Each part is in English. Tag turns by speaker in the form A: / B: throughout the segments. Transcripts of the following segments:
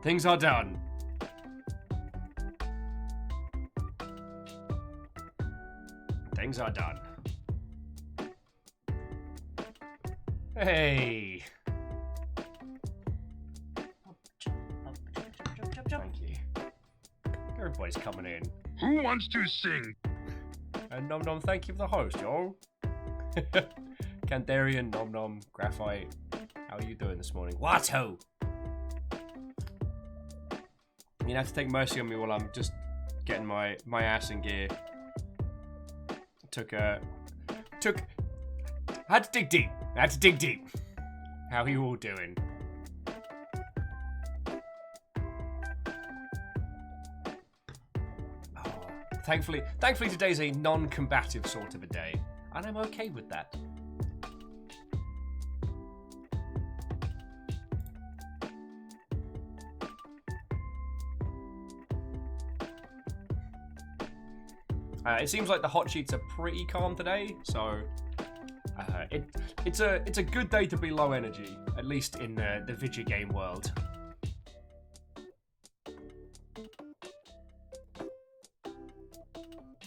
A: Things are done. Things are done. Hey. Thank you. Everybody's coming in.
B: Who wants to sing?
A: And Nom Nom, thank you for the host, yo. Kandarian, Nom Nom, Graphite. How are you doing this morning? Watto! You have to take mercy on me while I'm just getting my ass in gear. I had to dig deep. How are you all doing? Oh, thankfully today's a non-combative sort of a day, and I'm okay with that. It seems like the hot sheets are pretty calm today, so it's a good day to be low energy, at least in the video game world.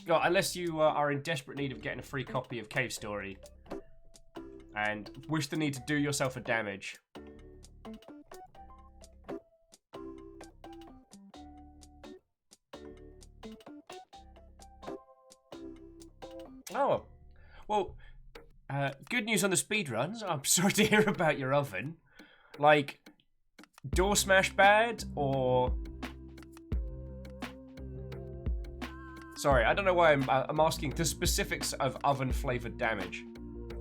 A: Unless you are in desperate need of getting a free copy of Cave Story and wish the need to do yourself a damage. Oh, well, good news on the speedruns. I'm sorry to hear about your oven. Like, door smash bad, or... Sorry, I don't know why I'm asking the specifics of oven-flavored damage.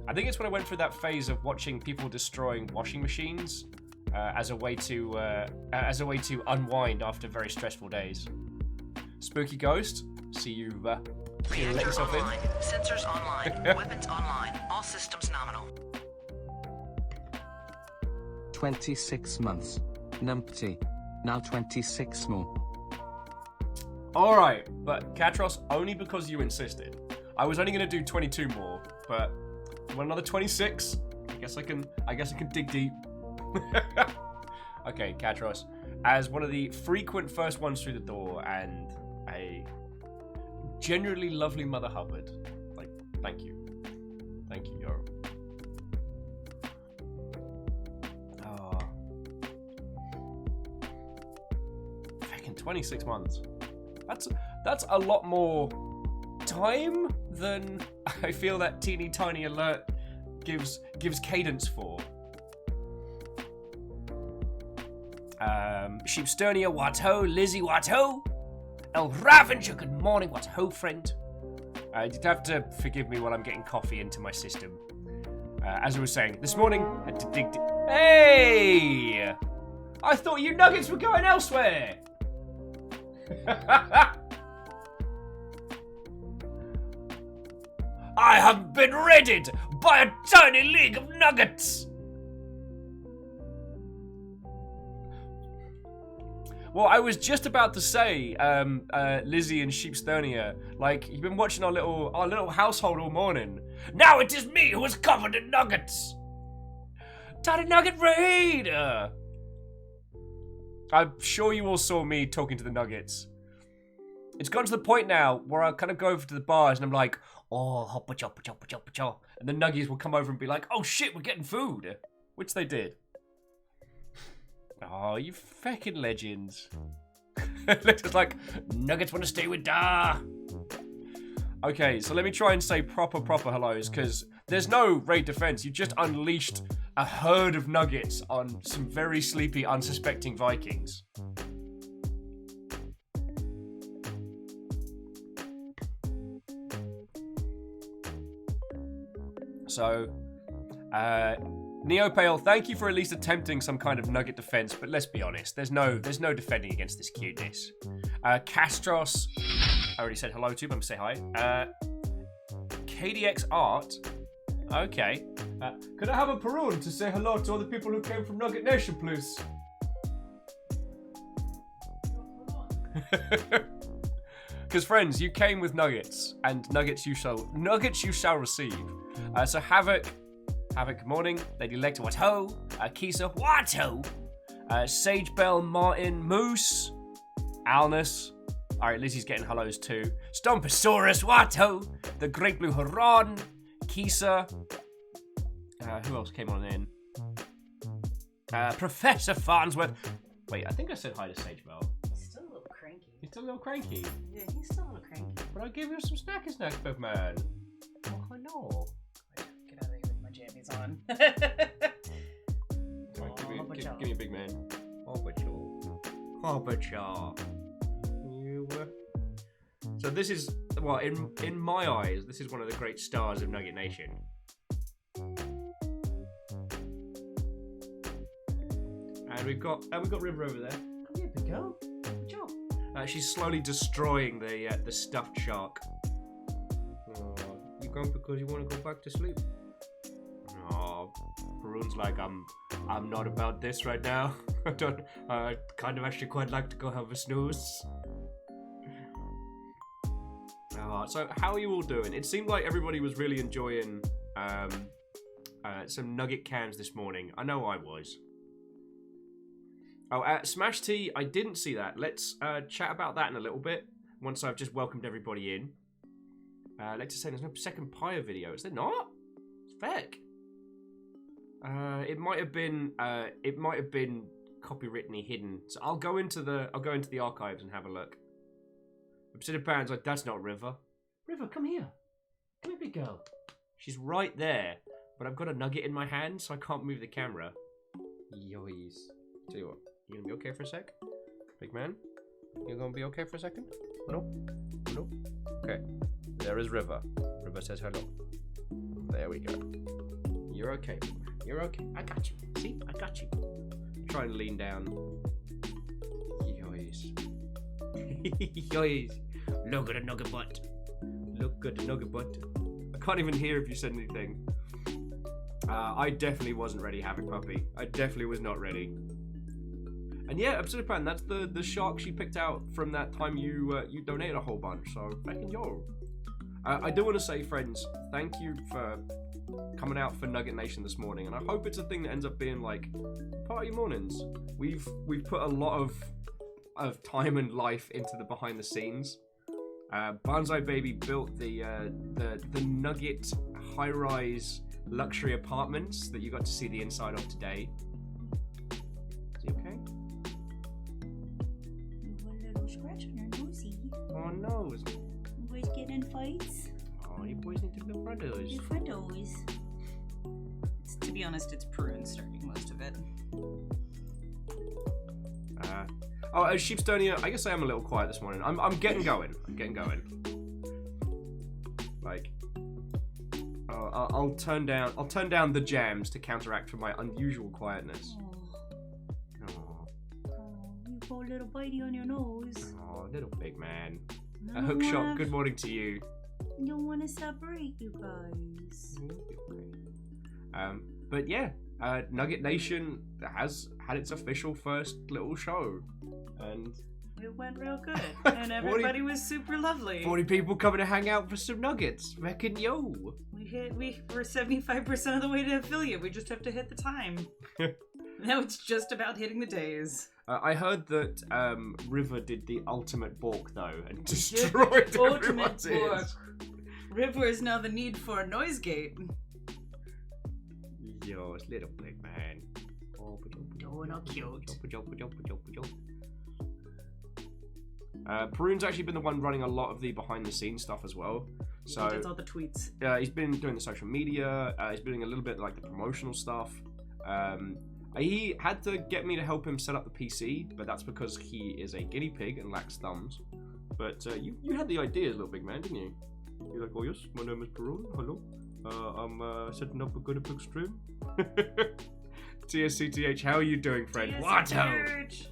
A: I think it's when I went through that phase of watching people destroying washing machines as a way to unwind after very stressful days. Spooky Ghost, see you...
C: Reactor online. Sensors online. Weapons online. All systems nominal.
D: 26 months. Numpty. Now 26 more.
A: Alright, but Katros, only because you insisted. I was only going to do 22 more, but you want another 26? I guess I can dig deep. Okay, Katros, as one of the frequent first ones through the door and a generally lovely Mother Hubbard. Like, thank you. Thank you, yo. Oh. Fucking 26 months. That's a lot more time than I feel that teeny tiny alert gives cadence for. Sheepsternia, what ho? Lizzie, what ho? El Ravenger, good morning, what ho, friend? You'd have to forgive me while I'm getting coffee into my system. As I was saying, this morning, I had to dig... Hey! I thought you nuggets were going elsewhere! I have been raided by a tiny league of nuggets! Well, I was just about to say, Lizzie and Sheepsternia, like, you've been watching our little household all morning. Now it is me who is covered in nuggets! Tiny Nugget Raider! I'm sure you all saw me talking to the nuggets. It's gotten to the point now where I kind of go over to the bars and I'm like, oh, hoppa choppa choppa choppa choppa. And the nuggies will come over and be like, oh shit, we're getting food. Which they did. Oh, you fucking legends. It's like, nuggets want to stay with Da. Okay, so let me try and say proper hellos, because there's no raid defense. You just unleashed a herd of nuggets on some very sleepy, unsuspecting Vikings. So, Neopale, thank you for at least attempting some kind of nugget defense, but let's be honest, there's no defending against this cuteness. Castros, I already said hello to, but I'm gonna say hi. KDX Art, okay. Could I have a Perun to say hello to all the people who came from Nugget Nation, please? Because friends, you came with nuggets, and nuggets you shall receive. So Havoc, good morning. Lady Lecter, what ho? Kisa, what ho? Sage Bell, Martin, Moose, Alnus. All right, Lizzie's getting hellos too. Stomposaurus, Watto, the Great Blue Heron, Kisa. Who else came on in? Professor Farnsworth. Wait, I think I said hi to Sage Bell.
E: He's still a little cranky.
A: He's still a little cranky.
E: Yeah, he's still a little cranky.
A: But I gave you some snacky snacks, big man. Oh, I know.
E: Get out of here with my jammies on.
A: Give me a big man. Hobbichaw. So this is, well, in my eyes, this is one of the great stars of Nugget Nation. And we've got River over there.
E: Come here, big girl. Good job.
A: She's slowly destroying the stuffed shark. Oh, you going because you want to go back to sleep? Oh, Baroon's like, I'm not about this right now. I kind of actually quite like to go have a snooze. So how are you all doing? It seemed like everybody was really enjoying some nugget cans this morning. I know I was. Oh, Smash Tea, I didn't see that. Let's chat about that in a little bit, once I've just welcomed everybody in. Let's just say there's no second Pyre video. Is there not? It's fake. It might have been copywritten hidden. So I'll go into the archives and have a look. Obsidian Baron's like, that's not River. River, come here. Come here, big girl. She's right there, but I've got a nugget in my hand, so I can't move the camera. Yoys. Tell you what, you gonna be okay for a sec? Big man? You gonna be okay for a second? Nope. Nope. Okay. There is River. River says hello. There we go. You're okay. You're okay. I got you. See? I got you. Try and lean down. Yoys. Yoys. Look at the nugget butt. Look at the nugget butt. I can't even hear if you said anything. I definitely wasn't ready, Havoc Puppy. I definitely was not ready. And yeah, Obsidian Pan, that's the shark she picked out from that time you donated a whole bunch. So fucking yo. I do want to say, friends, thank you for coming out for Nugget Nation this morning, and I hope it's a thing that ends up being like part of your mornings. We've put a lot of time and life into the behind the scenes. Banzai Baby built the Nugget high-rise luxury apartments that you got to see the inside of today. Is he okay?
F: You got a little scratch on your nosy.
A: Oh no.
F: You boys getting in fights?
A: Oh, you boys need to be friendos.
F: Your friendos.
E: To be honest, it's Prune starting most of it.
A: As Sheepstonia, I guess I am a little quiet this morning. I'm getting going. I'm getting going. Like, I'll turn down the jams to counteract for my unusual quietness.
F: Oh, you got a little bitey on your nose.
A: Oh, little big man. Hookshot, good morning to you.
F: You don't want to separate you guys.
A: But yeah, Nugget Nation has had its official first little show. And
E: it went real good. And everybody was super lovely.
A: 40 people coming to hang out for some nuggets. Reckon yo.
E: We're 75% of the way to affiliate. We just have to hit the time. Now it's just about hitting the days.
A: I heard that River did the ultimate balk though and destroyed everyone's ears.
E: River is now the need for a noise gate.
A: Yo, it's little big man.
E: Oh, not cute.
A: Prune's actually been the one running a lot of the behind the scenes stuff as well. So
E: he does all the tweets.
A: He's been doing the social media. He's been doing a little bit like the promotional stuff. He had to get me to help him set up the PC, but that's because he is a guinea pig and lacks thumbs. But you had the ideas, little big man, didn't you? You're like, oh yes, my name is Perun. Hello. I'm setting up a guinea pig stream. TSCTH, how are you doing, friend?
E: TSCTH.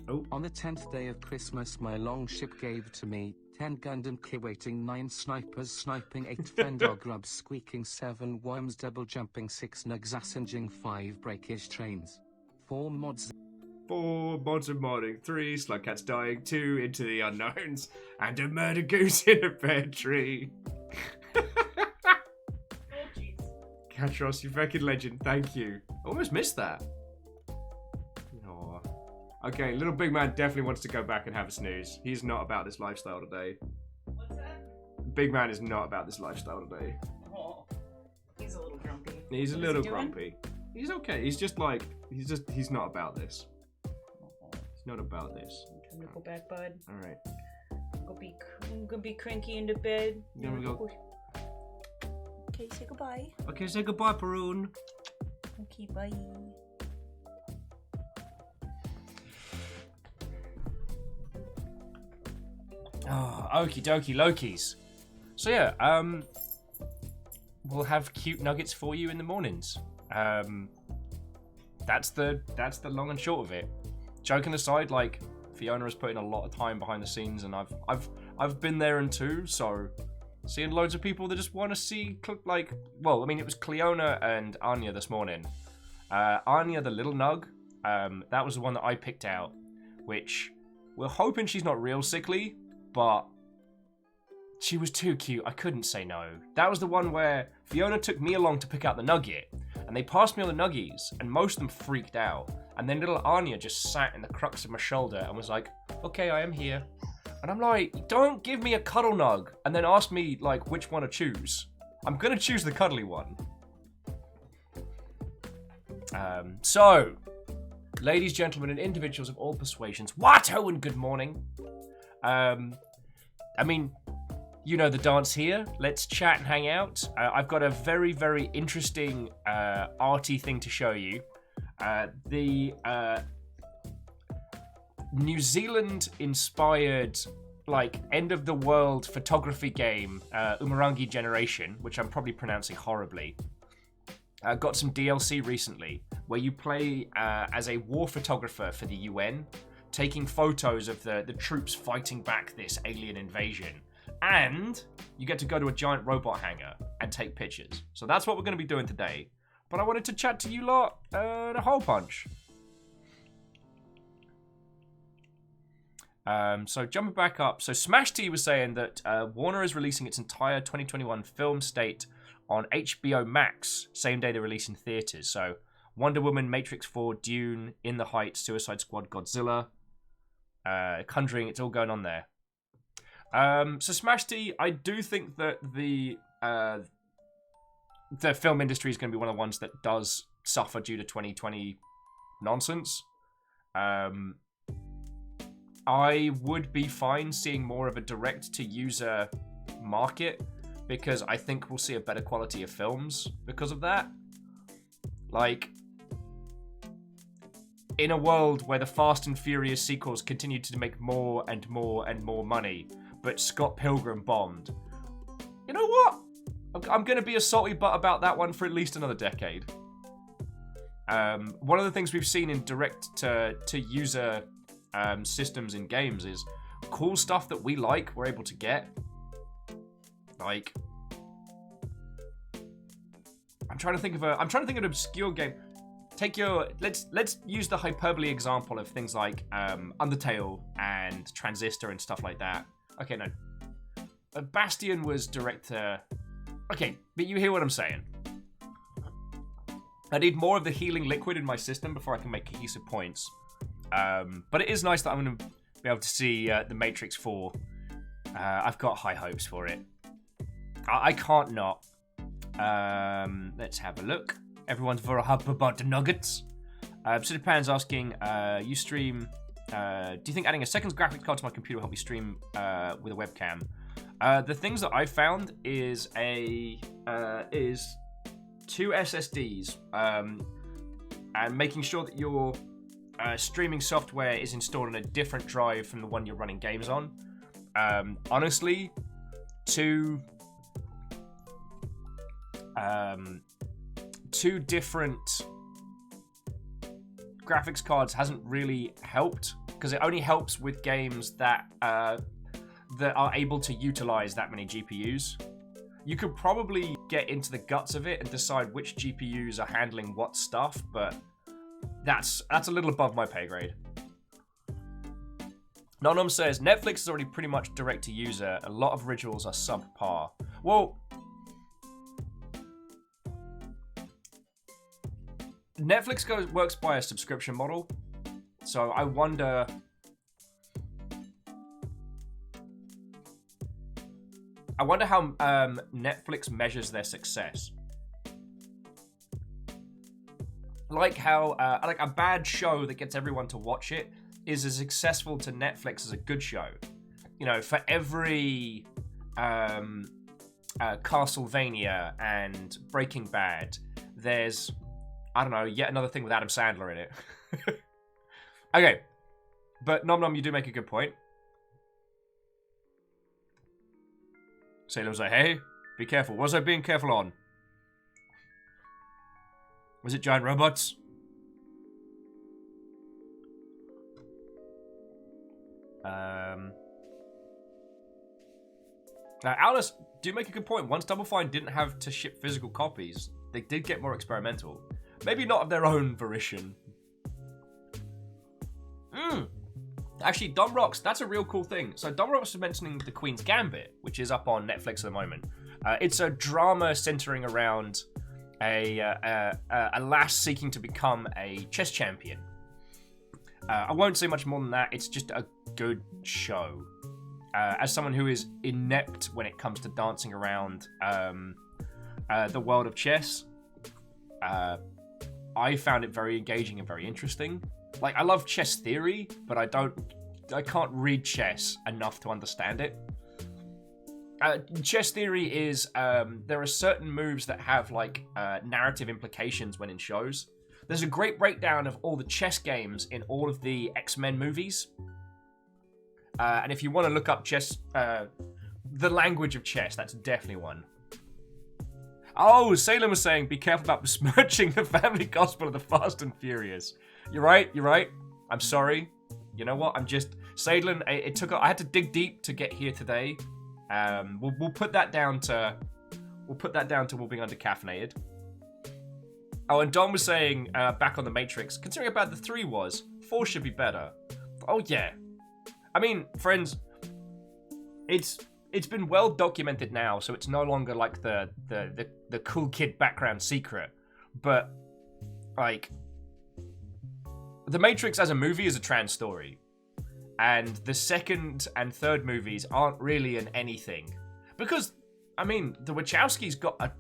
D: Oh. On the 10th day of Christmas, my longship gave to me 10 Gundam waiting, 9 snipers sniping, 8 Fendor grubs squeaking, 7 worms double jumping, 6 nugs assenging, 5 breakage trains, 4 mods.
A: 4 mods of modding, 3 slugcats dying, 2 into the unknowns, and a murder goose in a pear tree. Katros, you fucking legend. Thank you. Almost missed that. Aw. Okay, little big man definitely wants to go back and have a snooze. He's not about this lifestyle today.
E: What's that?
A: Big man is not about this lifestyle today.
E: Oh, he's a little grumpy.
A: He's a
E: What is
A: little
E: he doing?
A: grumpy. He's okay. He's just like, he's not about this. He's not about this.
F: Time to go back, bud.
A: Alright.
F: I'm gonna be cranky in the bed.
A: There we go.
F: Okay, say goodbye.
A: Okay, say goodbye, Perun.
F: Okay, bye.
A: Oh, okie dokie Lokis. So yeah, we'll have cute nuggets for you in the mornings. That's the long and short of it. Joking aside, like Fiona has put in a lot of time behind the scenes, and I've been there and too. So seeing loads of people that just want to see like, well, I mean, it was Cleona and Anya this morning. Anya, the little nug, that was the one that I picked out, which we're hoping she's not real sickly, but she was too cute. I couldn't say no. That was the one where Fiona took me along to pick out the nugget, and they passed me on the nuggies, and most of them freaked out. And then little Anya just sat in the crux of my shoulder and was like, okay, I am here. And I'm like, don't give me a cuddle nug and then ask me like which one to choose. I'm gonna choose the cuddly one. So, ladies, gentlemen, and individuals of all persuasions, Watto and good morning. I mean, you know the dance here. Let's chat and hang out. I've got a very, very interesting arty thing to show you. The New Zealand-inspired, like, end-of-the-world photography game, Umurangi Generation, which I'm probably pronouncing horribly, got some DLC recently, where you play as a war photographer for the UN, taking photos of the troops fighting back this alien invasion. And you get to go to a giant robot hangar and take pictures. So that's what we're going to be doing today. But I wanted to chat to you lot a whole bunch. So jumping back up. So Smash T was saying that Warner is releasing its entire 2021 film slate on HBO Max, same day they release in theaters. So Wonder Woman, Matrix 4, Dune, In the Heights, Suicide Squad, Godzilla, Conjuring, it's all going on there. So Smash T, I do think that the film industry is going to be one of the ones that does suffer due to 2020 nonsense. I would be fine seeing more of a direct-to-user market, because I think we'll see a better quality of films because of that. Like, in a world where the Fast and Furious sequels continue to make more and more and more money, but Scott Pilgrim bombed, you know what? I'm going to be a salty butt about that one for at least another decade. One of the things we've seen in direct-to-user systems in games is cool stuff that we like, we're able to get. Like, I'm trying to think of an obscure game. Let's use the hyperbole example of things like Undertale and Transistor and stuff like that. Okay, no. Bastion was direct to... Okay, but you hear what I'm saying. I need more of the healing liquid in my system before I can make cohesive points. But it is nice that I'm going to be able to see the Matrix 4. I've got high hopes for it. I can't not. Let's have a look. Everyone's very happy about the nuggets. Citypan's asking, you stream... do you think adding a second graphics card to my computer will help me stream with a webcam? The things that I found is two SSDs, and making sure that your streaming software is installed on a different drive from the one you're running games on. Honestly, two different graphics cards hasn't really helped, because it only helps with games that are able to utilize that many GPUs. You could probably get into the guts of it and decide which GPUs are handling what stuff, but that's a little above my pay grade. Nonom says, Netflix is already pretty much direct to user. A lot of originals are subpar. Well, Netflix works by a subscription model, so I wonder. How Netflix measures their success. Like how like a bad show that gets everyone to watch it is as successful to Netflix as a good show. You know, for every Castlevania and Breaking Bad, there's, I don't know, yet another thing with Adam Sandler in it. Okay, but Nom Nom, you do make a good point. Sailor was like, hey, be careful. What was I being careful on? Was it giant robots? Alice, do make a good point. Once Double Fine didn't have to ship physical copies, they did get more experimental. Maybe not of their own volition. Actually, Dom Rocks, that's a real cool thing. So Dom Rocks was mentioning The Queen's Gambit, which is up on Netflix at the moment. It's a drama centering around a lass seeking to become a chess champion. I won't say much more than that. It's just a good show. As someone who is inept when it comes to dancing around the world of chess, I found it very engaging and very interesting. Like, I love chess theory, but I can't read chess enough to understand it. Chess theory is, there are certain moves that have, like, narrative implications when in shows. There's a great breakdown of all the chess games in all of the X-Men movies. And if you want to look up chess, the language of chess, that's definitely one. Oh, Salem was saying, be careful about besmirching the family gospel of the Fast and Furious. You're right. I'm sorry. You know what? Salem, I had to dig deep to get here today. We'll put that down to we'll being undercaffeinated. Oh, and Don was saying, back on the Matrix, considering how bad the 3 was, 4 should be better. Oh yeah. I mean, friends, it's been well documented now, so it's no longer like the cool kid background secret. But like, The Matrix as a movie is a trans story, and the second and third movies aren't really an anything, because I mean, the Wachowskis got a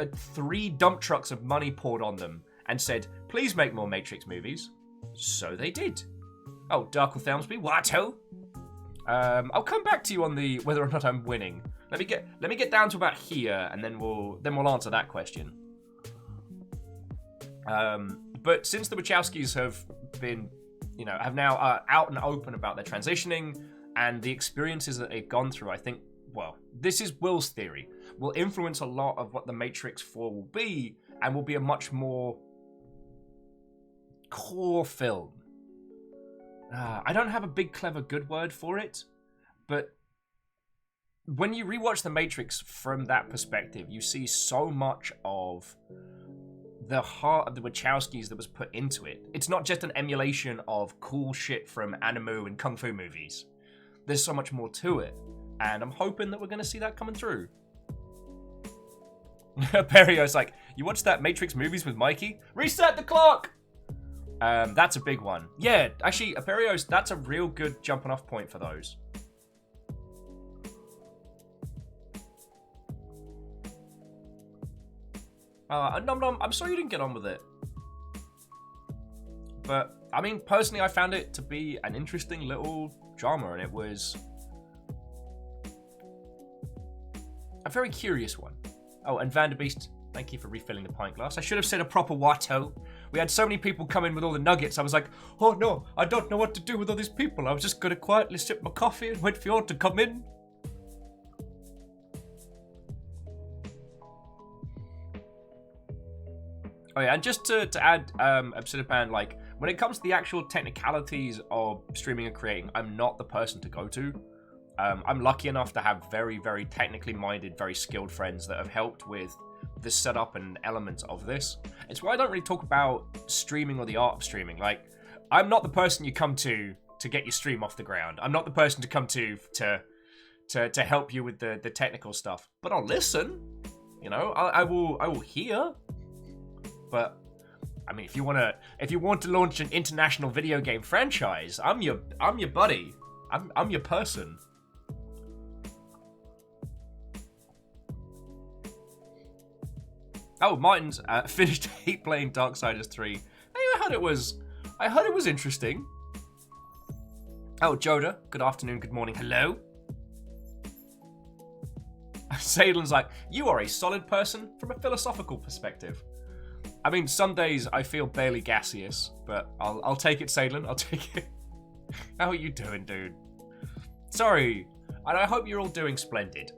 A: 3 dump trucks of money poured on them and said, please make more Matrix movies. So they did. Oh, Darkle Thelmsby, what? I'll come back to you on the whether or not I'm winning. Let me get down to about here, and then we'll answer that question. But since the Wachowskis have been, have now out and open about their transitioning and the experiences that they've gone through, I think, well, this is Will's theory, will influence a lot of what the Matrix 4 will be, and will be a much more core film. I don't have a big, clever, good word for it, but when you rewatch The Matrix from that perspective, you see so much of the heart of the Wachowskis that was put into it. It's not just an emulation of cool shit from anime and kung fu movies. There's so much more to it, and I'm hoping that we're going to see that coming through. Perio's like, you watched that Matrix movies with Mikey? Reset the clock! That's a big one. Yeah, actually, Aperios, that's a real good jumping off point for those. Nom Nom, I'm sorry you didn't get on with it. But, I mean, personally, I found it to be an interesting little drama, and it was a very curious one. Oh, and Vanderbeest, thank you for refilling the pint glass. I should have said a proper Watto. We had so many people come in with all the nuggets. I was like, oh no, I don't know what to do with all these people. I was just going to quietly sip my coffee and wait for you all to come in. Oh yeah, and just to add, Obsidian, like, when it comes to the actual technicalities of streaming and creating, I'm not the person to go to. I'm lucky enough to have very, very technically minded, very skilled friends that have helped with the setup and elements of this. It's why I don't really talk about streaming or the art of streaming. Like, I'm not the person you come to get your stream off the ground. I'm not the person to come to help you with the technical stuff. But I'll listen. I will hear. But I mean, if you want to launch an international video game franchise, I'm your buddy. I'm your person. Oh, Martin's finished playing Darksiders 3. Hey, I heard it was interesting. Oh, Joda, good afternoon, good morning, hello. Salen's like, you are a solid person from a philosophical perspective. I mean, some days I feel barely gaseous, but I'll take it, Salen. I'll take it. How are you doing, dude? Sorry, and I hope you're all doing splendid.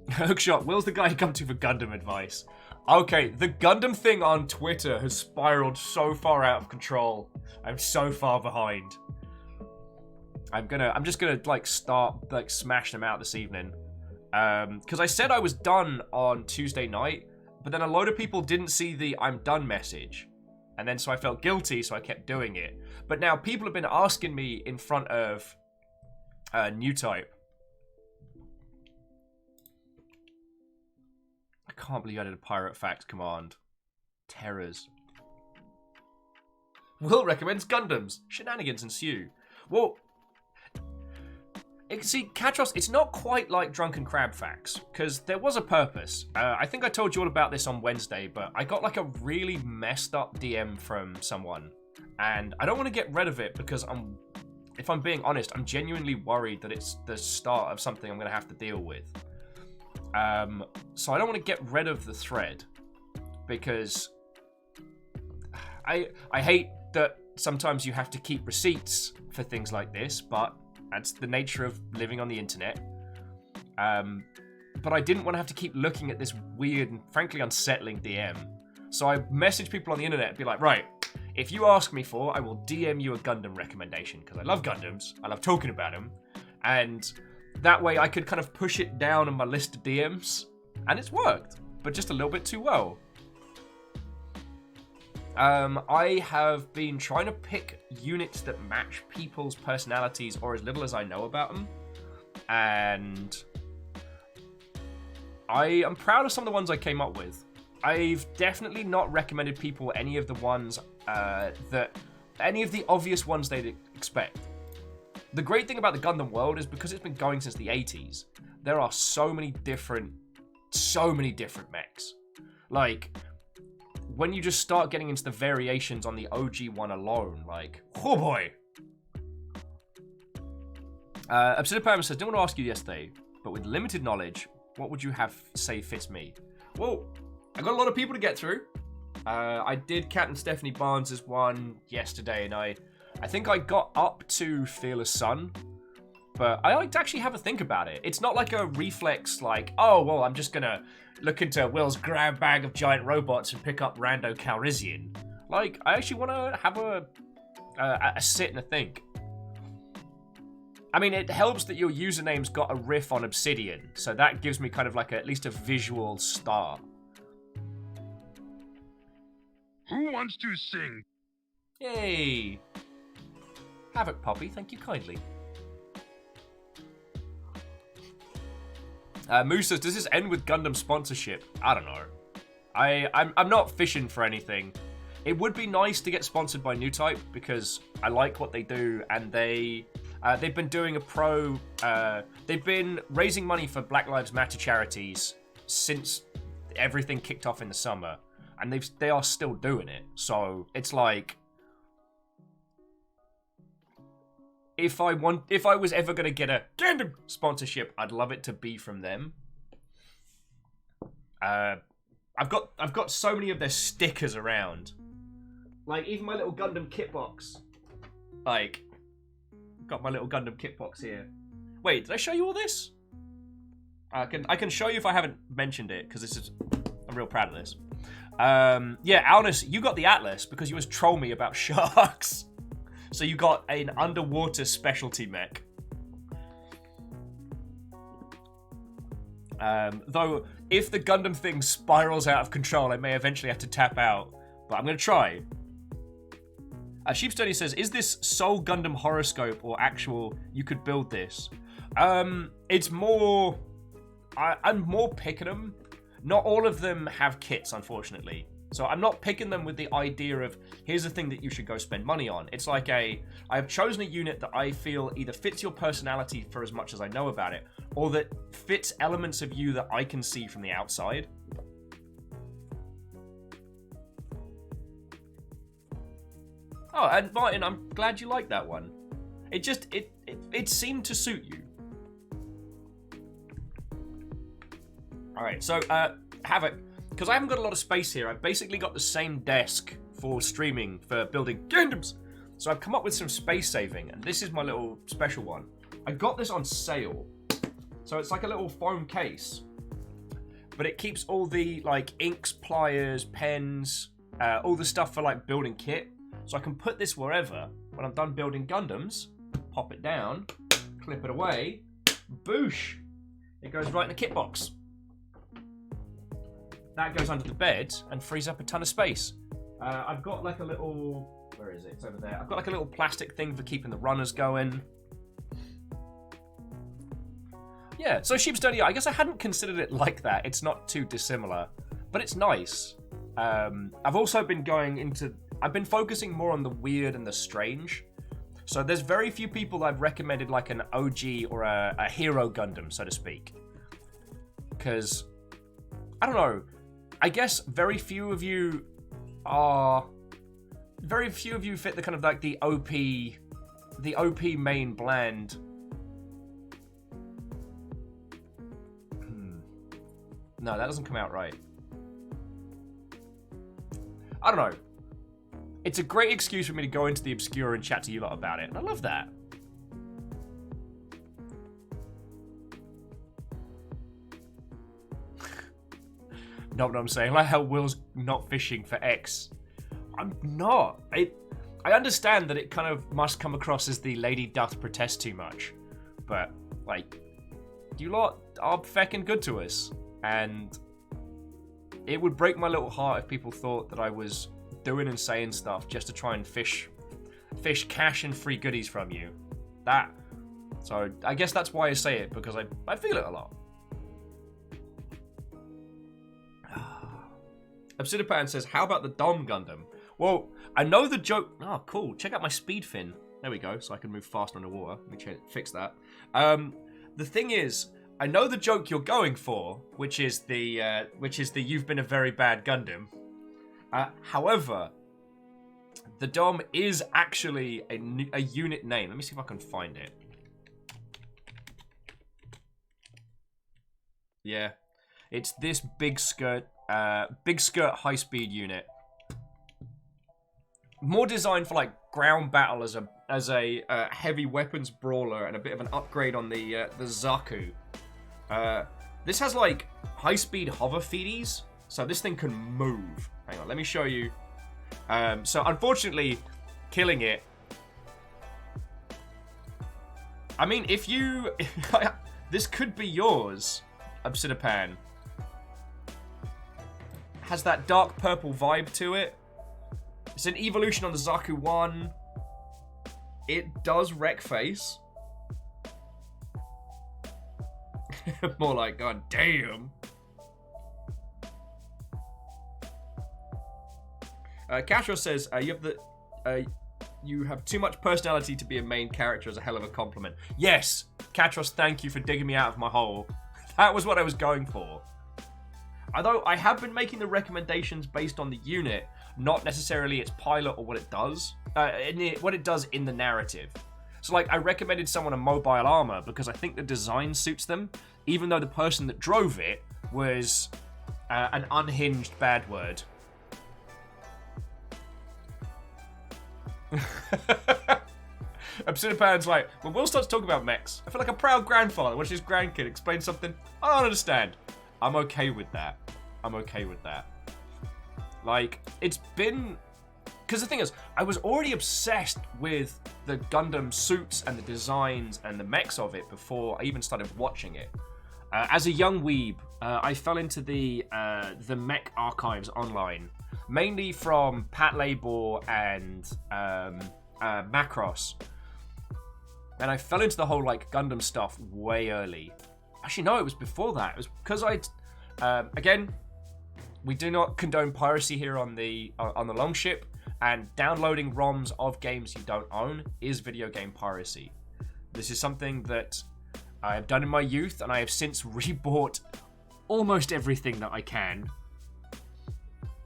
A: Hookshot, Will's the guy you come to for Gundam advice. Okay, the Gundam thing on Twitter has spiraled so far out of control. I'm so far behind. I'm just gonna like start like smash them out this evening. Because I said I was done on Tuesday night, but then a load of people didn't see the I'm done message. And then so I felt guilty, so I kept doing it. But now people have been asking me in front of New Type. I can't believe I did a Pirate Facts command. Terrors. Will recommends Gundams. Shenanigans ensue. Well, see, Katros, it's not quite like Drunken Crab Facts, because there was a purpose. I think I told you all about this on Wednesday, but I got like a really messed up DM from someone, and I don't want to get rid of it because if I'm being honest, I'm genuinely worried that it's the start of something I'm going to have to deal with. So I don't want to get rid of the thread, because I hate that sometimes you have to keep receipts for things like this, but that's the nature of living on the internet. But I didn't want to have to keep looking at this weird and frankly unsettling DM. So I messaged people on the internet and be like, right, if you ask me for, I will DM you a Gundam recommendation, because I love Gundams, I love talking about them, and that way I could kind of push it down on my list of DMs, and it's worked, but just a little bit too well. I have been trying to pick units that match people's personalities or as little as I know about them. And I am proud of some of the ones I came up with. I've definitely not recommended people any of the ones any of the obvious ones they'd expect. The great thing about the Gundam world is because it's been going since the 80s, there are so many different mechs. Like, when you just start getting into the variations on the OG one alone, like, oh boy. Obsidian says, didn't want to ask you yesterday, but with limited knowledge, what would you have say fits me? Well, I got a lot of people to get through. I did Cat and Stephanie Barnes' one yesterday, and I think I got up to Fearless Sun, but I like to actually have a think about it. It's not like a reflex, like, oh, well, I'm just gonna look into Will's grab bag of giant robots and pick up Rando Calrissian. Like, I actually want to have a sit and a think. I mean, it helps that your username's got a riff on Obsidian, so that gives me kind of like at least a visual start.
B: Who wants to sing?
A: Yay! Havoc Poppy, thank you kindly. Moose says, does this end with Gundam sponsorship? I don't know. I'm not fishing for anything. It would be nice to get sponsored by New Type because I like what they do, and they've been doing they've been raising money for Black Lives Matter charities since everything kicked off in the summer, and they are still doing it. So it's like, if I was ever gonna get a Gundam sponsorship, I'd love it to be from them. I've got so many of their stickers around. Like, even my little Gundam kit box. Like, got my little Gundam kit box here. Wait, did I show you all this? I can show you if I haven't mentioned it, because I'm real proud of this. Yeah, Alnus, you got the Atlas because you was troll me about sharks. So you got an underwater specialty mech. Though, if the Gundam thing spirals out of control, I may eventually have to tap out. But I'm going to try. Sheepstoney says, is this Soul Gundam horoscope or actual, you could build this? It's more, I'm more picking them. not all of them have kits, unfortunately. So I'm not picking them with the idea of, here's the thing that you should go spend money on. It's like I've chosen a unit that I feel either fits your personality for as much as I know about it, or that fits elements of you that I can see from the outside. Oh, and Martin, I'm glad you like that one. It just, it seemed to suit you. Alright, so, Havoc. Because I haven't got a lot of space here, I've basically got the same desk for streaming, for building kingdoms. So I've come up with some space saving, and this is my little special one. I got this on sale. So it's like a little foam case. But it keeps all the, like, inks, pliers, pens, all the stuff for, like, building kit. So I can put this wherever. When I'm done building Gundams, pop it down, clip it away, boosh. It goes right in the kit box. That goes under the bed and frees up a ton of space. I've got like a little... Where is it? It's over there. I've got like a little plastic thing for keeping the runners going. Yeah, so Sheep Study, I guess I hadn't considered it like that. It's not too dissimilar, but it's nice. I've also been going into... I've been focusing more on the weird and the strange. So there's very few people I've recommended like an OG or a hero Gundam, so to speak. Because, I don't know, I guess very few of you fit the kind of like the OP main bland. No, that doesn't come out right. I don't know. It's a great excuse for me to go into the obscure and chat to you lot about it. And I love that. Know what I'm saying? Like how Will's not fishing for X. I'm not. I understand that it kind of must come across as the lady doth protest too much. But, like, you lot are feckin' good to us. And it would break my little heart if people thought that I was doing and saying stuff just to try and fish cash and free goodies from you. So I guess that's why I say it, because I feel it a lot. Obsidipan says, how about the Dom Gundam? Well, I know the joke... Oh, cool. Check out my speed fin. There we go, so I can move faster underwater. Let me fix that. The thing is, I know the joke you're going for, which is the you've been a very bad Gundam. However, the Dom is actually a unit name. Let me see if I can find it. Yeah. It's this big skirt high-speed unit. More designed for like ground battle as a heavy weapons brawler and a bit of an upgrade on the Zaku. This has like high-speed hover feedies, so this thing can move. Hang on, let me show you. So unfortunately, killing it. I mean, if you, this could be yours, Obsidipan. Has that dark purple vibe to it. It's an evolution on the Zaku 1. It does wreck face. More like, god damn. Castro says, you have too much personality to be a main character is a hell of a compliment. Yes, Katros, thank you for digging me out of my hole. That was what I was going for. Although I have been making the recommendations based on the unit, not necessarily its pilot or what it does. What it does in the narrative. So like, I recommended someone a mobile armor because I think the design suits them, even though the person that drove it was an unhinged bad word. Obsidipan's like, when Will starts talking about mechs, I feel like a proud grandfather watching his grandkid explain something I don't understand. I'm okay with that. I'm okay with that. Like, it's been... Because the thing is, I was already obsessed with the Gundam suits and the designs and the mechs of it before I even started watching it. As a young weeb, I fell into the mech archives online, mainly from Pat Labor and Macross. And I fell into the whole like Gundam stuff way early. Actually, no, it was before that. It was because Again, we do not condone piracy here on the Longship, and downloading ROMs of games you don't own is video game piracy. This is something that I have done in my youth, and I have since rebought almost everything that I can.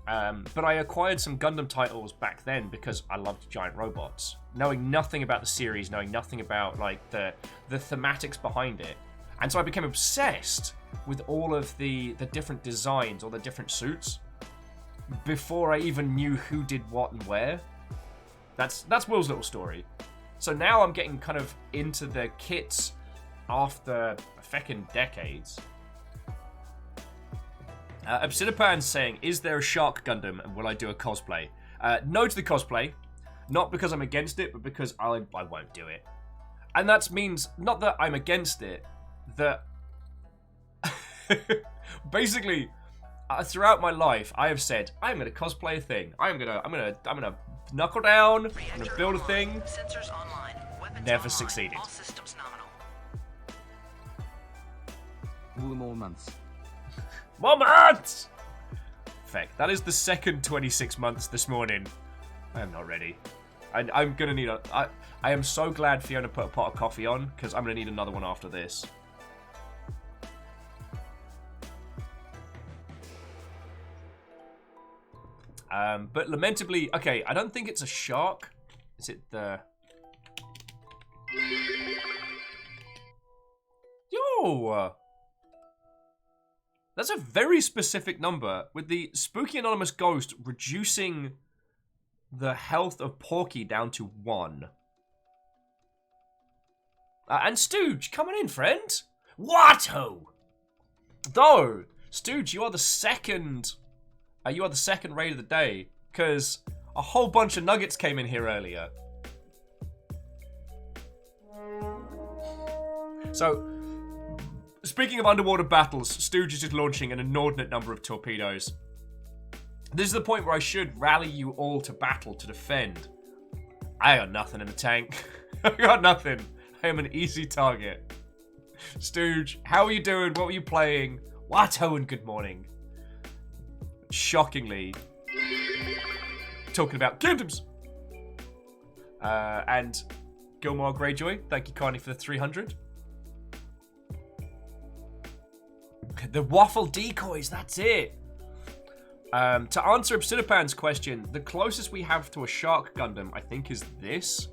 A: But I acquired some Gundam titles back then because I loved giant robots. Knowing nothing about the series, knowing nothing about like the thematics behind it. And so I became obsessed with all of the different designs, all the different suits, before I even knew who did what and where. That's Will's little story. So now I'm getting kind of into the kits after feckin' decades. Obsidipan's saying, is there a Shark Gundam and will I do a cosplay? No to the cosplay. Not because I'm against it, but because I won't do it. And that means, not that I'm against it, that... basically, throughout my life, I have said, I'm going to cosplay a thing. I'm gonna knuckle down, I'm going to build a thing.
C: Sensors online. Weapons
A: Never
C: online.
A: succeeded.
C: All systems nominal.
D: More months.
A: More months! Feck, that is the second 26 months this morning. I am not ready. I'm gonna need I am so glad Fiona put a pot of coffee on, because I'm gonna need another one after this. But lamentably, okay, I don't think it's a shark. Is it the... Yo! That's a very specific number, with the spooky anonymous ghost reducing the health of Porky down to 1. And Stooge, coming in, friend. What-ho? Though, Stooge, you are the second raid of the day, because a whole bunch of nuggets came in here earlier. So, speaking of underwater battles, Stooge is just launching an inordinate number of torpedoes. This is the point where I should rally you all to battle, to defend. I got nothing in the tank. I got nothing. I am an easy target. Stooge, how are you doing? What were you playing? Watto and good morning. Shockingly, talking about Gundams. And Gilmore Greyjoy, thank you kindly for the 300. The waffle decoys, that's it. To answer Obsidipan's question, the closest we have to a Shark Gundam, I think, is this,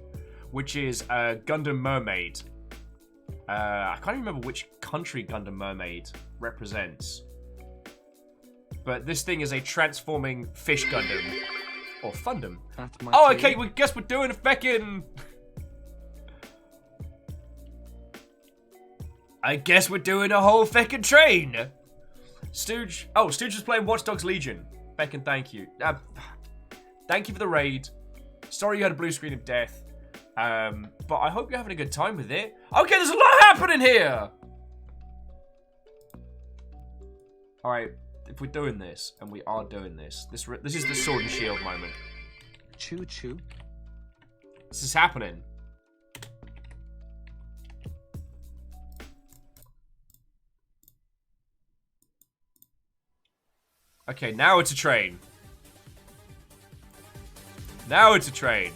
A: which is Gundam Mermaid. I can't even remember which country Gundam Mermaid represents. But this thing is a transforming fish Gundam. Or Fundam. Oh, okay, well, guess we're doing a feckin'... I guess we're doing a whole feckin' train. Stooge. Oh, Stooge is playing Watch Dogs Legion. Feckin' thank you. Thank you for the raid. Sorry you had a blue screen of death. But I hope you're having a good time with it. Okay, there's a lot happening here. Alright, if we're doing this, and we are doing this, this is the sword and shield moment.
D: Choo choo.
A: This is happening. Okay, now it's a train. Now it's a train.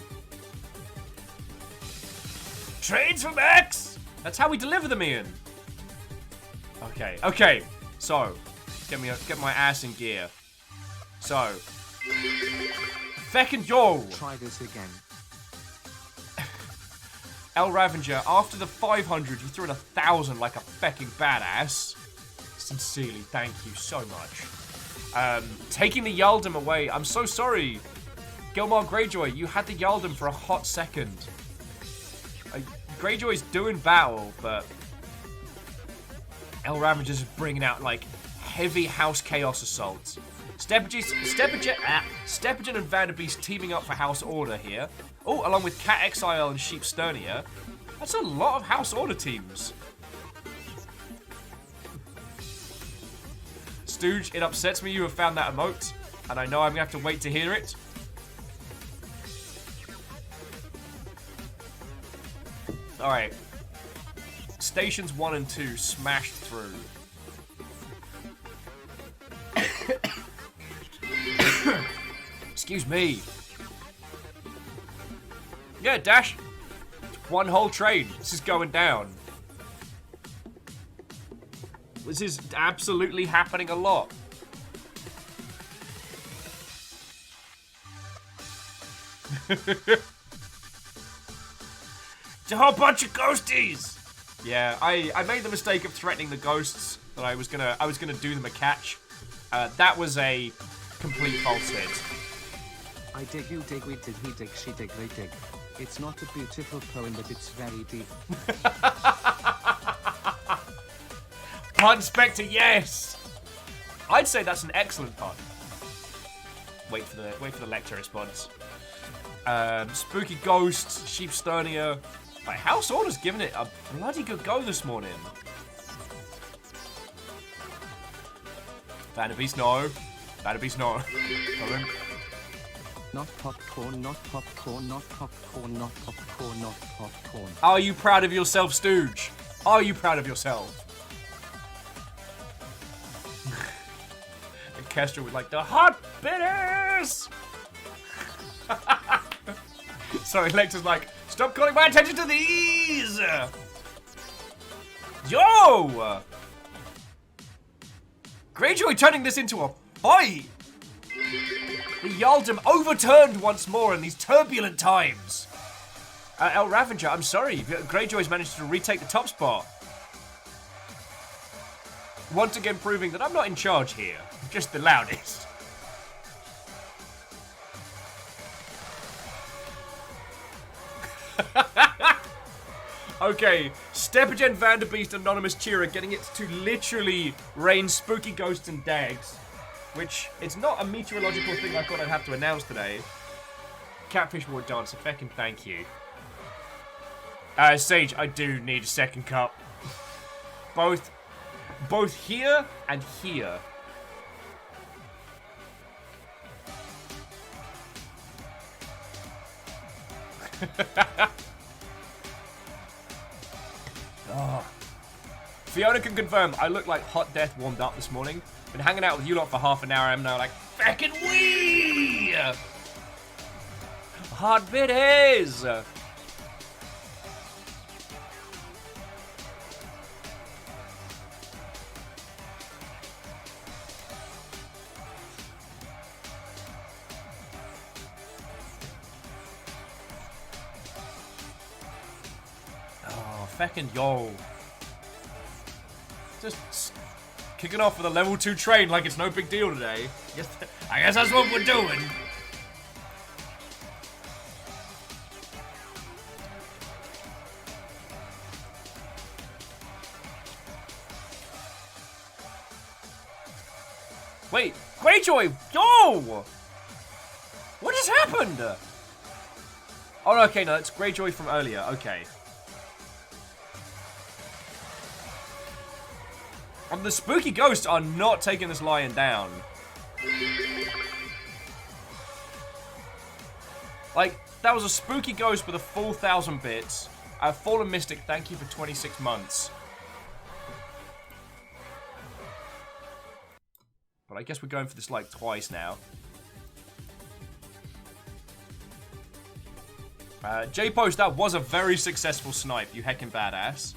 A: Trains from X! That's how we deliver them, Ian. Okay, okay. So, get my ass in gear. So, feckin' yo!
D: Try this again.
A: El Ravenger, after the 500, you threw in 1,000 like a fecking badass. Sincerely, thank you so much. Taking the Yaldum away. I'm so sorry. Gilmore Greyjoy, you had the Yaldum for a hot second. Greyjoy's doing battle, but El Ravager's bringing out, like, heavy House Chaos assaults. Steppagen and Vanderbeest teaming up for House Order here. Oh, along with Cat Exile and Sheep Sternia. That's a lot of House Order teams. Stooge, it upsets me you have found that emote, and I know I'm going to have to wait to hear it. Alright. Stations 1 and 2 smashed through. Excuse me. Yeah, Dash. One whole train. This is going down. This is absolutely happening a lot. It's a whole bunch of ghosties. Yeah, I made the mistake of threatening the ghosts that I was gonna do them a catch. That was a complete falsehood.
D: I dig, you dig, we dig, he dig, she dig, they dig. It's not a beautiful poem, but it's very deep.
A: Pun Spectre, yes. I'd say that's an excellent pun. Wait for the lecture response. Spooky ghosts, sheep sternia. Like, House Order's giving it a bloody good go this morning. Vanderbeast, no. Vanderbeast, no. Coming.
D: Not popcorn, not popcorn, not popcorn, not popcorn, not popcorn.
A: Are you proud of yourself, Stooge? Are you proud of yourself? And Kestra was like, the hot bitters! Sorry, Lecter's like, stop calling my attention to these! Yo! Greyjoy turning this into a fight! The Yaldom overturned once more in these turbulent times. El Ravager, I'm sorry, Greyjoy's managed to retake the top spot. Once again proving that I'm not in charge here, I'm just the loudest. Okay, Stepagen, Vanderbeast, Anonymous Cheerer getting it to literally rain spooky ghosts and dags. Which, it's not a meteorological thing I thought I'd have to announce today. Catfish Ward Dancer, feckin' thank you. Sage, I do need a second cup. Both here and here. Oh. Fiona can confirm, I look like Hot Death warmed up this morning. Been hanging out with you lot for half an hour, I'm now like, feckin' wee! Hot bitties! Oh, feckin' yo. Just kicking off with a level 2 train like it's no big deal today. I guess that's what we're doing. Wait, Greyjoy! Yo! What just happened? Oh, okay, no, it's Greyjoy from earlier. Okay. The spooky ghosts are not taking this lion down. Like, that was a spooky ghost with a full 1,000 bits. Fallen Mystic, thank you for 26 months. But I guess we're going for this like twice now. J-Post, that was a very successful snipe, you heckin' badass.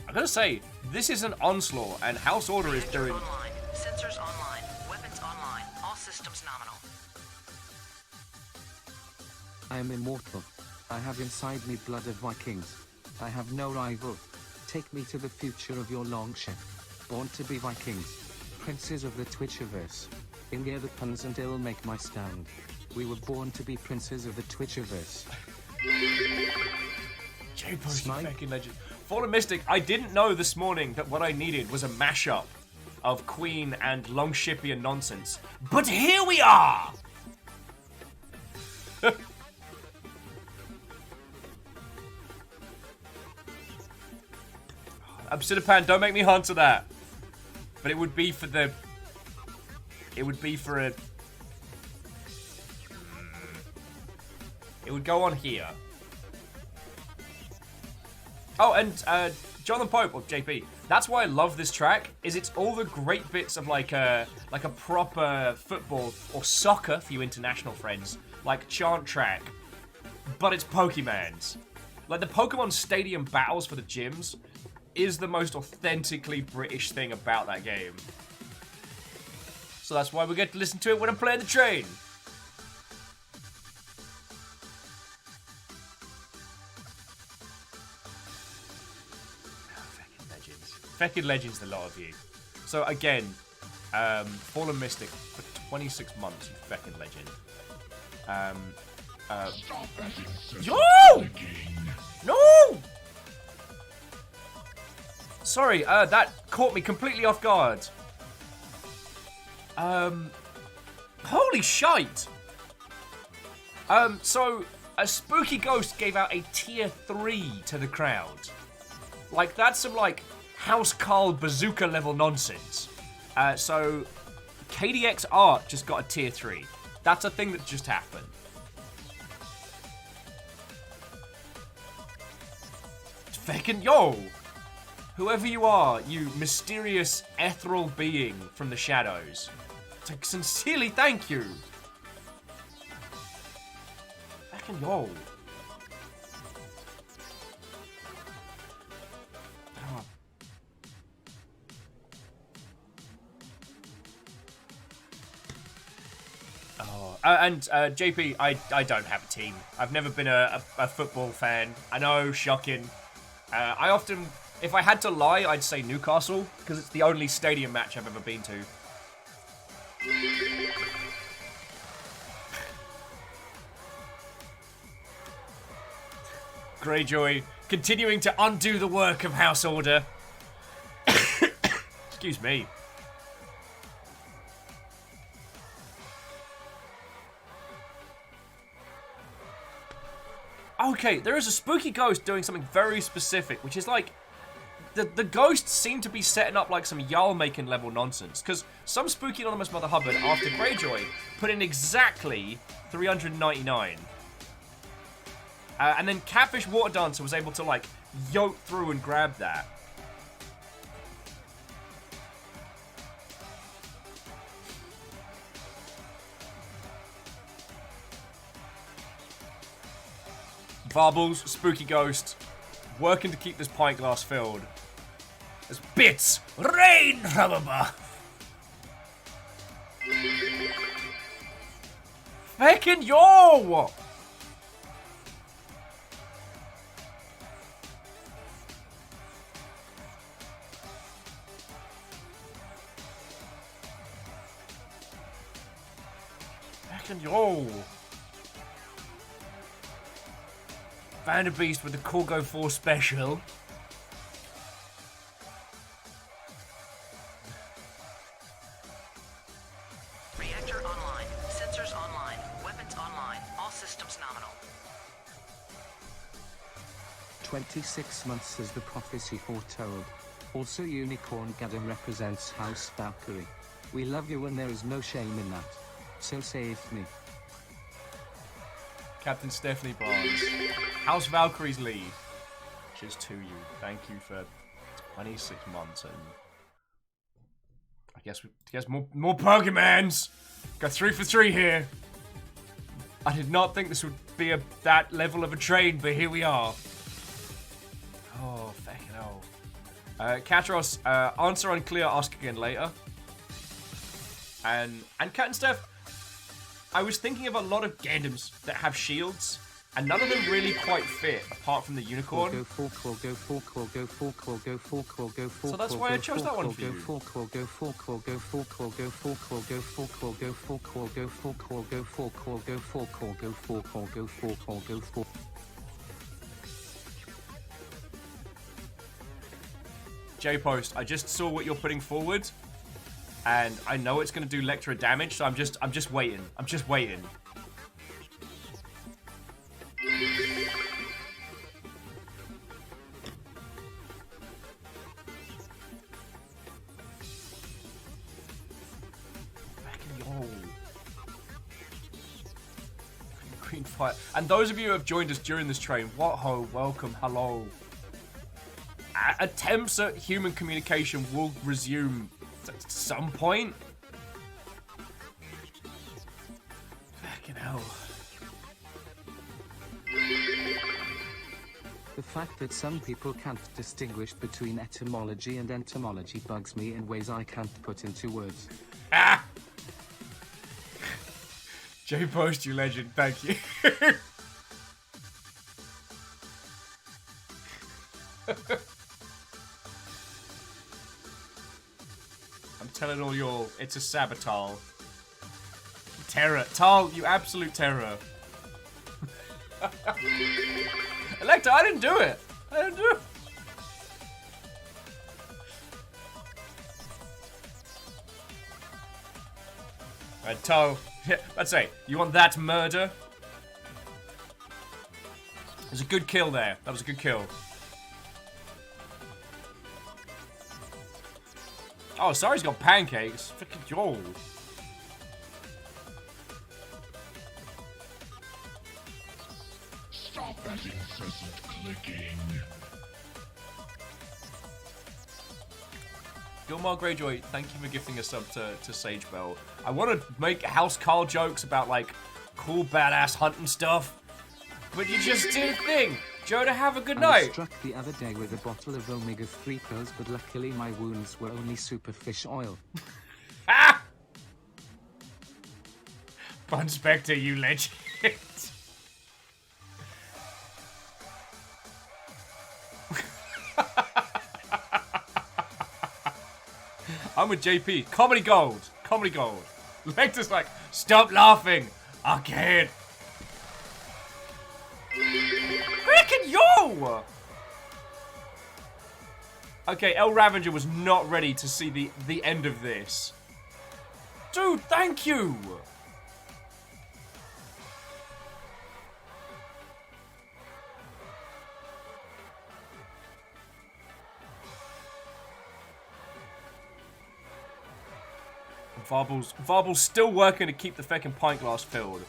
A: I gotta say, this is an onslaught, and House Order is doing...
C: Online. Sensors online. Weapons online. All systems nominal.
D: I am immortal. I have inside me blood of Vikings. I have no rival. Take me to the future of your longship. Born to be Vikings. Princes of the Twitchiverse. In here the puns and I'll make my stand. We were born to be princes of the Twitchiverse.
A: J-Post, you fucking legend. Fallen Mystic, I didn't know this morning that what I needed was a mashup of Queen and Longshipian nonsense. But here we are! Obsidipan, don't make me answer that. But it would be for the... It would be for a... It would go on here. Oh, and Jonathan Pope, or JP. That's why I love this track, is it's all the great bits of like a proper football or soccer for you international friends, like chant track, but it's Pokemans. Like the Pokemon Stadium battles for the gyms is the most authentically British thing about that game. So that's why we get to listen to it when I'm playing the train. Feckin' Legends, the lot of you. So again, Fallen Mystic for 26 months, you Feckin' Legend. Yo! No! Sorry, that caught me completely off guard. Holy shite! So a spooky ghost gave out a tier 3 to the crowd. Like, that's some, like, House Carl bazooka level nonsense. So KDX Art just got a tier 3. That's a thing that just happened. Feckin' yo! Whoever you are, you mysterious ethereal being from the shadows, sincerely thank you. Feckin' yo. And JP, I don't have a team. I've never been a football fan. I know, shocking. I often, if I had to lie, I'd say Newcastle, because it's the only stadium match I've ever been to. Greyjoy, continuing to undo the work of House Order. Excuse me. Okay, there is a spooky ghost doing something very specific, which is like, the ghosts seem to be setting up like some Jarl-making level nonsense, because some spooky anonymous Mother Hubbard, after Greyjoy, put in exactly 399. And then Catfish Water Dancer was able to like, yoke through and grab that. Varbles, Spooky Ghost, working to keep this pint glass filled. As bits rain from above. Feckin' yo! Feckin' yo! Vanderbeest with the Corgo 4 special.
C: Reactor online. Sensors online. Weapons online. All systems nominal.
D: 26 months as the prophecy foretold. Also Unicorn Gadam represents House Valkyrie. We love you and there is no shame in that. So save me.
A: Captain Stephanie Barnes. House Valkyrie's lead. Cheers to you. Thank you for 26 months and I guess more Pokemans. Got 3 for 3 here. I did not think this would be that level of a train, but here we are. Oh, fucking hell. Katros, answer unclear, ask again later. And Cat and Steph, I was thinking of a lot of Gundams that have shields, and none of them really quite fit, apart from the unicorn. So that's why I chose that one for you. J-Post, I just saw what you're putting forward, and I know it's going to do Lectra damage, so I'm just waiting. I'm just waiting. Green fire. And those of you who have joined us during this train, what ho, welcome, hello. attempts at human communication will resume at some point. Fucking hell.
D: The fact that some people can't distinguish between etymology and entomology bugs me in ways I can't put into words.
A: Ah! J Post, you legend, thank you. I'm telling all y'all, it's a sabotage. Terror. Tal, you absolute terror. Electa, I didn't do it. I didn't do it. Right, Tal, let's say, you want that murder? There's a good kill there. That was a good kill. Oh, sorry, he's got pancakes. Freaking Joel.
B: Stop that incessant clicking.
A: Gilmore Greyjoy, thank you for gifting a sub to Sage Bell. I want to make House Carl jokes about, like, cool, badass hunting stuff, but you just did a thing. Joda, have a good
D: I
A: night.
D: was struck the other day with a bottle of omega-3 pills, but luckily my wounds were only superfish oil.
A: Ah! Bun Spectre, you legend. I'm with JP. Comedy gold. Comedy gold. Lecter's like, stop laughing. I can't. Frickin' yo! Okay, El Ravager was not ready to see the end of this. Dude, thank you! Varble's still working to keep the feckin' pint glass filled.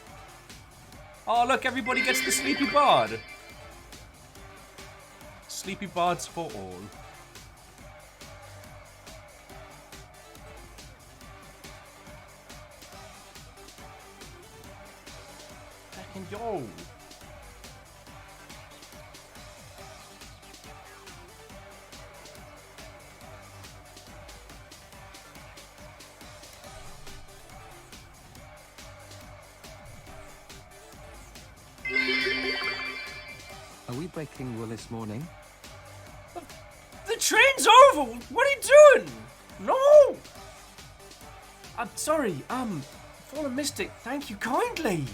A: Oh, look, everybody gets the Sleepy Bard. Sleepy Bards for all. Fucking yo.
D: Are we breaking wool this morning?
A: The train's over! What are you doing? No! I'm sorry, Fallen Mystic, thank you kindly!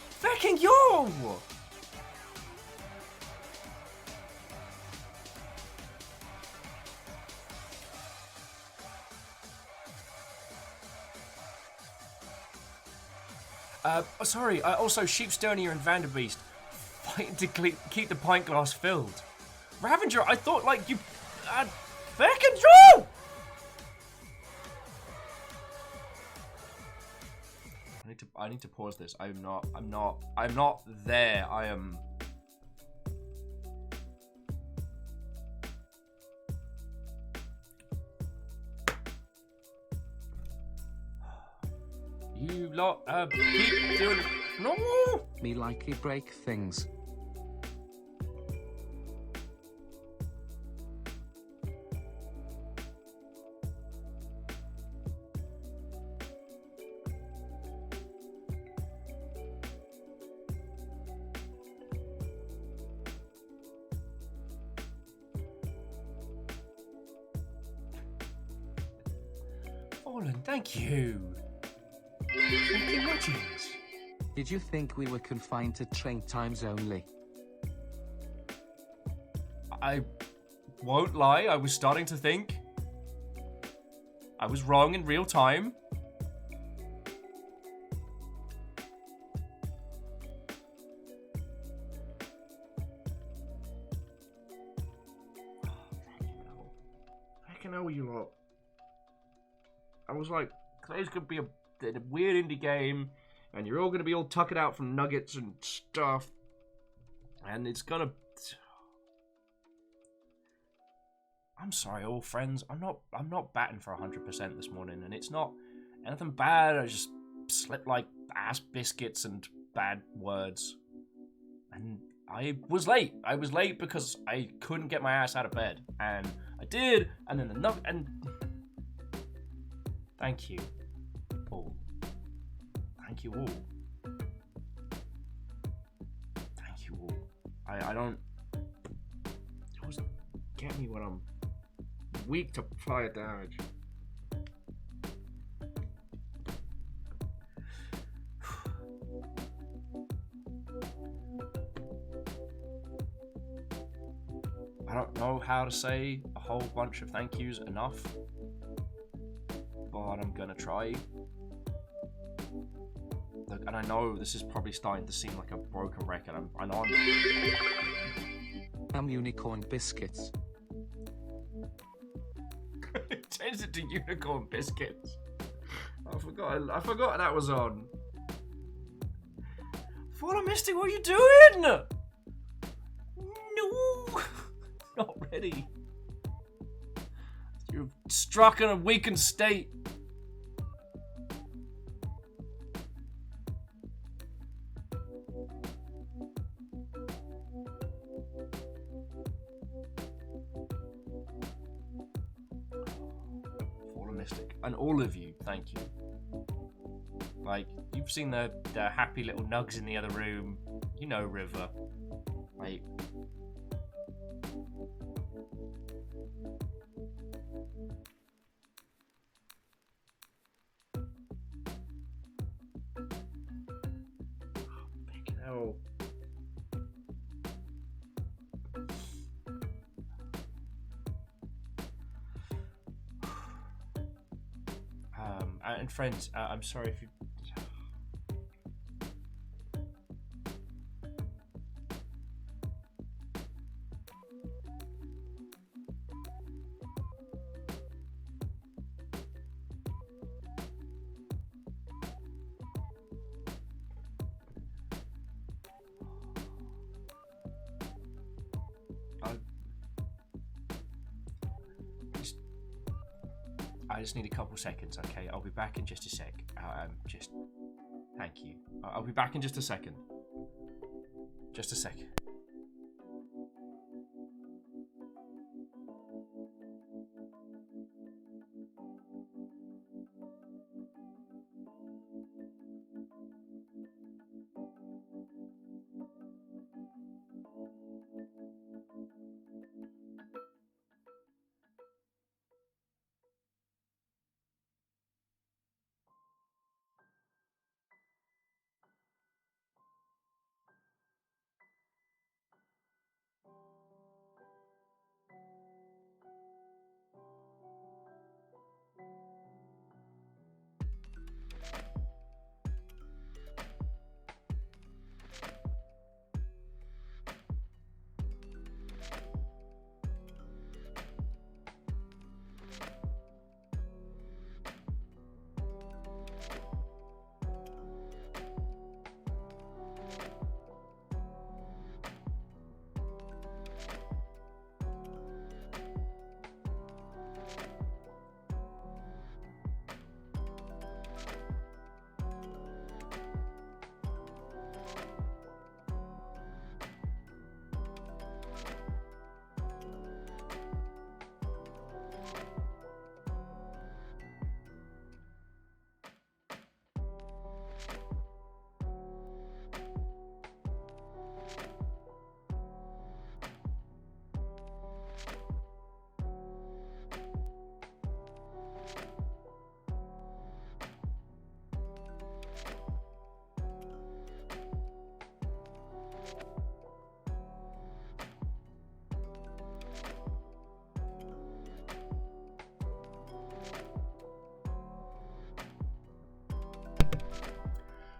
A: Fucking yo! Sorry, also Sheepstonia and Vanderbeest fighting to keep the pint glass filled. Ravager, I thought, like, you... fucking Joe! I need to pause this. I'm not there. I am... You lot, keep doing... No!
D: Me likey break things.
A: Fallen, thank you. Thank you, legends.
D: Did you think we were confined to train times only?
A: I won't lie, I was starting to think. I was wrong in real time. Fucking hell, you lot. I was like, today's gonna be a weird indie game, and you're all gonna be all tuckered out from nuggets and stuff, and it's gonna... I'm sorry, all friends. I'm not batting for 100% this morning, and it's not anything bad. I just slept like ass biscuits and bad words, and I was late. I was late because I couldn't get my ass out of bed, and I did, and then and thank you all. Thank you all. Thank you all. I don't. It was get me when I'm weak to fire damage. I don't know how to say a whole bunch of thank yous enough, but I'm gonna try. Look, and I know this is probably starting to seem like a broken record. I know
D: I'm unicorn biscuits.
A: It changed it to unicorn biscuits. I forgot that was on. Fallen Mystic, what are you doing? No, not ready. You've struck in a weakened state. And all of you, thank you. Like, you've seen the happy little nugs in the other room. You know River. Like, big hell. And friends, I'm sorry if you. I just need a couple seconds, okay? I'll be back in just a sec. Just thank you. I'll be back in just a second. Just a second.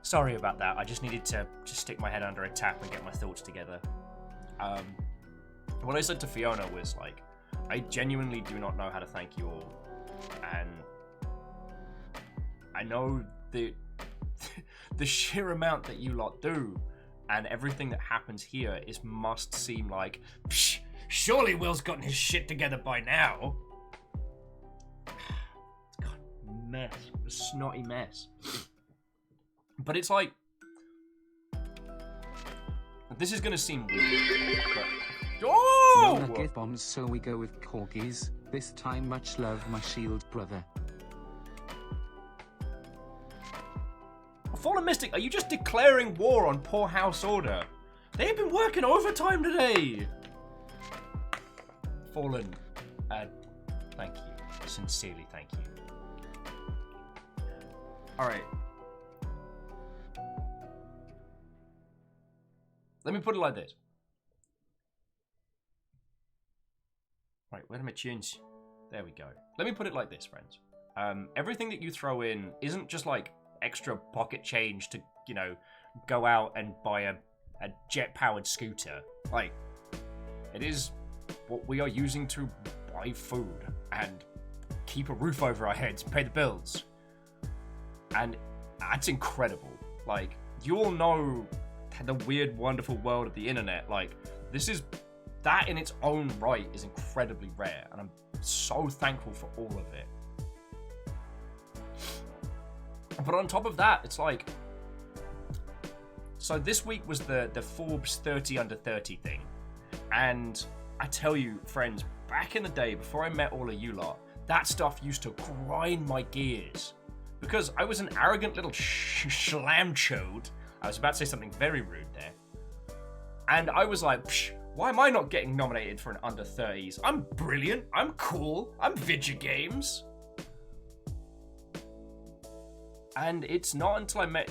A: Sorry about that. I just needed to just stick my head under a tap and get my thoughts together. What I said to Fiona was like, I genuinely do not know how to thank you all, and I know the the sheer amount that you lot do, and everything that happens here must seem like, psh, Surely Will's gotten his shit together by now. God, mess. A snotty mess. But it's like... This is gonna seem weird, but...
D: No
A: Oh!
D: nugget bombs, so we go with corgis. This time much love, my shield brother.
A: Fallen Mystic, are you just declaring war on poor House Order? They've been working overtime today! Fallen, thank you. Sincerely, thank you. Alright. Let me put it like this. Right, where are my tunes? There we go. Let me put it like this, friends. Everything that you throw in isn't just like extra pocket change to, you know, go out and buy a jet-powered scooter. Like, it is what we are using to buy food and keep a roof over our heads, pay the bills. And that's incredible. Like, you all know the weird, wonderful world of the internet. Like, that in its own right is incredibly rare, and I'm so thankful for all of it. But on top of that, it's like... So this week was the Forbes 30 under 30 thing. And I tell you, friends, back in the day, before I met all of you lot, that stuff used to grind my gears. Because I was an arrogant little schlamchode. I was about to say something very rude there. And I was like, psh, why am I not getting nominated for an under 30s? I'm brilliant, I'm cool, I'm video games. And it's not until I met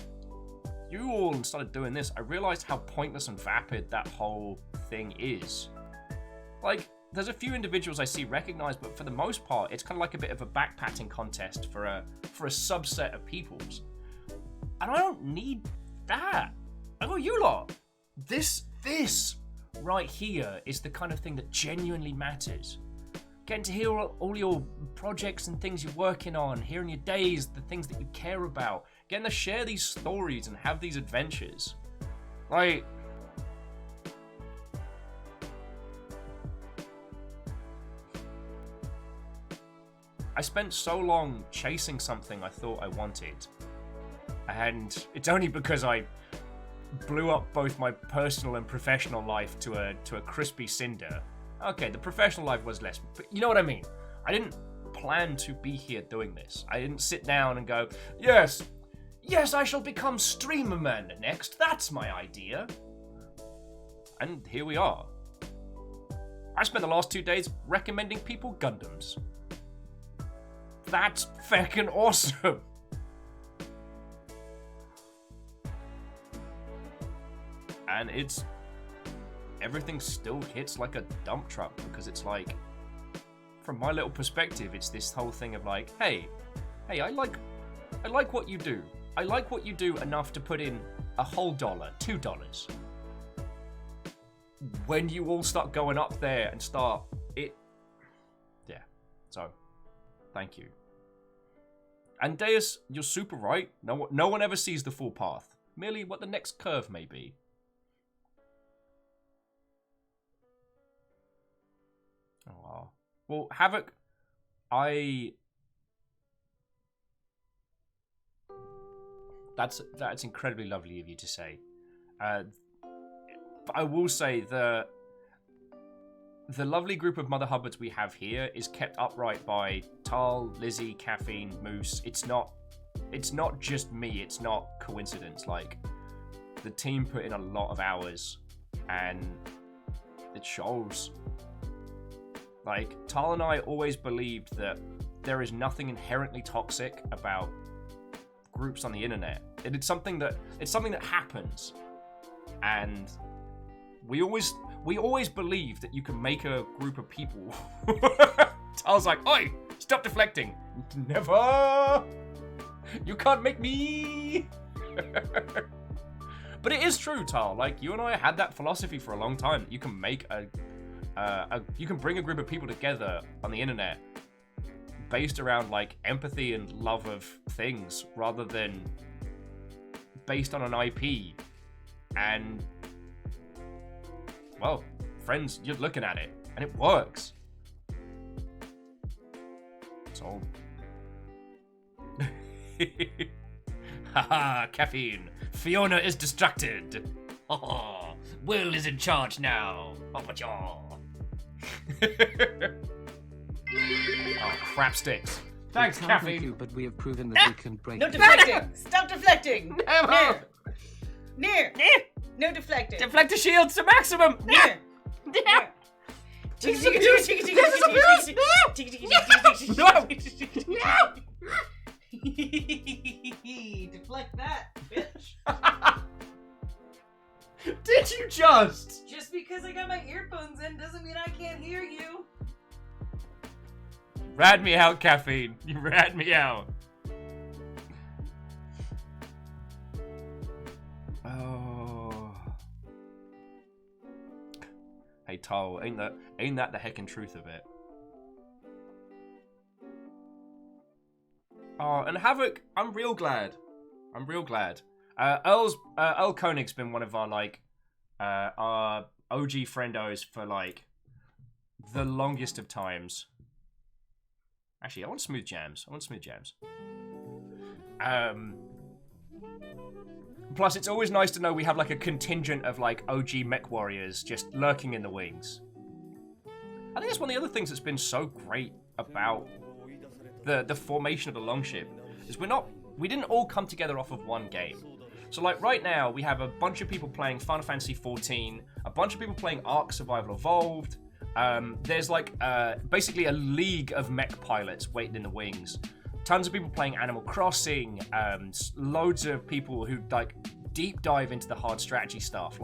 A: you all and started doing this, I realized how pointless and vapid that whole thing is. Like, there's a few individuals I see recognized, but for the most part, it's kind of like a bit of a backpatting contest for a subset of peoples. And I don't need that. I got you lot. This right here is the kind of thing that genuinely matters. Getting to hear all your projects and things you're working on, hearing your days, the things that you care about, getting to share these stories and have these adventures. Like, I spent so long chasing something I thought I wanted, and it's only because I blew up both my personal and professional life to a crispy cinder. Okay, the professional life was less, but you know what I mean. I didn't plan to be here doing this. I didn't sit down and go, yes, I shall become Streamer Man next. That's my idea. And here we are. I spent the last 2 days recommending people Gundams. That's feckin' awesome. And everything still hits like a dump truck, because it's like, from my little perspective, it's this whole thing of like, hey, I like what you do. I like what you do enough to put in a whole $1, $2. When you all start going up there and start it, yeah. So, thank you. And Deus, you're super right. No one ever sees the full path. Merely what the next curve may be. Oh, wow. Well, Havoc, that's incredibly lovely of you to say. But I will say the lovely group of Mother Hubbards we have here is kept upright by Tal, Lizzie, Caffeine, Moose. It's not just me. It's not coincidence. Like, the team put in a lot of hours, and it shows. Like, Tal and I always believed that there is nothing inherently toxic about groups on the internet. It's something that happens, and we always believe that you can make a group of people. Tal's like, oi, stop deflecting. Never. You can't make me. But it is true, Tal. Like, you and I had that philosophy for a long time, that you can make you can bring a group of people together on the internet based around like empathy and love of things, rather than based on an IP. And, well, friends, you're looking at it. And it works. So. Haha, caffeine. Fiona is distracted. Oh, Will is in charge now. Oh, crap sticks. Thanks,
D: We can't break
A: caffeine.
D: you, but we have proven that we can break
G: No
D: you.
G: deflecting! Stop deflecting!
A: Never.
G: Near! No deflecting!
A: Deflector shields to maximum.
G: Near!
A: Yeah.
G: Deflect that, bitch!
A: Did you just?
E: Just because I got my earphones in doesn't mean I can't hear you.
A: Rad me out, caffeine. You rad me out. Oh. Hey, Tol, ain't that the heckin' truth of it? Oh, and Havoc, I'm real glad. Earl Koenig's been one of our our OG friendos for the longest of times. Actually, I want smooth jams. Plus, it's always nice to know we have a contingent of OG mech warriors just lurking in the wings. I think that's one of the other things that's been so great about the formation of the Longship is we didn't all come together off of one game. So right now we have a bunch of people playing Final Fantasy XIV, a bunch of people playing Ark Survival Evolved. There's basically a league of mech pilots waiting in the wings. Tons of people playing Animal Crossing. Loads of people who deep dive into the hard strategy stuff.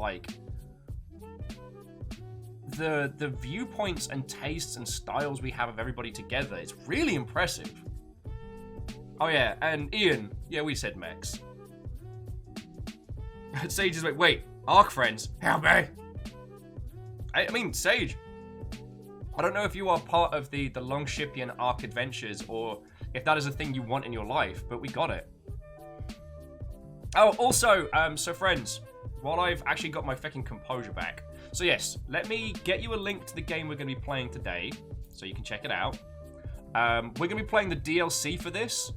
A: The viewpoints and tastes and styles we have of everybody together, it's really impressive. Oh yeah, and Ian, yeah, we said mechs. Sage is wait, Ark friends, help me. I mean, Sage, I don't know if you are part of the Longshipian Ark adventures or if that is a thing you want in your life, but we got it. Oh, also, so friends, while I've actually got my fucking composure back, so yes, let me get you a link to the game we're going to be playing today, so you can check it out. We're going to be playing the DLC for this,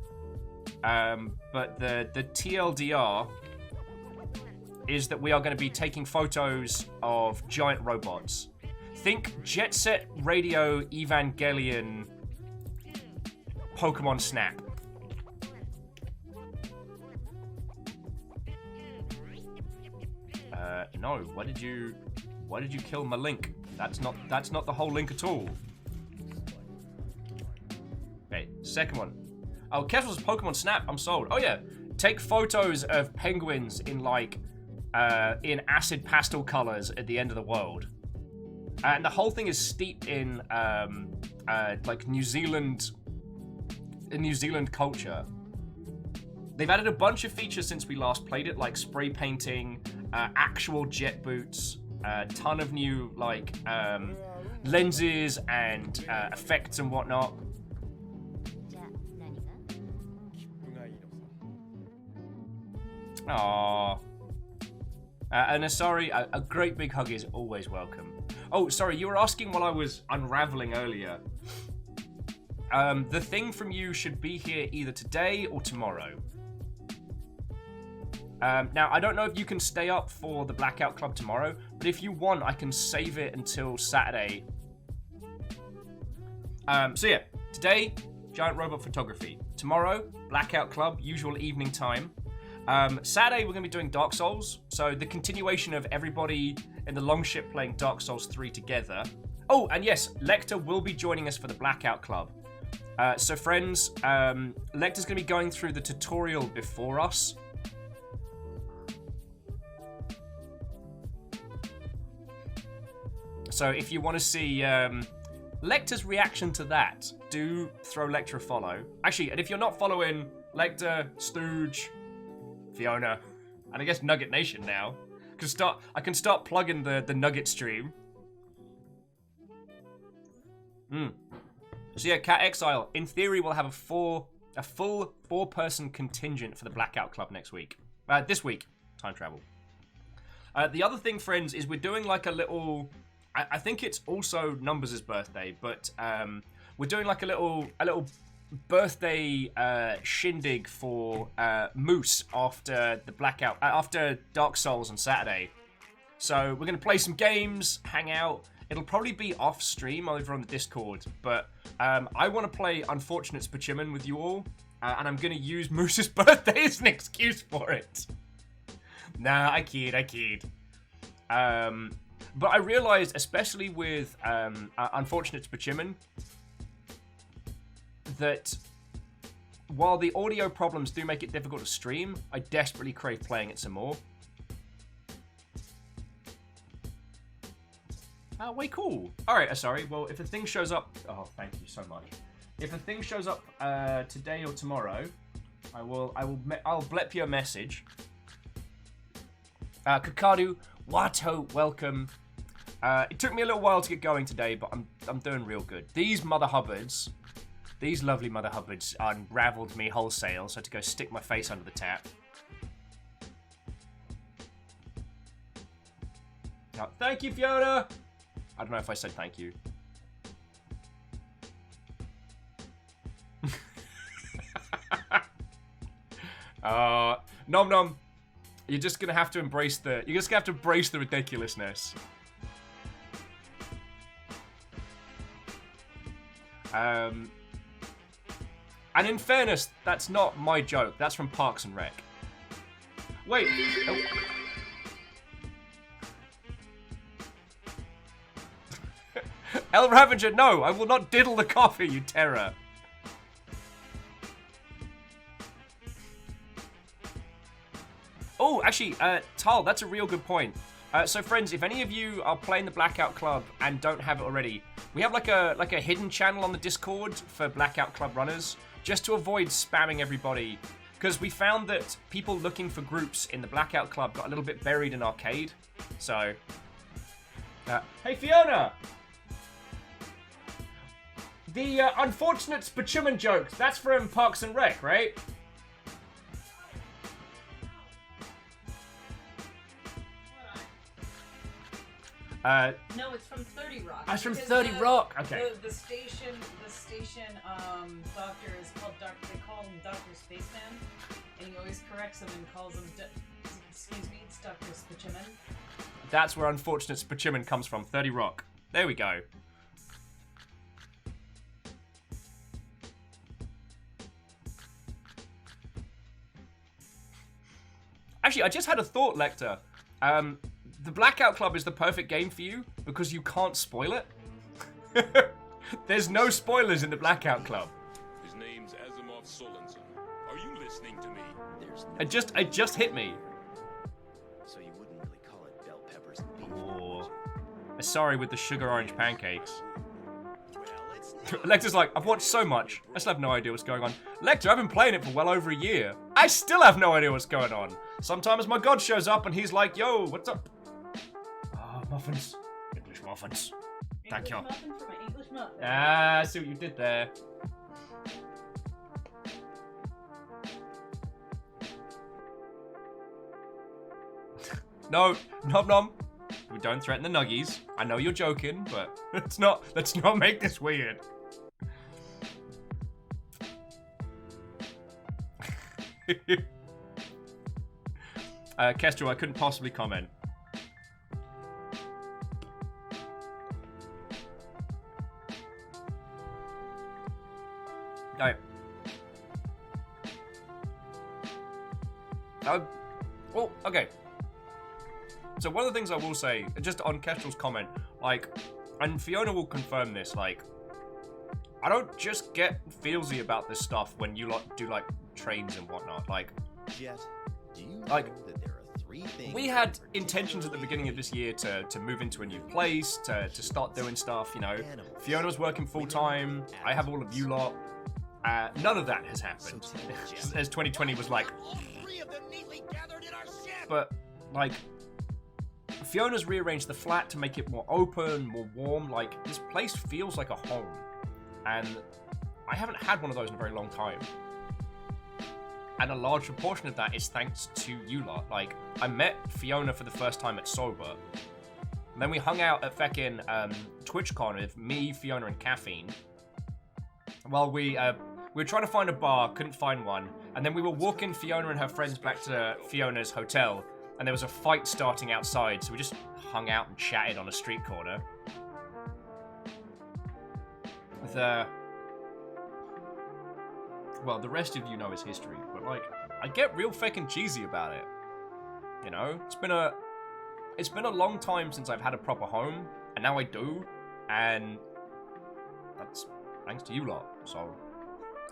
A: but the TLDR is that we are going to be taking photos of giant robots. Think Jet Set Radio Evangelion Pokemon Snap. No, why did you kill my link? That's not the whole link at all. Okay, second one. Oh, Kestrel's Pokemon Snap, I'm sold. Oh yeah, take photos of penguins in in acid pastel colors at the end of the world. And the whole thing is steeped in New Zealand culture. They've added a bunch of features since we last played it, like spray painting, actual jet boots, a ton of new lenses and effects and whatnot. Aww. And sorry, a great big hug is always welcome. Oh, sorry, you were asking while I was unraveling earlier. The thing from you should be here either today or tomorrow. Now, I don't know if you can stay up for the Blackout Club tomorrow, but if you want, I can save it until Saturday. So yeah, today, giant robot photography. Tomorrow, Blackout Club, usual evening time. Saturday, we're going to be doing Dark Souls. So the continuation of everybody in the Longship playing Dark Souls 3 together. Oh, and yes, Lecter will be joining us for the Blackout Club. So friends, Lecter's going to be going through the tutorial before us. So if you want to see Lecter's reaction to that, do throw Lecter a follow. Actually, and if you're not following Lecter, Stooge, Fiona, and I guess Nugget Nation now, I can start plugging the Nugget stream. So yeah, Cat Exile, in theory, we'll have a full 4-person contingent for the Blackout Club next week. This week, time travel. The other thing, friends, is we're doing like a little I think it's also Numbers' birthday, but we're doing like a little birthday shindig for Moose after the Blackout, after Dark Souls on Saturday. So we're gonna play some games, hang out. It'll probably be off stream over on the Discord, but I want to play Unfortunate Spachiman with you all, and I'm gonna use Moose's birthday as an excuse for it. Nah, I kid. But I realized, especially with Unfortunate Spachiman, that while the audio problems do make it difficult to stream, I desperately crave playing it some more. Oh, way cool. Alright, sorry. Well, if a thing shows up... Oh, thank you so much. If a thing shows up today or tomorrow, I'll blep you a message. Kakadu, Wato, welcome. It took me a little while to get going today, but I'm doing real good. These Mother Hubbards, these lovely Mother Hubbards, unraveled me wholesale, so I had to go stick my face under the tap. Oh, thank you, Fiona! I don't know if I said thank you. Nom nom. You're just gonna have to embrace the ridiculousness. And in fairness, that's not my joke. That's from Parks and Rec. Wait. Oh. El Ravager, no! I will not diddle the coffee, you terror! Oh, actually, Tal, that's a real good point. So, friends, if any of you are playing the Blackout Club and don't have it already, we have like a hidden channel on the Discord for Blackout Club runners, just to avoid spamming everybody. Because we found that people looking for groups in the Blackout Club got a little bit buried in arcade. So, hey, Fiona! The Unfortunate Spachiman jokes, that's from Parks and Rec, right?
E: No, it's from 30 Rock.
A: It's from
E: Because
A: 30 Rock. Okay.
E: The station doctor is called they call him Dr. Spaceman, and he always corrects him and calls him, excuse me, it's Dr. Spachiman.
A: That's where Unfortunate Spachiman comes from, 30 Rock. There we go. Actually, I just had a thought, Lecter. The Blackout Club is the perfect game for you because you can't spoil it. There's no spoilers in the Blackout Club.
B: His name's Asimov Solensen. Are you listening to me?
H: There's no
A: It just hit me.
H: so you wouldn't really call it bell peppers and beef.
A: Oh. Sorry with the sugar orange pancakes.
H: Well, it's
A: Lecter's like, I've watched so much, I still have no idea what's going on. Lecter, I've been playing it for well over a year. I still have no idea what's going on. Sometimes my god shows up and he's like, yo, what's up? Oh, muffins. English muffins. Thank you.
E: Muffin from an English muffin.
A: Ah, I see what you did there. No, nom nom. We don't threaten the nuggies. I know you're joking, but let's not make this weird. Kestrel, I couldn't possibly comment. Alright. Well, okay. So one of the things I will say, just on Kestrel's comment, like, and Fiona will confirm this, like, I don't just get feelsy about this stuff when you do like trains and whatnot. Like,
H: Jet, do you
A: Like,
H: know that there are 3 things
A: we had intentions at the beginning of this year to move into a new place, to start doing stuff, you know. Fiona was working full time. I have all of you lot. None of that has happened. As 2020 was like.
H: all 3 of them neatly gathered in our ship?
A: But, like, Fiona's rearranged the flat to make it more open, more warm. Like, this place feels like a home. And I haven't had one of those in a very long time. And a large proportion of that is thanks to you lot. Like, I met Fiona for the first time at Sober. And then we hung out at feckin' TwitchCon with me, Fiona, and Caffeine. While we were trying to find a bar, couldn't find one. And then we were walking Fiona and her friends back to Fiona's hotel. And there was a fight starting outside, so we just hung out and chatted on a street corner. Well, the rest of you know is history, but like, I get real fucking cheesy about it. You know, it's been a long time since I've had a proper home, and now I do, and that's thanks to you lot. So,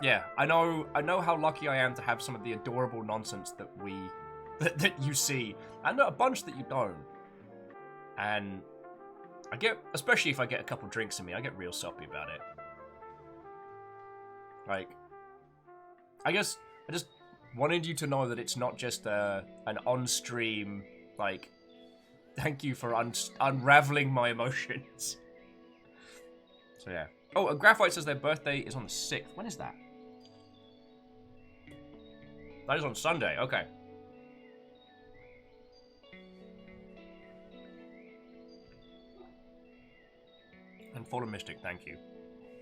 A: yeah, I know how lucky I am to have some of the adorable nonsense that that you see, and a bunch that you don't. And I get, especially if I get a couple drinks in me, I get real soppy about it. Like, I guess I just wanted you to know that it's not just an on-stream, like, thank you for unraveling my emotions. So yeah. Oh, and Graphite says their birthday is on the 6th. When is that? That is on Sunday. Okay. And Fallen Mystic, thank you.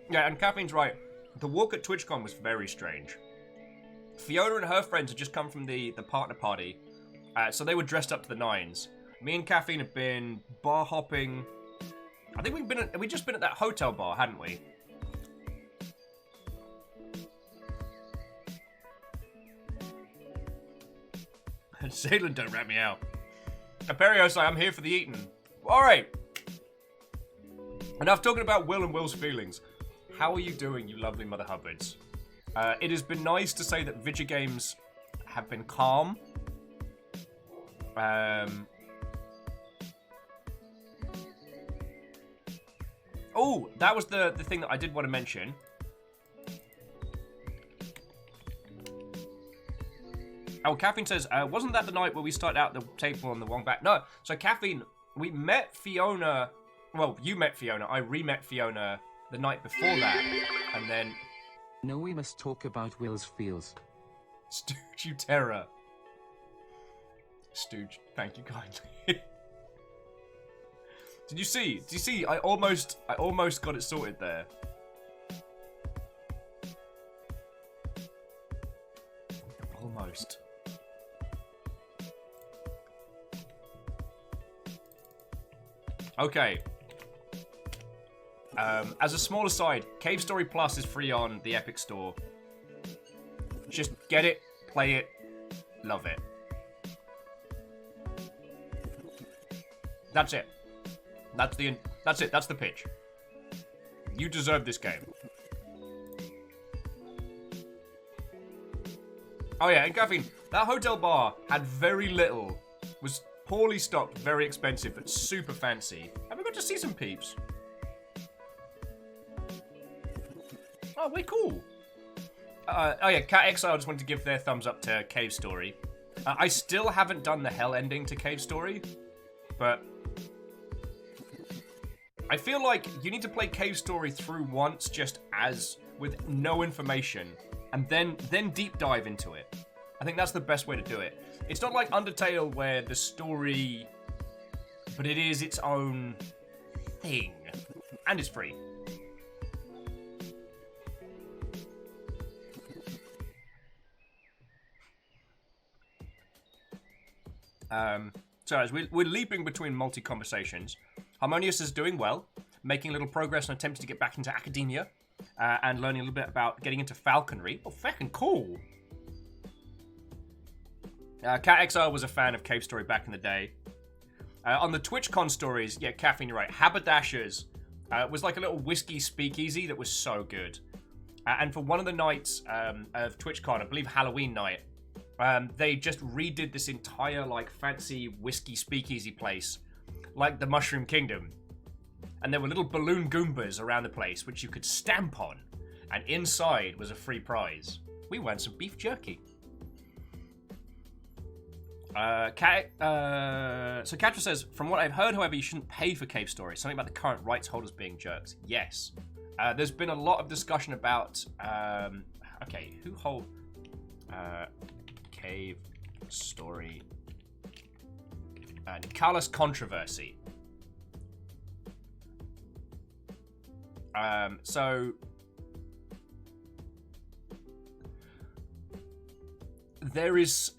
A: Yeah, and Caffeine's right. The walk at TwitchCon was very strange. Fiona and her friends had just come from the partner party, so they were dressed up to the nines. Me and Caffeine have been bar hopping. I think we've just been at that hotel bar, hadn't we? And Salem don't rat me out. Aperios, I'm here for the eating. Alright. Enough talking about Will and Will's feelings. How are you doing, you lovely Mother Hubbards? It has been nice to say that video games have been calm. Oh, that was the thing that I did want to mention. Oh, Caffeine says, wasn't that the night where we started out the table on the one back? No, so Caffeine, we met Fiona. Well, you met Fiona. I re-met Fiona the night before that. And then...
D: No, we must talk about Will's feels.
A: Stooge, you terror. Stooge, thank you kindly. Did you see? I almost got it sorted there. Almost. Okay. As a small aside, Cave Story Plus is free on the Epic Store. Just get it, play it, love it. That's it. That's it. That's the pitch. You deserve this game. Oh yeah, and Caffeine, that hotel bar had very little, was poorly stocked, very expensive, but super fancy. Have we got to see some peeps? Oh, way cool. Oh yeah, Cat Exile just wanted to give their thumbs up to Cave Story. I still haven't done the hell ending to Cave Story, but I feel like you need to play Cave Story through once, just as with no information, and then deep dive into it. I think that's the best way to do it. It's not like Undertale where the story, but it is its own thing, and it's free. So as we're leaping between multi-conversations, Harmonious is doing well, making a little progress and attempting to get back into academia, and learning a little bit about getting into falconry. Oh, fucking cool! Cat Exile was a fan of Cave Story back in the day. On the TwitchCon stories, yeah, Caffeine, you're right, Haberdashers was like a little whiskey speakeasy that was so good. And for one of the nights of TwitchCon, I believe Halloween night, they just redid this entire, like, fancy whiskey speakeasy place, like the Mushroom Kingdom. And there were little balloon Goombas around the place, which you could stamp on. And inside was a free prize. We won some beef jerky. So Katra says, from what I've heard, however, you shouldn't pay for Cave Story. Something about the current rights holders being jerks. Yes. There's been a lot of discussion about, okay, who hold, Cave Story, Nicalis controversy. So there's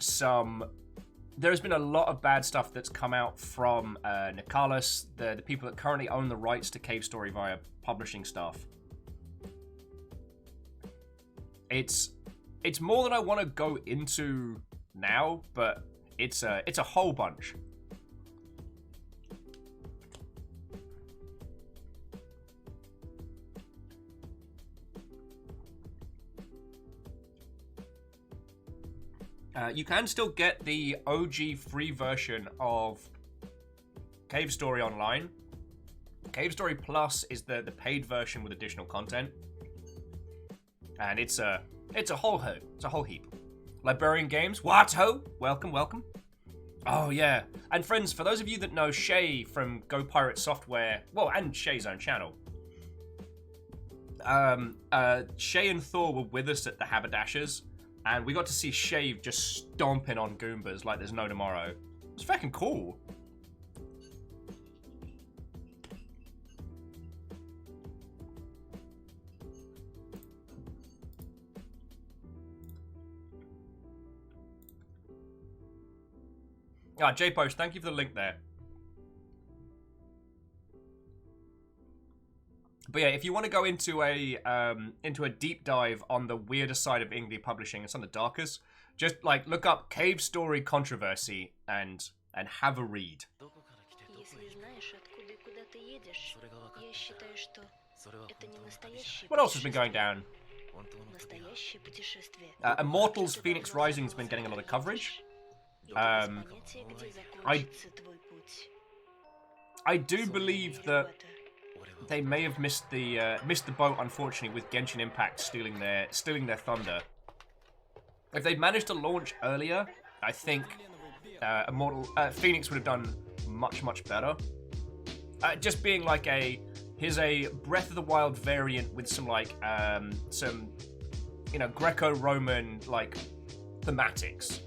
A: been a lot of bad stuff that's come out from Nicalis, the people that currently own the rights to Cave Story via publishing stuff. It's more than I want to go into now, but it's a whole bunch. You can still get the OG free version of Cave Story online. Cave Story Plus is the paid version with additional content. And it's a whole heap. It's a whole heap. Librarian Games, what ho? Welcome, welcome. Oh yeah. And friends, for those of you that know Shay from Go Pirate Software, well, and Shay's own channel, Shay and Thor were with us at the Haberdashers, and we got to see Shay just stomping on Goombas like there's no tomorrow. It's fucking cool. Ah, J-Post, thank you for the link there. But yeah, if you want to go into a deep dive on the weirder side of indie publishing and some of the darkest, just like look up Cave Story Controversy and have a read. What else has been going down? Immortals Phoenix Rising has been getting a lot of coverage. I do believe that they may have missed the boat, unfortunately, with Genshin Impact stealing their thunder. If they'd managed to launch earlier, I think Phoenix would have done much better. Just being like here's a Breath of the Wild variant with some Greco-Roman like thematics.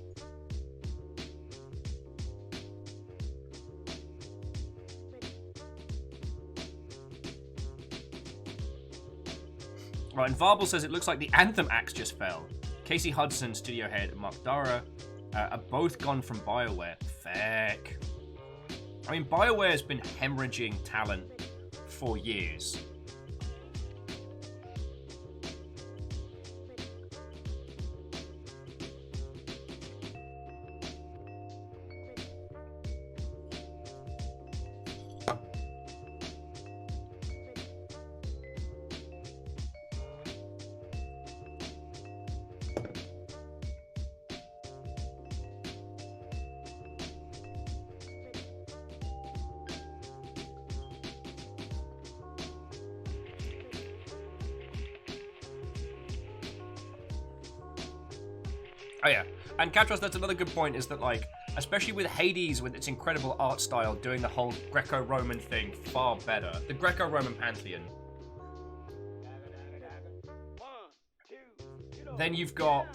A: Right, and Varble says it looks like the Anthem axe just fell. Casey Hudson, studio head, and Mark Dara are both gone from BioWare. Feck. I mean, BioWare has been hemorrhaging talent for years. Oh yeah, and Katros, that's another good point, is that like, especially with Hades, with its incredible art style, doing the whole Greco-Roman thing far better. The Greco-Roman pantheon. Then you've got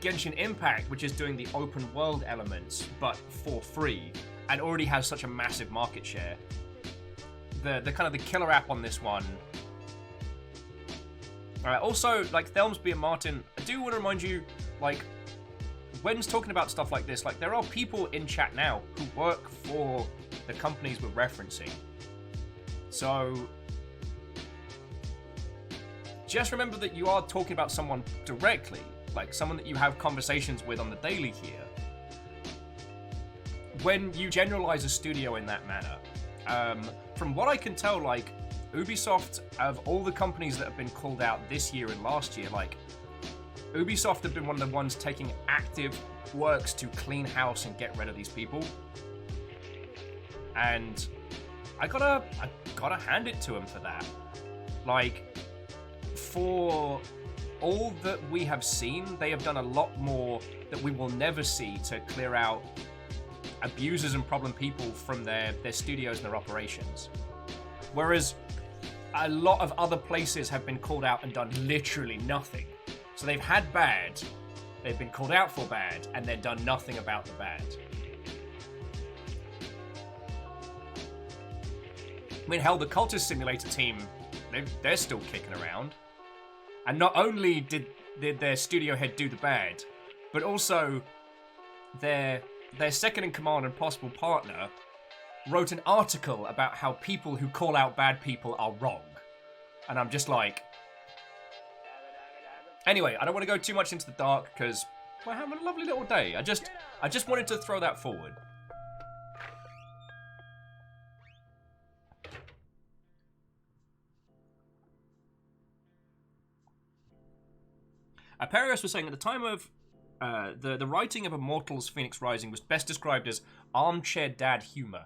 A: Genshin Impact, which is doing the open world elements, but for free, and already has such a massive market share. The kind of the killer app on this one. Also, like Thelmsby and Martin, I do want to remind you, like, when's talking about stuff like this, like, there are people in chat now who work for the companies we're referencing. So, just remember that you are talking about someone directly, like someone that you have conversations with on the daily here. When you generalize a studio in that manner, from what I can tell, like, Ubisoft, of all the companies that have been called out this year and last year, like, Ubisoft have been one of the ones taking active works to clean house and get rid of these people. And I gotta hand it to them for that. Like, for all that we have seen, they have done a lot more that we will never see to clear out abusers and problem people from their studios and their operations. Whereas a lot of other places have been called out and done literally nothing. So they've had bad, they've been called out for bad, and then done nothing about the bad. I mean, hell, the Cultist Simulator team they're still kicking around. And not only did their studio head do the bad, but also their second in command and possible partner wrote an article about how people who call out bad people are wrong. And I'm just like... Anyway, I don't want to go too much into the dark because we're having a lovely little day. I just wanted to throw that forward. Perios was saying at the time of the writing of Immortals Phoenix Rising was best described as armchair dad humor.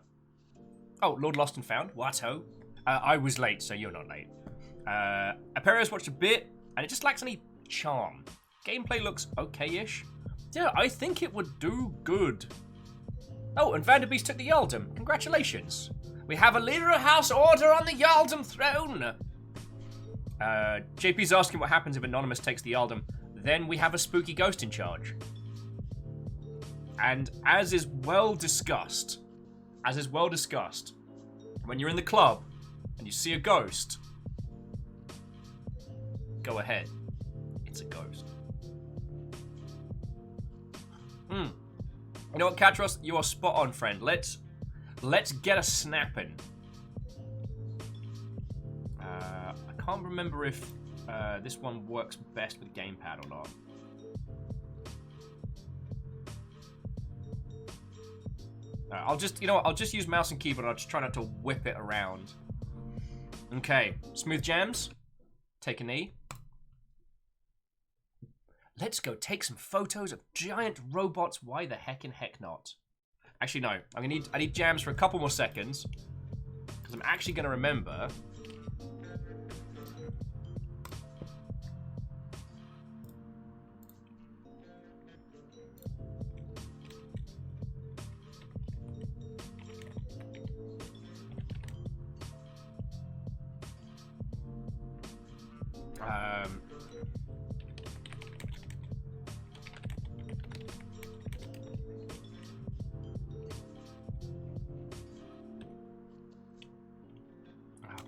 A: Oh, Lord Lost and Found. What-ho? I was late, so you're not late. Perios watched a bit, and it just lacks any charm. Gameplay looks okay-ish. Yeah, I think it would do good. Oh, and Vanderbeest took the Jarldom. Congratulations. We have a leader of House Order on the Jarldom throne. JP's asking what happens if Anonymous takes the Jarldom. Then we have a spooky ghost in charge. And as is well discussed, when you're in the club and you see a ghost, go ahead. It's a ghost. You know what, Katros? You are spot on, friend. Let's get a snapping. I can't remember if this one works best with gamepad or not. I'll just use mouse and keyboard. I'll just try not to whip it around. Okay, smooth jams. Take a knee. Let's go take some photos of giant robots. Why the heck not? Actually, no. I need jams for a couple more seconds because I'm actually gonna remember.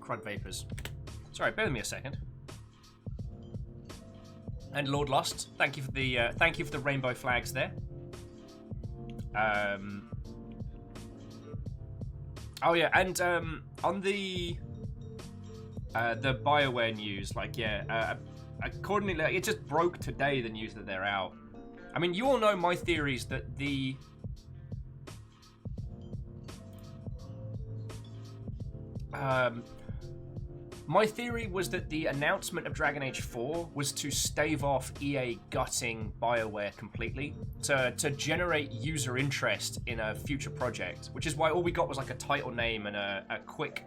A: Crud vapors. Sorry, bear with me a second. And Lord Lost, thank you for the rainbow flags there. Oh yeah, and on the BioWare news, accordingly, it just broke today, the news that they're out. I mean, you all know my theories that my theory was that the announcement of Dragon Age 4 was to stave off EA gutting BioWare completely, to generate user interest in a future project, which is why all we got was like a title name and a quick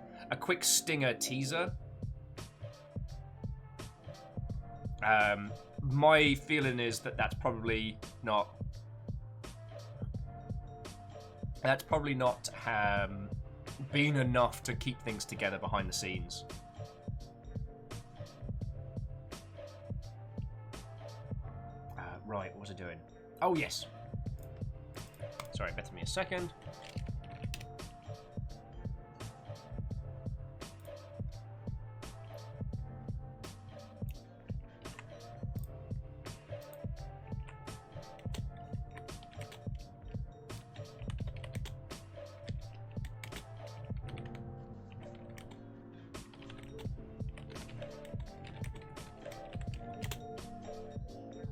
A: stinger teaser. My feeling is that that's probably not been enough to keep things together behind the scenes. Right, what was I doing? Oh, yes. Sorry, better me a second.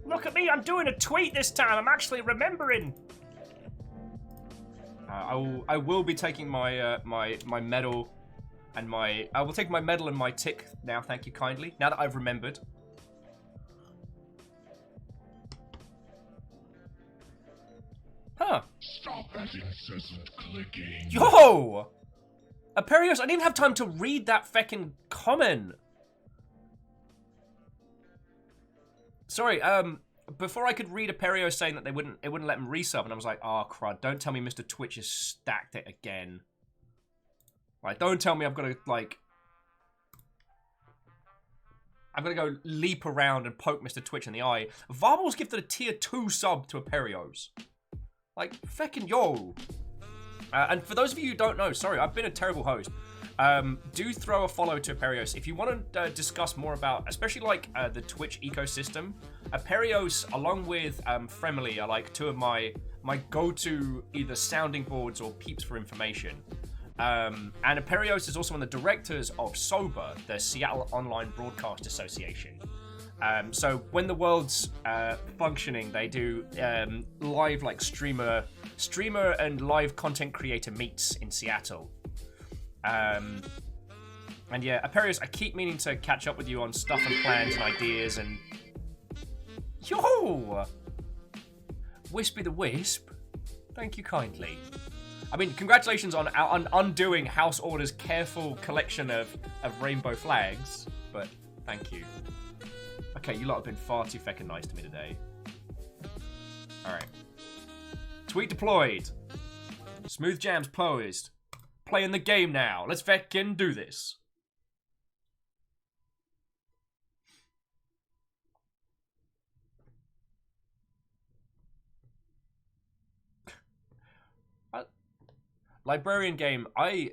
A: Look at me, I'm doing a tweet this time. I'm actually remembering. I will be taking my my medal and I will take my medal and my tick now. Thank you kindly. Now that I've remembered. Huh.
B: Stop that incessant clicking.
A: Yo! Aperios, I didn't even have time to read that feckin' comment. Sorry, before I could read Aperios saying that it wouldn't let him resub, and I was like, oh crud, don't tell me Mr. Twitch has stacked it again. Like, don't tell me I've got to, like... I'm gonna go leap around and poke Mr. Twitch in the eye. Varbal's gifted a tier 2 sub to Aperios. Like, feckin' yo. And for those of you who don't know, sorry, I've been a terrible host. do throw a follow to Aperios. If you want to discuss more about, especially like the Twitch ecosystem, Aperios along with Fremily are like two of my go-to either sounding boards or peeps for information. And Aperios is also one of the directors of SOBR, the Seattle Online Broadcast Association. So when the world's functioning, they do live like streamer and live content creator meets in Seattle. And yeah, Aperios, I keep meaning to catch up with you on stuff and plans and ideas and... Yo! Wispy the Wisp, thank you kindly. I mean, congratulations on undoing House Order's careful collection of rainbow flags, but thank you. Okay, you lot have been far too feckin' nice to me today. Alright. Tweet deployed. Smooth jams posed. Playing the game now. Let's feckin' do this. Librarian game, I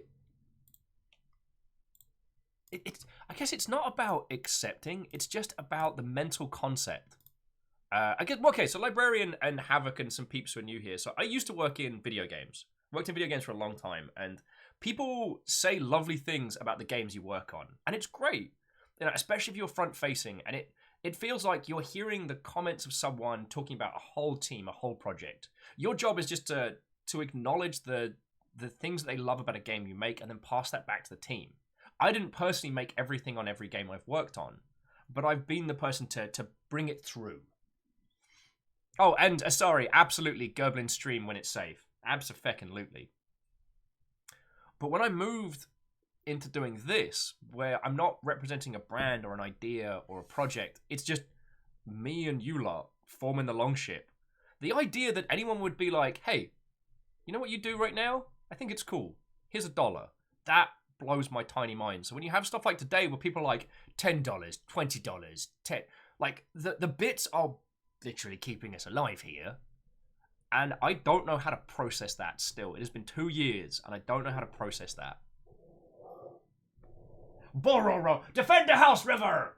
A: guess it's not about accepting, it's just about the mental concept. I guess, okay, so Librarian and Havoc and some peeps who are new here. So I used to work in video games. Worked in video games for a long time, and people say lovely things about the games you work on, and it's great. You know, especially if you're front-facing, and it feels like you're hearing the comments of someone talking about a whole team, a whole project. Your job is just to acknowledge the things that they love about a game you make and then pass that back to the team. I didn't personally make everything on every game I've worked on, but I've been the person to bring it through. Oh, and sorry, absolutely, Gerblin stream when it's safe. Abso-feckin-lutely. But when I moved into doing this, where I'm not representing a brand or an idea or a project, it's just me and you lot forming the Longship. The idea that anyone would be like, hey, you know what you do right now? I think it's cool. Here's $1. That blows my tiny mind. So when you have stuff like today where people are like $10, $20, like the bits are literally keeping us alive here. And I don't know how to process that still. It has been 2 years and I don't know how to process that. Bororo, defend the house, River!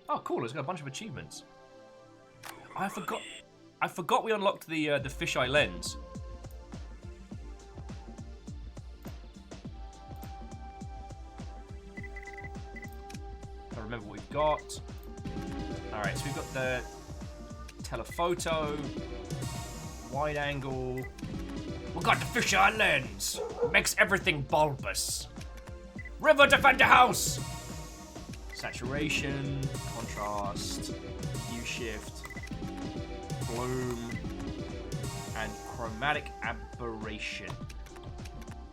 A: Oh, cool! It's got a bunch of achievements. I forgot we unlocked the fisheye lens. I remember what we've got. All right, so we've got the telephoto, wide angle. We got the fisheye lens. Makes everything bulbous. River, defend the house. Saturation, contrast, hue shift, bloom, and chromatic aberration.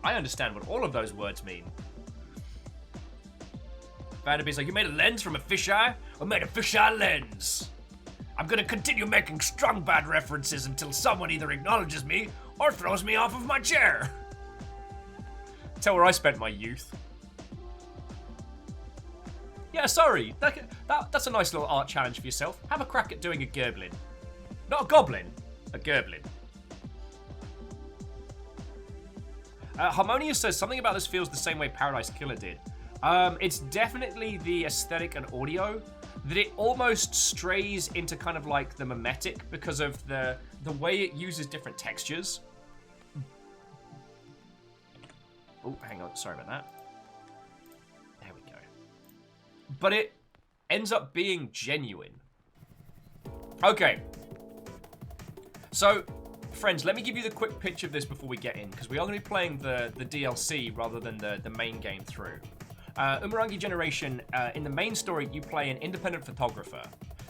A: I understand what all of those words mean. Vanderbee's like, you made a lens from a fisheye? I made a fisheye lens. I'm gonna continue making strong bad references until someone either acknowledges me or throws me off of my chair. Tell where I spent my youth. Yeah, sorry. That's a nice little art challenge for yourself. Have a crack at doing a gerblin. Not a goblin, a gerblin. Harmonious says, something about this feels the same way Paradise Killer did. It's definitely the aesthetic and audio, that it almost strays into kind of like the mimetic because of the way it uses different textures. Oh, hang on. Sorry about that. There we go. But it ends up being genuine. Okay. So, friends, let me give you the quick pitch of this before we get in, because we are going to be playing the DLC rather than the main game through. Umurangi Generation, in the main story, you play an independent photographer.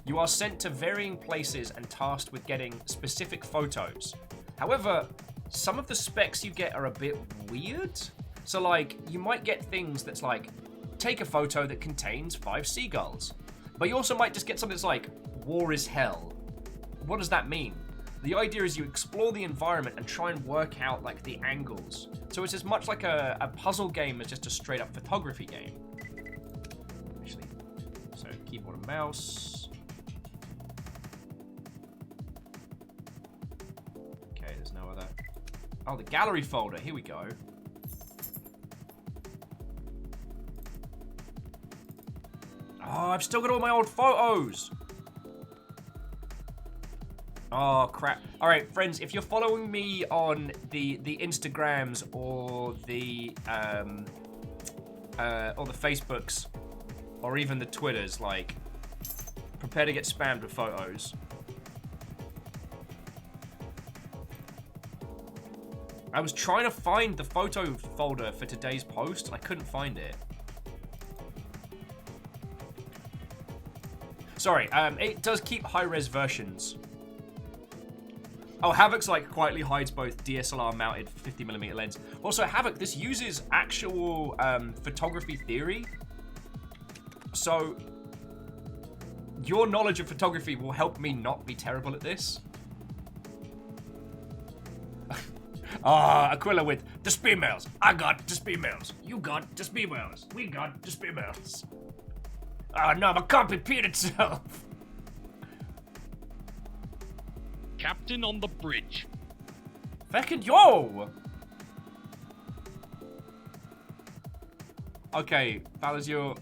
A: You are sent to varying places and tasked with getting specific photos. However, some of the specs you get are a bit weird. So, like, you might get things that's like, take a photo that contains 5 seagulls. But you also might just get something that's like, war is hell. What does that mean? The idea is you explore the environment and try and work out, like, the angles. So it's as much like a puzzle game as just a straight-up photography game. Actually, so keyboard and mouse. Okay, there's no other. Oh, the gallery folder. Here we go. Oh, I've still got all my old photos. Oh, crap. All right, friends, if you're following me on the Instagrams or the Facebooks or even the Twitters, like, prepare to get spammed with photos. I was trying to find the photo folder for today's post, and I couldn't find it. Sorry, it does keep high-res versions. Oh, Havoc's like quietly hides both DSLR-mounted 50mm lens. Also, Havoc, this uses actual photography theory. So, your knowledge of photography will help me not be terrible at this. Aquila with the females. I got the females. You got the females. We got the females. Oh no, my can't repeat itself.
I: Captain on the bridge.
A: Fucking yo! Okay, Valazio.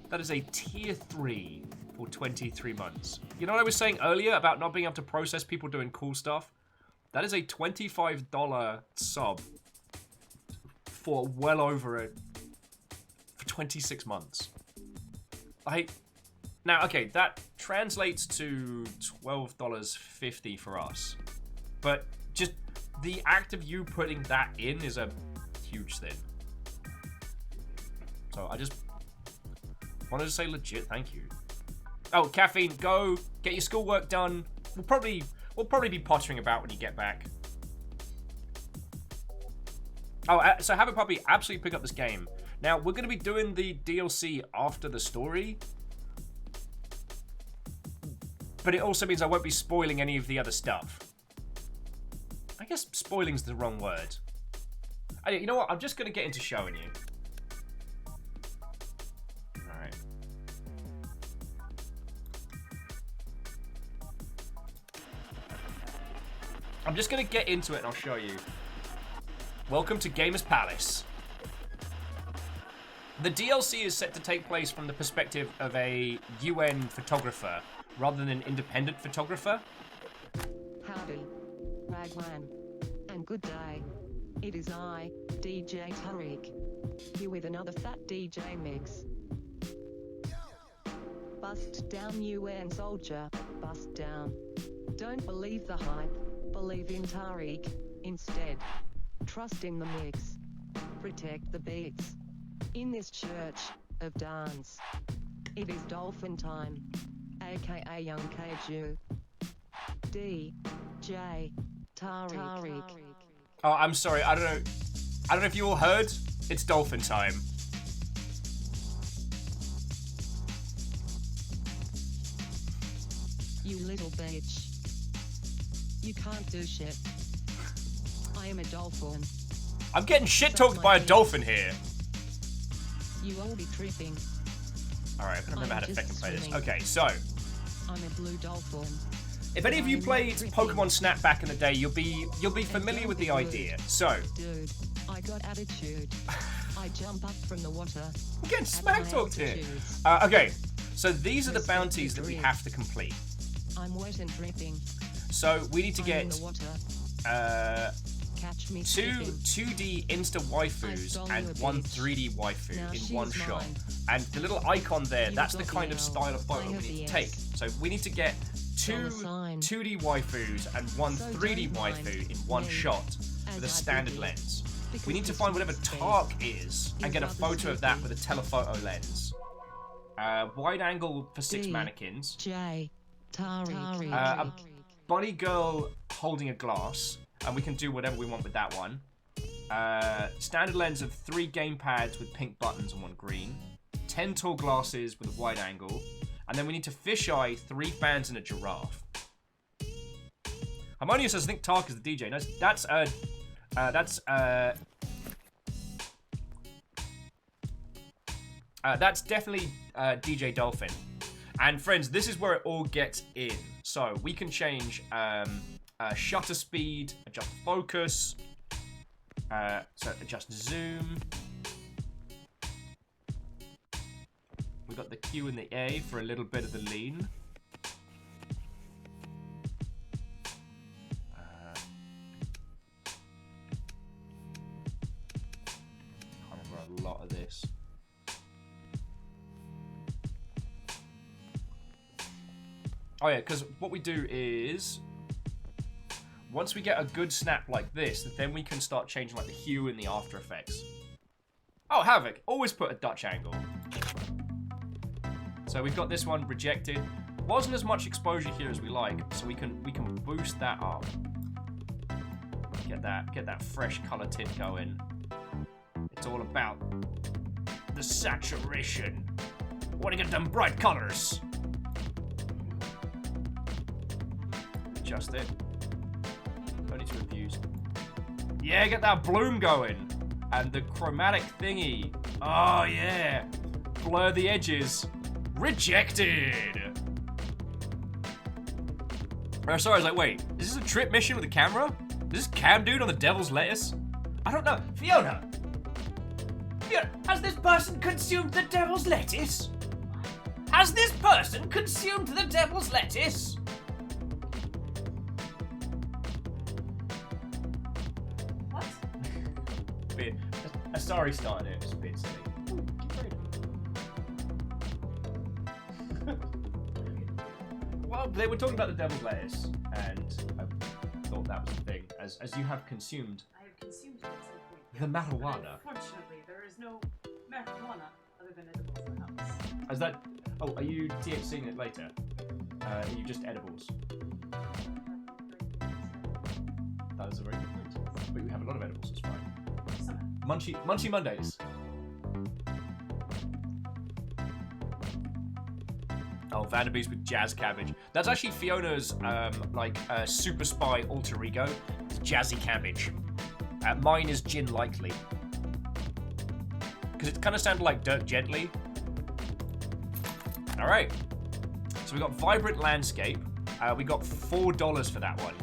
A: That is a tier 3 for 23 months. You know what I was saying earlier about not being able to process people doing cool stuff? That is a $25 sub for well over it for 26 months. Now, okay, that translates to $12.50 for us. But just the act of you putting that in is a huge thing. So I just wanted to say legit thank you. Oh, Caffeine, go get your schoolwork done. We'll probably be pottering about when you get back. Oh, so have a puppy absolutely pick up this game. Now, we're going to be doing the DLC after the story. But it also means I won't be spoiling any of the other stuff. I guess spoiling's the wrong word. You know what? I'm just going to get into showing you. Alright. I'm just going to get into it and I'll show you. Welcome to Gamer's Palace. The DLC is set to take place from the perspective of a UN photographer rather than an independent photographer.
J: Howdy, Ragwan, and good day. It is I, DJ Tariq, here with another fat DJ mix. Bust down UN soldier, bust down. Don't believe the hype, believe in Tariq, instead. Trust in the mix. Protect the beats. In this church of dance, it is dolphin time, aka Young Kaiju. DJ Tariq.
A: Oh, I'm sorry. I don't know if you all heard. It's dolphin time.
J: You little bitch. You can't do shit. I am a dolphin.
A: I'm getting shit talked by a dolphin here.
J: You all be tripping.
A: Alright, I can remember how to effectively play this. Okay, so
J: I'm a blue dolphin.
A: if any of you played Pokemon Snap back in the day, you'll be familiar with the idea. So
J: Dude, I got attitude. I jump up from the water.
A: I'm getting smack talked here. Okay, so these are the bounties that we have to complete.
J: I'm wet and dripping.
A: So we need to
J: I'm in
A: get
J: the water. Catch me
A: two
J: slipping.
A: 2D insta waifus and one 3D waifu
J: Now
A: in
J: she's
A: one shot.
J: mine.
A: And the little icon there,
J: You
A: that's the
J: got
A: kind
J: the
A: of
J: L,
A: style of photo
J: I
A: we
J: have
A: need
J: the
A: to take.
J: S.
A: So we need to get two
J: $sign.
A: 2D waifus and one
J: So
A: 3D
J: don't mind
A: waifu in one
J: me,
A: shot
J: as
A: with a
J: I
A: standard
J: did it,
A: lens.
J: because
A: We need to
J: this
A: find whatever
J: is space.
A: Tark is and
J: Is
A: get a
J: rather
A: photo of that
J: sleepy.
A: with a telephoto lens. Wide angle for 6
J: D.
A: mannequins.
J: J. Tariq.
A: A bunny girl holding a glass, and we can do whatever we want with that one. Standard lens of 3 game pads with pink buttons and 1 green. 10 tall glasses with a wide angle. And then we need to fisheye 3 fans and a giraffe. Harmonia says, I think Tark is the DJ. No, that's definitely DJ Dolphin. And friends, this is where it all gets in. So we can change shutter speed, adjust focus, so adjust zoom. We've got the Q and the A for a little bit of the lean. Can't remember a lot of this. Oh yeah, because what we do is, once we get a good snap like this, then we can start changing like the hue and the After Effects. Oh, Havoc, always put a Dutch angle. So we've got this one rejected. Wasn't as much exposure here as we like, so we can boost that up. Get that fresh color tint going. It's all about the saturation. Want to get them bright colors. Adjust it. Don't need to abuse. Yeah, get that bloom going. And the chromatic thingy. Oh yeah. Blur the edges. Rejected! Oh, sorry, I was like, wait, is this a trip mission with a camera? Is this Cam Dude on the Devil's Lettuce? I don't know. Fiona, has this person consumed the Devil's Lettuce? Has this person consumed the Devil's Lettuce?
E: What?
A: Sorry, started it. It's a bit silly. Well, they were talking about the Devil's Lettuce, and I thought that was the thing, as you have consumed
E: I have consumed it at some point.
A: the marijuana.
E: Unfortunately, there is no marijuana other than edibles in the house.
A: Is that... Oh, are you THCing it later? Are you just edibles? That is a very good point. But we have a lot of edibles, it's fine. Munchy Mondays. Oh, Vanderbeest with Jazz Cabbage. That's actually Fiona's, super spy alter ego. It's Jazzy Cabbage. Mine is Gin Likely. Because it kind of sounded like Dirk Gently. Alright. So we got Vibrant Landscape. We got $4 for that one.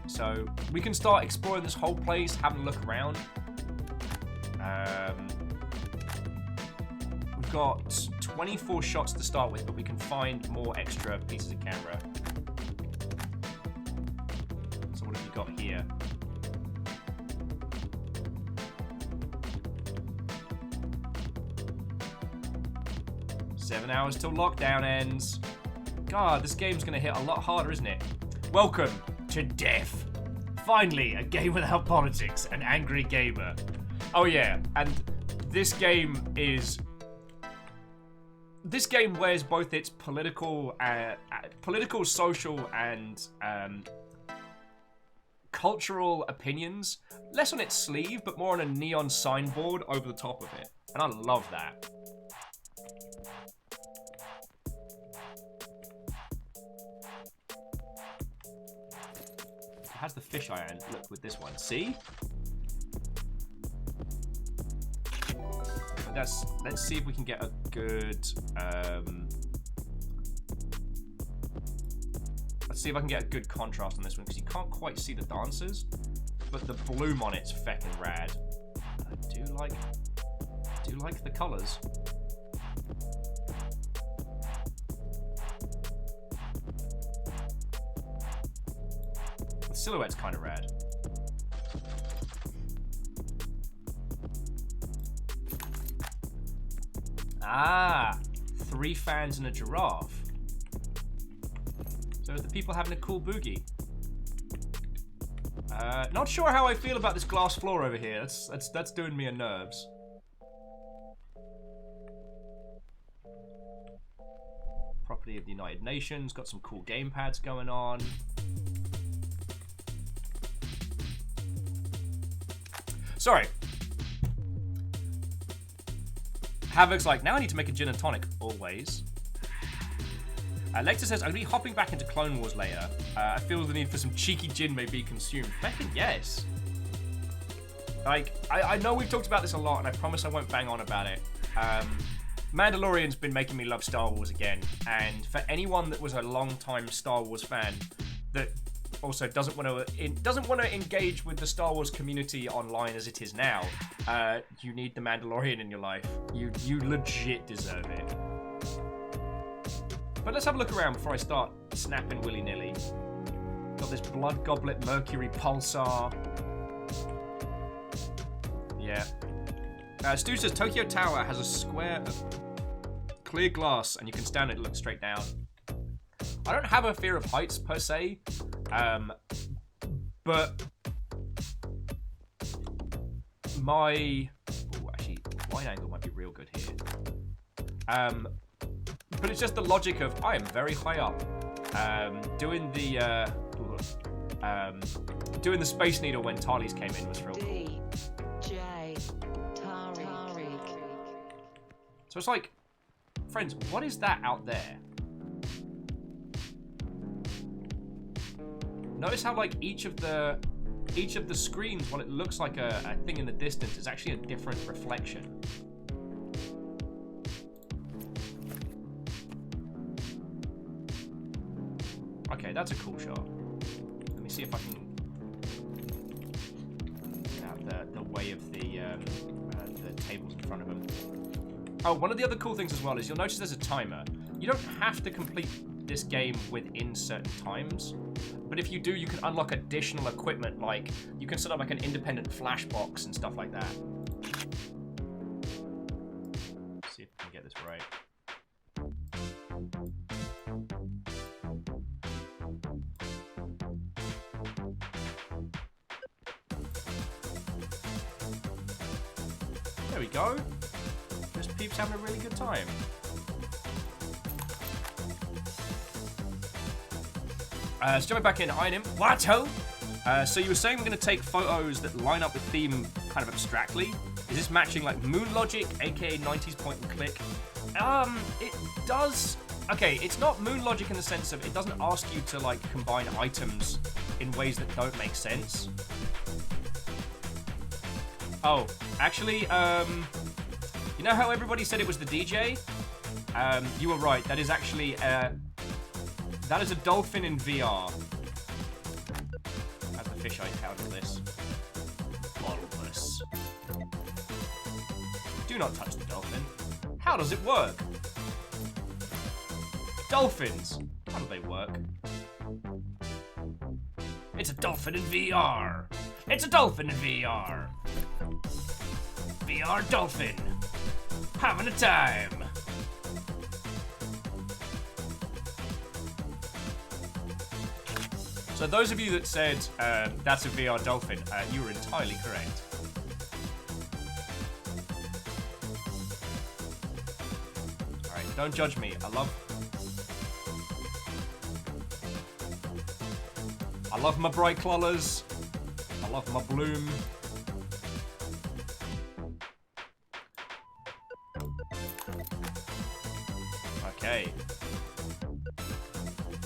A: So we can start exploring this whole place, having a look around. We've got 24 shots to start with, but we can find more extra pieces of camera. So what have we got here? Seven hours till lockdown ends. God, this game's gonna hit a lot harder, isn't it? Welcome to Death. Finally, a game without politics, an angry gamer. Oh yeah, and this game wears both its political, social, and cultural opinions, less on its sleeve, but more on a neon signboard over the top of it. And I love that. How's the fisheye look with this one? See? Let's see if we can get a good. Let's see if I can get a good contrast on this one because you can't quite see the dancers, but the bloom on it's feckin' rad. I do like the colours. The silhouette's kind of rad. Ah, 3 fans and a giraffe. So the people having a cool boogie. Not sure how I feel about this glass floor over here. That's doing me a nerves. Property of the United Nations. Got some cool gamepads going on. Sorry. Havoc's like, now I need to make a gin and tonic. Always. Lecter says, I'm going to be hopping back into Clone Wars later. I feel the need for some cheeky gin may be consumed. Feckin' yes. Like, I know we've talked about this a lot, and I promise I won't bang on about it. Mandalorian's been making me love Star Wars again, and for anyone that was a long-time Star Wars fan, that also doesn't want to engage with the Star Wars community online as it is now, you need the Mandalorian in your life. You legit deserve it. But let's have a look around before I start snapping willy-nilly. Got this Blood Goblet Mercury Pulsar. Yeah. Stu says Tokyo Tower has a square of clear glass and you can stand it and look straight down. I don't have a fear of heights per se, but my actually wide angle might be real good here. But it's just the logic of I am very high up. Doing the Space Needle when Tarly's came in was real cool.
J: DJ Tariq.
A: So it's like, friends, what is that out there? Notice how like each of the screens, while it looks like a thing in the distance, is actually a different reflection. Okay, that's a cool shot. Let me see if I can get out the way of the tables in front of them. Oh, one of the other cool things as well is you'll notice there's a timer. You don't have to complete this game within certain times, but if you do, you can unlock additional equipment, like you can set up like an independent flash box and stuff like that. Let's see if I can get this right. There we go. Just Peeps having a really good time. So jumping back in, Iron Imp. What-ho? So you were saying we're going to take photos that line up with theme kind of abstractly. Is this matching like Moon Logic, aka 90s point and click? It does. Okay, it's not Moon Logic in the sense of it doesn't ask you to like combine items in ways that don't make sense. Oh, actually, you know how everybody said it was the DJ? You were right. That is actually that is a dolphin in VR. As the fish eye out of this. Bulbous. Do not touch the dolphin. How does it work? Dolphins. How do they work? It's a dolphin in VR. It's a dolphin in VR. VR dolphin. Having a time. So those of you that said that's a VR dolphin, you were entirely correct. Alright, don't judge me. I love my bright colours. I love my bloom. Okay.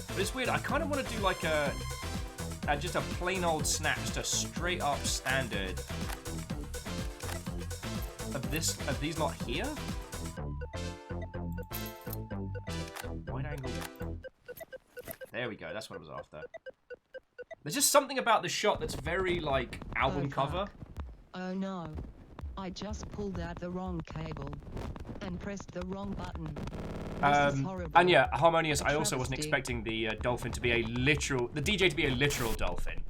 A: But it's weird. I kind of want to do like just a plain old snap, just a straight up standard of these lot here. Wide angle. There we go. That's what I was after. There's just something about the shot that's very like album cover.
J: Oh no. I just pulled out the wrong cable and pressed the wrong button. This is horrible.
A: And yeah, Harmonious, I also wasn't expecting the dolphin to be a literal, the DJ to be a literal dolphin.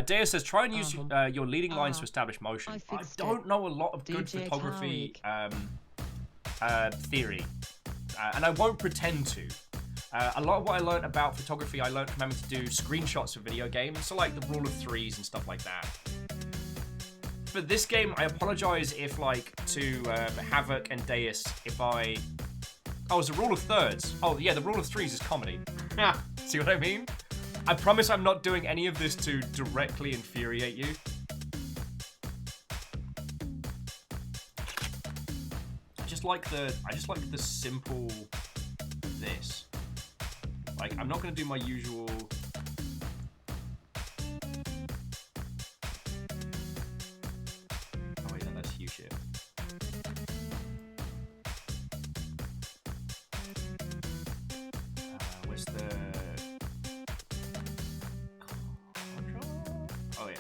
A: Dea says, try and use your leading lines to establish motion. I don't know a lot of good DJ photography theory, and I won't pretend to. A lot of what I learned about photography, I learned from having to do screenshots of video games, so like the rule of threes and stuff like that. For this game, I apologize if, like, to Havoc and Deus, if I... Oh, it's a rule of thirds. Oh, yeah, the rule of threes is comedy. See what I mean? I promise I'm not doing any of this to directly infuriate you. I just like the simple this. Like, I'm not going to do my usual... Shit. Where's the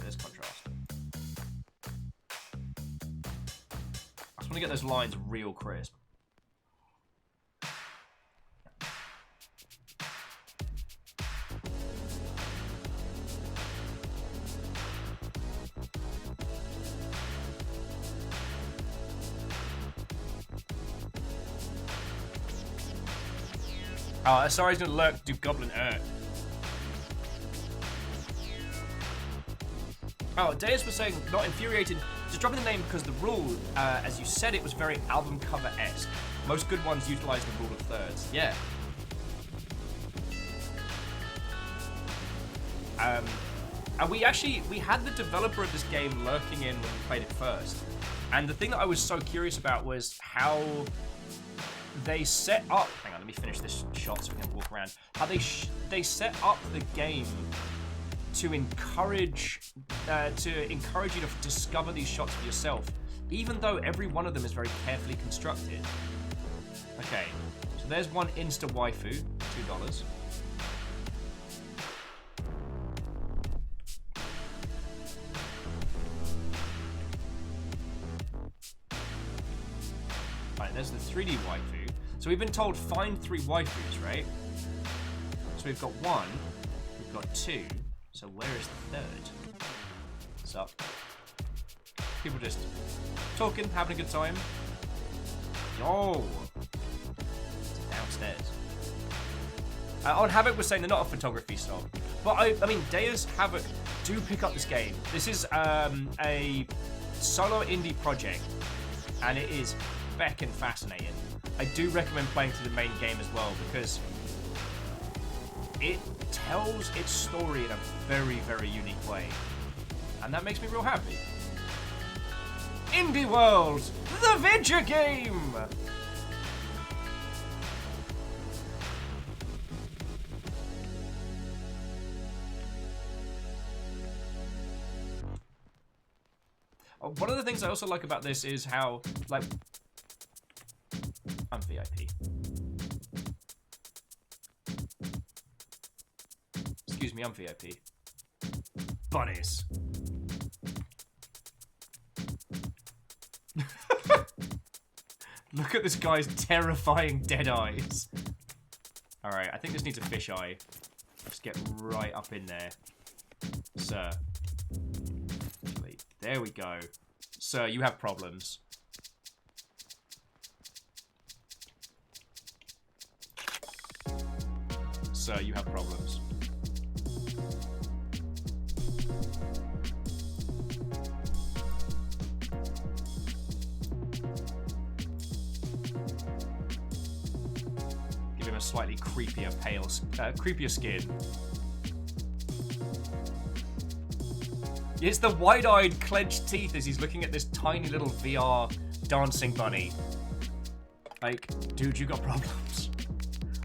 A: there's contrast. I just want to get those lines real crisp. Oh, sorry, he's gonna lurk, do Goblin Earth. Oh, Deus was saying, not infuriated, just dropping the name because the rule, as you said, it was very album cover-esque. Most good ones utilize the rule of thirds. Yeah. And we had the developer of this game lurking in when we played it first. And the thing that I was so curious about was how they set up... Hang on, let me finish this shot so we can walk around. How they set up the game to encourage you to discover these shots for yourself, even though every one of them is very carefully constructed. Okay, so there's one Insta waifu, $2. Alright, there's the 3D waifu. So we've been told find 3 waifus, right? So we've got 1, we've got 2. So where is the 3rd? What's up? People just talking, having a good time. Yo! It's downstairs. On Havoc was saying they're not a photography style. But I mean, Deus Havoc do pick up this game. This is a solo indie project. And it is feckin' fascinating. I do recommend playing through the main game as well because it tells its story in a very, very unique way. And that makes me real happy. Indie World, the video game! One of the things I also like about this is how, like, I'm VIP. Excuse me, I'm VIP. Bunnies. Look at this guy's terrifying dead eyes. Alright, I think this needs a fisheye. Let's get right up in there. Sir. Actually, there we go. Sir, you have problems. Sir, you have problems. Give him a slightly creepier, creepier skin. It's the wide-eyed, clenched teeth as he's looking at this tiny little VR dancing bunny. Like, dude, you got problems.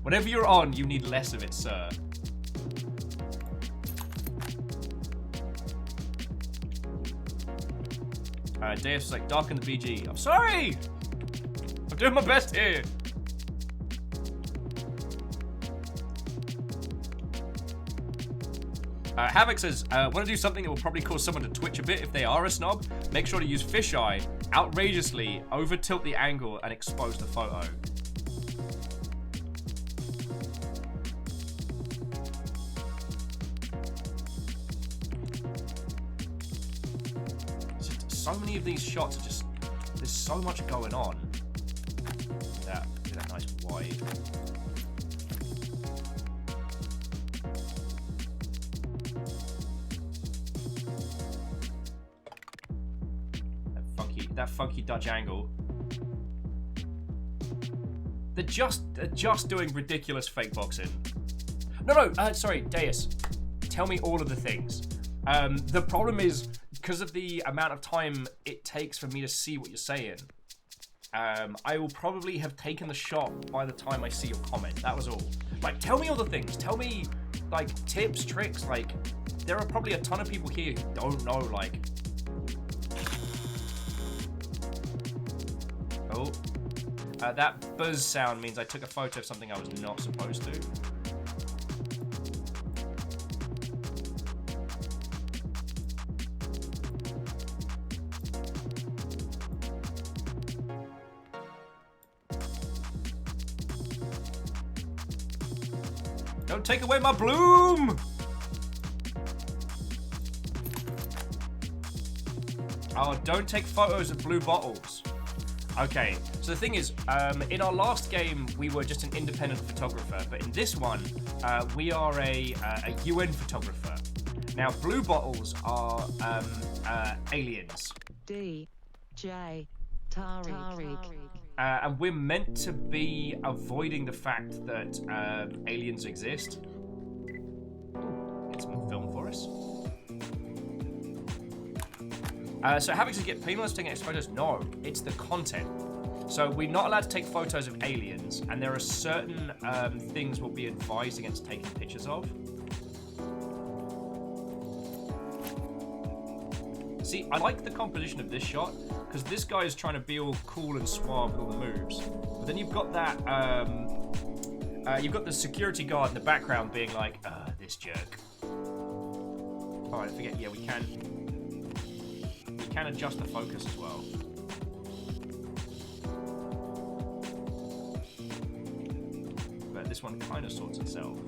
A: Whatever you're on, you need less of it, sir. Deus is like, darken the BG. I'm sorry! I'm doing my best here. Havoc says, want to do something that will probably cause someone to twitch a bit if they are a snob? Make sure to use fisheye, outrageously, over tilt the angle, and expose the photo. So many of these shots are just, there's so much going on. Yeah, that nice wide. That funky Dutch angle. They're just doing ridiculous fake boxing. No, sorry, Deus. Tell me all of the things. The problem is, because of the amount of time it takes for me to see what you're saying, I will probably have taken the shot by the time I see your comment. That was all. Like, tell me all the things. Tell me, like, tips, tricks. Like, there are probably a ton of people here who don't know, like... Oh. That buzz sound means I took a photo of something I was not supposed to. Don't take away my bloom! Oh, don't take photos of blue bottles. Okay, so the thing is, in our last game, we were just an independent photographer, but in this one, we are a UN photographer. Now, blue bottles are aliens.
J: DJ Tariq.
A: And we're meant to be avoiding the fact that aliens exist. Get some more film for us. So having to get penalized for taking extra photos? No, it's the content. So we're not allowed to take photos of aliens, and there are certain things we'll be advised against taking pictures of. See, I like the composition of this shot, because this guy is trying to be all cool and suave with all the moves. But then you've got that, you've got the security guard in the background being like, this jerk. Oh, I forget, yeah, we can adjust the focus as well. But this one kind of sorts itself.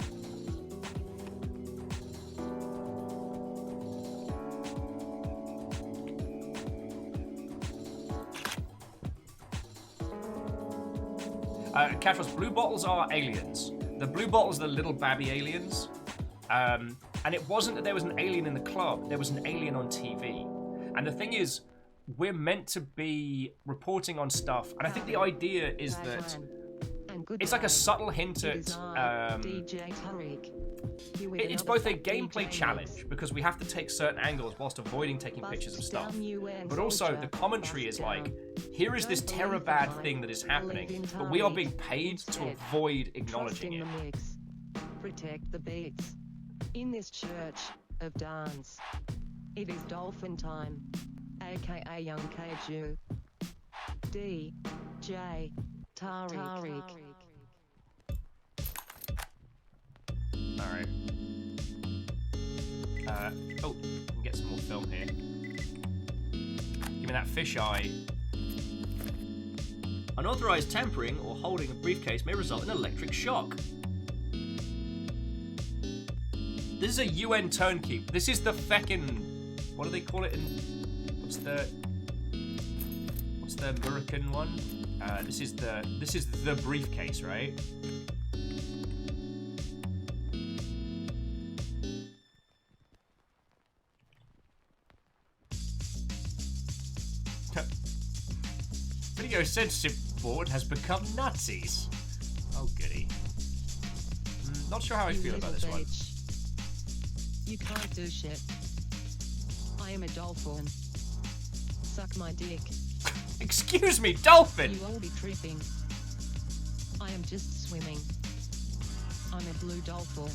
A: Catros, blue bottles are aliens. The blue bottles are the little babby aliens. And it wasn't that there was an alien in the club, there was an alien on TV. And the thing is, we're meant to be reporting on stuff, and I think the idea is that it's like a subtle hint at it's both a gameplay challenge because we have to take certain angles whilst avoiding taking pictures of stuff, but also the commentary is like, here is this terror bad thing that is happening, but we are being paid to avoid acknowledging it.
J: Protect the beats. In this church of dance, it is dolphin time, aka Young Kaiju. DJ Tariq.
A: Alright. Oh, we can get some more film here. Give me that fisheye. Unauthorized tampering or holding a briefcase may result in electric shock. This is a UN turnkey. This is the feckin'... What do they call it in... What's the American one? This is the briefcase, right? Video censorship board has become Nazis. Oh goody. Not sure how I feel about this one.
J: You can't do shit. I am a dolphin. Suck my dick.
A: Excuse me, dolphin!
J: You all be tripping. I am just swimming. I'm a blue dolphin,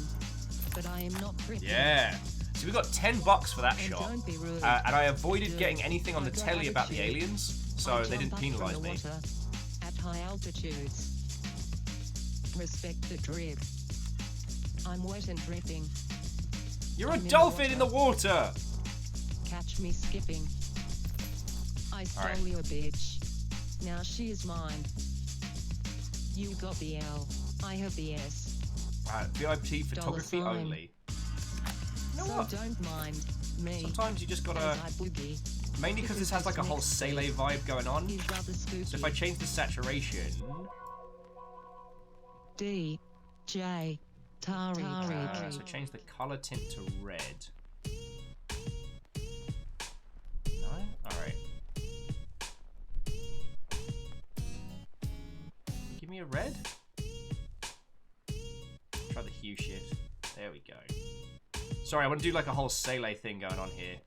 J: but I am not tripping.
A: Yeah. So we got $10 for that
J: And
A: shot.
J: don't be rude.
A: And I avoided getting anything on the telly about the aliens, so they didn't penalise me.
J: At high altitudes. Respect the drip. I'm wet and dripping.
A: You're a dolphin in the water!
J: Catch me skipping. I stole your bitch. Now she is mine. You got the L. I have the S.
A: VIP photography
J: $sign.
A: only. You know
J: So
A: what?
J: don't mind me.
A: Sometimes you just gotta...
J: as I boogie.
A: Mainly because this has like a whole Sele vibe going on.
J: He's rather spooky.
A: So if I change the saturation...
J: DJ Tariq.
A: so change the color tint to red. No? Alright. Give me a red? Try the hue shift. There we go. Sorry, I want to do like a whole Sele thing going on here.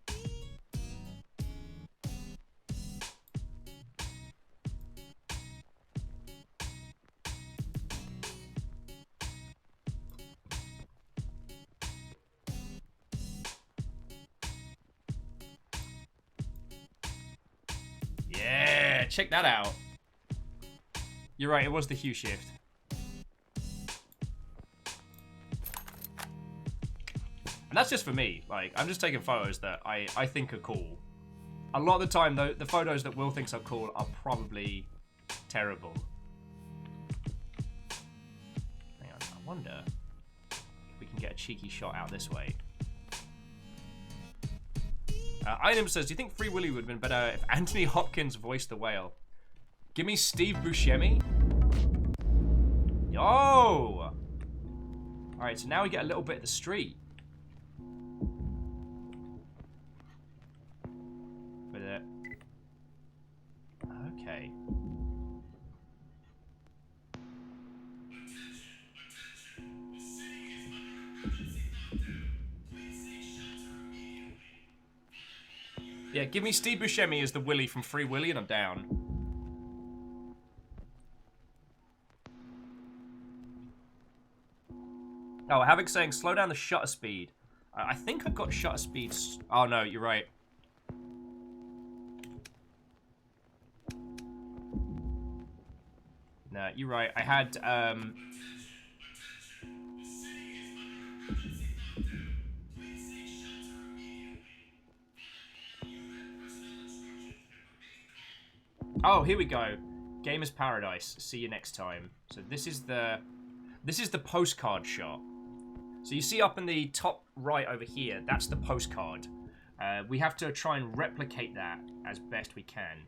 A: Yeah, check that out. You're right, it was the hue shift. And that's just for me. Like, I'm just taking photos that I think are cool. A lot of the time, though, the photos that Will thinks are cool are probably terrible. Hang on, I wonder. get a cheeky shot out this way. Item says, do you think Free Willy would have been better if Anthony Hopkins voiced the whale? Give me Steve Buscemi. Yo! Alright, so now we get a little bit of the street. With it. Okay. Yeah, give me Steve Buscemi as the Willy from Free Willy and I'm down. Oh, Havoc saying slow down the shutter speed. I think I've got shutter speed. Oh no, you're right. No, you're right. I had oh, here we go. Gamer's Paradise. See you next time. So this is the postcard shot. So you see up in the top right over here, that's the postcard. We have to try and replicate that as best we can.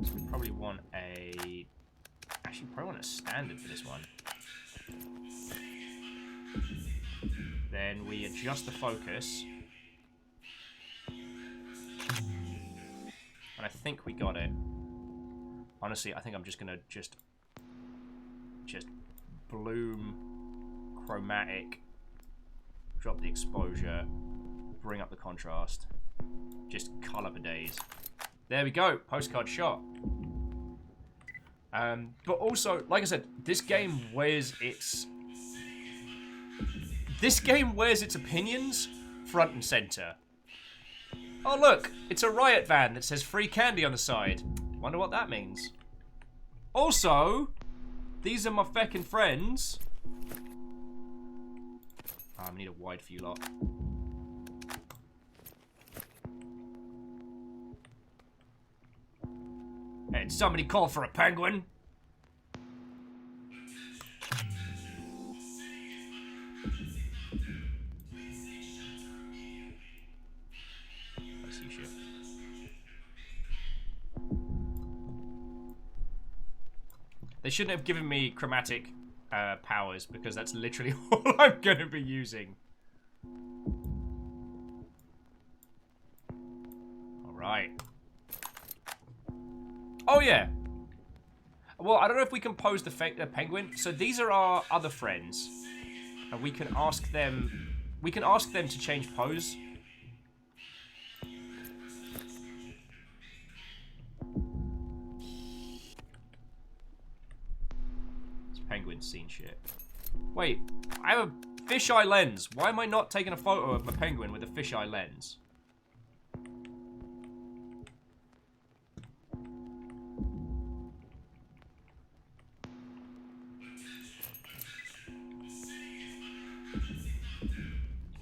A: So we probably want a... Actually, probably want a standard for this one. Then we adjust the focus. And I think we got it. Honestly, I think I'm just gonna just bloom, chromatic, drop the exposure, bring up the contrast, just color for days. There we go, postcard shot. But also, like I said, this game wears its opinions front and center. Oh look, it's a riot van that says free candy on the side. Wonder what that means. Also, these are my feckin' friends. Oh, I need a wide view lot. Hey, did somebody call for a penguin? I see shit. They shouldn't have given me chromatic powers because that's literally all I'm going to be using. Alright. Oh yeah. Well, I don't know if we can pose the penguin. So these are our other friends. And we can ask them... We can ask them to change pose. Penguin's seen shit. Wait, I have a fisheye lens. Why am I not taking a photo of my penguin with a fisheye lens?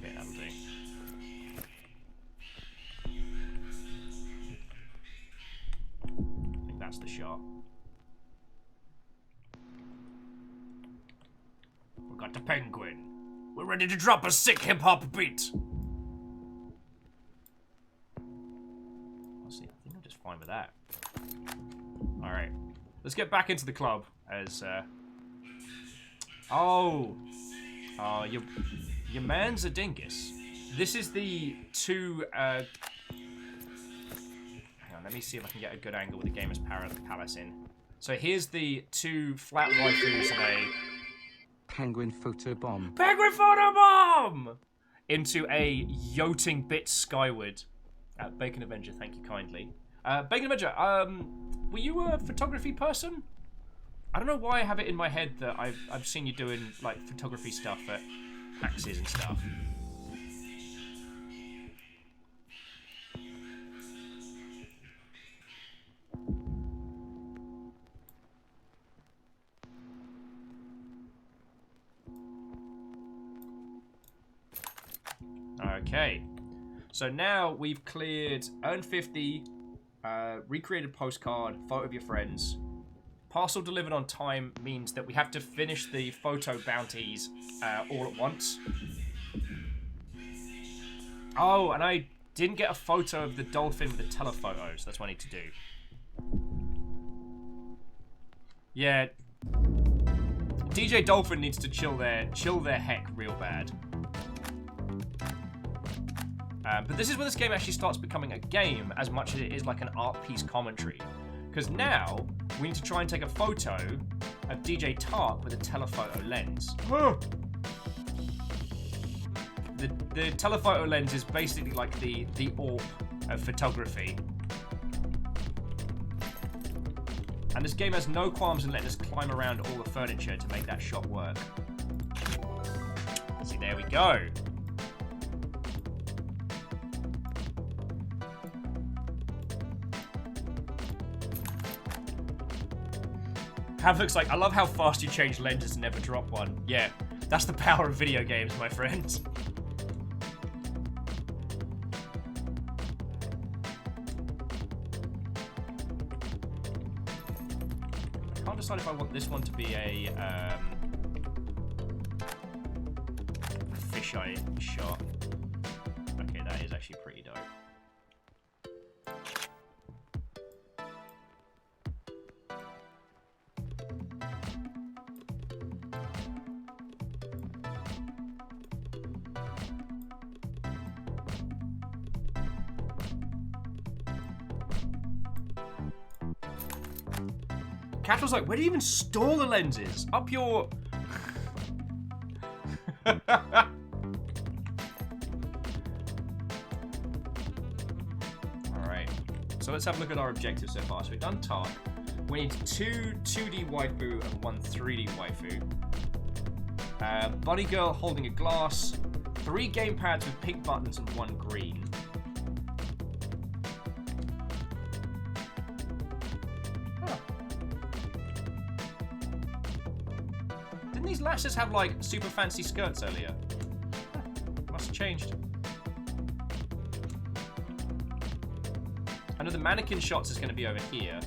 A: Okay, that'll do. I think that's the shot. Got the penguin. We're ready to drop a sick hip-hop beat. Honestly, I think I'm just fine with that. Alright. Let's get back into the club as, Oh, your man's a dingus. This is the two, Hang on, let me see if I can get a good angle with the Gamer's Palace in. So here's the two flat waifus and a...
D: Penguin photobomb.
A: Penguin photobomb! Into a yoting bit skyward. Bacon Avenger, thank you kindly. Bacon Avenger, were you a photography person? I don't know why I have it in my head that I've seen you doing like photography stuff at PAXs and stuff. Okay, so now we've cleared earn 50, recreated postcard, photo of your friends. Parcel delivered on time means that we have to finish the photo bounties all at once. Oh, and I didn't get a photo of the dolphin with the telephoto, so that's what I need to do. Yeah. DJ Dolphin needs to chill their heck real bad. But this is where this game actually starts becoming a game as much as it is like an art piece commentary. Because now, we need to try and take a photo of DJ Tark with a telephoto lens. The telephoto lens is basically like the AWP of photography. And this game has no qualms in letting us climb around all the furniture to make that shot work. See, there we go. Havoc's like, I love how fast you change lenses and never drop one. Yeah, that's the power of video games, my friends. I can't decide if I want this one to be a fisheye shot. Okay, that is actually pretty dope. Cat was like, where do you even store the lenses? Up your... Alright. So let's have a look at our objectives so far. So we've done Tark. We need 2 2D waifu and 1 3D waifu. Bunny girl holding a glass. 3 gamepads with pink buttons and 1 green. These lashes have like super fancy skirts earlier. Must have changed. I know the mannequin shots is going to be over here.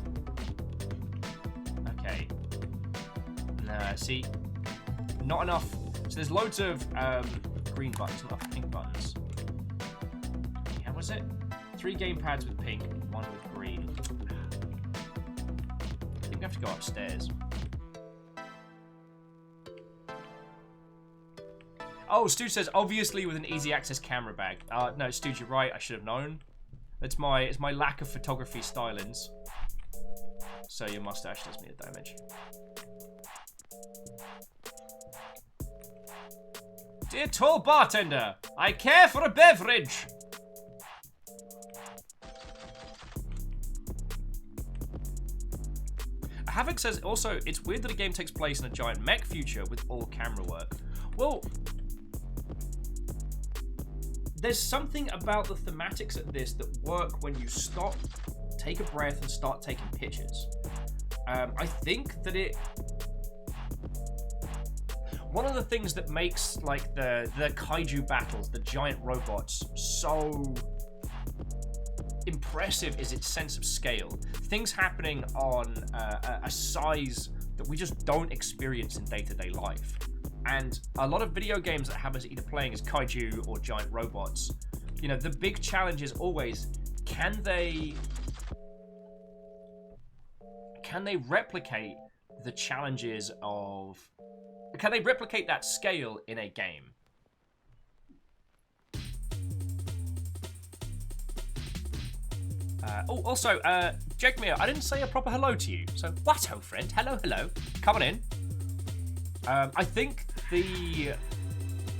A: Okay. Nah, see, not enough. So there's loads of green buttons, not enough pink buttons. How was it? 3 gamepads with pink, 1 with green. I think we have to go upstairs. Oh, Stu says, obviously with an easy access camera bag. No, Stu, you're right. I should have known. It's my lack of photography stylings. So your mustache does me the damage. Dear tall bartender, I care for a beverage. Havoc says, also, it's weird that a game takes place in a giant mech future with all camera work. Well... there's something about the thematics of this that work when you stop, take a breath, and start taking pictures. I think that it... one of the things that makes like the kaiju battles, the giant robots, so impressive is its sense of scale. Things happening on a size that we just don't experience in day-to-day life. And a lot of video games that have us either playing as kaiju or giant robots, you know, the big challenge is always, can they replicate the challenges of... can they replicate that scale in a game? Also, Jake Meir, I didn't say a proper hello to you. So, what, old friend? Hello, hello. Come on in. I think the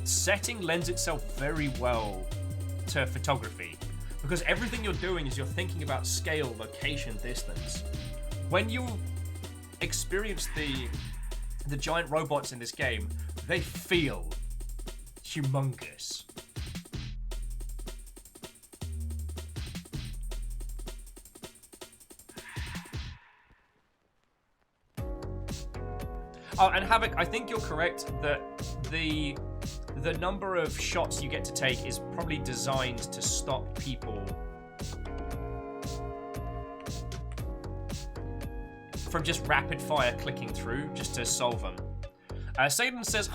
A: setting lends itself very well to photography, because everything you're doing is you're thinking about scale, location, distance. When you experience the giant robots in this game, they feel humongous. Oh, and Havoc, I think you're correct that the number of shots you get to take is probably designed to stop people from just rapid fire clicking through just to solve them. Satan says,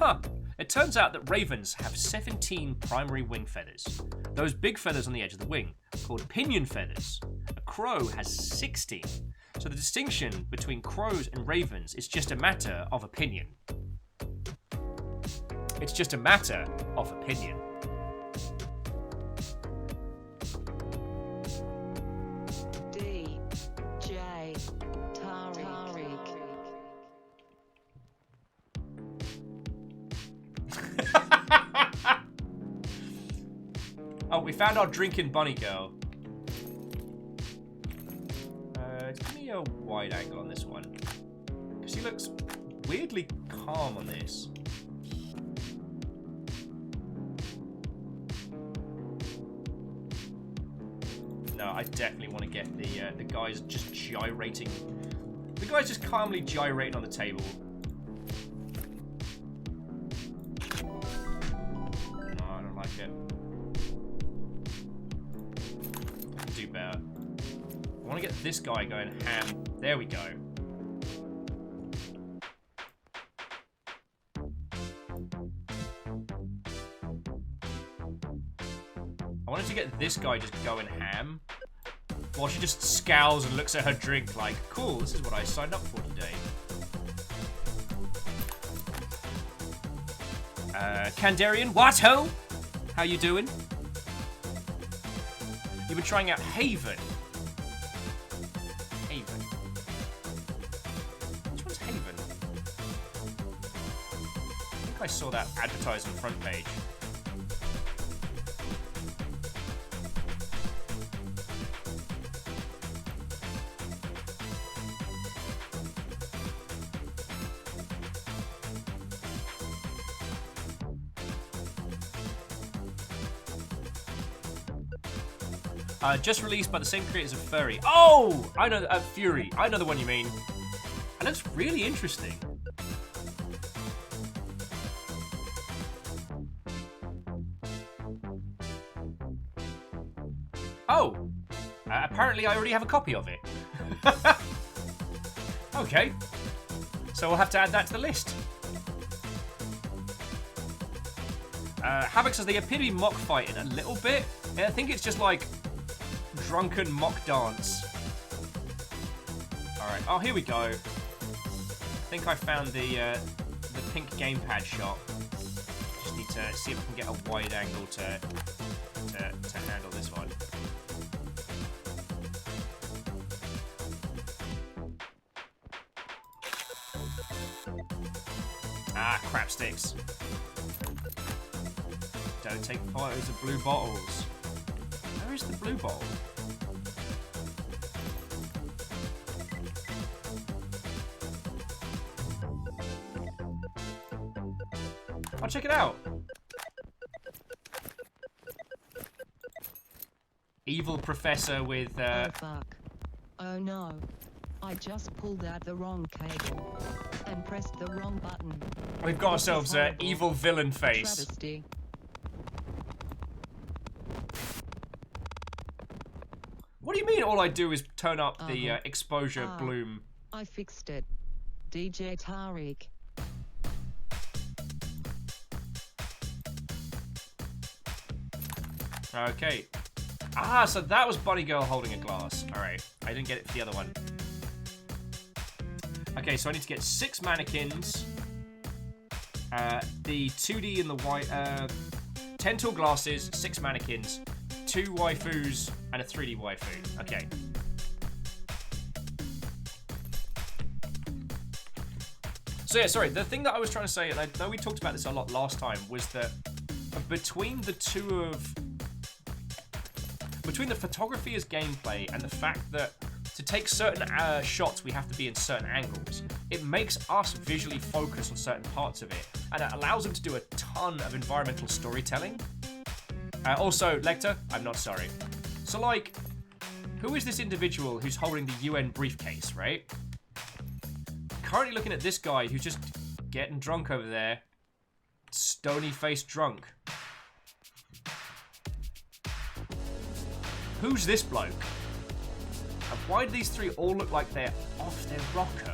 A: it turns out that ravens have 17 primary wing feathers. Those big feathers on the edge of the wing, called pinion feathers. A crow has 16. So the distinction between crows and ravens is just a matter of opinion. It's just a matter of opinion.
J: DJ Tariq.
A: Oh, we found our drinking bunny girl. Give me a wide angle on this one. Because she looks weirdly calm on this. No, I definitely want to get the guys just gyrating. The guys just calmly gyrating on the table. No, I don't like it. I can do better. I want to get this guy going ham. There we go. I wanted to get this guy just going ham. While she just scowls and looks at her drink like, cool, this is what I signed up for today. Kandarian, what ho? How you doing? You've been trying out Haven. Haven. Which one's Haven? I think I saw that advertised on the front page. Just released by the same creators of Furry. Oh! I know, Fury. I know the one you mean. And that's really interesting. Oh! Apparently I already have a copy of it. Okay. So we'll have to add that to the list. Havoc says they appear to be mock fighting a little bit. I think it's just like drunken mock dance. Alright, oh here we go. I think I found the pink gamepad shot. Just need to see if I can get a wide angle to handle this one. Ah, crap sticks. Don't take photos of blue bottles. Where is the blue bottle? I'll check it out. Evil professor with
J: Oh fuck. Oh no. I just pulled out the wrong cable and pressed the wrong button.
A: We've got ourselves an evil villain face.
J: Travesty.
A: What do you mean all I do is turn up the exposure bloom?
J: I fixed it. DJ Tariq.
A: Okay. Ah, so that was Bunny Girl holding a glass. Alright, I didn't get it for the other one. Okay, so I need to get 6 mannequins. The 2D and the white... 10 tall glasses, 6 mannequins, 2 waifus, and a 3D waifu. Okay. So yeah, sorry, the thing that I was trying to say, and I know we talked about this a lot last time, was that between the two of... Between the photography as gameplay and the fact that to take certain shots we have to be in certain angles, it makes us visually focus on certain parts of it, and it allows them to do a ton of environmental storytelling. Also, Lecter, I'm not sorry. So like, who is this individual who's holding the UN briefcase, right? Currently looking at this guy who's just getting drunk over there. Stony-faced drunk. Who's this bloke? And why do these three all look like they're off their rocker?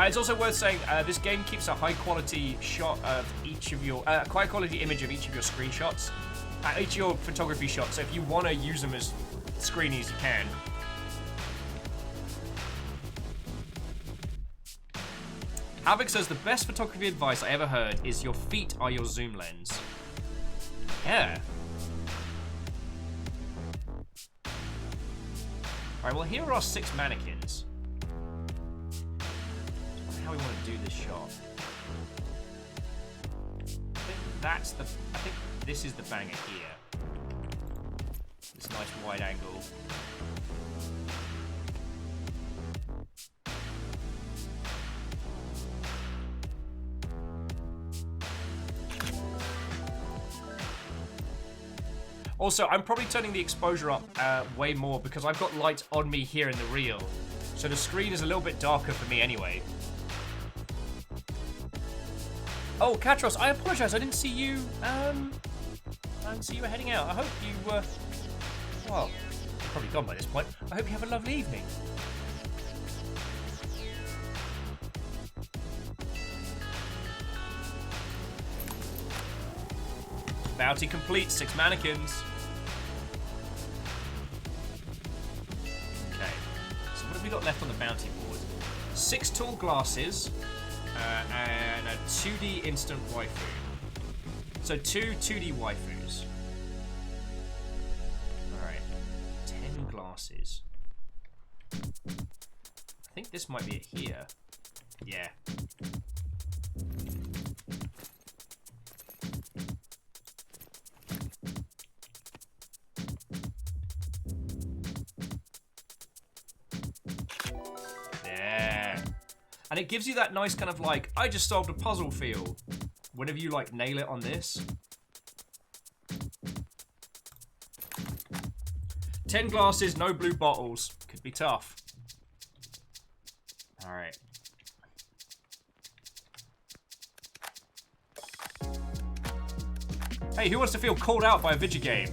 A: It's also worth saying this game keeps a high quality shot of each of your high quality image of each of your screenshots, each of your photography shots. So if you want to use them as screenies, you can. Havoc says the best photography advice I ever heard is your feet are your zoom lens. Yeah. Alright, well here are our 6 mannequins. How we want to do this shot. I think this is the banger here. This nice wide angle. Also, I'm probably turning the exposure up way more because I've got light on me here in the reel. So the screen is a little bit darker for me anyway. Oh, Katros, I apologize. I didn't see you. I didn't see you were heading out. I hope you were. Well, you're probably gone by this point. I hope you have a lovely evening. Bounty complete. 6 mannequins. Okay. So what have we got left on the bounty board? 6 tall glasses. And a 2D instant waifu. So 2 2D waifus. Alright. 10 glasses. I think this might be it here. Yeah. And it gives you that nice kind of like, I just solved a puzzle feel. Whenever you like nail it on this. 10 glasses, no blue bottles. Could be tough. Alright. Hey, who wants to feel called out by a video game?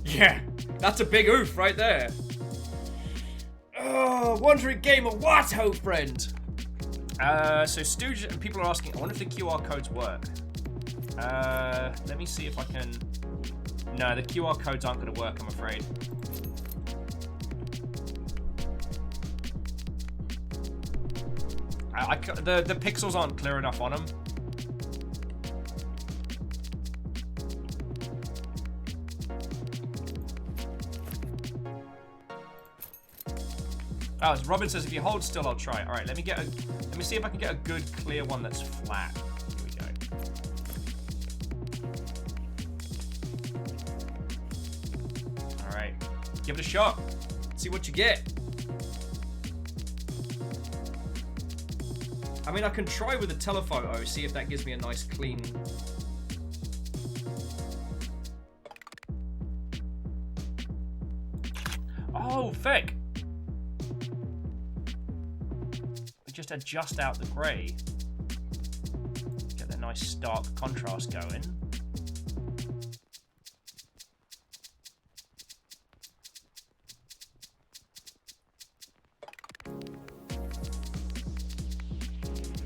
A: Yeah, that's a big oof right there. Oh, wandering gamer, what, ho friend? So Stooge and people are asking, I wonder if the QR codes work. Let me see if I can. No, the QR codes aren't going to work, I'm afraid. The pixels aren't clear enough on them. Oh, Robin says if you hold still, I'll try. All right, let me see if I can get a good clear one that's flat. Here we go. All right, give it a shot. See what you get. I mean, I can try with a telephoto, see if that gives me a nice clean. Oh, feck. Just adjust out the grey. Get the nice stark contrast going.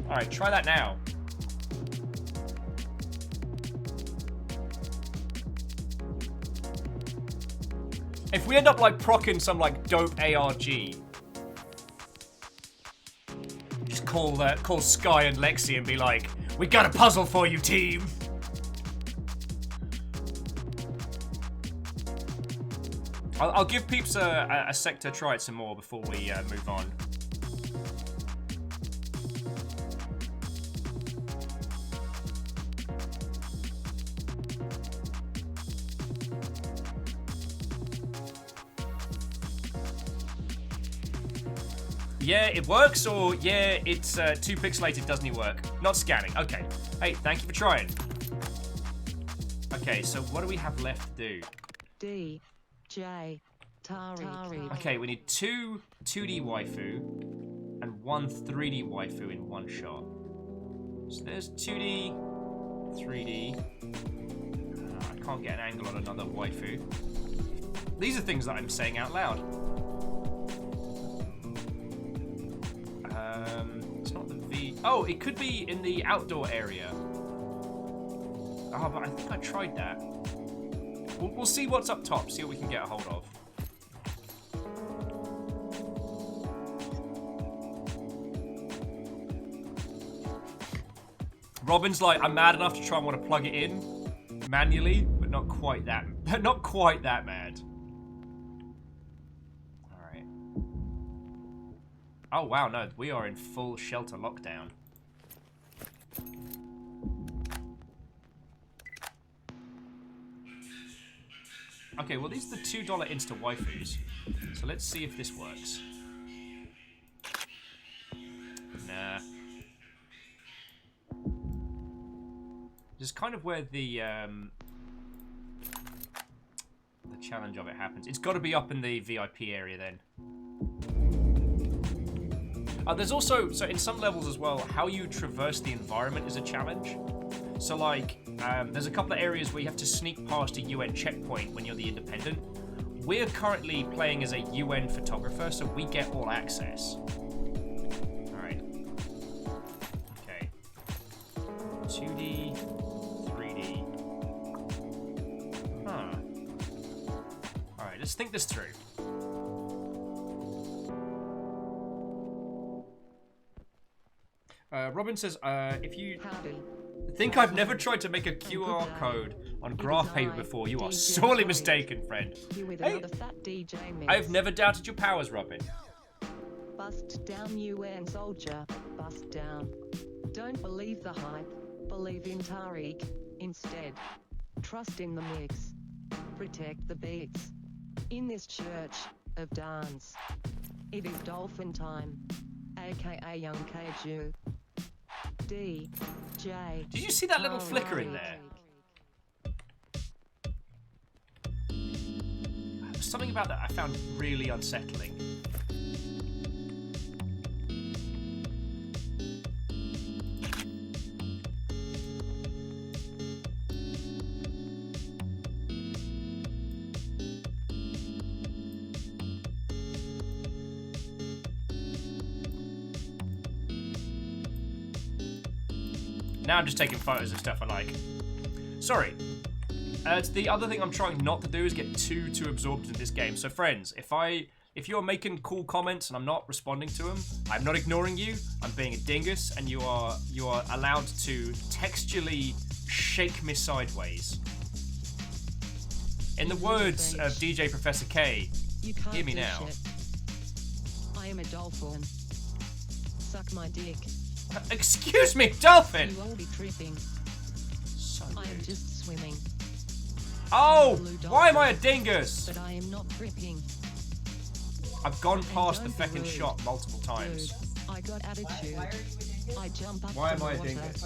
A: Alright, try that now. If we end up like procking some like dope ARG, call Sky and Lexi and be like, we got a puzzle for you, team. I'll give peeps a sec to try it some more before we move on. Yeah, it works, or yeah, it's too pixelated, doesn't it work? Not scanning. Okay. Hey, thank you for trying. Okay, so what do we have left to do?
J: D. J. Tari.
A: Okay, we need 2 2D waifu and 1 3D waifu in one shot. So there's 2D, 3D. I can't get an angle on another waifu. These are things that I'm saying out loud. It's not the V. Oh, it could be in the outdoor area. Oh, but I think I tried that. We'll see what's up top, see what we can get a hold of. Robin's like, I'm mad enough to try and want to plug it in manually, but not quite that mad. Alright. Oh wow, no, we are in full shelter lockdown. Okay, well these are the $2 Insta waifus. So let's see if this works. Nah. This is kind of where the challenge of it happens. It's got to be up in the VIP area then. There's also, so in some levels as well, how you traverse the environment is a challenge. So like, there's a couple of areas where you have to sneak past a UN checkpoint when you're the independent. We're currently playing as a UN photographer, so we get all access. Alright. Okay. 2D, 3D. Huh. Alright, let's think this through. Robin says, if you think I've never tried to make a QR code on graph paper before, you are sorely mistaken, friend. Hey, I've never doubted your powers, Robin.
J: Bust down, UN soldier, bust down. Don't believe the hype, believe in Tariq, instead. Trust in the mix, protect the beats. In this church of dance, it is dolphin time, aka Young Kaiju. D. J.
A: Did you see that little flicker in there? Something about that I found really unsettling. Now I'm just taking photos of stuff I like. Sorry. The other thing I'm trying not to do is get too absorbed in this game. So friends, if you're making cool comments and I'm not responding to them, I'm not ignoring you. I'm being a dingus, and you are allowed to textually shake me sideways. In the words of DJ Professor K, hear me now.
J: Shit. I am a dolphin. Suck my dick.
A: Excuse me, dolphin!
J: You won't be tripping.
A: So
J: I am just swimming.
A: Oh, why am I a dingus?
J: But I am not tripping.
A: I've gone past the feckin' shot multiple times.
J: Dude, I got attitude. I jump up
A: Why
J: from
A: am I a
J: the water
A: dingus?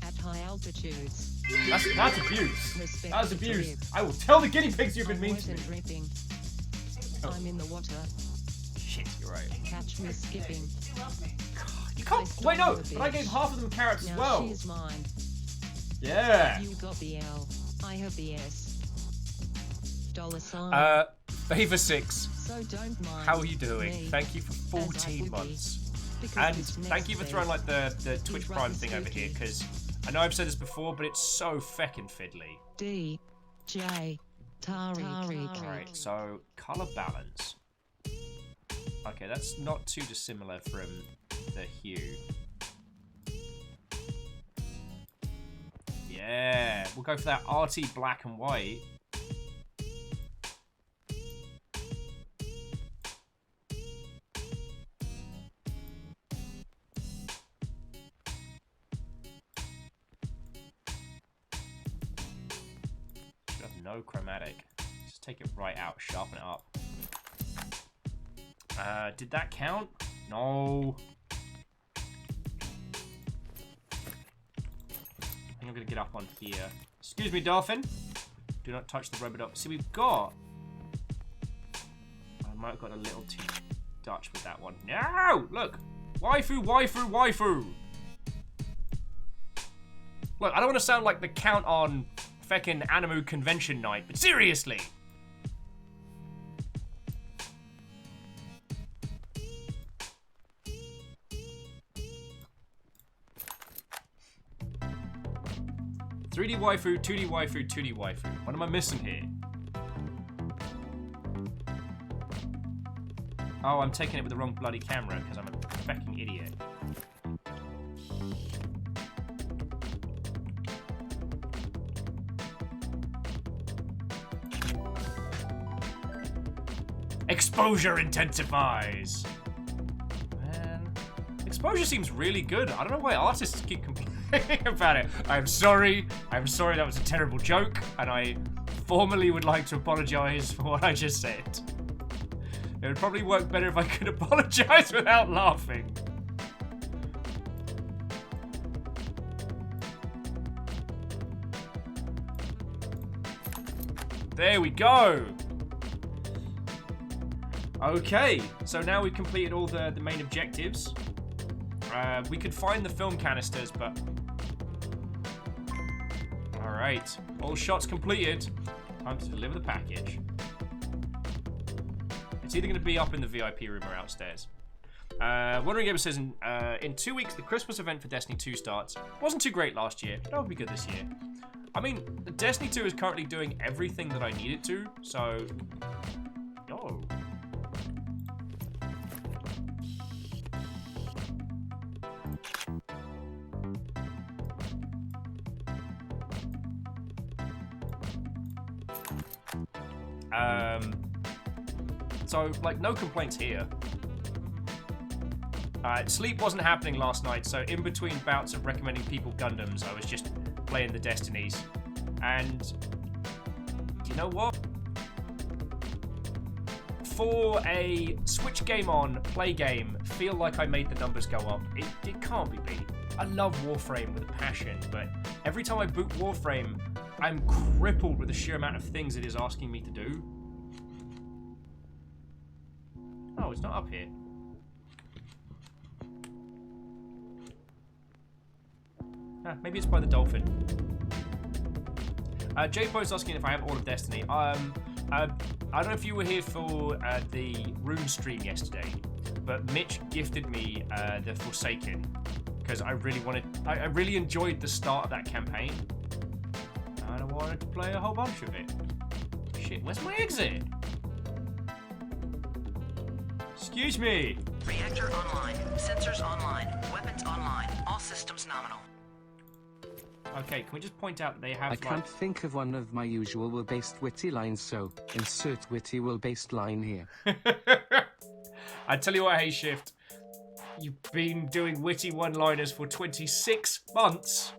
J: at high altitudes.
A: That's abuse.
J: Respect
A: That's
J: the
A: abuse.
J: drip.
A: I will tell the guinea pigs you've been
J: I'm
A: mean
J: wet
A: to me.
J: and dripping.
A: Oh.
J: I'm in the water.
A: Shit, you're right.
J: Catch me skipping.
A: You can't. Wait, no, but I gave half of them carrots
J: Now
A: as well.
J: she's mine.
A: Yeah.
J: You got the L. I have the S. $sign.
A: Favor6.
J: So don't mind.
A: How are you doing?
J: me,
A: Thank you for
J: as I
A: 14
J: would be,
A: months.
J: because
A: And
J: this
A: thank you for
J: next
A: throwing
J: thing
A: like the Twitch
J: is
A: Prime
J: rather
A: thing over here,
J: spooky.
A: because I know I've said this before, but it's so feckin' fiddly.
J: D. J. Tariq.
A: Alright, so color balance. Okay, that's not too dissimilar from the hue. Yeah, we'll go for that arty black and white. Should have no chromatic. Just take it right out, sharpen it up. Did that count? No. I think I'm gonna get up on here. Excuse me, dolphin. Do not touch the rubber dog. See, we've got... I might have got a little too Dutch with that one. No! Look! Waifu, waifu, waifu! Look, I don't want to sound like the Count on feckin' Animu Convention night, but seriously! "3D waifu, 2D waifu, 2D waifu." What am I missing here? Oh, I'm taking it with the wrong bloody camera because I'm a fucking idiot. Exposure intensifies. Man, exposure seems really good. I don't know why artists keep complaining about it. I'm sorry. I'm sorry that was a terrible joke, and I formally would like to apologize for what I just said. It would probably work better if I could apologize without laughing. There we go. Okay, so now we've completed all the main objectives. We could find the film canisters, but... Alright, all shots completed. Time to deliver the package. It's either going to be up in the VIP room or outstairs. Wandering Gamer says, in 2 weeks, the Christmas event for Destiny 2 starts. Wasn't too great last year. That would be good this year. I mean, Destiny 2 is currently doing everything that I need it to, so... Yo. So, like, no complaints here. Sleep wasn't happening last night, so in between bouts of recommending people Gundams, I was just playing the Destinies. And, you know what? For a Switch game on, play game, feel like I made the numbers go up. It can't be beat. I love Warframe with a passion, but every time I boot Warframe, I'm crippled with the sheer amount of things it is asking me to do. Oh, it's not up here. Ah, maybe it's by the dolphin. J-Po's asking if I have all of Destiny. I don't know if you were here for the Rune stream yesterday, but Mitch gifted me the Forsaken because I really enjoyed the start of that campaign. And I wanted to play a whole bunch of it. Shit, where's my exit? Excuse me.
C: Reactor online. Sensors online. Weapons online. All systems nominal.
A: Okay, can we just point out that they have
D: I can't think of one of my usual will-based witty lines, so insert witty will-based line here.
A: I tell you what, Hey Shift, you've been doing witty one-liners for 26 months.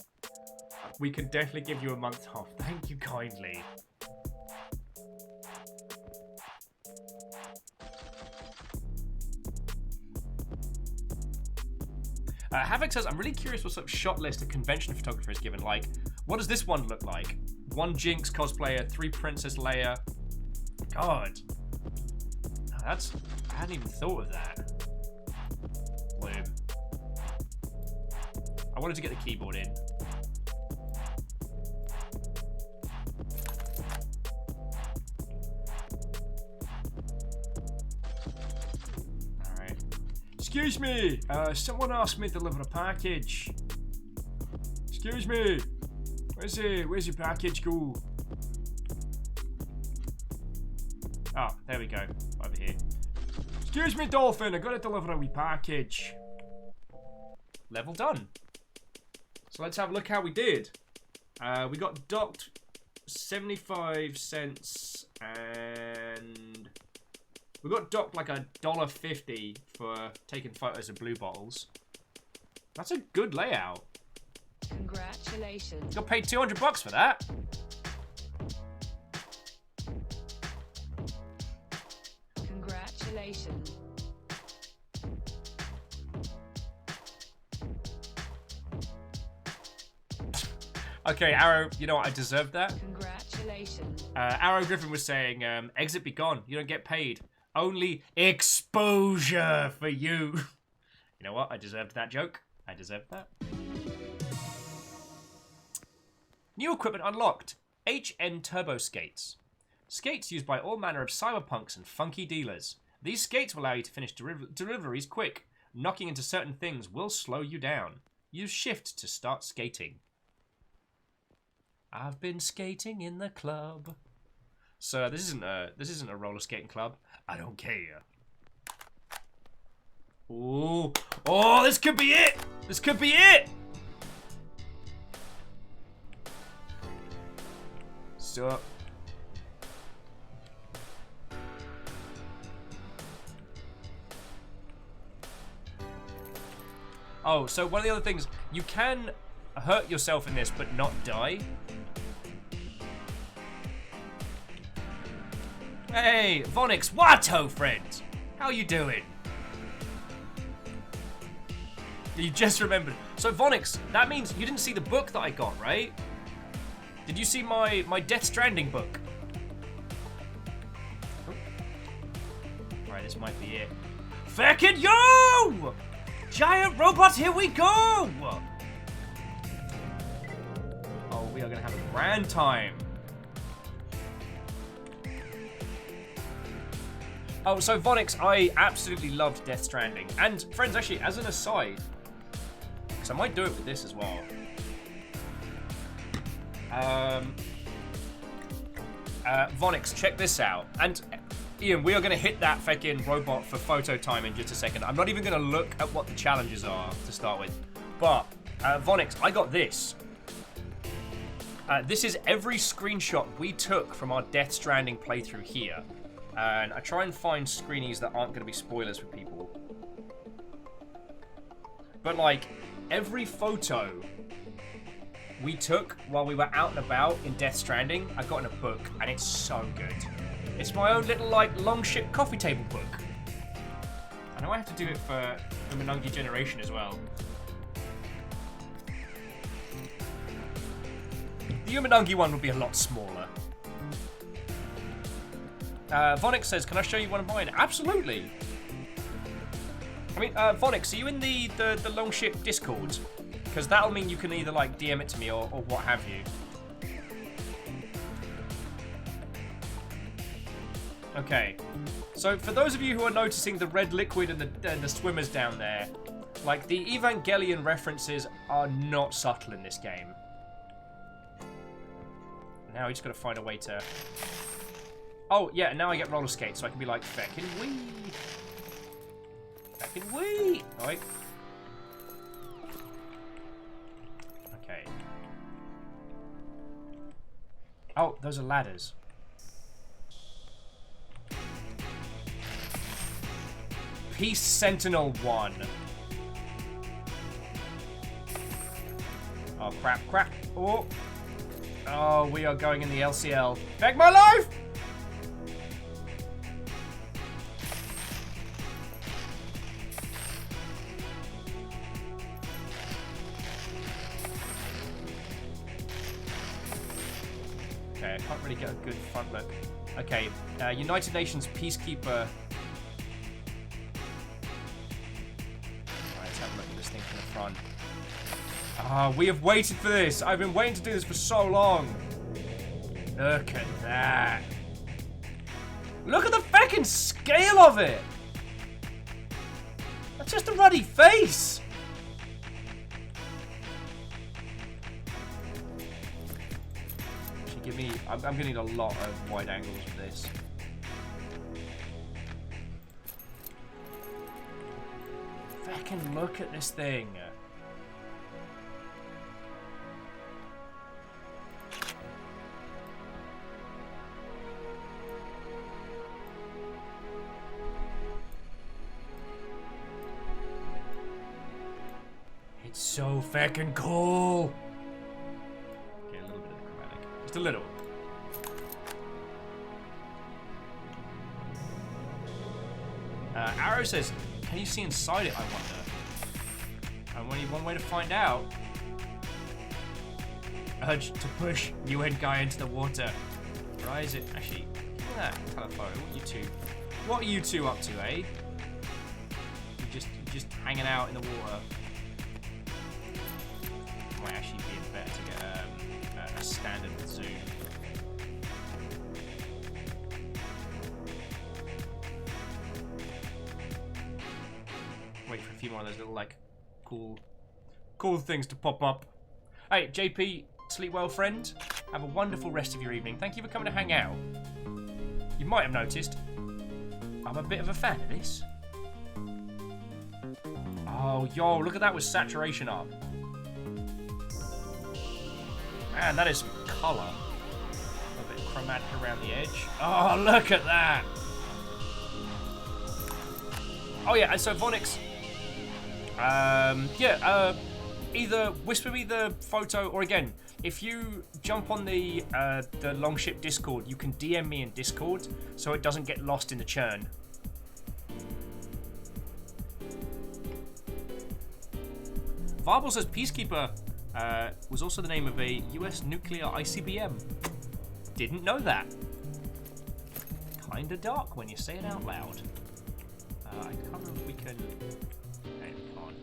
A: We can definitely give you a month off. Thank you kindly. Havoc says, I'm really curious what sort of shot list a convention photographer is given. Like, what does this one look like? 1 Jinx cosplayer, 3 Princess Leia. God. I hadn't even thought of that. Bloom. I wanted to get the keyboard in. Excuse me, someone asked me to deliver a package. Excuse me, where's your package go? Oh, there we go, over here. Excuse me, Dolphin, I gotta deliver a wee package. Level done. So let's have a look how we did. We got docked 75 cents and... We got docked like $1.50 for taking photos of blue bottles. That's a good layout.
J: Congratulations.
A: Got paid $200 for that.
J: Congratulations.
A: Okay, Arrow, you know what? I deserved that.
J: Congratulations.
A: Arrow Griffin was saying, exit be gone. You don't get paid. Only exposure for you. You know what? I deserved that joke. I deserved that. New equipment unlocked. HN Turbo Skates. Skates used by all manner of cyberpunks and funky dealers. These skates will allow you to finish deliveries quick. Knocking into certain things will slow you down. Use shift to start skating. I've been skating in the club. So this isn't a roller skating club. I don't care. Ooh. Oh, this could be it! This could be it! So... Oh, so one of the other things, you can hurt yourself in this but not die. Hey, Vonix, Watto friend! How you doing? You just remembered. So Vonix, that means you didn't see the book that I got, right? Did you see my Death Stranding book? Oh. Right, this might be it. Feckin' yo! Giant robots, here we go! Oh, we are gonna have a grand time. Oh, so Vonix, I absolutely loved Death Stranding. And friends, actually, as an aside, because I might do it with this as well. Vonix, check this out. And Ian, we are going to hit that feckin' robot for photo time in just a second. I'm not even going to look at what the challenges are to start with. But, Vonix, I got this. This is every screenshot we took from our Death Stranding playthrough here. And I try and find screenies that aren't going to be spoilers for people. But, like, every photo we took while we were out and about in Death Stranding, I got in a book, and it's so good. It's my own little, like, long ship coffee table book. I know I have to do it for the Umurangi generation as well. The Umurangi one would be a lot smaller. Vonix says, can I show you one of mine? Absolutely. I mean, Vonix, are you in the Longship Discord? Because that'll mean you can either, like, DM it to me or what have you. Okay. So, for those of you who are noticing the red liquid and the swimmers down there, like, the Evangelion references are not subtle in this game. Now we just gotta find a way to... Oh, yeah, and now I get roller skates, so I can be like, feckin' wee! Feckin' wee! Alright. Okay. Oh, those are ladders. Peace Sentinel 1. Oh, crap, crap. Oh. Oh, we are going in the LCL. Beg my life! Okay, I can't really get a good front look. Okay, United Nations Peacekeeper. Alright, let's have a look at this thing from the front. Ah, we have waited for this. I've been waiting to do this for so long. Look at that. Look at the fucking scale of it. That's just a ruddy face. Actually, give me... I'm going to need a lot of wide angles for this. Fucking look at this thing. It's so fucking cool. Okay, a little bit of the chromatic. Just a little. Arrow says, can you see inside it, I wonder? And we need one way to find out. Urge to push UN guy into the water. Rise it. Actually, give me that telephoto. What are you two up to, eh? You're just hanging out in the water. Might actually be better to get a standard zoom. Wait for a few more of those little like cool things to pop up. Hey, JP, sleep well, friend. Have a wonderful rest of your evening. Thank you for coming to hang out. You might have noticed, I'm a bit of a fan of this. Oh, yo, look at that with saturation up. Man, that is some colour. A bit chromatic around the edge. Oh, look at that. Oh, yeah, and so Vonix... either whisper me the photo, or again, if you jump on the Longship Discord, you can DM me in Discord so it doesn't get lost in the churn. Varble says Peacekeeper was also the name of a US nuclear ICBM. Didn't know that. Kinda dark when you say it out loud. I can't remember if we can... Okay, we can't.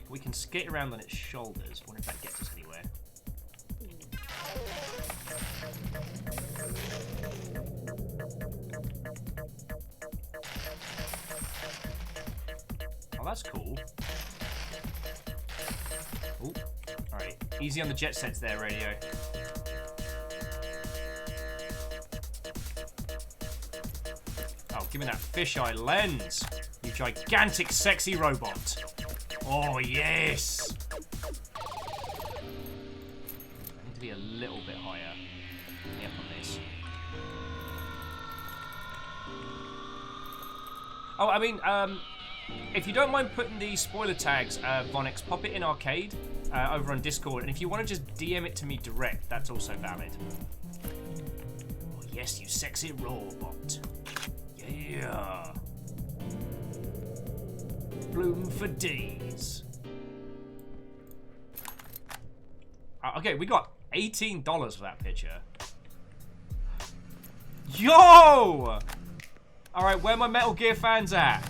A: We can skate around on its shoulders. I wonder if that gets us anywhere. Oh, that's cool. Ooh. Alright, easy on the jet sets there, radio. Oh, give me that fisheye lens, you gigantic sexy robot. Oh, yes! I need to be a little bit higher. Yep, on this. Oh, I mean, if you don't mind putting the spoiler tags, Vonix, pop it in arcade over on Discord, and if you want to just DM it to me direct, that's also valid. Oh, yes, you sexy robot. Yeah. Bloom for days. Okay, we got $18 for that picture. Yo! Alright, where my Metal Gear fans at?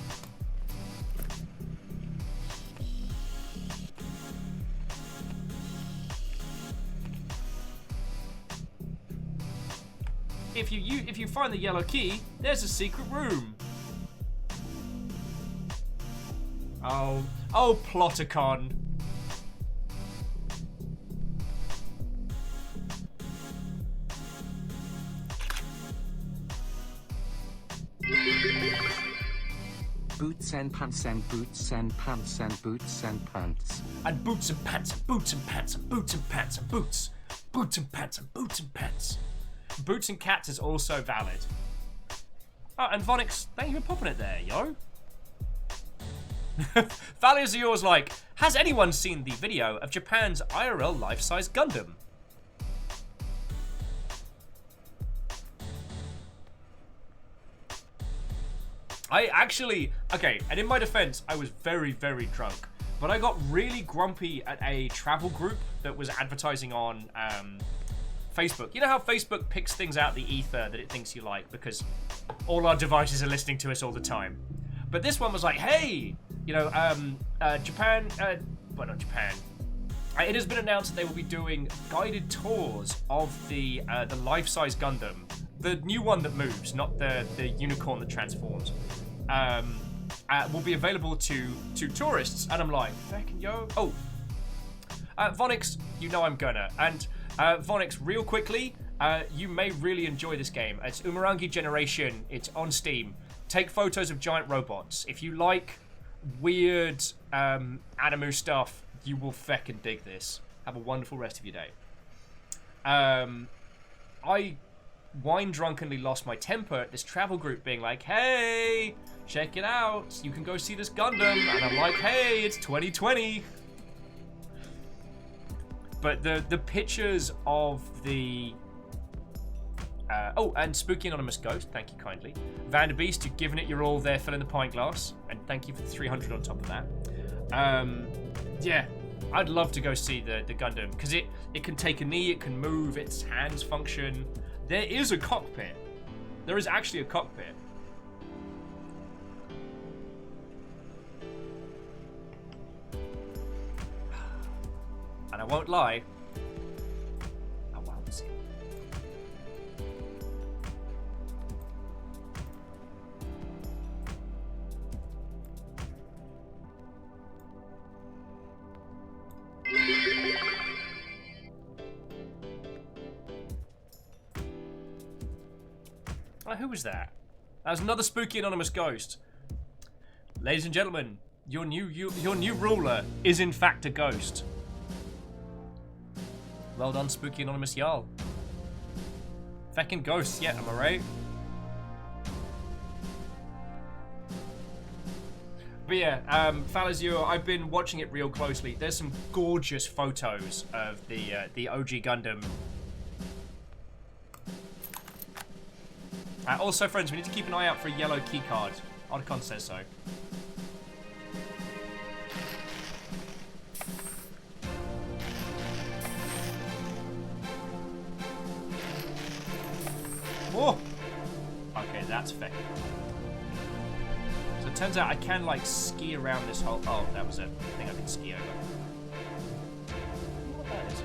A: If you find the yellow key, there's a secret room. Oh, Ploticon.
D: Boots and pants and boots and pants and boots and pants.
A: And boots and pants and boots and pants and boots and pants and boots. Boots and pants and boots and pants. Boots and cats is also valid. Oh, and Vonix, thank you for popping it there, yo. Values are yours like, has anyone seen the video of Japan's IRL life-size Gundam? I actually, okay, and in my defense, I was very, very drunk. But I got really grumpy at a travel group that was advertising on Facebook. You know how Facebook picks things out the ether that it thinks you like because all our devices are listening to us all the time. But this one was like, hey, you know, Japan, well, not Japan. It has been announced that they will be doing guided tours of the life-size Gundam. The new one that moves, not the unicorn that transforms. Will be available to tourists. And I'm like, fucking yo. Oh. Vonix, you know I'm gonna. And Vonix, real quickly, you may really enjoy this game. It's Umurangi Generation. It's on Steam. Take photos of giant robots. If you like weird anime stuff, you will feckin' dig this. Have a wonderful rest of your day. I wine drunkenly lost my temper at this travel group being like, hey, check it out. You can go see this Gundam. And I'm like, hey, it's 2020. But the pictures of the... oh, and Spooky Anonymous Ghost, thank you kindly. Vanderbeest, you've given it your all there, filling the pint glass. And thank you for the 300 on top of that. Yeah, I'd love to go see the Gundam because it can take a knee, it can move, its hands function. There is a cockpit. There is actually a cockpit. And I won't lie, I won't see. Oh, who was that? That was another spooky anonymous ghost. Ladies and gentlemen, your new ruler is in fact a ghost. Well done, spooky anonymous Jarl. Feckin' ghosts, yeah, am I right? But yeah, Falazure, I've been watching it real closely. There's some gorgeous photos of the OG Gundam. Also, friends, we need to keep an eye out for a yellow keycard. Otacon says so. Oh! Okay, that's fair. So it turns out I can, like, ski around this whole... Oh, that was a thing I could ski over. I wonder what that is.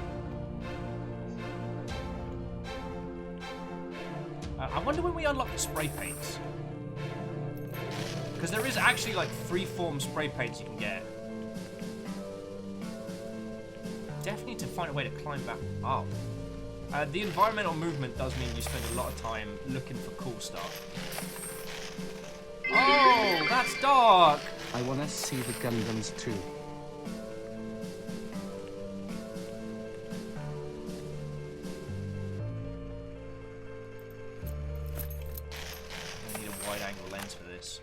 A: I wonder when we unlock the spray paints. Because there is actually, like, free-form spray paints you can get. Definitely need to find a way to climb back up. The environmental movement does mean you spend a lot of time looking for cool stuff. Oh, that's dark!
D: I wanna see the Gundams too.
A: I need a wide-angle lens for this.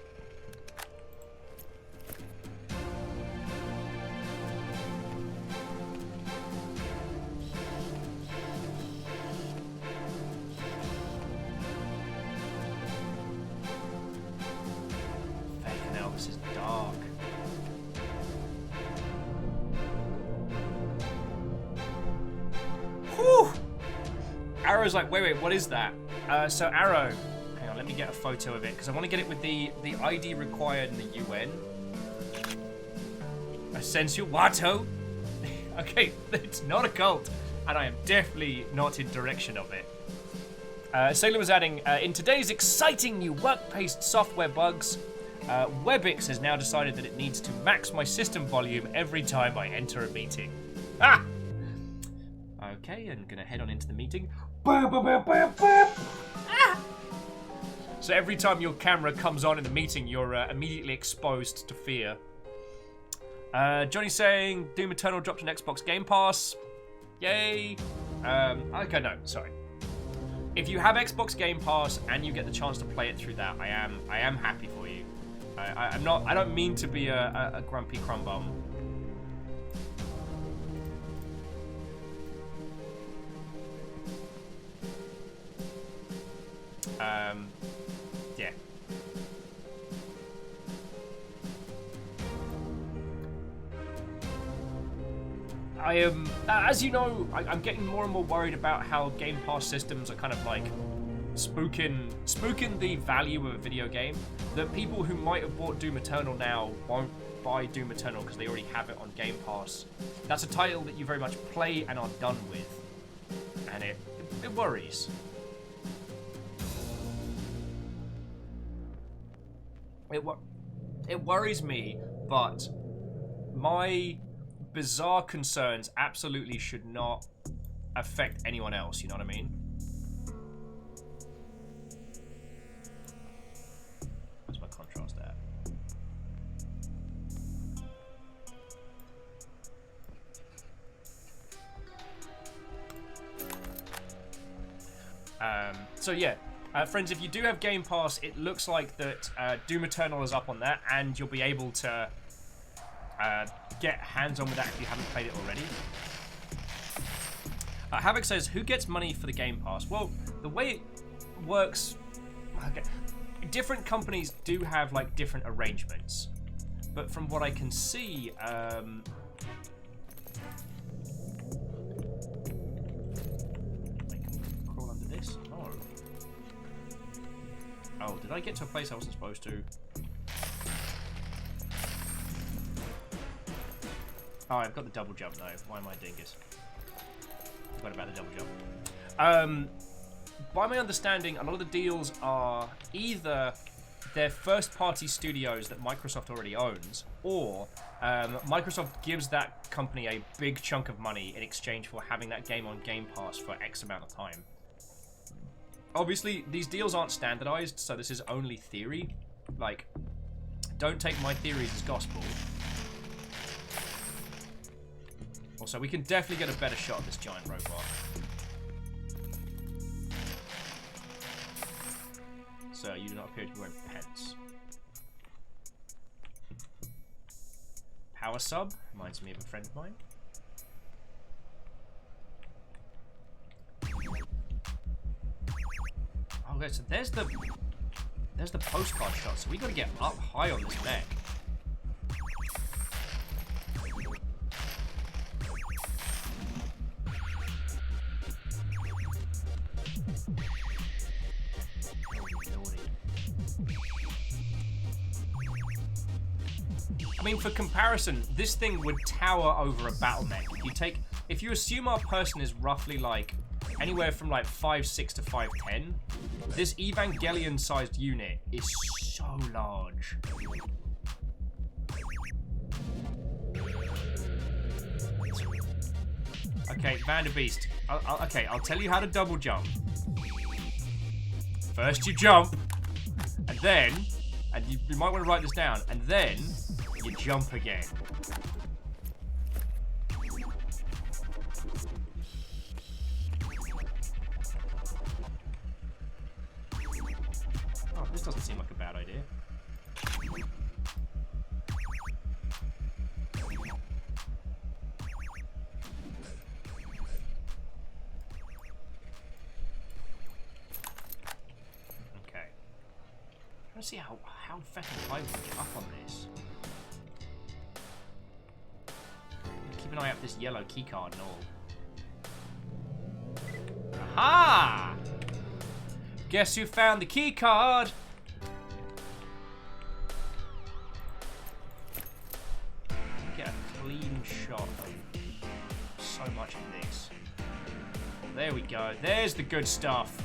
A: Fucking hell, this is dark. Whew! Arrow's like, wait, what is that? So Arrow, hang on, let me get a photo of it because I want to get it with the ID required in the UN. Essential Watto. Okay, it's not a cult, and I am definitely not in direction of it. Sailor was adding, in today's exciting new work-paced software bugs, Webix has now decided that it needs to max my system volume every time I enter a meeting. Ah! Okay, I'm gonna head on into the meeting. Ah! So every time your camera comes on in the meeting, you're immediately exposed to fear. Johnny's saying Doom Eternal dropped on Xbox Game Pass. Yay! Okay, no, sorry. If you have Xbox Game Pass and you get the chance to play it through that, I am happy for you. I don't mean to be a grumpy crumbum. Yeah. I am, as you know, I'm getting more and more worried about how Game Pass systems are kind of like spooking the value of a video game. That people who might have bought Doom Eternal now won't buy Doom Eternal because they already have it on Game Pass. That's a title that you very much play and are done with, and it worries. It worries me, but my bizarre concerns absolutely should not affect anyone else, you know what I mean? Where's my contrast at? So yeah, friends, if you do have Game Pass, it looks like that Doom Eternal is up on that, and you'll be able to get hands-on with that if you haven't played it already. Havoc says, who gets money for the Game Pass? Well, the way it works... Okay, different companies do have, like, different arrangements. But from what I can see, I can crawl under this? No. Oh, did I get to a place I wasn't supposed to? Oh, I've got the double jump though. Why am I dingus? Forgot about the double jump. By my understanding, a lot of the deals are either they're first-party studios that Microsoft already owns, or Microsoft gives that company a big chunk of money in exchange for having that game on Game Pass for X amount of time. Obviously, these deals aren't standardized, so this is only theory. Like, don't take my theories as gospel. Also, we can definitely get a better shot at this giant robot. Sir, you do not appear to be wearing pants. Power sub reminds me of a friend of mine. Oh, okay, so there's the postcard shot. So we got to get up high on this mech. I mean, for comparison, this thing would tower over a battle mech. If you assume our person is roughly like anywhere from like 5'6" to 5'10", this Evangelion-sized unit is so large. Okay, Vanderbeest. I'll tell you how to double jump. First you jump, and then, and you might want to write this down, and then you jump again. Oh, this doesn't seem like a bad idea. Okay. Let's see how fucking high we can get up on this. Keep an eye out for this yellow keycard and all. Aha! Guess who found the keycard? Get a clean shot of so much of this. There we go. There's the good stuff.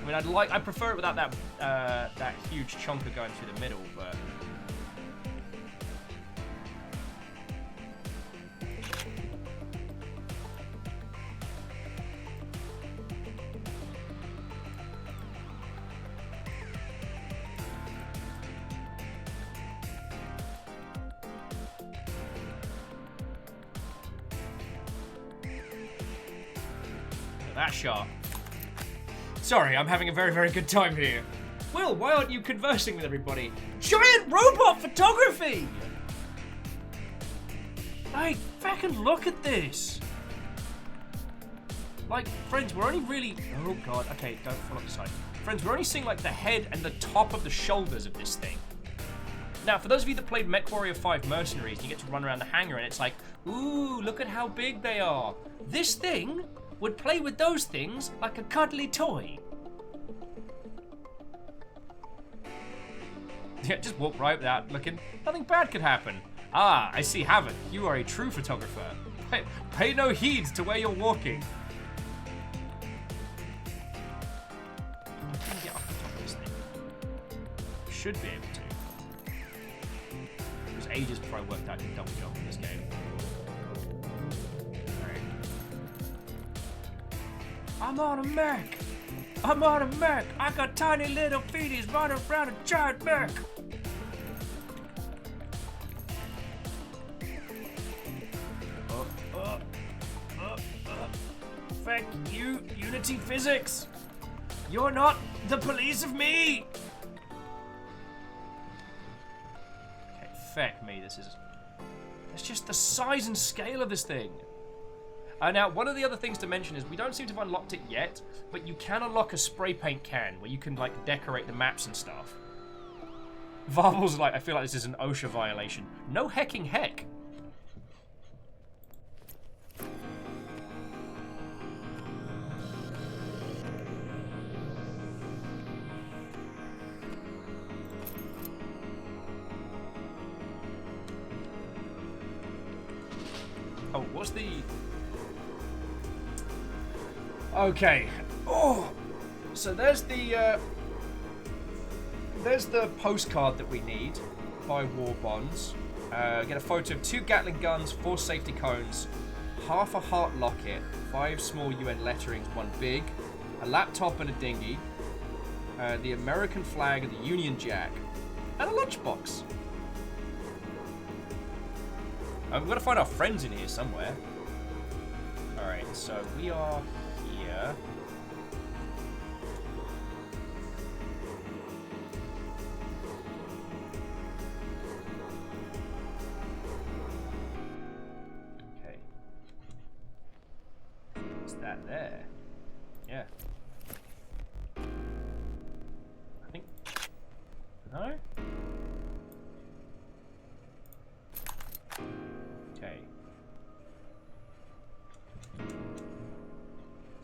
A: I mean, I prefer it without that huge chunker going through the middle, but. That shot. Sorry, I'm having a very, very good time here. Will, why aren't you conversing with everybody? Giant robot photography! Like, fucking look at this. Like, friends, we're only really... Oh, God. Okay, don't fall off the side. Friends, we're only seeing, like, the head and the top of the shoulders of this thing. Now, for those of you that played MechWarrior 5 Mercenaries, you get to run around the hangar and it's like, ooh, look at how big they are. This thing would play with those things like a cuddly toy. Yeah, just walk right without looking. Nothing bad could happen. Ah, I see Havoc. You are a true photographer. Pay no heed to where you're walking. Can you get off the top of this thing? Should be able to. It was ages before I worked out to double jump in this game. I'm on a mech! I'm on a mech! I got tiny little feeties running around a giant mech! Thank you, Unity Physics! You're not the police of me! Okay, feck me, this is... It's just the size and scale of this thing. Now, one of the other things to mention is we don't seem to have unlocked it yet, but you can unlock a spray paint can where you can, like, decorate the maps and stuff. Varvel's like, I feel like this is an OSHA violation. No hecking heck. Oh, what's the... Okay. Oh! So there's the postcard that we need by War Bonds. Get a photo of 2 Gatling guns, 4 safety cones, half a heart locket, 5 small UN letterings, 1 big, a laptop and a dinghy, the American flag and the Union Jack, and a lunchbox. We've got to find our friends in here somewhere. Alright, so we are here. Okay. Is that there? Yeah. I think... No? Okay.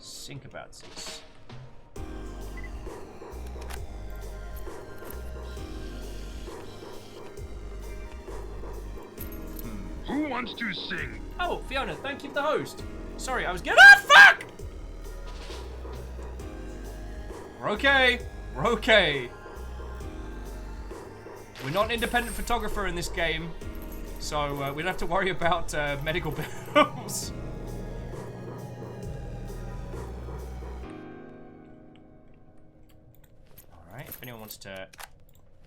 A: Think about this.
I: Who wants to sing?
A: Oh, Fiona, thank you for the host. Sorry, I was getting... Ah, fuck! We're okay. We're okay. We're not an independent photographer in this game, so we don't have to worry about medical bills. Alright, if anyone wants to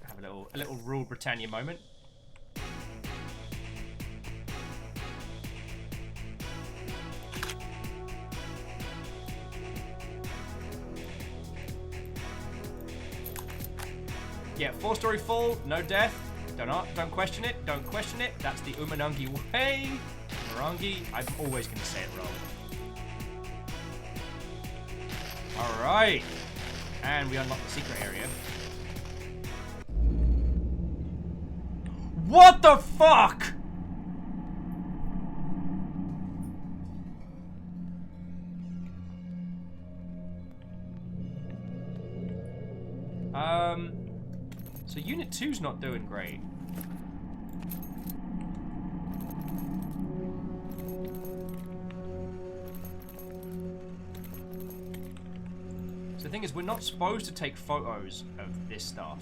A: have a little Rule Britannia moment. Yeah, 4-story full, no death. Don't question it. Don't question it. That's the Umurangi way. Umurangi. I'm always going to say it wrong. All right, and we unlock the secret area. What the fuck? So Unit 2's not doing great. So the thing is, we're not supposed to take photos of this stuff.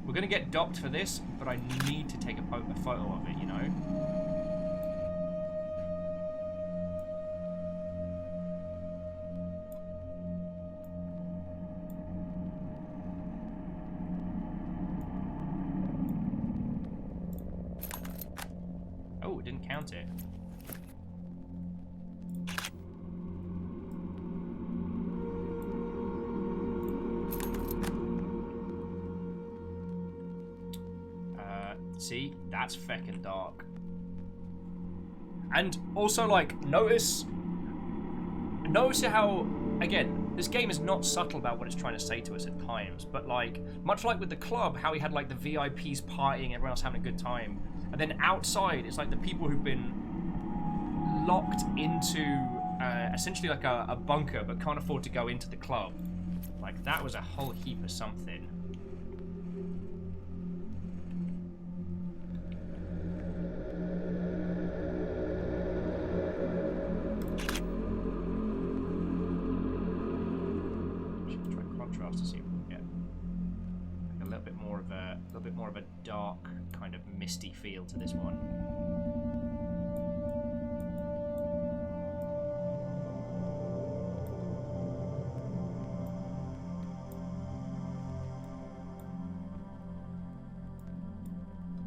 A: We're gonna get docked for this, but I need to take a photo of it, you know? Oh, it didn't count it. See, that's feckin' dark. And also, like, notice how, again, this game is not subtle about what it's trying to say to us at times, but like, much like with the club, how he had like the VIPs partying, everyone else having a good time, and then outside, it's like the people who've been locked into essentially like a bunker, but can't afford to go into the club. Like, that was a whole heap of something. To see if we can get like a little bit more of a dark, kind of misty feel to this one.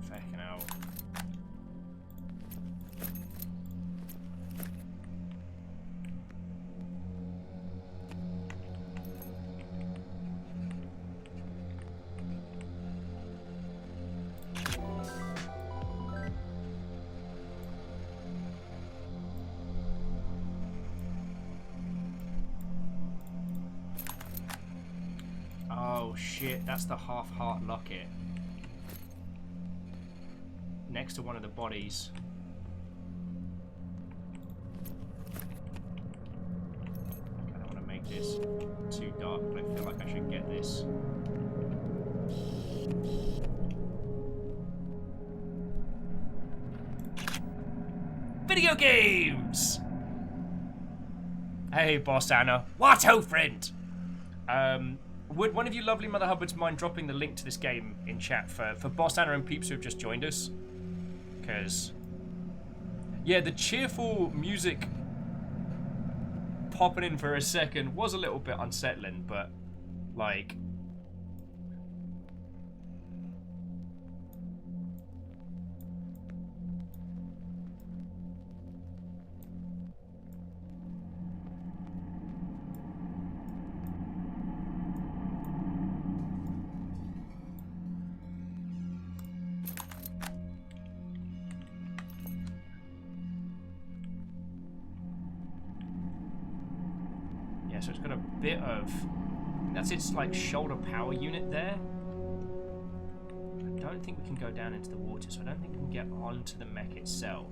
A: Fucking hell. Oh shit, that's the half-heart locket. Next to one of the bodies. I don't want to make this too dark, but I feel like I should get this. Very video games! Hey, Boss Anna. What ho, friend? Would one of you lovely Mother Hubbards mind dropping the link to this game in chat for Boss Anna and peeps who have just joined us? Because, yeah, the cheerful music popping in for a second was a little bit unsettling, but, like... So it's got a bit of... That's its, like, shoulder power unit there. I don't think we can go down into the water, so I don't think we can get onto the mech itself.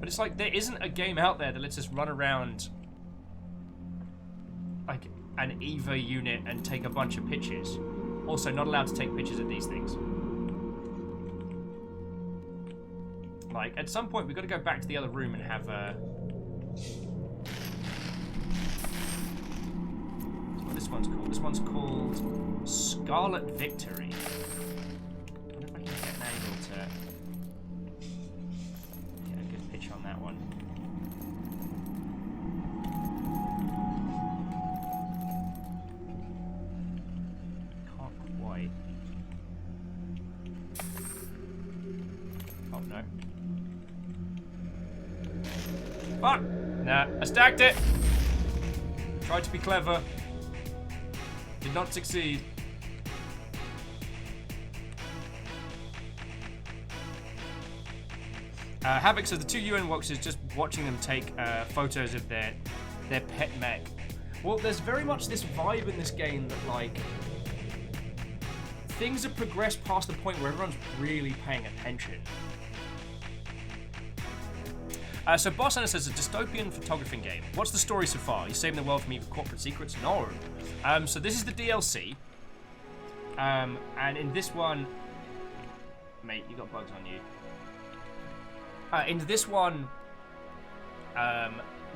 A: It's like there isn't a game out there that lets us run around like an EVA unit and take a bunch of pictures. Also, not allowed to take pictures of these things. Like, at some point, we've got to go back to the other room and have a... That's what this one's called. This one's called Scarlet Victory. I wonder if I can get an angle to... on that one. Can't quite. Oh no. Fuck! Nah, I stacked it! Tried to be clever. Did not succeed. Havoc says the two UN walkers just watching them take photos of their pet mech. Well, there's very much this vibe in this game that, like, things have progressed past the point where everyone's really paying attention. So Boss Anna says, a dystopian photographing game. What's the story so far? You saving the world from evil corporate secrets? No. So this is the DLC. And in this one... Mate, you got bugs on you. In this one,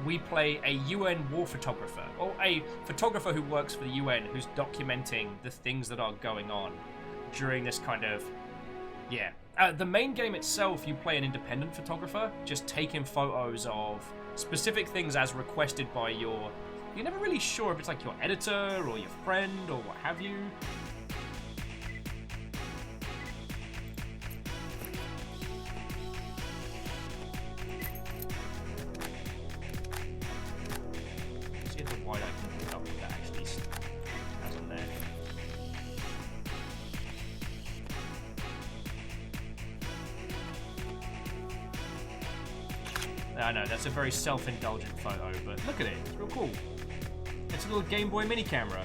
A: we play a UN war photographer, or a photographer who works for the UN, who's documenting the things that are going on during this kind of, yeah. The main game itself, you play an independent photographer, just taking photos of specific things as requested by your... You're never really sure if it's like your editor or your friend or what have you. Why I can pick up what that actually has on there. I know, that's a very self-indulgent photo, but look at it, it's real cool. It's a little Game Boy mini camera.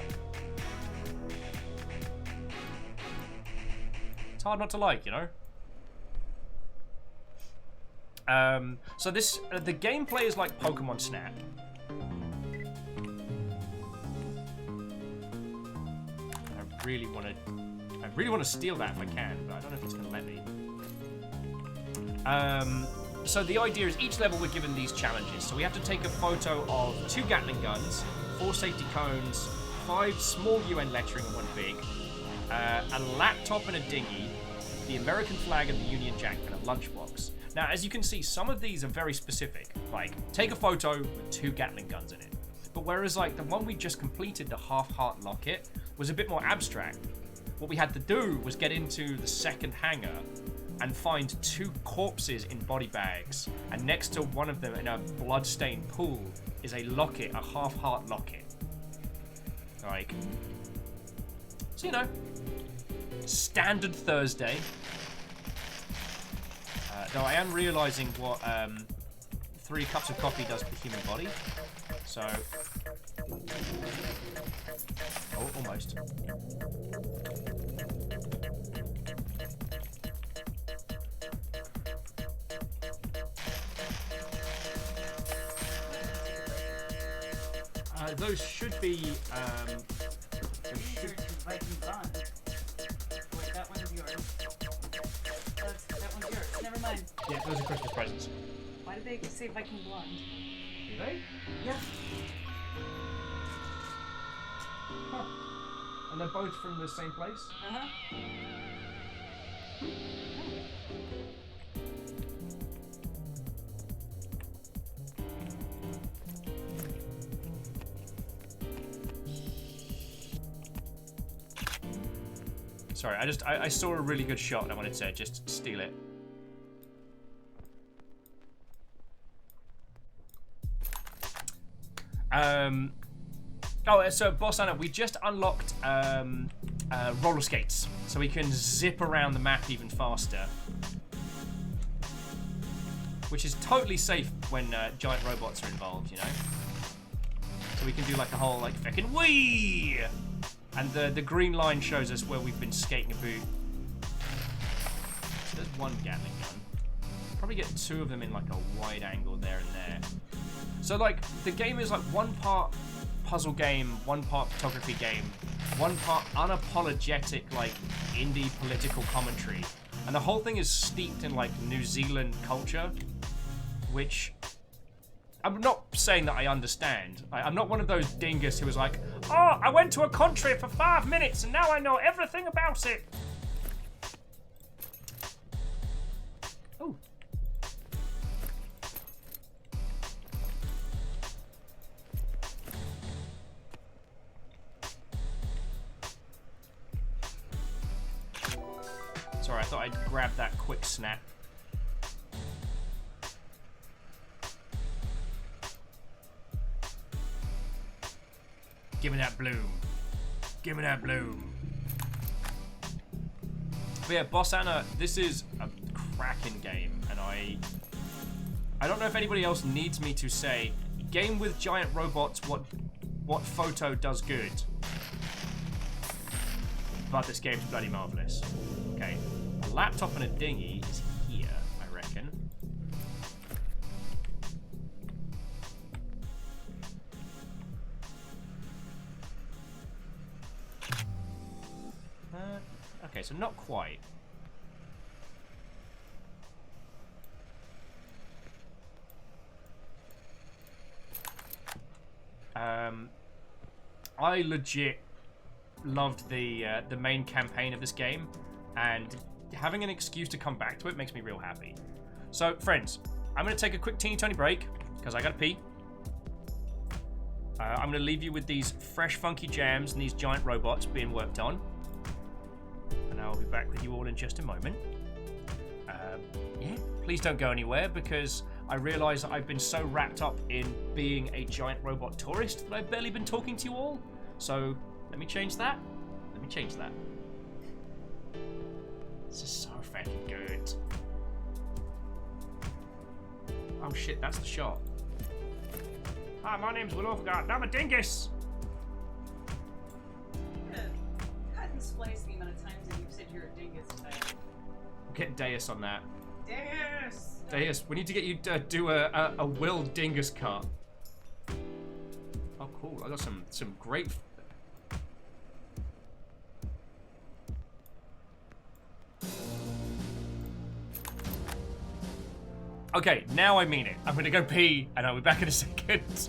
A: It's hard not to like, you know? So this, the gameplay is like Pokemon Snap. I really want to steal that if I can, but I don't know if it's going to let me. So the idea is each level we're given these challenges. So we have to take a photo of 2 Gatling guns, 4 safety cones, 5 small UN lettering and 1 big, a laptop and a dinghy, the American flag and the Union Jack, and a lunchbox. Now, as you can see, some of these are very specific. Like, take a photo with 2 Gatling guns in it. But whereas, like, the one we just completed, the half-heart locket, was a bit more abstract. What we had to do was get into the second hangar and find 2 corpses in body bags. And next to one of them in a blood-stained pool is a locket, a half-heart locket. Like, so, you know, standard Thursday. Though I am realising what 3 cups of coffee does for the human body. So... Oh, almost. those should be.
E: Viking Blonde. Wait, that one's yours. That one's yours. Never mind.
A: Yeah, those are Christmas presents.
E: Why did they say Viking Blonde?
A: Do they?
E: Yeah.
A: Huh. And they're both from the same place?
E: Uh-huh.
A: Sorry, I saw a really good shot and I wanted to just steal it. Oh, so Boss Anna, we just unlocked roller skates, so we can zip around the map even faster, which is totally safe when giant robots are involved, you know. So we can do like a whole like fucking wee, and the green line shows us where we've been skating a boot. So there's one Gatling gun. Probably get two of them in like a wide angle there and there. So like the game is like one part puzzle game, one part photography game, one part unapologetic like indie political commentary, and the whole thing is steeped in like New Zealand culture, which I'm not saying that I understand. I'm not one of those dingus who was like, oh, I went to a country for 5 minutes and now I know everything about it. Oh. Sorry, I thought I'd grab that quick snap. Give me that bloom. Give me that bloom. But yeah, Boss Anna, this is a cracking game, and I don't know if anybody else needs me to say, game with giant robots, what photo does good. But this game's bloody marvelous. Okay, a laptop and a dinghy is here, I reckon. Okay, so not quite. I legit loved the main campaign of this game, and having an excuse to come back to it makes me real happy. So, friends, I'm going to take a quick teeny tiny break because I got to pee. I'm going to leave you with these fresh, funky jams and these giant robots being worked on. And I'll be back with you all in just a moment. Yeah, please don't go anywhere because I realise that I've been so wrapped up in being a giant robot tourist that I've barely been talking to you all. So, let me change that. Let me change that. This is so fucking good. Oh shit, that's the shot. Hi, my name's Will Overgard, and I'm a dingus!
E: I'm gonna cut and splice the amount of times that you've said you're a dingus today.
A: We'll get Deus on that.
E: Dingus!
A: Deus, we need to get you to do a Will Dingus cut. Oh, cool. I got some great... Okay, now I mean it. I'm gonna go pee, and I'll be back in a second.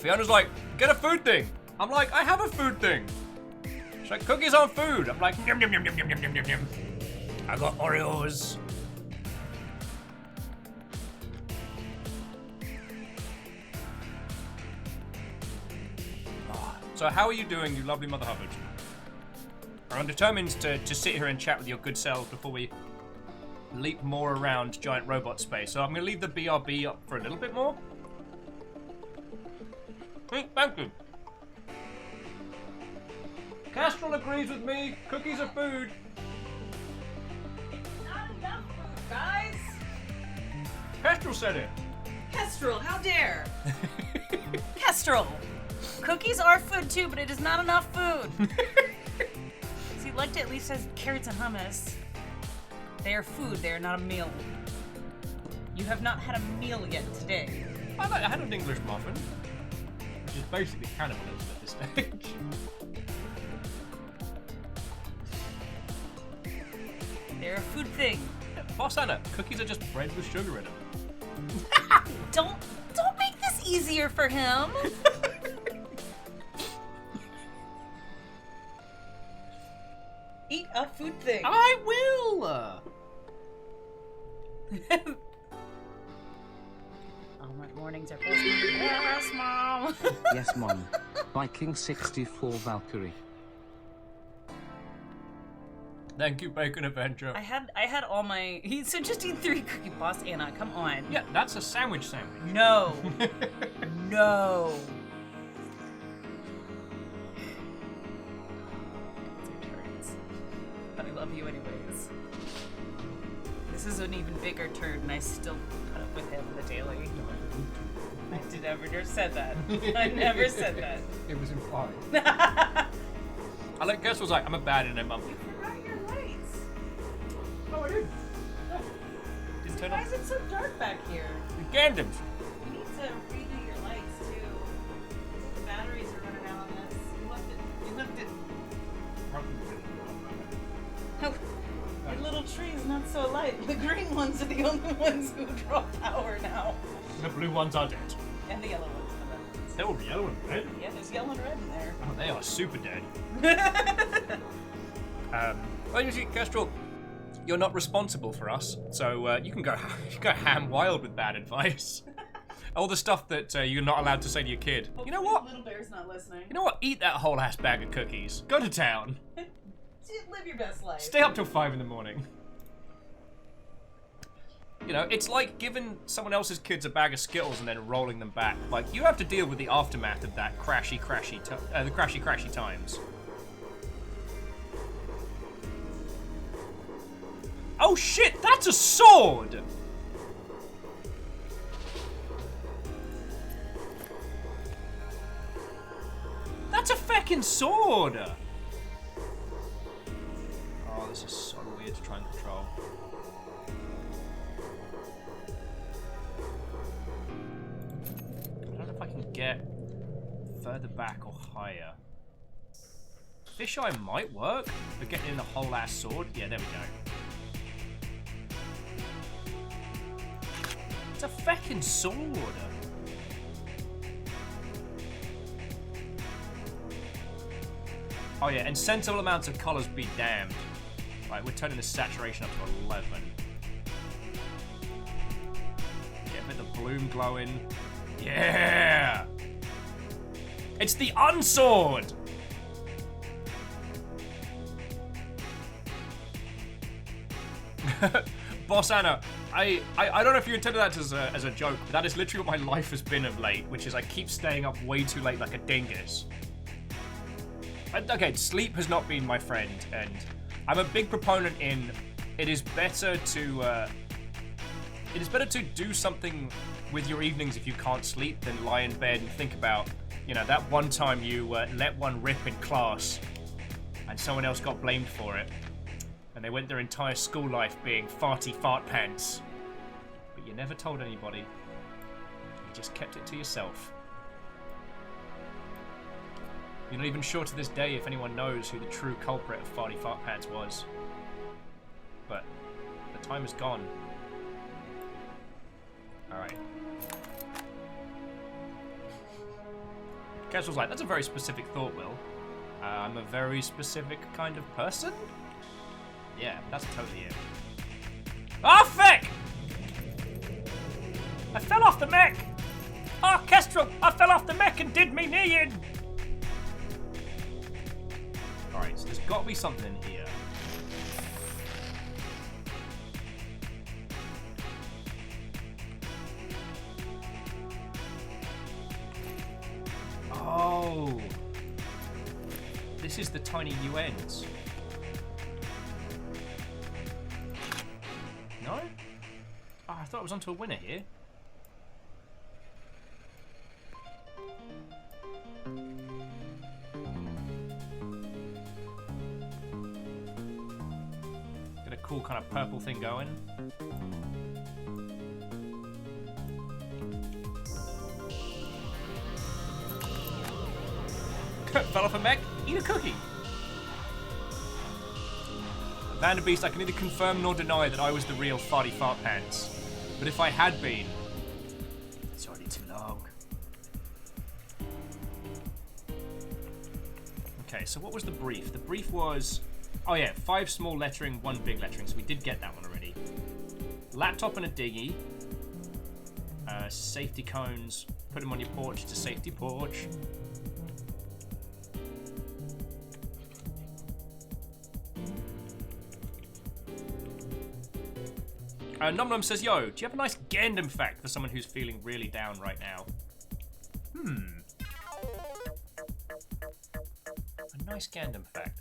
A: Fiona's like, get a food thing. I'm like, I have a food thing. She's like, cookies on food. I'm like, yum, yum, yum, yum, yum, yum, yum, yum. I got Oreos. So how are you doing, you lovely Mother Hubbard? I'm determined to sit here and chat with your good selves before we leap more around giant robot space. So I'm going to leave the BRB up for a little bit more. Thank you. Castrol agrees with me. Cookies are food.
E: Not enough food, guys.
A: Castrol said it.
E: Kestrel, how dare? Kestrel. Cookies are food too, but it is not enough food. See, Lecta at least has carrots and hummus. They are food, they are not a meal. You have not had a meal yet today.
A: I had an English muffin, which is basically cannibalism at this stage.
E: They're a food thing.
A: Boss Anna, cookies are just bread with sugar in them.
E: Don't make this easier for him.
G: Eat a food thing.
A: I will!
E: Oh, my mornings are best. Yes, Mom.
D: Yes, Mom. Viking 64 Valkyrie.
A: Thank you, Bacon Avenger.
E: I had all my. He said just eat 3 cookie. Boss Anna, come on.
A: Yeah, that's a sandwich sandwich.
E: No. No. But I love you anyways. This is an even bigger turd, and I still put up with him on the daily. I did never said that. I never said that.
A: It was implied. I like Guess was like, I'm a bad internet mum.
E: You forgot your lights.
A: Oh, I did. Didn't turn
E: Why
A: on.
E: is it so dark back here?
A: The Gandams.
E: You need to redo your lights too. The batteries are running out on this. You left it. Oh, your little tree is not so light. The green ones are the only ones who draw power now.
A: The blue ones are dead.
E: And the yellow ones. And the red ones.
A: There will be yellow and red.
E: Yeah, there's yellow and red in there.
A: Oh, they are super dead. Well, you see, Kestrel, you're not responsible for us, so you can go ham wild with bad advice. All the stuff that you're not allowed to say to your kid. You know what?
G: Little bear's not listening.
A: You know what? Eat that whole ass bag of cookies. Go to town.
G: Live your best life.
A: Stay up till 5 in the morning. You know, it's like giving someone else's kids a bag of Skittles and then rolling them back. Like, you have to deal with the aftermath of that crashy times. Oh shit, that's a sword! That's a feckin' sword! Oh, this is so weird to try and control. I don't know if I can get further back or higher. Fisheye might work, but getting in the whole ass sword? Yeah, there we go. It's a feckin' sword! Oh yeah, and sensible amounts of colours be damned. Right, we're turning the saturation up to 11. Get a bit of bloom glowing. Yeah! It's the unsword! Boss Anna, I don't know if you intended that as a joke, but that is literally what my life has been of late, which is I keep staying up way too late like a dingus. Okay, sleep has not been my friend, and I'm a big proponent in it is better to do something with your evenings if you can't sleep than lie in bed and think about, you know, that one time you let one rip in class and someone else got blamed for it, and they went their entire school life being farty fart pants, but you never told anybody. You just kept it to yourself. You're not even sure to this day if anyone knows who the true culprit of Farty Fart Pants was. But the time is gone. Alright. Casual's like, that's a very specific thought, Will. I'm a very specific kind of person? Yeah, that's totally it. Oh, feck! I fell off the mech! Oh, Kestrel! I fell off the mech and did me knee in! Alright, so there's got to be something here. Oh! This is the tiny UNs. No? Oh, I thought it was onto a winner here. Cool kind of purple thing going. Fell off a mech? Eat a cookie! Vanderbeast, I can neither confirm nor deny that I was the real Farty Fart Pants. But if I had been, it's already too long. Okay, so what was the brief? The brief was... Oh yeah, 5 small lettering, 1 big lettering, so we did get that one already. Laptop and a dinghy. Safety cones. Put them on your porch, it's a safety porch. Num Num says, yo, do you have a nice Gandam fact for someone who's feeling really down right now? A nice Gandam fact.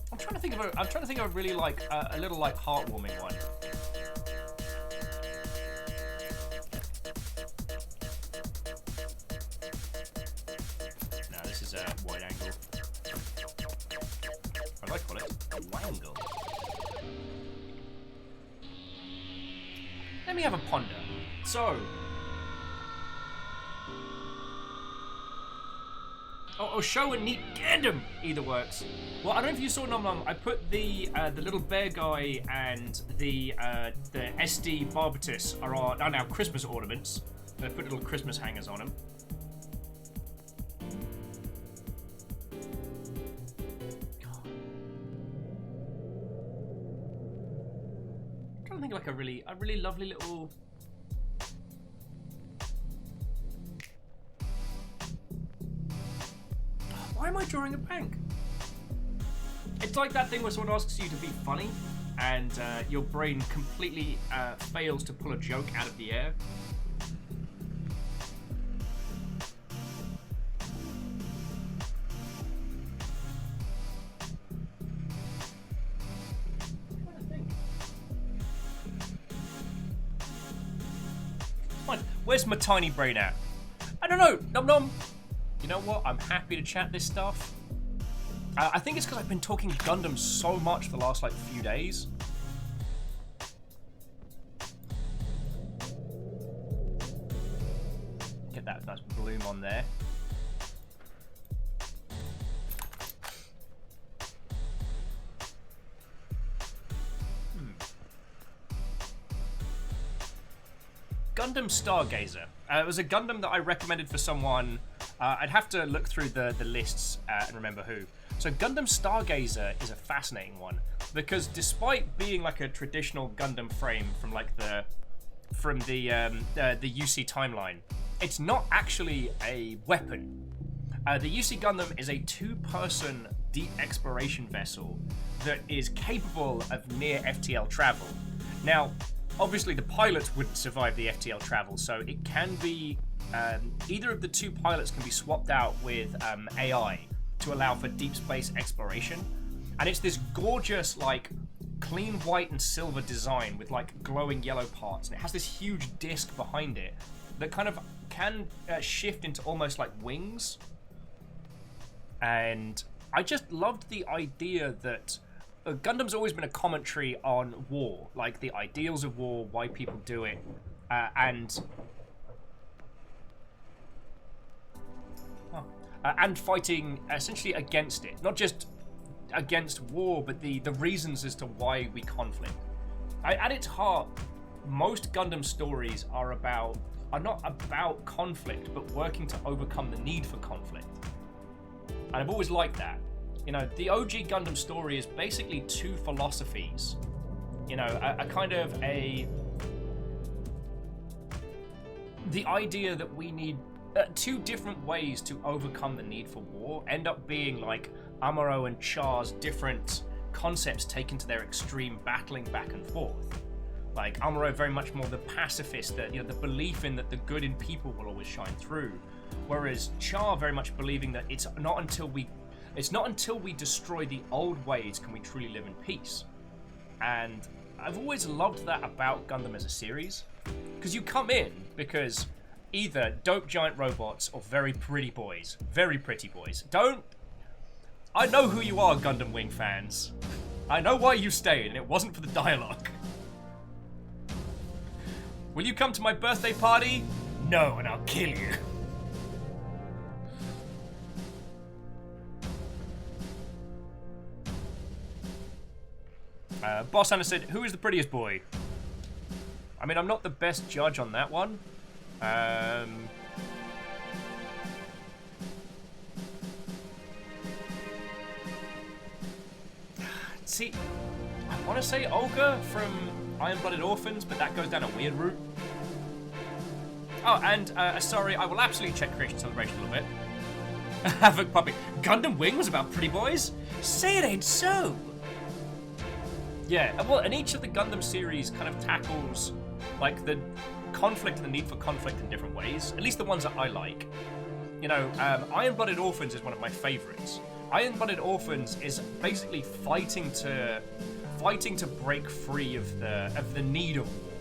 A: I'm trying to think of a really like a little like heartwarming one. No, this is a wide angle. I like call it a wangle. Let me have a ponder. So. Oh, show and neat Gandam! Either works. Well, I don't know if you saw Nom Nom. I put the little bear guy and the SD Barbatus are now Christmas ornaments. I put little Christmas hangers on them. like a really lovely little. Why am I drawing a bank? It's like that thing where someone asks you to be funny, and your brain completely fails to pull a joke out of the air. Fine. Where's my tiny brain at? I don't know. Nom nom. You know what? I'm happy to chat this stuff. I think it's because I've been talking Gundam so much the last like few days. Get that nice bloom on there. Gundam Stargazer. It was a Gundam that I recommended for someone. I'd have to look through the lists and remember who. So Gundam Stargazer is a fascinating one because despite being like a traditional Gundam frame from like the UC timeline, it's not actually a weapon. The UC Gundam is a two-person deep exploration vessel that is capable of near FTL travel. Now, obviously the pilots wouldn't survive the FTL travel, so it can be either of the two pilots can be swapped out with AI to allow for deep space exploration. And it's this gorgeous, like, clean white and silver design with, like, glowing yellow parts. And it has this huge disc behind it that kind of can shift into almost like wings. And I just loved the idea that Gundam's always been a commentary on war, like the ideals of war, why people do it, and fighting essentially against it. Not just against war, but the reasons as to why we conflict. At its heart, most Gundam stories are not about conflict, but working to overcome the need for conflict. And I've always liked that. You know, the OG Gundam story is basically two philosophies. You know, the idea that we need two different ways to overcome the need for war end up being like Amuro and Char's different concepts taken to their extreme, battling back and forth. Like Amuro very much more the pacifist, that, you know, the belief in that the good in people will always shine through, whereas Char very much believing that it's not until we destroy the old ways can we truly live in peace. And I've always loved that about Gundam as a series, because you come in because either dope giant robots or very pretty boys. I know who you are, Gundam Wing fans. I know why you stayed, and it wasn't for the dialogue. Will you come to my birthday party? No, and I'll kill you. Boss Anna said, who is the prettiest boy? I mean, I'm not the best judge on that one. See, I want to say Olga from Iron-Blooded Orphans, but that goes down a weird route. Oh, and sorry, I will absolutely check Creation Celebration a little bit. Havoc Puppy. Gundam Wing was about pretty boys? Say it ain't so! Yeah, well, and each of the Gundam series kind of tackles, like, the conflict and the need for conflict in different ways. At least the ones that I like. You know, Iron-Blooded Orphans is one of my favorites. Iron-Blooded Orphans is basically fighting to break free of the need of war.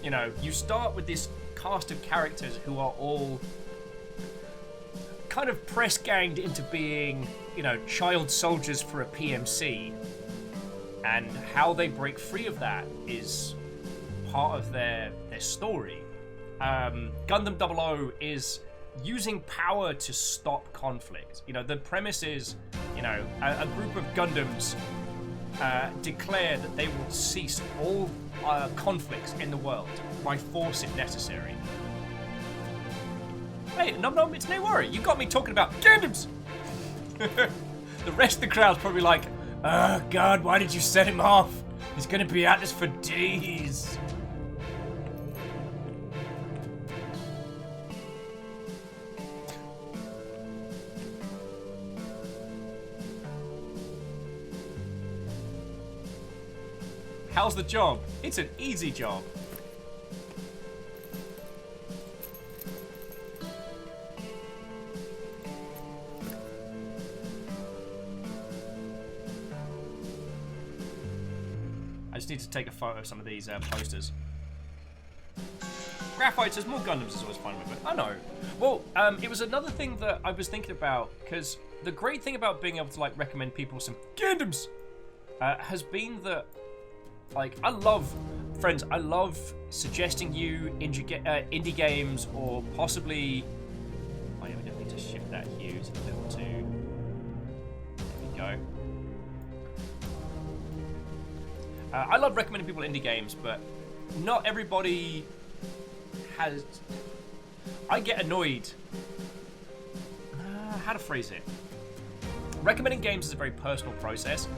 A: You know, you start with this cast of characters who are all kind of press-ganged into being, you know, child soldiers for a PMC, and how they break free of that is part of their story. Gundam 00 is using power to stop conflict. You know, the premise is, you know, a group of Gundams declare that they will cease all conflicts in the world by force if necessary. Hey, no, it's no worry. You got me talking about Gundams! The rest of the crowd's probably like, oh god, why did you set him off? He's gonna be at this for days. How's the job? It's an easy job. I just need to take a photo of some of these posters. Graphite says more Gundams is always fun with it. I know. Well, it was another thing that I was thinking about, because the great thing about being able to like recommend people some Gundams has been that, like, I love suggesting you indie games, or possibly. Oh yeah, we don't need to shift that hue to level 2. There we go. I love recommending people indie games, but not everybody has. I get annoyed. How to phrase it? Recommending games is a very personal process,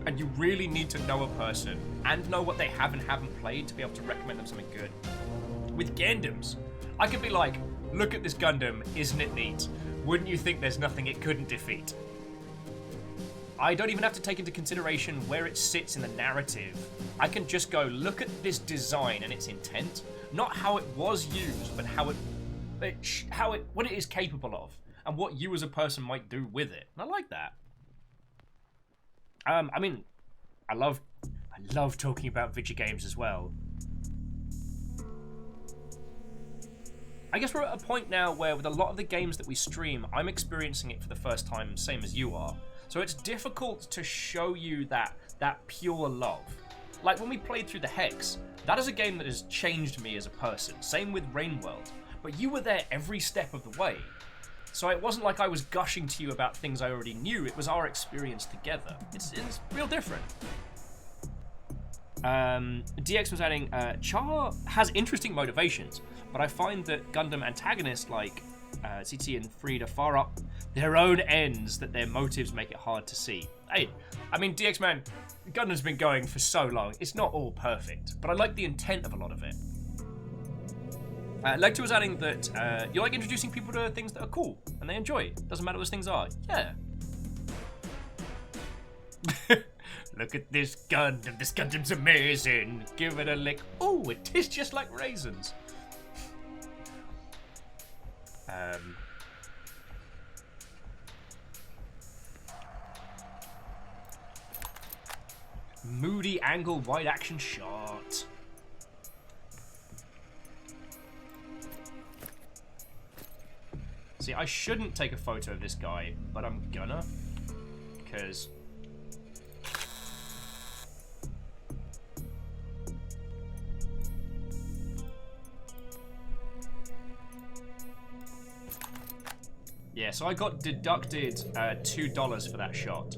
A: and you really need to know a person and know what they have and haven't played to be able to recommend them something good. With Gundams, I could be like, look at this Gundam, isn't it neat? Wouldn't you think there's nothing it couldn't defeat? I don't even have to take into consideration where it sits in the narrative. I can just go, look at this design and its intent, not how it was used, but what it is capable of, and what you as a person might do with it. And I like that. I mean, I love talking about video games as well. I guess we're at a point now where with a lot of the games that we stream, I'm experiencing it for the first time, same as you are. So it's difficult to show you that pure love. Like when we played through the Hex, that is a game that has changed me as a person. Same with Rainworld. But you were there every step of the way. So it wasn't like I was gushing to you about things I already knew. It was our experience together. It's real different. DX was adding, Char has interesting motivations, but I find that Gundam antagonists like CT and Frieda far up their own ends that their motives make it hard to see. Hey, I mean, DX man, Gundam's been going for so long. It's not all perfect, but I like the intent of a lot of it. Lecter was adding that you like introducing people to things that are cool and they enjoy it. Doesn't matter what those things are. Yeah. Look at this Gundam. This Gundam's amazing. Give it a lick. Oh, it tastes just like raisins. Moody angle wide action shot. See, I shouldn't take a photo of this guy, but I'm gonna, because yeah, so I got deducted $2 for that shot.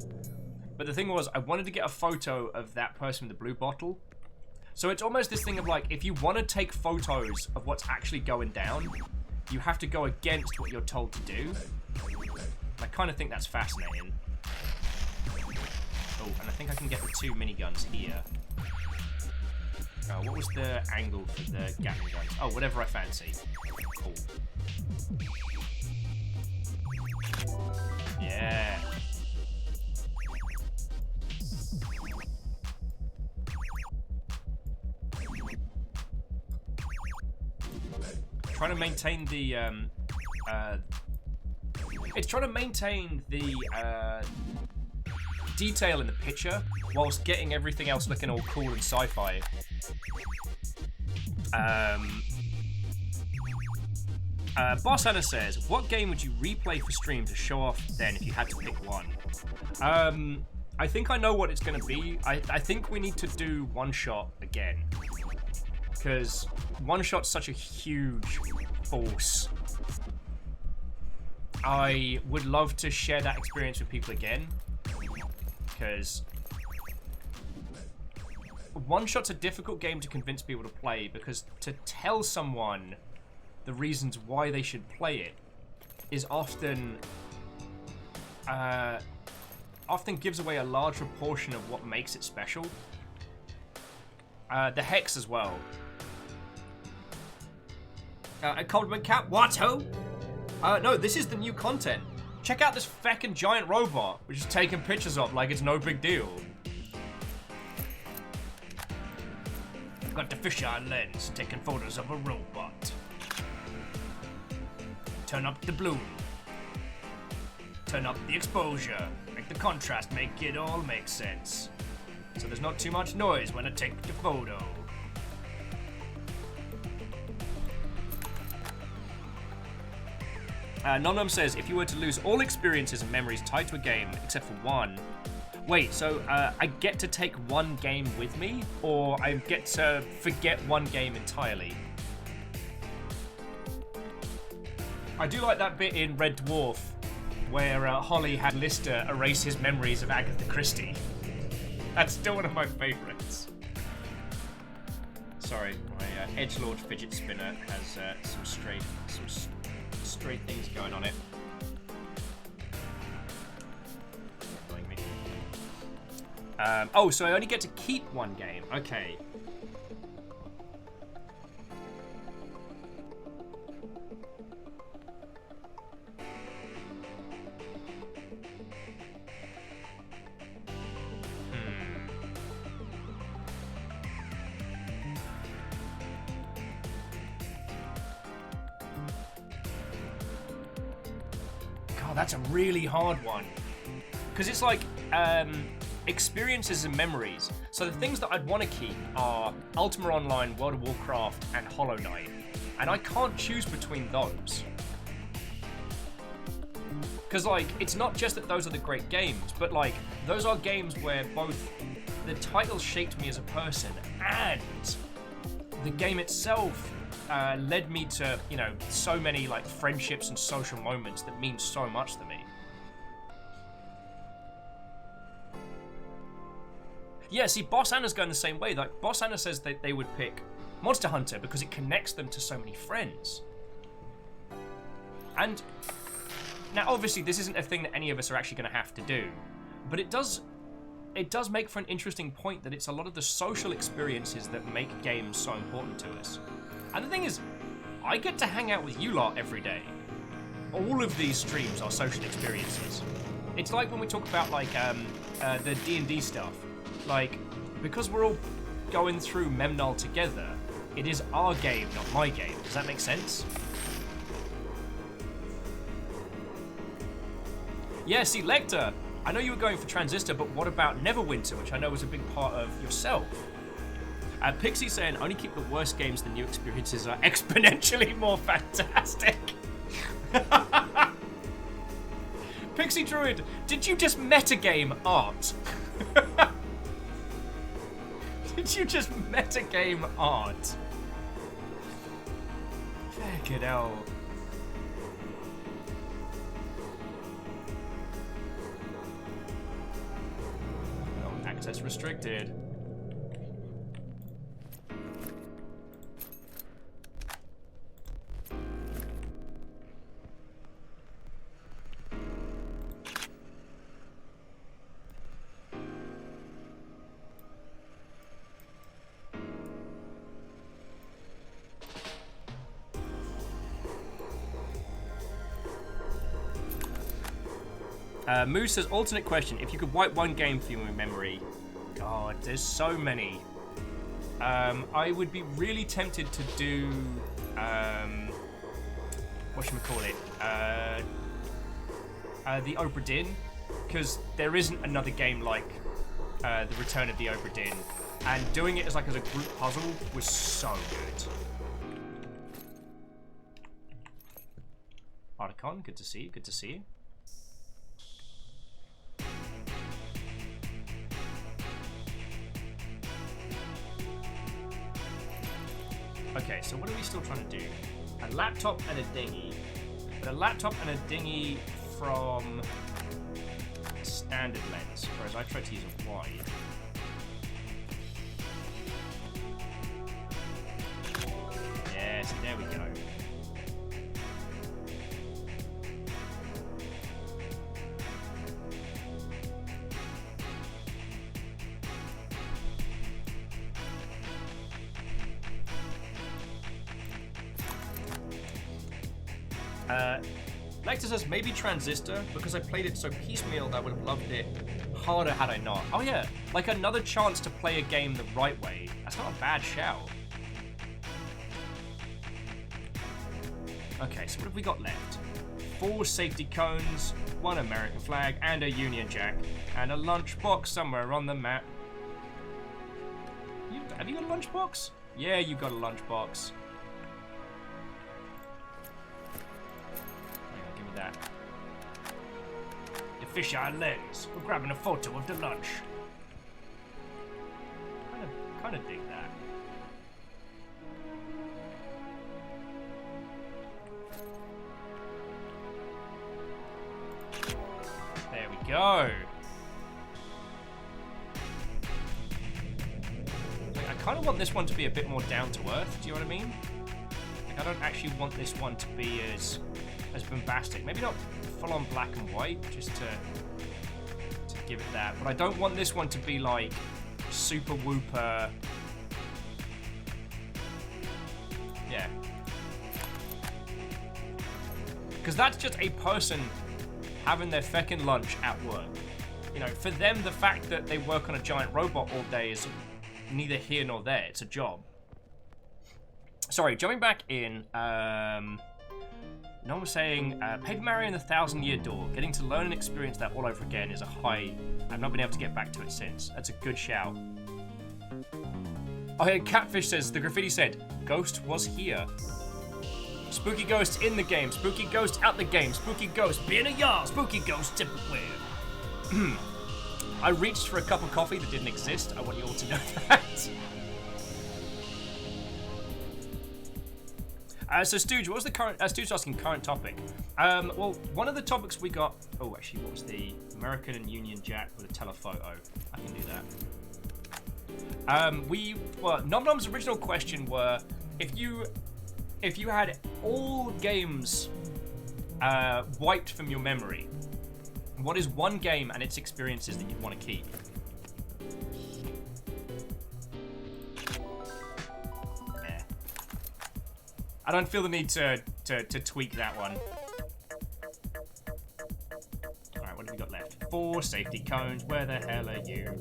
A: But the thing was, I wanted to get a photo of that person with the blue bottle. So it's almost this thing of like, if you want to take photos of what's actually going down, you have to go against what you're told to do. I kind of think that's fascinating. Oh, and I think I can get the 2 miniguns here. What was the angle for the Gatling guns? Oh, whatever I fancy. Cool. Yeah. Trying to maintain the it's trying to maintain the detail in the picture whilst getting everything else looking all cool and sci-fi. Boss Anna says, what game would you replay for stream to show off then if you had to pick one? I think I know what it's going to be. I think we need to do One Shot again. Because One Shot's such a huge force. I would love to share that experience with people again. Because One Shot's a difficult game to convince people to play, because to tell someone the reasons why they should play it is often often gives away a larger portion of what makes it special. The Hex as well. A compliment cap? What, ho? No, this is the new content. Check out this feckin' giant robot, which is taking pictures of like it's no big deal. I've got the fisheye lens, taking photos of a robot. Turn up the bloom. Turn up the exposure. Make the contrast, make it all make sense. So there's not too much noise when I take the photo. Nonum says, if you were to lose all experiences and memories tied to a game, except for one... Wait, so I get to take one game with me? Or I get to forget one game entirely? I do like that bit in Red Dwarf, where Holly had Lister erase his memories of Agatha Christie. That's still one of my favourites. Sorry, my edgelord fidget spinner has some straight things going on it. Annoying me. Oh, so I only get to keep one game. Okay. That's a really hard one. Because it's like experiences and memories. So the things that I'd want to keep are Ultima Online, World of Warcraft, and Hollow Knight. And I can't choose between those. Because, like, it's not just that those are the great games, but, like, those are games where both the title shaped me as a person and the game itself led me to, you know, so many like friendships and social moments that mean so much to me. Yeah, see, Boss Anna's going the same way. Like, Boss Anna says that they would pick Monster Hunter because it connects them to so many friends. And now, obviously, this isn't a thing that any of us are actually going to have to do, but it does make for an interesting point that it's a lot of the social experiences that make games so important to us. And the thing is, I get to hang out with you lot every day. All of these streams are social experiences. It's like when we talk about like the D&D stuff. Like, because we're all going through Memnol together, it is our game, not my game. Does that make sense? Yeah, see, Lecter, I know you were going for Transistor, but what about Neverwinter, which I know was a big part of yourself? Pixie saying, only keep the worst games, the new experiences are exponentially more fantastic. Pixie Druid, did you just metagame art? Did you just metagame art? Fucking hell. Oh, access restricted. Moose says, alternate question. If you could wipe one game from your memory, God, there's so many. I would be really tempted to do, whatchamacallit, the Obra Dinn, because there isn't another game like the Return of the Obra Dinn, and doing it as a group puzzle was so good. Articon, good to see you, good to see you. Okay, so what are we still trying to do? A laptop and a dinghy. But a laptop and a dinghy from standard lens, whereas I tried to use a wide. Yes, there we go. Lecter says maybe Transistor, because I played it so piecemeal that I would have loved it harder had I not. Oh yeah, like another chance to play a game the right way. That's not a bad shout. Okay, so what have we got left? 4 safety cones, 1 American flag, and a Union Jack, and a lunchbox somewhere on the map. Have you got a lunchbox? Yeah, you got a lunchbox. Hang on, give me that. The fisheye lens. We're grabbing a photo of the lunch. Kind of dig that. There we go. Like, I kind of want this one to be a bit more down to earth. Do you know what I mean? Like, I don't actually want this one to be as bombastic. Maybe not full on black and white, just to give it that. But I don't want this one to be like super whooper. Yeah. Because that's just a person having their feckin' lunch at work. You know, for them, the fact that they work on a giant robot all day is neither here nor there. It's a job. Sorry, jumping back in. No one was saying, Paper Mario and the 1,000-Year Door. Getting to learn and experience that all over again is a high. I've not been able to get back to it since. That's a good shout. Oh, yeah, Catfish says, the graffiti said, Ghost was here. Spooky Ghost in the game, Spooky Ghost out the game, Spooky Ghost being a yard, Spooky Ghost everywhere. I reached for a cup of coffee that didn't exist. I want you all to know that. So Stooge, what was the current? Stooge's asking current topic. Well, one of the topics we got. Oh, actually, what was the American and Union Jack with a telephoto? I can do that. Nom Nom's original question were if you had all games wiped from your memory, what is one game and its experiences that you'd want to keep? I don't feel the need to tweak that one. Alright, what have we got left? 4 safety cones. Where the hell are you?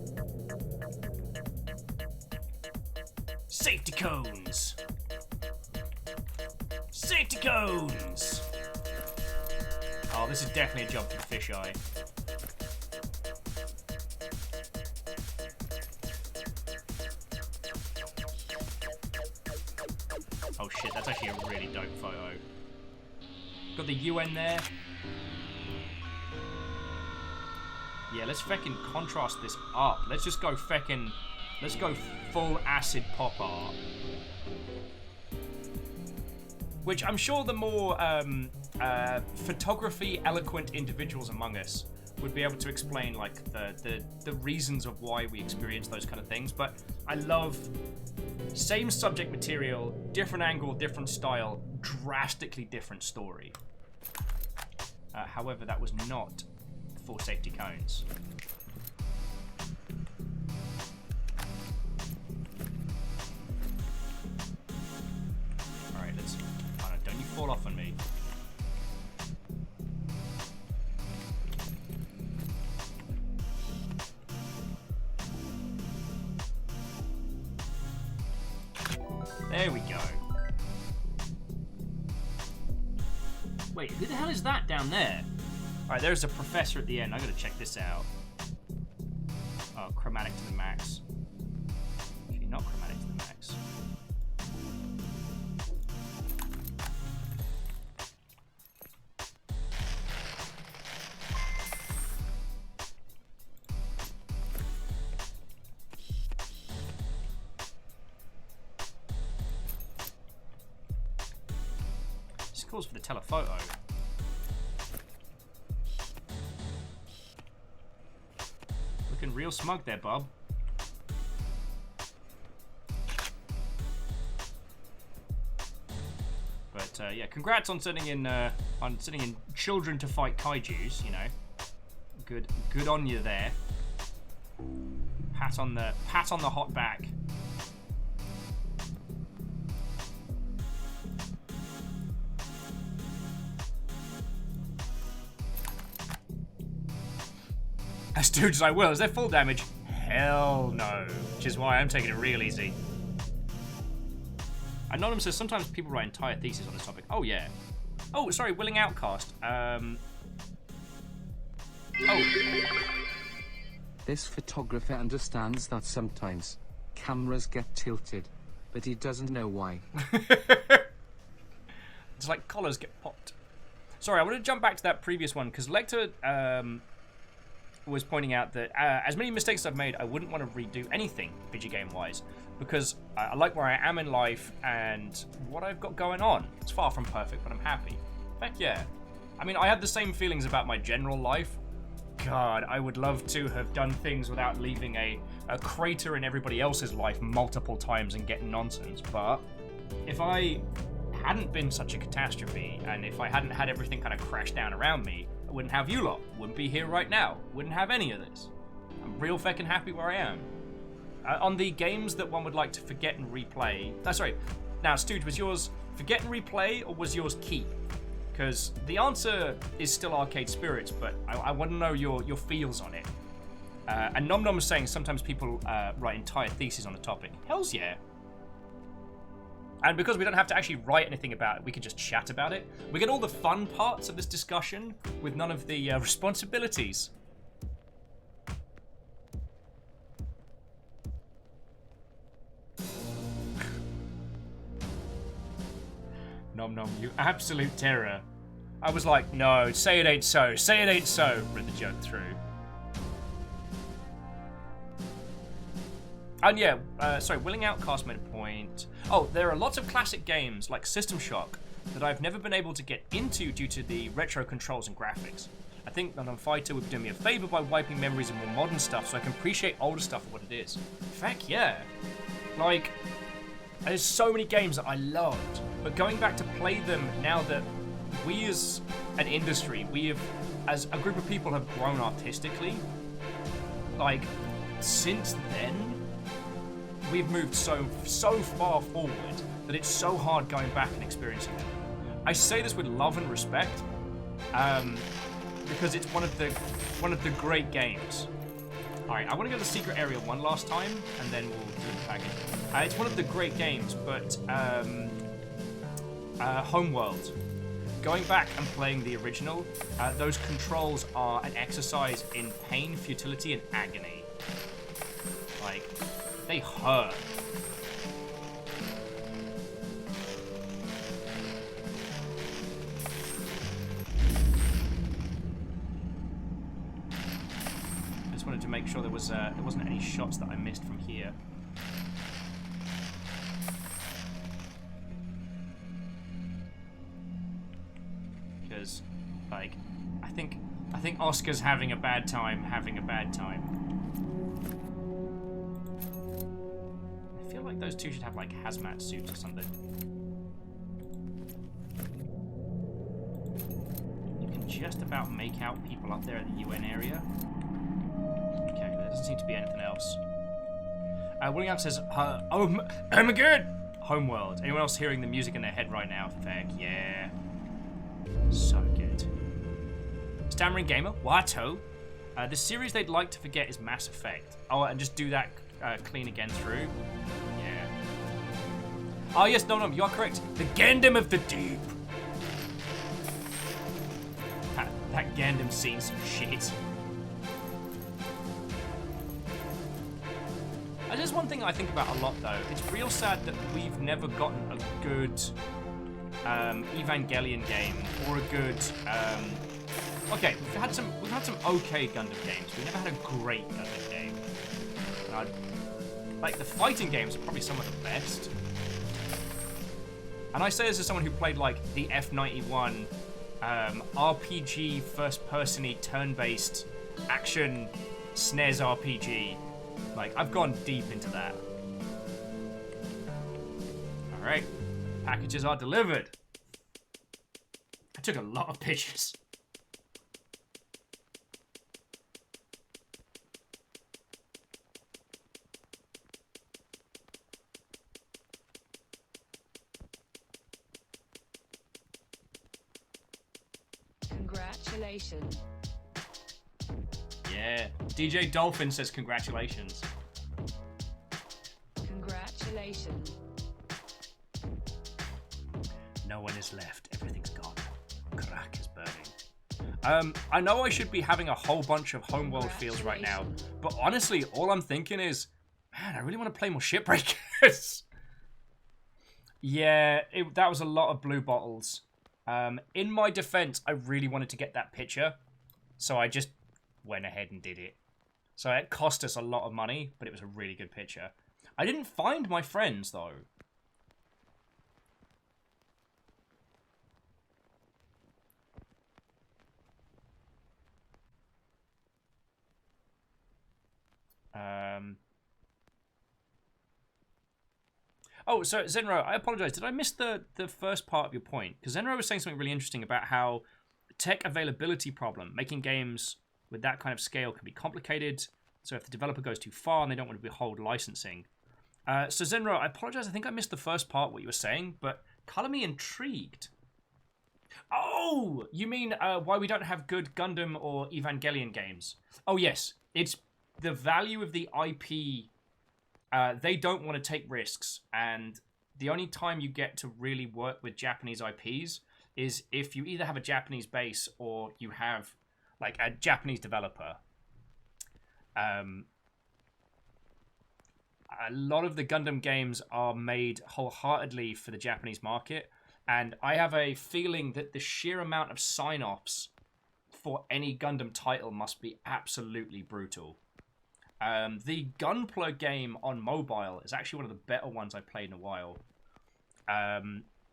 A: Safety cones! Safety cones! Oh, this is definitely a job for the fisheye. Oh shit, that's actually a really dope photo. Got the UN there. Yeah, let's feckin' contrast this up. Let's just go feckin'... Let's go full acid pop art. Which I'm sure the more photography eloquent individuals among us would be able to explain like the reasons of why we experience those kind of things. But I love same subject material, different angle, different style, drastically different story. However, that was not 4 safety cones. Alright, let's... Oh no, don't you fall off on me. There we go. Wait, who the hell is that down there? Alright, there's a professor at the end. I gotta check this out. Oh, chromatic to the max. Actually, not chromatic to the max. This calls for the telephoto. Looking real smug there, Bob. But yeah, congrats on sending in children to fight kaijus. You know, good on you there. Pat on the hot back. As dude as I will. Is there full damage? Hell no. Which is why I'm taking it real easy. Anonymous says sometimes people write entire theses on this topic. Oh, yeah. Oh, sorry, Willing Outcast.
D: This photographer understands that sometimes cameras get tilted, but he doesn't know why.
A: It's like collars get popped. Sorry, I want to jump back to that previous one, because Lecter was pointing out that as many mistakes as I've made, I wouldn't want to redo anything video game-wise, because I like where I am in life and what I've got going on. It's far from perfect, but I'm happy. Heck yeah. I mean, I have the same feelings about my general life. God, I would love to have done things without leaving a crater in everybody else's life multiple times and getting nonsense, but if I hadn't been such a catastrophe, and if I hadn't had everything kind of crash down around me, I wouldn't have you lot, wouldn't be here right now, wouldn't have any of this. I'm real feckin' happy where I am. On the games that one would like to forget and replay... sorry. Now, Stooge, was yours forget and replay, or was yours keep? Because the answer is still Arcade Spirits, but I want to know your feels on it. And Nom Nom is saying sometimes people write entire theses on the topic. Hells yeah. And because we don't have to actually write anything about it, we can just chat about it. We get all the fun parts of this discussion with none of the responsibilities. Nom Nom, you absolute terror. I was like, no, say it ain't so, say it ain't so, read the joke through. And yeah, sorry, Willing Outcast made a point. Oh, there are lots of classic games like System Shock that I've never been able to get into due to the retro controls and graphics. I think that Fighter would do me a favor by wiping memories of more modern stuff so I can appreciate older stuff for what it is. Feck yeah. Like, there's so many games that I loved, but going back to play them now that we as an industry, we have, as a group of people, have grown artistically, like, since then, we've moved so far forward that it's so hard going back and experiencing them. I say this with love and respect, because it's one of the great games. All right, I want to go to the secret area one last time, and then we'll do the package. It's one of the great games, but Homeworld. Going back and playing the original, those controls are an exercise in pain, futility, and agony. Like, they hurt. I just wanted to make sure there wasn't any shots that I missed from here. Because, like, I think Oscar's having a bad time. I feel like those two should have, like, hazmat suits or something. You can just about make out people up there at the UN area. Okay, there doesn't seem to be anything else. William says, oh my god! Homeworld. Anyone else hearing the music in their head right now? Feck yeah. So good. Stammering Gamer, Wato. The series they'd like to forget is Mass Effect. Oh, and just do that clean again through. Yeah. Oh yes, no, you are correct. The Gundam of the Deep. That Gundam scene's some shit. There's one thing I think about a lot though. It's real sad that we've never gotten a good Evangelion game or a good okay, we've had some okay Gundam games. We never had a great Gundam game. Like the fighting games are probably some of the best. And I say this as someone who played like the F91 RPG first-person-y turn-based action SNES RPG. Like, I've gone deep into that. Alright. Packages are delivered. I took a lot of pictures.
J: Congratulations.
A: Yeah. DJ Dolphin says congratulations.
J: Congratulations.
A: No one is left. Everything's gone. Crack is burning. I know I should be having a whole bunch of homeworld feels right now, but honestly, all I'm thinking is, man, I really want to play more Shipbreakers. Yeah, that was a lot of blue bottles. In my defense, I really wanted to get that picture, so I just went ahead and did it. So it cost us a lot of money, but it was a really good picture. I didn't find my friends, though. Oh, so Zenro, I apologize. Did I miss the first part of your point? Because Zenro was saying something really interesting about how tech availability problem, making games with that kind of scale can be complicated. So if the developer goes too far and they don't want to withhold licensing. So Zenro, I apologize. I think I missed the first part, what you were saying, but color me intrigued. Oh, you mean why we don't have good Gundam or Evangelion games? Oh, yes. It's the value of the IP. They don't want to take risks, and the only time you get to really work with Japanese IPs is if you either have a Japanese base or you have like a Japanese developer. A lot of the Gundam games are made wholeheartedly for the Japanese market, and I have a feeling that the sheer amount of sign-offs for any Gundam title must be absolutely brutal. The Gunpla game on mobile is actually one of the better ones I've played in a while.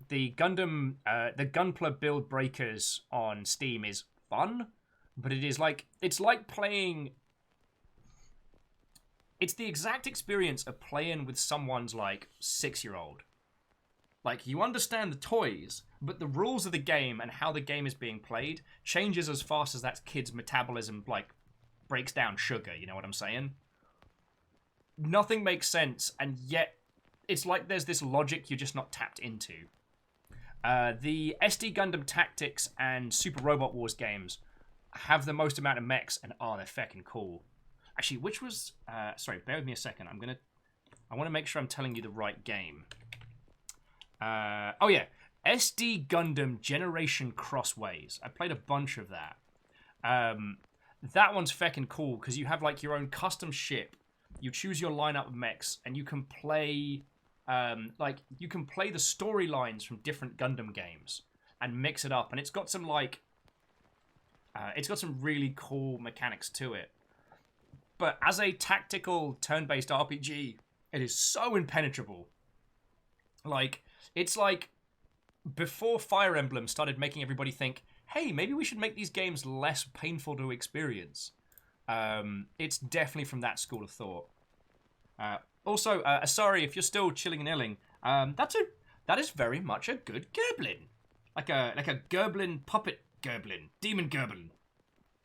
A: The Gunpla Build Breakers on Steam is fun, but it's like playing. It's the exact experience of playing with someone's like 6-year-old. Like, you understand the toys, but the rules of the game and how the game is being played changes as fast as that kid's metabolism like breaks down sugar, you know what I'm saying? Nothing makes sense, and yet it's like there's this logic you're just not tapped into. The SD Gundam Tactics and Super Robot Wars games have the most amount of mechs, and they're feckin' cool. Actually, which was... sorry, bear with me a second. I want to make sure I'm telling you the right game. Oh yeah, SD Gundam Generation Crossways. I played a bunch of that. That one's feckin' cool because you have like your own custom ship. You choose your lineup of mechs, and you can play you can play the storylines from different Gundam games and mix it up. And it's got some like it's got some really cool mechanics to it. But as a tactical turn-based RPG, it is so impenetrable. Like, it's like before Fire Emblem started making everybody think, hey, maybe we should make these games less painful to experience. It's definitely from that school of thought. Also, sorry if you're still chilling and illing. That is very much a good Gerblin, like a Gerblin puppet Gerblin, demon Gerblin.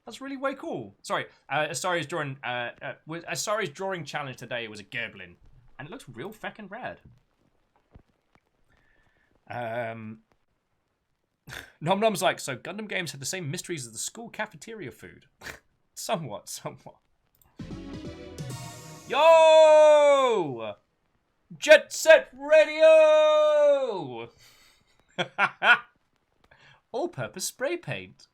A: That's really way cool. Sorry, Asari's drawing challenge today was a Gerblin, and it looks real feckin' rad. Nom Nom's like, so Gundam games have the same mysteries as the school cafeteria food. Somewhat. Yo! Jet Set Radio! All-purpose spray paint.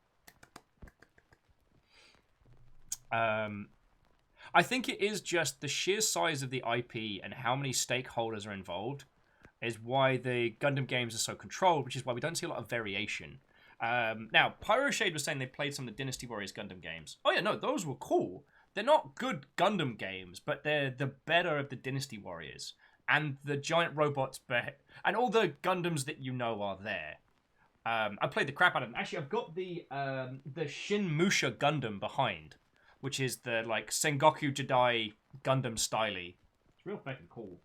A: I think it is just the sheer size of the IP and how many stakeholders are involved is why the Gundam games are so controlled, which is why we don't see a lot of variation. Now, Pyroshade was saying they played some of the Dynasty Warriors Gundam games. Oh yeah, no, those were cool. They're not good Gundam games, but they're the better of the Dynasty Warriors. And the giant robots, and all the Gundams that you know are there. I played the crap out of them. Actually, I've got the Shin Musha Gundam behind, which is the like Sengoku Jedi Gundam styly. It's real fucking cool.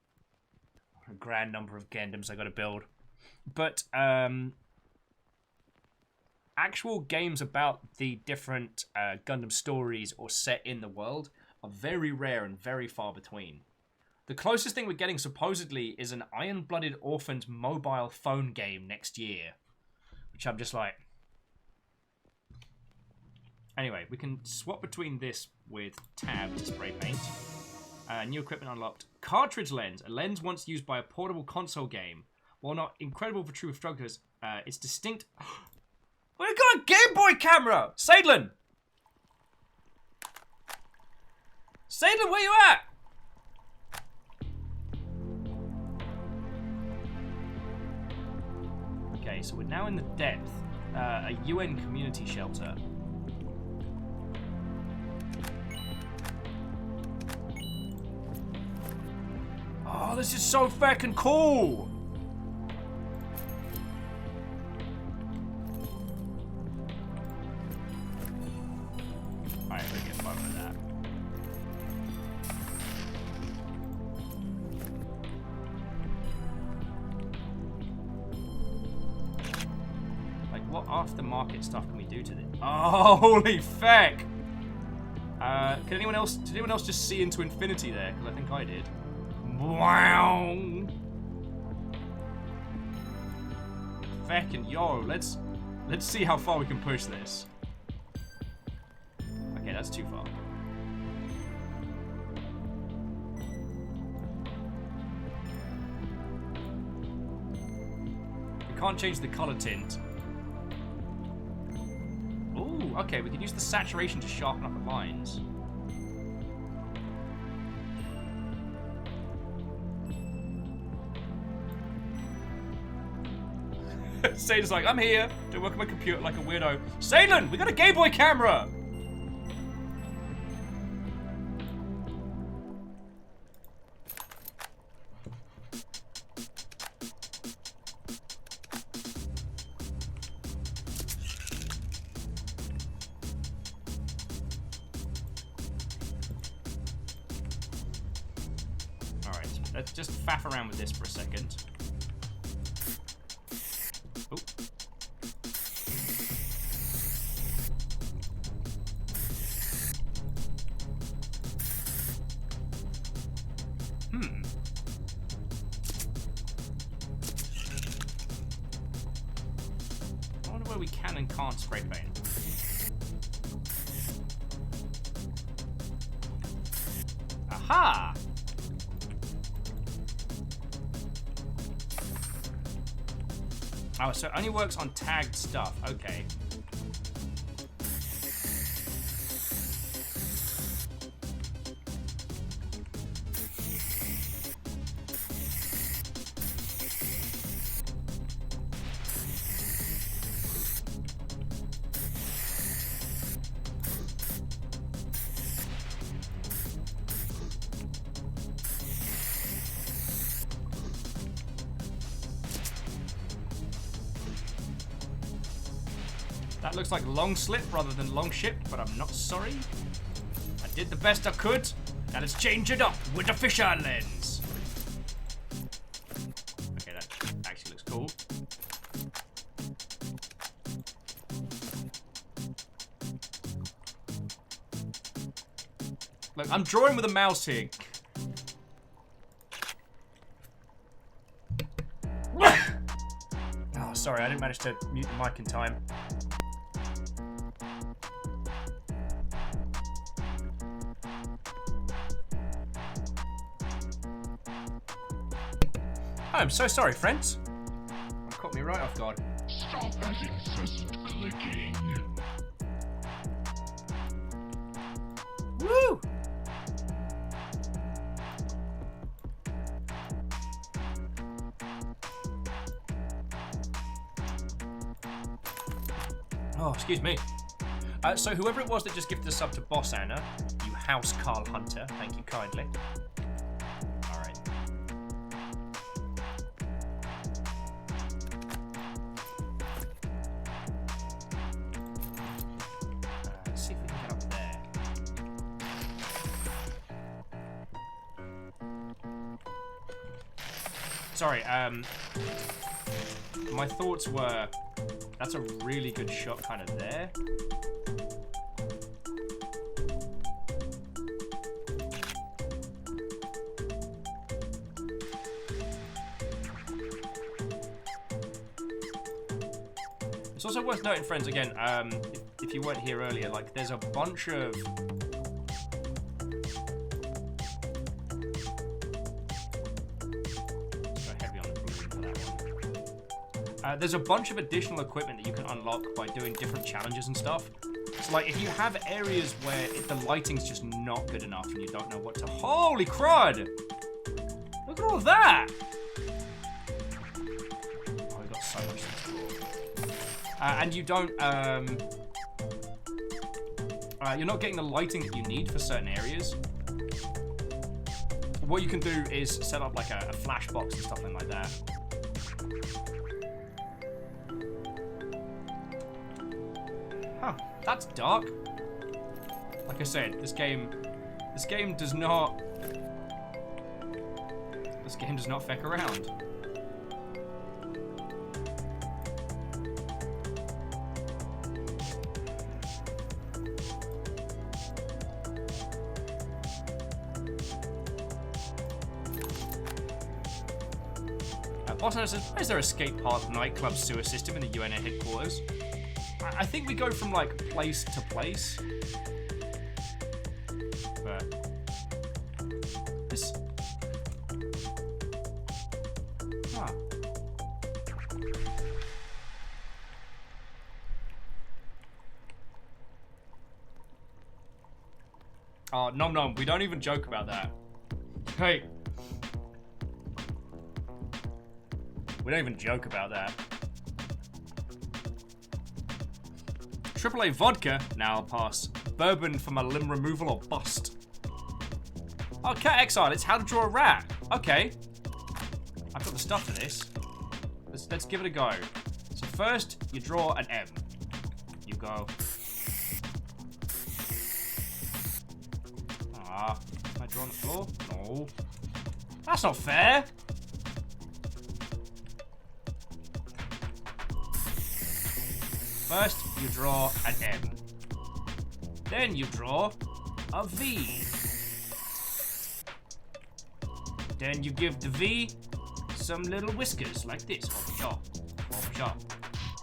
A: A grand number of Gundams I got to build, but actual games about the different Gundam stories or set in the world are very rare and very far between. The closest thing we're getting supposedly is an Iron-Blooded Orphans mobile phone game next year, which I'm just like, Anyway, we can swap between this with tab to spray paint. New equipment unlocked. Cartridge lens. A lens once used by a portable console game. While not incredible for true strugglers, it's distinct. We've got a Game Boy camera! Sadlin! Sadlin, where you at? Okay, so we're now in the depth. A UN community shelter. Oh, this is so fucking cool! Alright, we'll get fun with that. Like, what aftermarket stuff can we do to this? Oh, holy feck! Did anyone else just see into infinity there? Because I think I did. Wow! Feckin' yo, let's see how far we can push this. Okay, that's too far. We can't change the color tint. Ooh, okay, we can use the saturation to sharpen up the lines. Satan's like, I'm here. Don't work on my computer like a weirdo. Satan, we got a Game Boy camera! Alright, let's just faff around with this for a second. Oh. I wonder where we can and can't spray paint. Aha! Oh, so it only works on tagged stuff. Okay. That looks like long slip rather than long ship, but I'm not sorry. I did the best I could. Now let's change it up with the fisheye lens. Okay, that actually looks cool. Look, I'm drawing with a mouse here. Oh, sorry, I didn't manage to mute the mic in time. I'm so sorry, friends. That caught me right off guard.
I: Stop that incessant clicking.
A: Woo! Oh, excuse me. So whoever it was that just gifted a sub to Boss Anna, you house Carl Hunter, thank you kindly. Alright. Let's see if we can get up there. Sorry, my thoughts were, that's a really good shot kind of there. It's also worth noting, friends, again, if you weren't here earlier, like there's a bunch of there's a bunch of additional equipment that you can unlock by doing different challenges and stuff. So like if you have areas where the lighting's just not good enough and you don't know what to... Holy crud! Look at all of that! Oh, we got so much stuff. And you don't... you're not getting the lighting that you need for certain areas. What you can do is set up like a flash box and stuff like that. Huh, that's dark. Like I said, this game does not feck around. Boss says, why is there escape pod nightclub sewer system in the UN headquarters? I think we go from like place to place. But this. Huh. Oh, nom nom, we don't even joke about that. Hey. We don't even joke about that. AAA vodka, now I'll pass. Bourbon for my limb removal or bust. Oh, Cat Exile, it's how to draw a rat. Okay. I've got the stuff for this. Let's give it a go. So first, you draw an M. You go. Ah, can I draw on the floor? No. That's not fair. First, you draw an M. Then you draw a V. Then you give the V some little whiskers like this. Bobba-cha, bobba-cha,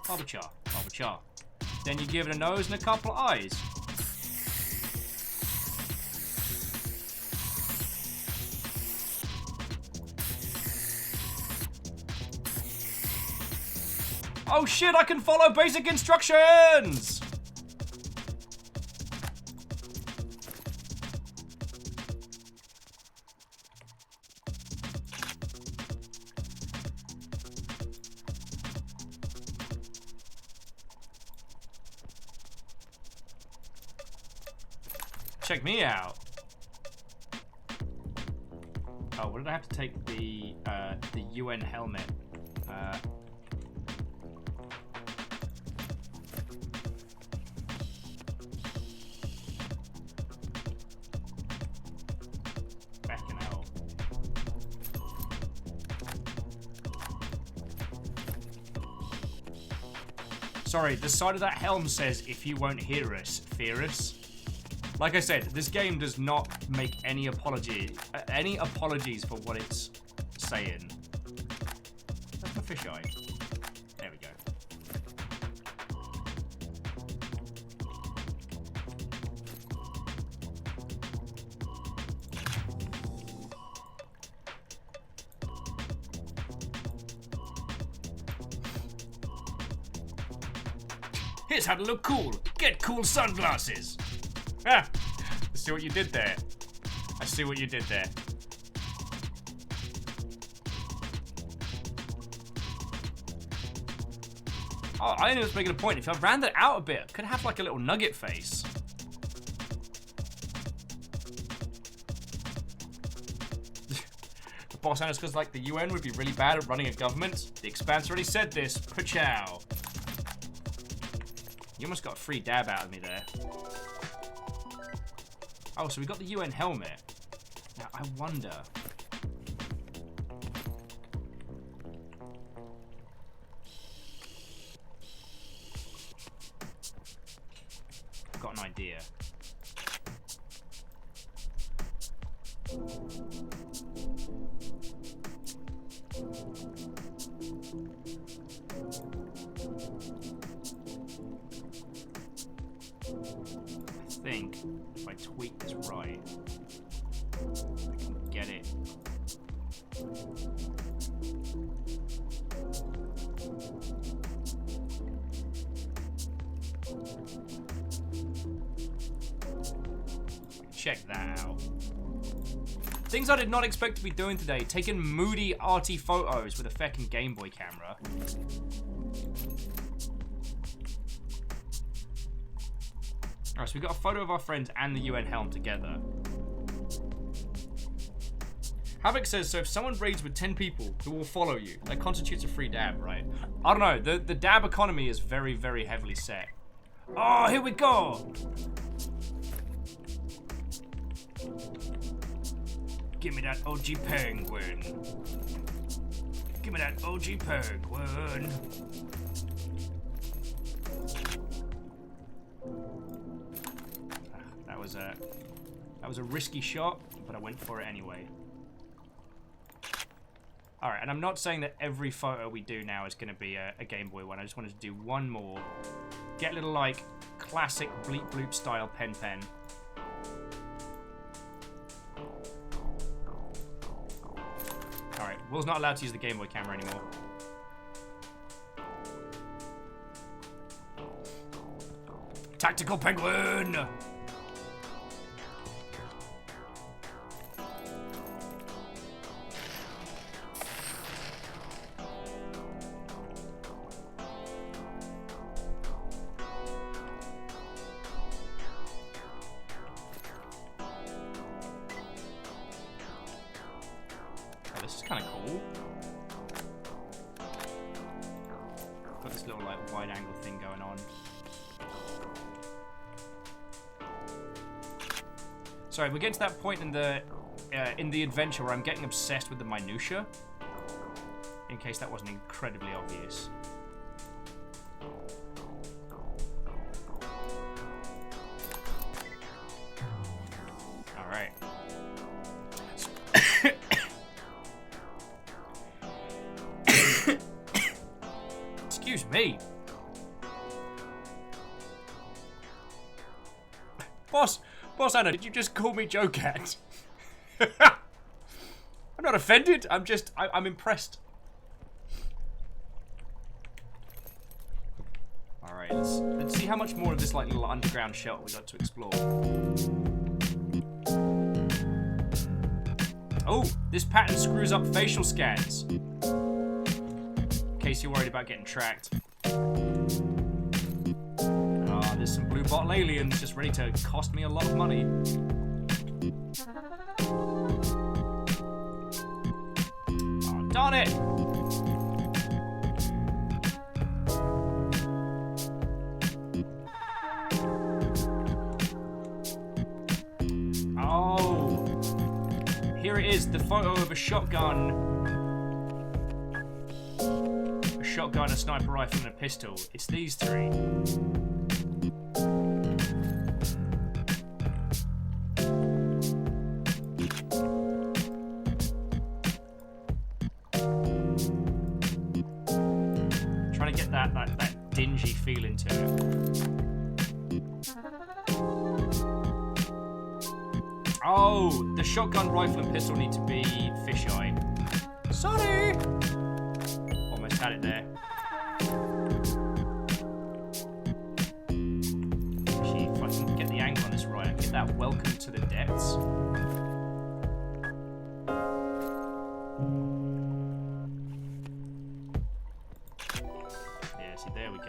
A: bobba-cha, bobba-cha. Then you give it a nose and a couple of eyes. Oh shit, I can follow basic instructions! Check me out. Oh, what did I have to take the UN helmet? Sorry, the side of that helm says, if you won't hear us, fear us. Like I said, this game does not make any apologies for what it's saying. That's my fisheye. There we go. Here's how to look cool. Get cool sunglasses. Ah, I see what you did there. I see what you did there. Oh, I was making a point. If I ran that out a bit, I could have like a little nugget face. The boss answers because like the UN would be really bad at running a government. The Expanse already said this. Pachow. You almost got a free dab out of me there. Oh, so we got the UN helmet. Now, I wonder... I've got an idea. think if I tweak this right, I can get it. Check that out. Things I did not expect to be doing today. Taking moody, arty photos with a feckin' Game Boy camera. Alright, so we got a photo of our friends and the UN helm together. Havoc says, so if someone raids with 10 people who will follow you, that constitutes a free dab, right? I don't know. The dab economy is very, very heavily set. Oh, here we go! Give me that OG penguin. Give me that OG penguin. That was a risky shot, but I went for it anyway. Alright, and I'm not saying that every photo we do now is going to be a Game Boy one. I just wanted to do one more. Get a little, like, classic bleep bloop style pen. Alright, Will's not allowed to use the Game Boy camera anymore. Tactical penguin! This is kind of cool. Got this little like wide angle thing going on. Sorry, we're getting to that point in the adventure where I'm getting obsessed with the minutia. In case that wasn't incredibly obvious. All right. Excuse me. Boss Anna, did you just call me Joe Cat? I'm not offended. I'm impressed. All right, let's see how much more of this like little underground shelter we got to explore. Oh, this pattern screws up facial scans. In case you're worried about getting tracked. There's some blue bottle aliens just ready to cost me a lot of money. Oh, darn it! Oh! Here it is, the photo of a shotgun. A shotgun, a sniper rifle, and a pistol. It's these three. That dingy feeling to it. Oh, the shotgun, rifle, and pistol need to be fisheye. Sorry! Almost had it there. Actually, if I can get the angle on this right, I get that welcome to the depths. There we go.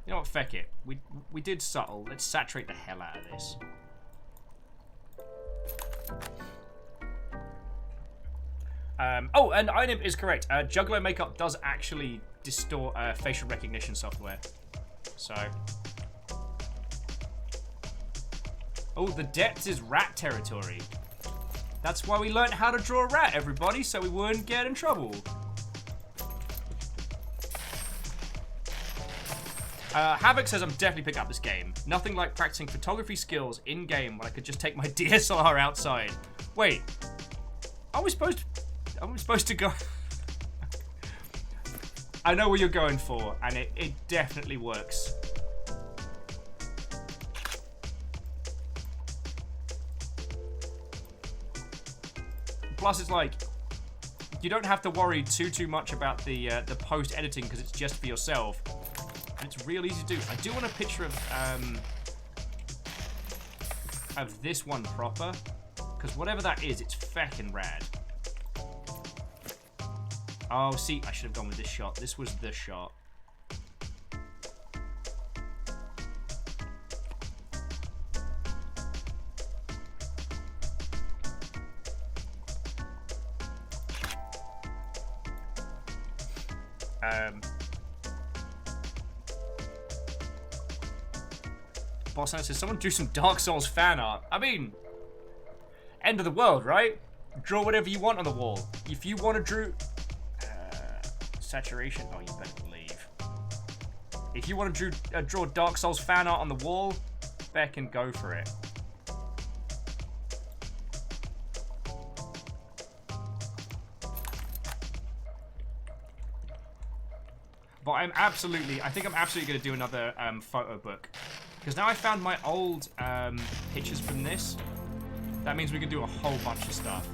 A: You know what, feck it. We did subtle. Let's saturate the hell out of this. Oh, and Inib is correct. Juggalo makeup does actually distort facial recognition software. So. Oh, the depths is rat territory. That's why we learned how to draw a rat, everybody, so we wouldn't get in trouble. Havoc says I'm definitely picking up this game. Nothing like practicing photography skills in-game when I could just take my DSLR outside. Wait, are we supposed to go? I know what you're going for, and it definitely works. Plus, it's like you don't have to worry too much about the post editing because it's just for yourself, and it's real easy to do. I do want a picture of this one proper, because whatever that is, it's feckin' rad. Oh, see, I should have gone with this shot. This was the shot. Boss Hunter says, someone do some Dark Souls fan art. I mean, end of the world, right? Draw whatever you want on the wall. If you want to draw... saturation. Oh, you better believe. If you want to draw Dark Souls fan art on the wall, Beck and go for it. But I think I'm absolutely going to do another photo book. Because now I found my old pictures from this. That means we can do a whole bunch of stuff.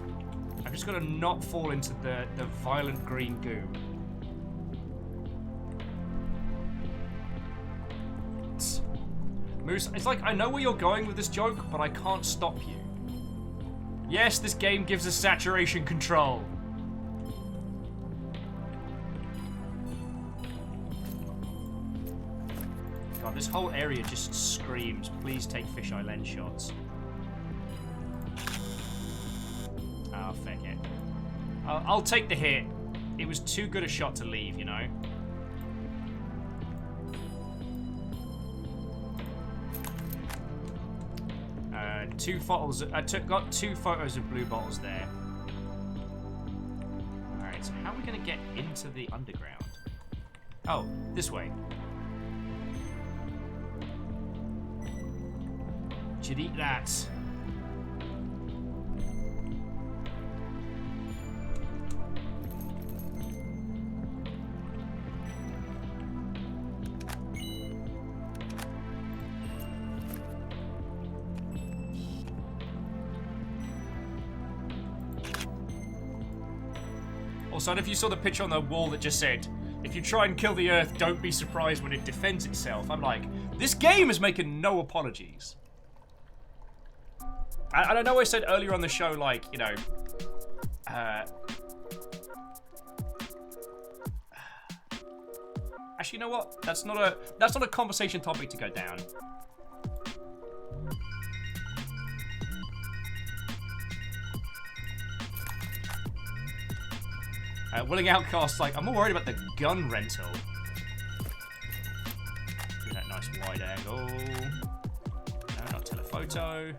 A: I've just got to not fall into the violent green goo. Moose, it's like, I know where you're going with this joke, but I can't stop you. Yes, this game gives us saturation control. God, this whole area just screams, please take fisheye lens shots. Oh, feck it. I'll take the hit. It was too good a shot to leave, you know? Got two photos of blue bottles there. Alright, so how are we going to get into the underground? Oh, this way. Should eat that. Also, if you saw the picture on the wall that just said, if you try and kill the Earth, don't be surprised when it defends itself. I'm like, this game is making no apologies. And I know I said earlier on the show, like, you know, actually, you know what? That's not a conversation topic to go down. Willing Outcast, like, I'm more worried about the gun rental. Do that nice wide angle. No, not telephoto.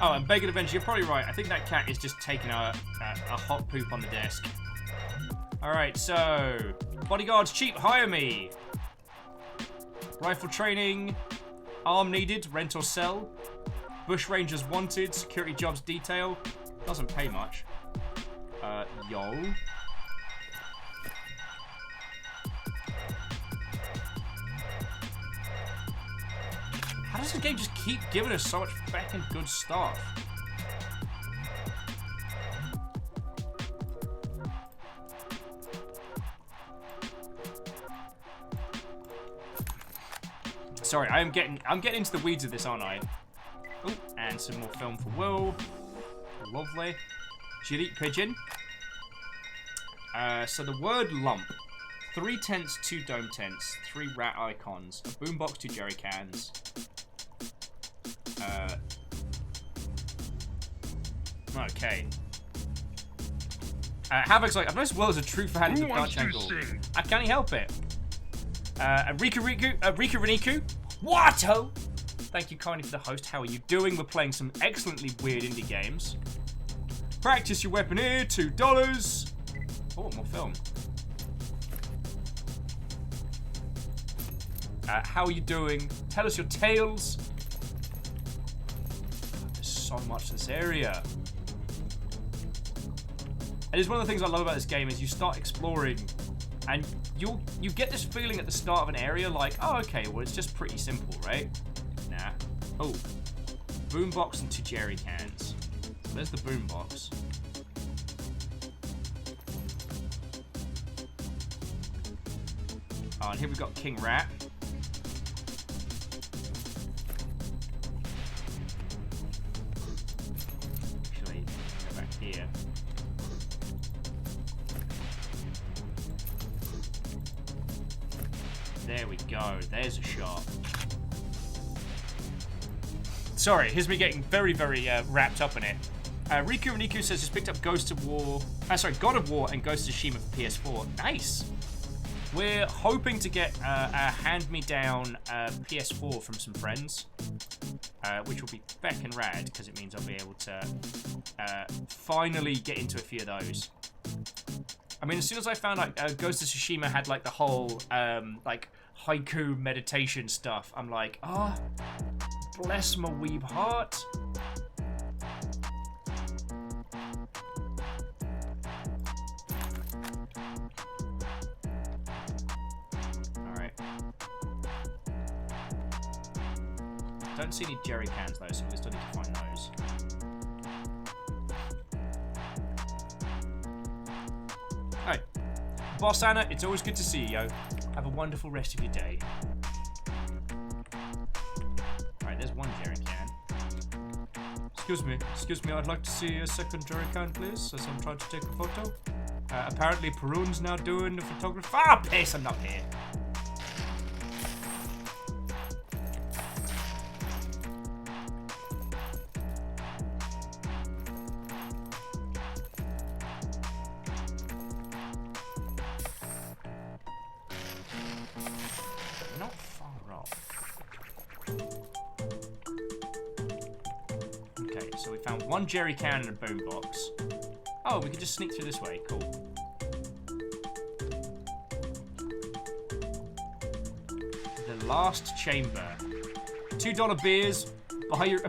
A: Oh, and Bacon Adventure, you're probably right. I think that cat is just taking a hot poop on the desk. Alright, so... Bodyguards cheap, hire me! Rifle training. Arm needed, rent or sell. Bushrangers wanted, security jobs detail. Doesn't pay much. Yo. How does this game just keep giving us so much fucking good stuff? Sorry, I'm getting into the weeds of this, aren't I? Oh, and some more film for Will. Lovely. Should eat pigeon. So the word lump. 3 tents, 2 dome tents, 3 rat icons, a boombox, 2 jerry cans. Okay. Havoc's like, I've noticed Will is a true fan of the Dutch angle. Can he help it? Rika Reniku. Watto! Thank you kindly for the host. How are you doing? We're playing some excellently weird indie games. Practice your weapon here, $2. Oh, more film. How are you doing? Tell us your tales. so much this area. And it's one of the things I love about this game is you start exploring and you get this feeling at the start of an area like, oh, okay, well, it's just pretty simple, right? Nah. Oh. Boombox and 2 jerry cans. There's the boombox. Oh, and here we've got King Rat. Actually, go back here. There we go. There's a shot. Sorry, here's me getting very, very wrapped up in it. Riku says he's picked up God of War and Ghost of Tsushima for PS4. Nice. We're hoping to get a hand-me-down PS4 from some friends, which will be feckin' rad because it means I'll be able to finally get into a few of those. I mean, as soon as I found out Ghost of Tsushima had like the whole like haiku meditation stuff, I'm like, oh, bless my weeb heart. Alright. Don't see any jerry cans though, so we still need to find those. Alright. Boss Anna, it's always good to see you, yo. Have a wonderful rest of your day. Alright, there's one jerry can. Excuse me, I'd like to see a second jerry can, please, as I'm trying to take a photo. Apparently Perun's now doing the photography. Ah, piss, I'm not here. Not far off. Okay, so we found one jerry can and a boombox. Oh, we can just sneak through this way. Cool. The last chamber. $2 beers.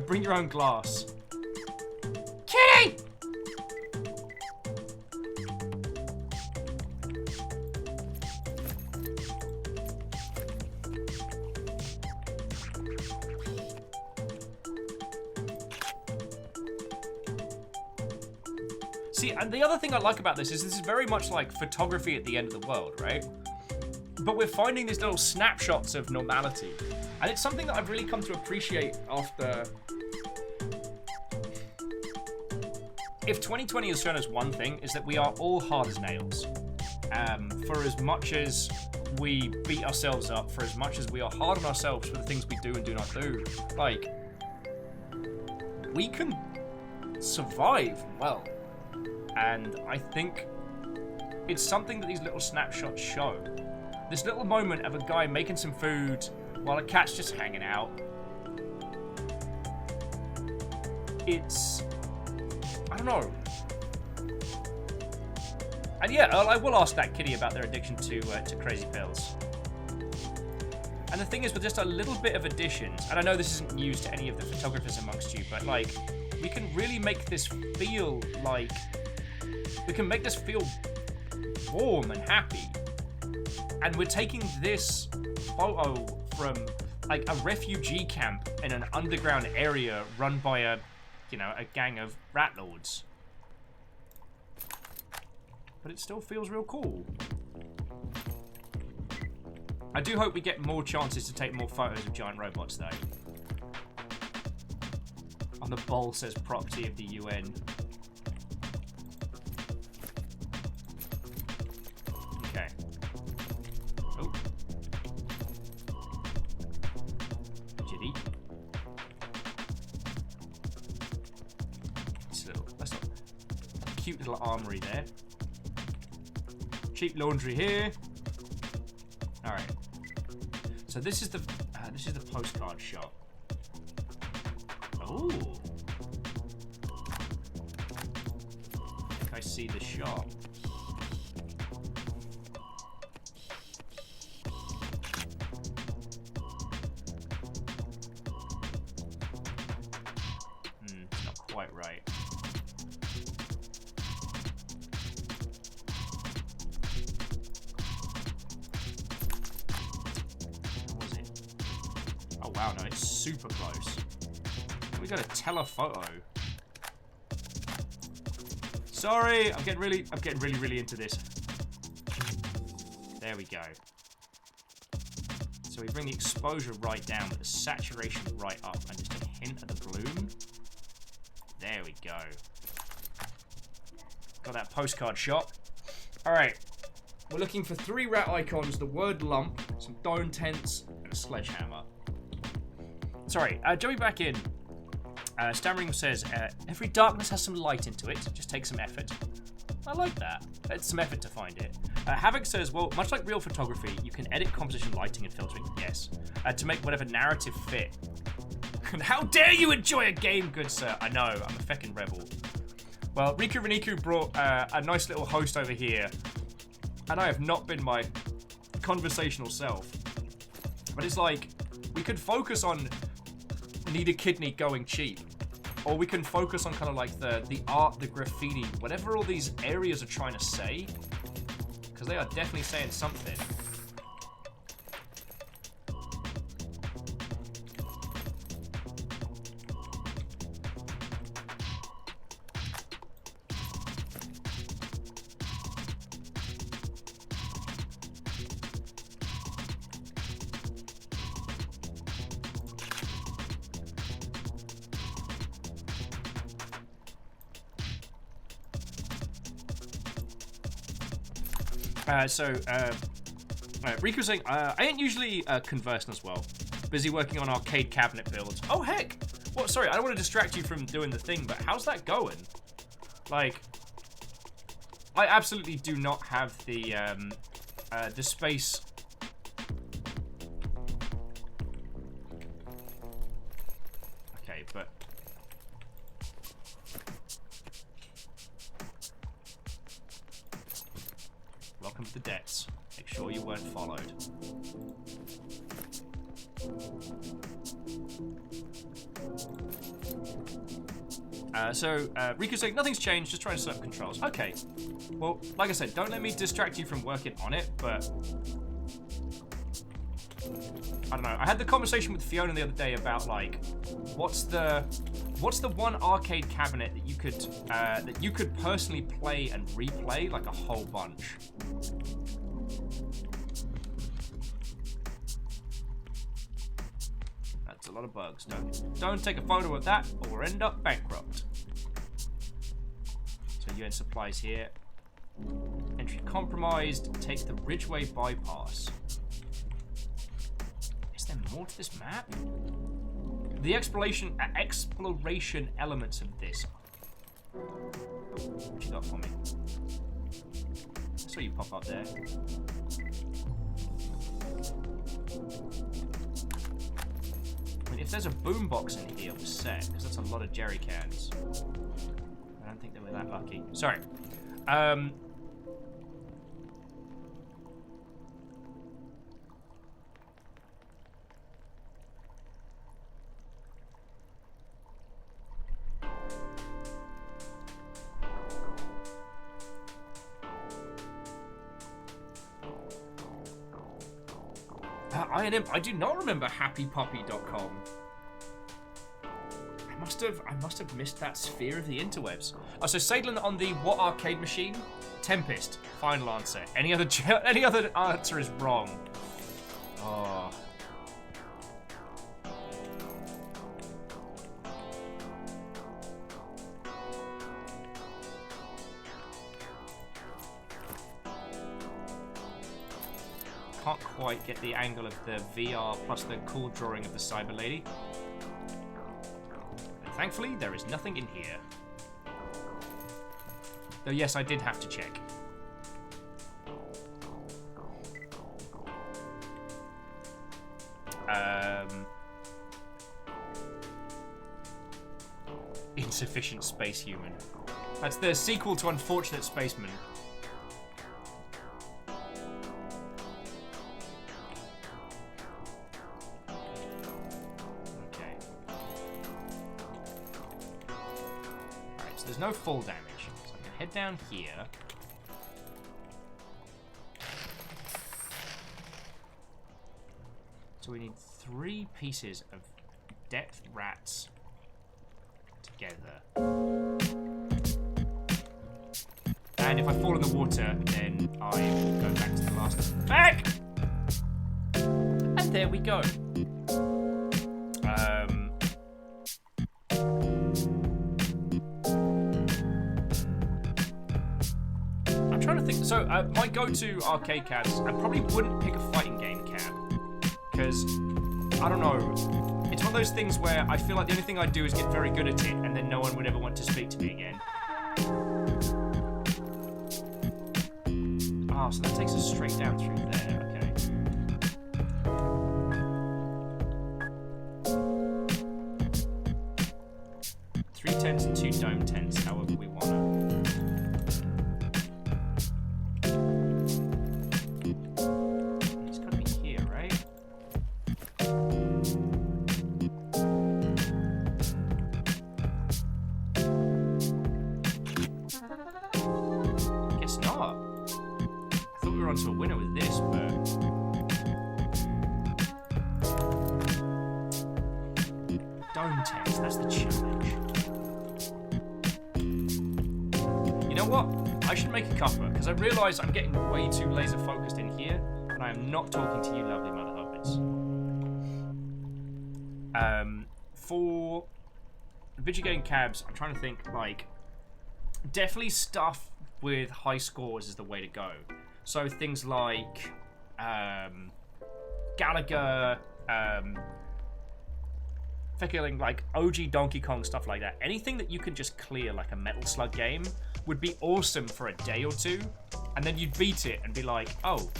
A: Bring your own glass. Kitty! See, and the other thing I like about this is very much like photography at the end of the world, right? But we're finding these little snapshots of normality. And it's something that I've really come to appreciate after... If 2020 has shown us one thing, is that we are all hard as nails. For as much as we beat ourselves up, for as much as we are hard on ourselves for the things we do and do not do, like, we can survive well. And I think it's something that these little snapshots show. This little moment of a guy making some food while a cat's just hanging out. It's... I don't know. And yeah, I will ask that kitty about their addiction to crazy pills. And the thing is, with just a little bit of additions, and I know this isn't news to any of the photographers amongst you, but like, we can really make this feel like... We can make this feel warm and happy. And we're taking this photo from like a refugee camp in an underground area run by a gang of rat lords. But it still feels real cool. I do hope we get more chances to take more photos of giant robots though. On the bowl says property of the UN. Okay. Oh. Jitty. That's a cute little armory there. Cheap laundry here. All right. So this is the postcard shop. Oh. I think I see the shop. It's not wow, no, it's super close. We got a telephoto. Sorry, I'm getting really into this. There we go. So we bring the exposure right down, but the saturation right up, and just a hint of the bloom. There we go. Got that postcard shot. All right. We're looking for 3 rat icons, the word lump, some dome tents, and a sledgehammer. Sorry, jumping back in. Stammering says, every darkness has some light into it. Just take some effort. I like that. It's some effort to find it. Havoc says, well, much like real photography, you can edit composition, lighting, and filtering. Yes. To make whatever narrative fit. And how dare you enjoy a game, good sir? I know, I'm a feckin' rebel. Well, Riku Reniku brought a nice little host over here. And I have not been my conversational self. But it's like, we could focus on need a kidney going cheap. Or we can focus on kind of like the art, the graffiti, whatever all these areas are trying to say. Because they are definitely saying something. Riku's saying, I ain't usually conversing as well. Busy working on arcade cabinet builds. Oh, heck! What? Sorry, I don't want to distract you from doing the thing, but how's that going? Like, I absolutely do not have the space. Okay, but... Welcome to the debts. Make sure you weren't followed. Riku's saying, nothing's changed, just trying to set up controls. Okay. Well, like I said, don't let me distract you from working on it, but... I don't know. I had the conversation with Fiona the other day about, like, what's the one arcade cabinet that you could personally play and replay, like a whole bunch? That's a lot of bugs. Don't take a photo of that or we'll end up bankrupt. So UN supplies here. Entry compromised. Take the Ridgeway bypass. Is there more to this map? The exploration elements of this. What you got for me? I saw you pop up there. I mean, if there's a boombox in here, we're set, because that's a lot of jerry cans. I don't think they were that lucky. Sorry. I do not remember happypuppy.com. I must have missed that sphere of the interwebs. Oh, so Sadlin on the what arcade machine? Tempest. Final answer. Any other answer is wrong. Oh. Can't quite get the angle of the VR plus the cool drawing of the cyber lady. And thankfully, there is nothing in here. Though yes, I did have to check. Insufficient Space Human. That's the sequel to Unfortunate Spaceman. There's no fall damage, so I'm gonna head down here. So we need 3 pieces of depth rats together. And if I fall in the water, then I will go back to the last back. And there we go. I'm trying to think. So my go-to arcade cabs, I probably wouldn't pick a fighting game cab because I don't know. It's one of those things where I feel like the only thing I'd do is get very good at it, and then no one would ever want to speak to me again. Oh, so that takes us straight down through there. Okay. 3 tents and 2 dome tents, however we wanna. It's gotta be here, right? Guess not. I thought we were onto a winner with this, but dome tents, that's the challenge. You know what? I should make a couple, because I realise I'm getting way too laser focused in here, and I am not talking to you lovely mother hobbits. For video game cabs, I'm trying to think, like, definitely stuff with high scores is the way to go. So things like Gallagher, fucking like OG Donkey Kong, stuff like that. Anything that you can just clear like a Metal Slug game would be awesome for a day or two, and then you'd beat it and be like, oh,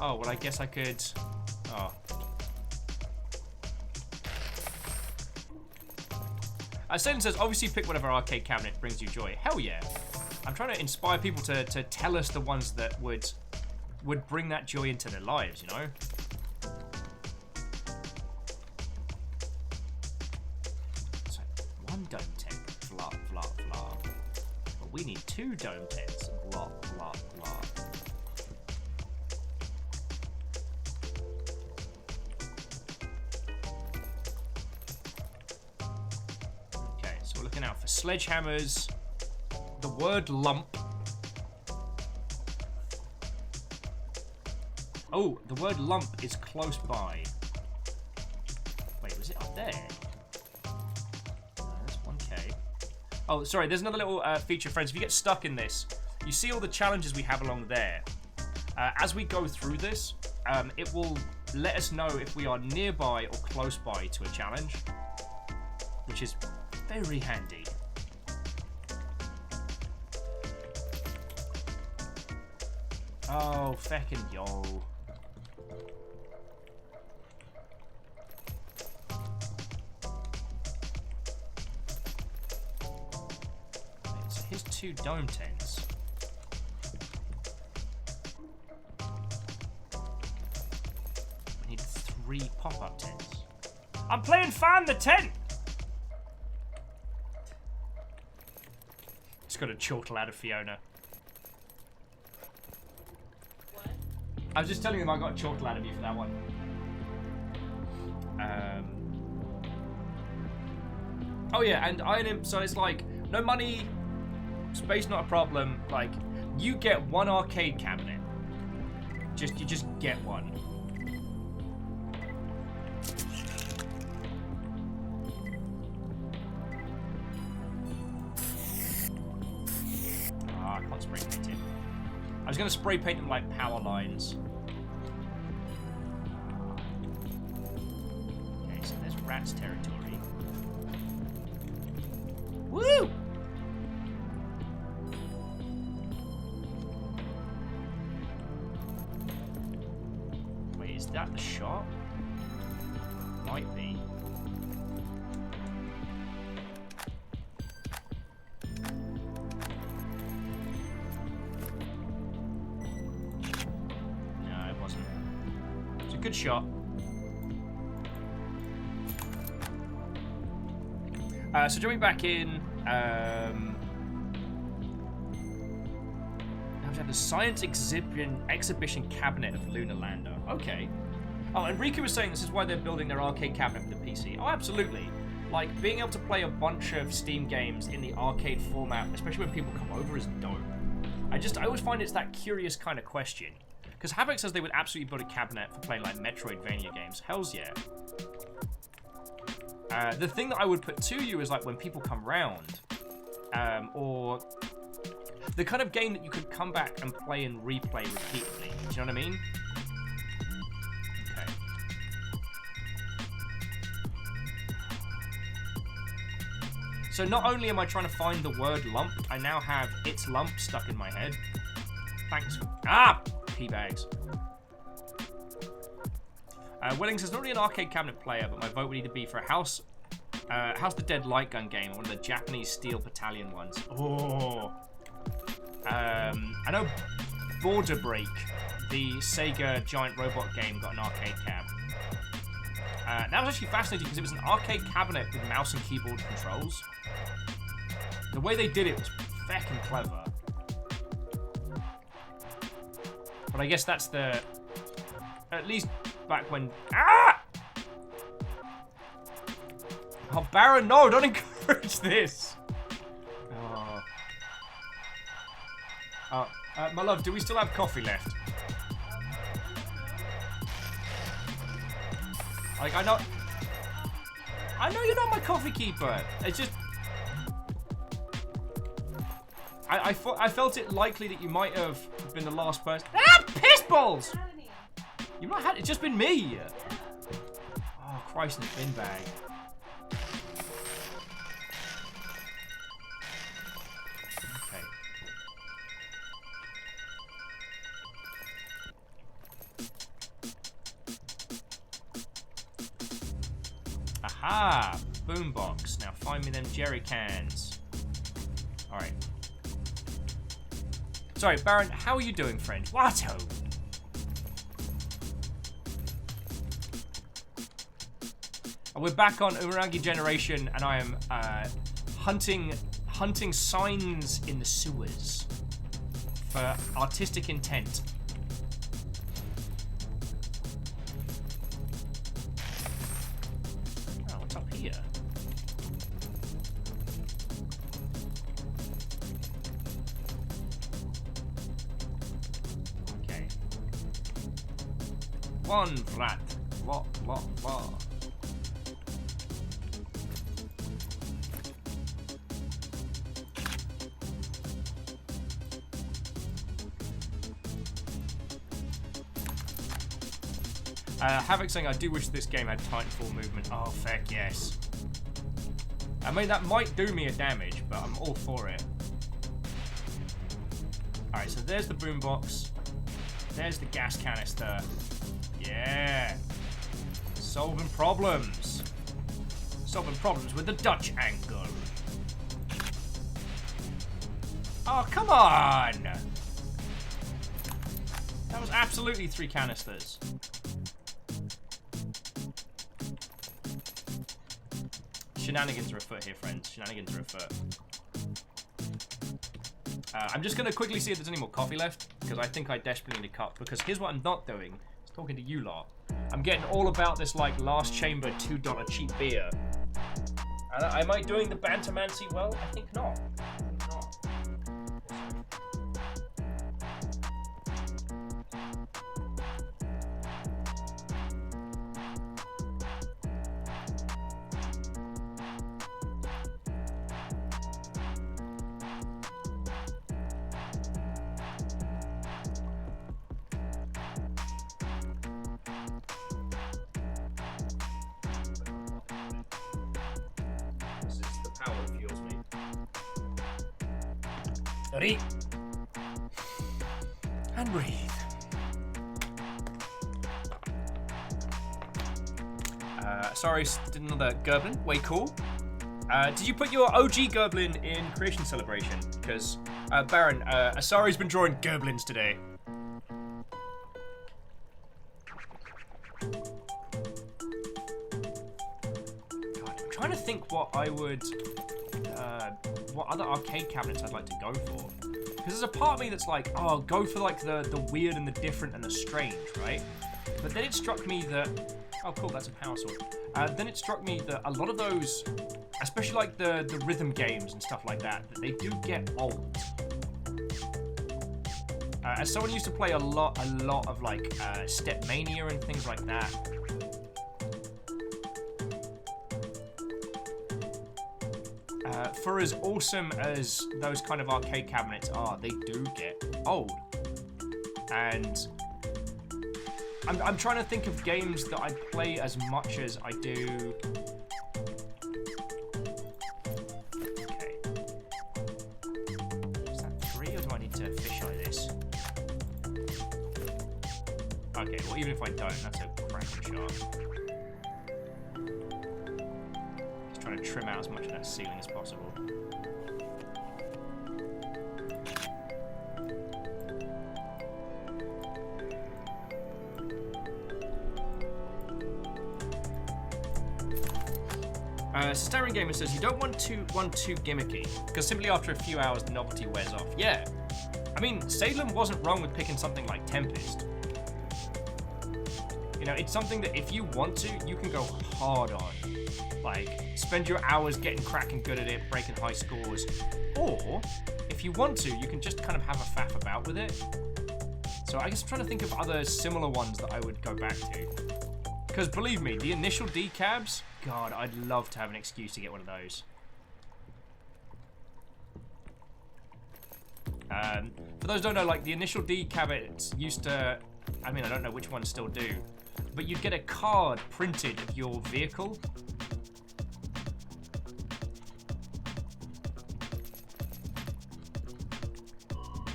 A: well, I guess I could. Oh. Satan says, obviously pick whatever arcade cabinet brings you joy. Hell yeah. I'm trying to inspire people to tell us the ones that would bring that joy into their lives, you know? So, 1 dome tent, flop, flop, flop. But we need 2 dome tents, flop, flop, flop. Okay, so we're looking out for sledgehammers. The word lump. Oh, the word lump is close by. Wait, was it up there? No, that's 1K. Oh, sorry, there's another little feature, friends. If you get stuck in this, you see all the challenges we have along there. As we go through this, it will let us know if we are nearby or close by to a challenge, which is very handy. Oh, feckin' yo. Wait, so here's 2 dome tents. We need 3 pop-up tents. I'm playing Fan the Tent! Just got a chortle out of Fiona. I was just telling them I got a chortle out of you for that one. Oh yeah, and Iron Imp, so it's like, no money, space not a problem, like, you get 1 arcade cabinet. You just get one. I can't spray paint it. I was going to spray paint them like power lines. Okay, so there's rats territory. Woo! Wait, is that the shot? Might be. Good shot. So jumping back in, now we have the Science Exhibition Cabinet of Lunar Lander. Okay. Oh, and Riku was saying this is why they're building their arcade cabinet for the PC. Oh, absolutely. Like, being able to play a bunch of Steam games in the arcade format, especially when people come over, is dope. I always find it's that curious kind of question. Because Havoc says they would absolutely build a cabinet for playing, like, Metroidvania games. Hells yeah. The thing that I would put to you is, like, when people come round, or the kind of game that you could come back and play and replay repeatedly. Do you know what I mean? Okay. So not only am I trying to find the word lump, I now have its lump stuck in my head. Thanks. Ah! Pea bags. Willing says, not really an arcade cabinet player, but my vote would either be for a House the Dead light gun game, or one of the Japanese Steel Battalion ones. Oh. I know Border Break, the Sega giant robot game, got an arcade cab. That was actually fascinating because it was an arcade cabinet with mouse and keyboard controls. The way they did it was feckin' clever. But I guess that's the... At least back when... Ah! Oh, Baron, no, don't encourage this. Oh. My love, do we still have coffee left? Like, I know you're not my coffee keeper. It's just... I felt it likely that you might have been the last person. Ah, piss balls! You've not had... It's just been me. Oh, Christ, in the bin bag. Okay. Aha! Boombox. Now find me them jerry cans. Alright. Sorry, Baron, how are you doing, friend? Watto! We're back on Umurangi Generation, and I am hunting signs in the sewers for artistic intent. Oh, what's up here? Okay. One flat. What? Havoc saying, I do wish this game had Titanfall movement. Oh, feck yes. I mean, that might do me a damage, but I'm all for it. Alright, so there's the boombox. There's the gas canister. Yeah. Solving problems. Solving problems with the Dutch angle. Oh, come on! That was absolutely 3 canisters. Shenanigans are afoot here, friends. Shenanigans are afoot. I'm just going to quickly see if there's any more coffee left, because I think I desperately need a cup. Because here's what I'm not doing. It's talking to you lot. I'm getting all about this, like, last chamber $2 cheap beer. Am I doing the bantermancy well? I think not. Ready? And breathe. Sorry, did another Gerblin. Way cool. Did you put your OG Gerblin in Creation Celebration? Because, Baron, Asari's been drawing Gerblins today. God, I'm trying to think what I would... what other arcade cabinets I'd like to go for. Because there's a part of me that's like, oh, go for like the weird and the different and the strange, right? But then it struck me that... Oh, cool, that's a power sword. Then it struck me that a lot of those, especially like the rhythm games and stuff like that, they do get old. As someone who used to play a lot of like Stepmania and things like that, for as awesome as those kind of arcade cabinets are, they do get old. And I'm trying to think of games that I play as much as I do. Okay. Is that 3 or do I need to fisheye this? Okay, well even if I don't, that's a cracking shot. Just trying to trim out as much of that ceiling as possible. Staring Gamer says you don't want too gimmicky, because simply after a few hours the novelty wears off. Yeah, I mean Salem wasn't wrong with picking something like Tempest. You know, it's something that if you want to, you can go hard on. Like, spend your hours getting cracking good at it, breaking high scores. Or, if you want to, you can just kind of have a faff about with it. So I guess I'm trying to think of other similar ones that I would go back to. Because believe me, the initial decabs, God, I'd love to have an excuse to get one of those. For those who don't know, like the initial decabs used to, I mean, I don't know which ones still do, but you'd get a card printed of your vehicle.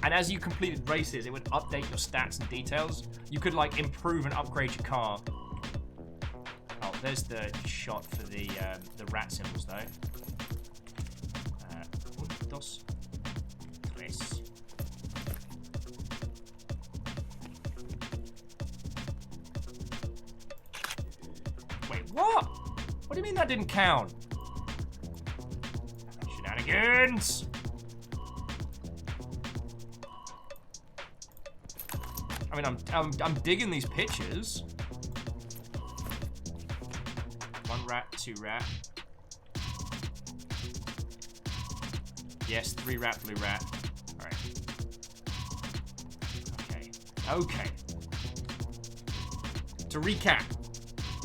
A: And as you completed races, it would update your stats and details. You could like improve and upgrade your car. Oh, there's the shot for the rat symbols though. 1, 2, 3. Wait, what? What do you mean that didn't count? Shenanigans! I mean, I'm digging these pictures. 1 rat, 2 rat. Yes, 3 rat, blue rat. All right. Okay. Okay. To recap,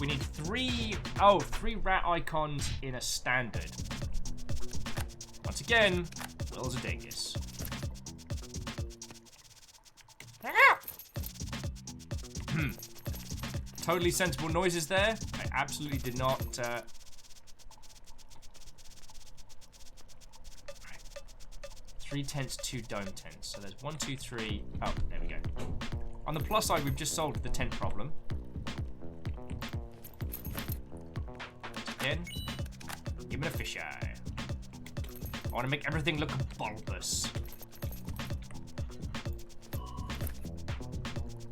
A: we need 3 rat icons in a standard. Once again, Will's a dingus. Totally sensible noises there. I absolutely did not. Right. 3 tents, 2 dome tents. So there's 1, 2, 3. Oh, there we go. On the plus side, we've just solved the tent problem. Again, give me a fisheye. I want to make everything look bulbous.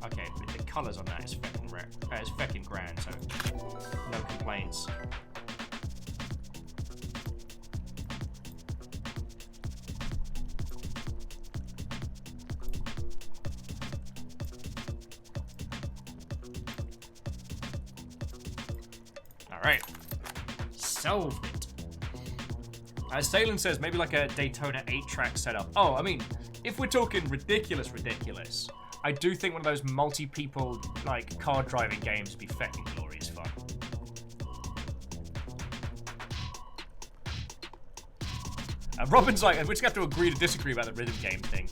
A: Okay, but the colours on that is fucking rare. It's fucking grand, so no complaints. All right, solved it. As Salen says, maybe like a Daytona 8-track setup. Oh, I mean, if we're talking ridiculous, I do think one of those multi-people, like, car driving games would be fucking glorious fun. Robin's like, we're just going to have to agree to disagree about the rhythm game thing.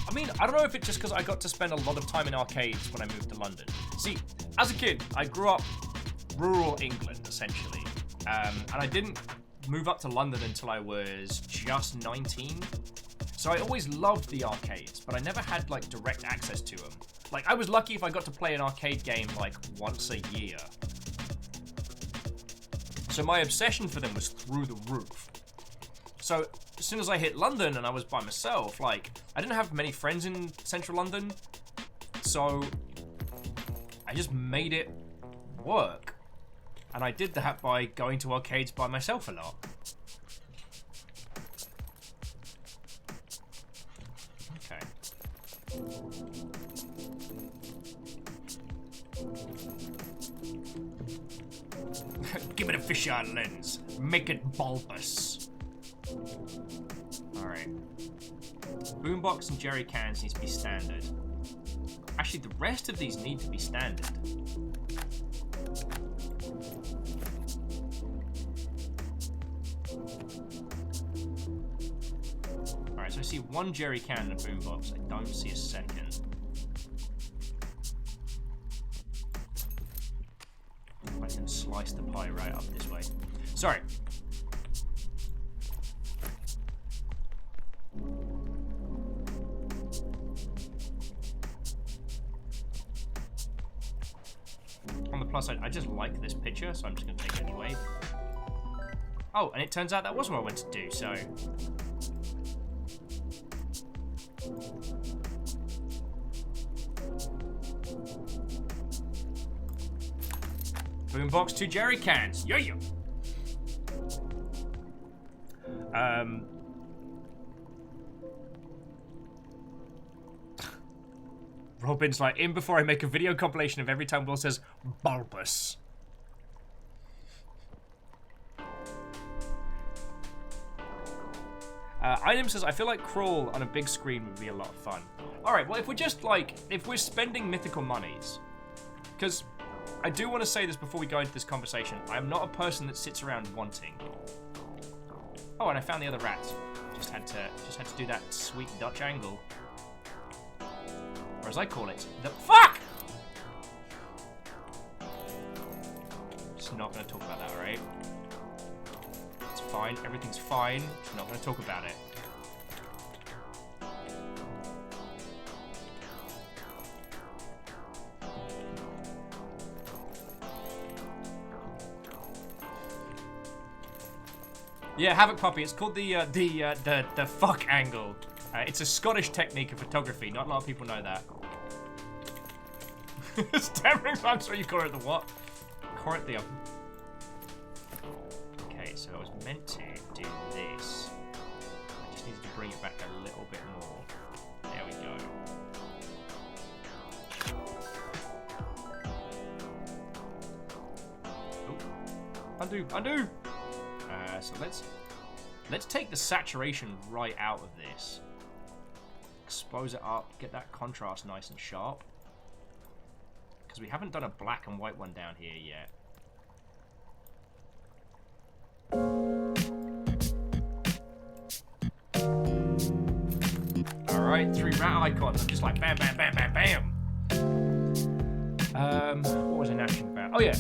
A: I mean, I don't know if it's just because I got to spend a lot of time in arcades when I moved to London. See, as a kid, I grew up rural England, essentially. And I didn't move up to London until I was just 19. So I always loved the arcades, but I never had like direct access to them. Like I was lucky if I got to play an arcade game like once a year. So my obsession for them was through the roof. So as soon as I hit London and I was by myself, like I didn't have many friends in central London. So I just made it work. And I did that by going to arcades by myself a lot. Give it a fisheye lens. Make it bulbous. Alright. Boombox and jerry cans needs to be standard. Actually, the rest of these need to be standard. Alright, so I see one jerry can and a boombox. I don't see a second. I can slice the pie right up this way. Sorry. On the plus side, I just like this picture, so I'm just going to take it anyway. Oh, and it turns out that was what I went to do, so... Boombox, 2 jerry cans. Yeah, yeah. Robin's like, in before I make a video compilation of every time Will says bulbous. Item says, I feel like Crawl on a big screen would be a lot of fun. Alright, well, if we're just like, if we're spending mythical monies, because I do want to say this before we go into this conversation, I'm not a person that sits around wanting. Oh, and I found the other rats. Just had to do that sweet Dutch angle. Or as I call it, the fuck! Just not going to talk about that, right? It's fine. Everything's fine. Just not going to talk about it. Yeah, Havoc Puppy. It's called the fuck angle. It's a Scottish technique of photography. Not a lot of people know that. Stammering, I'm sorry, you call it the what? Call it the... Okay, so I was meant to do this. I just needed to bring it back a little bit more. There we go. Oh. Undo, undo! So let's take the saturation right out of this. Expose it up, get that contrast nice and sharp. Because we haven't done a black and white one down here yet. Alright, 3 rat icons. I'm just like bam, bam, bam, bam, bam. What was an action about? Oh yeah.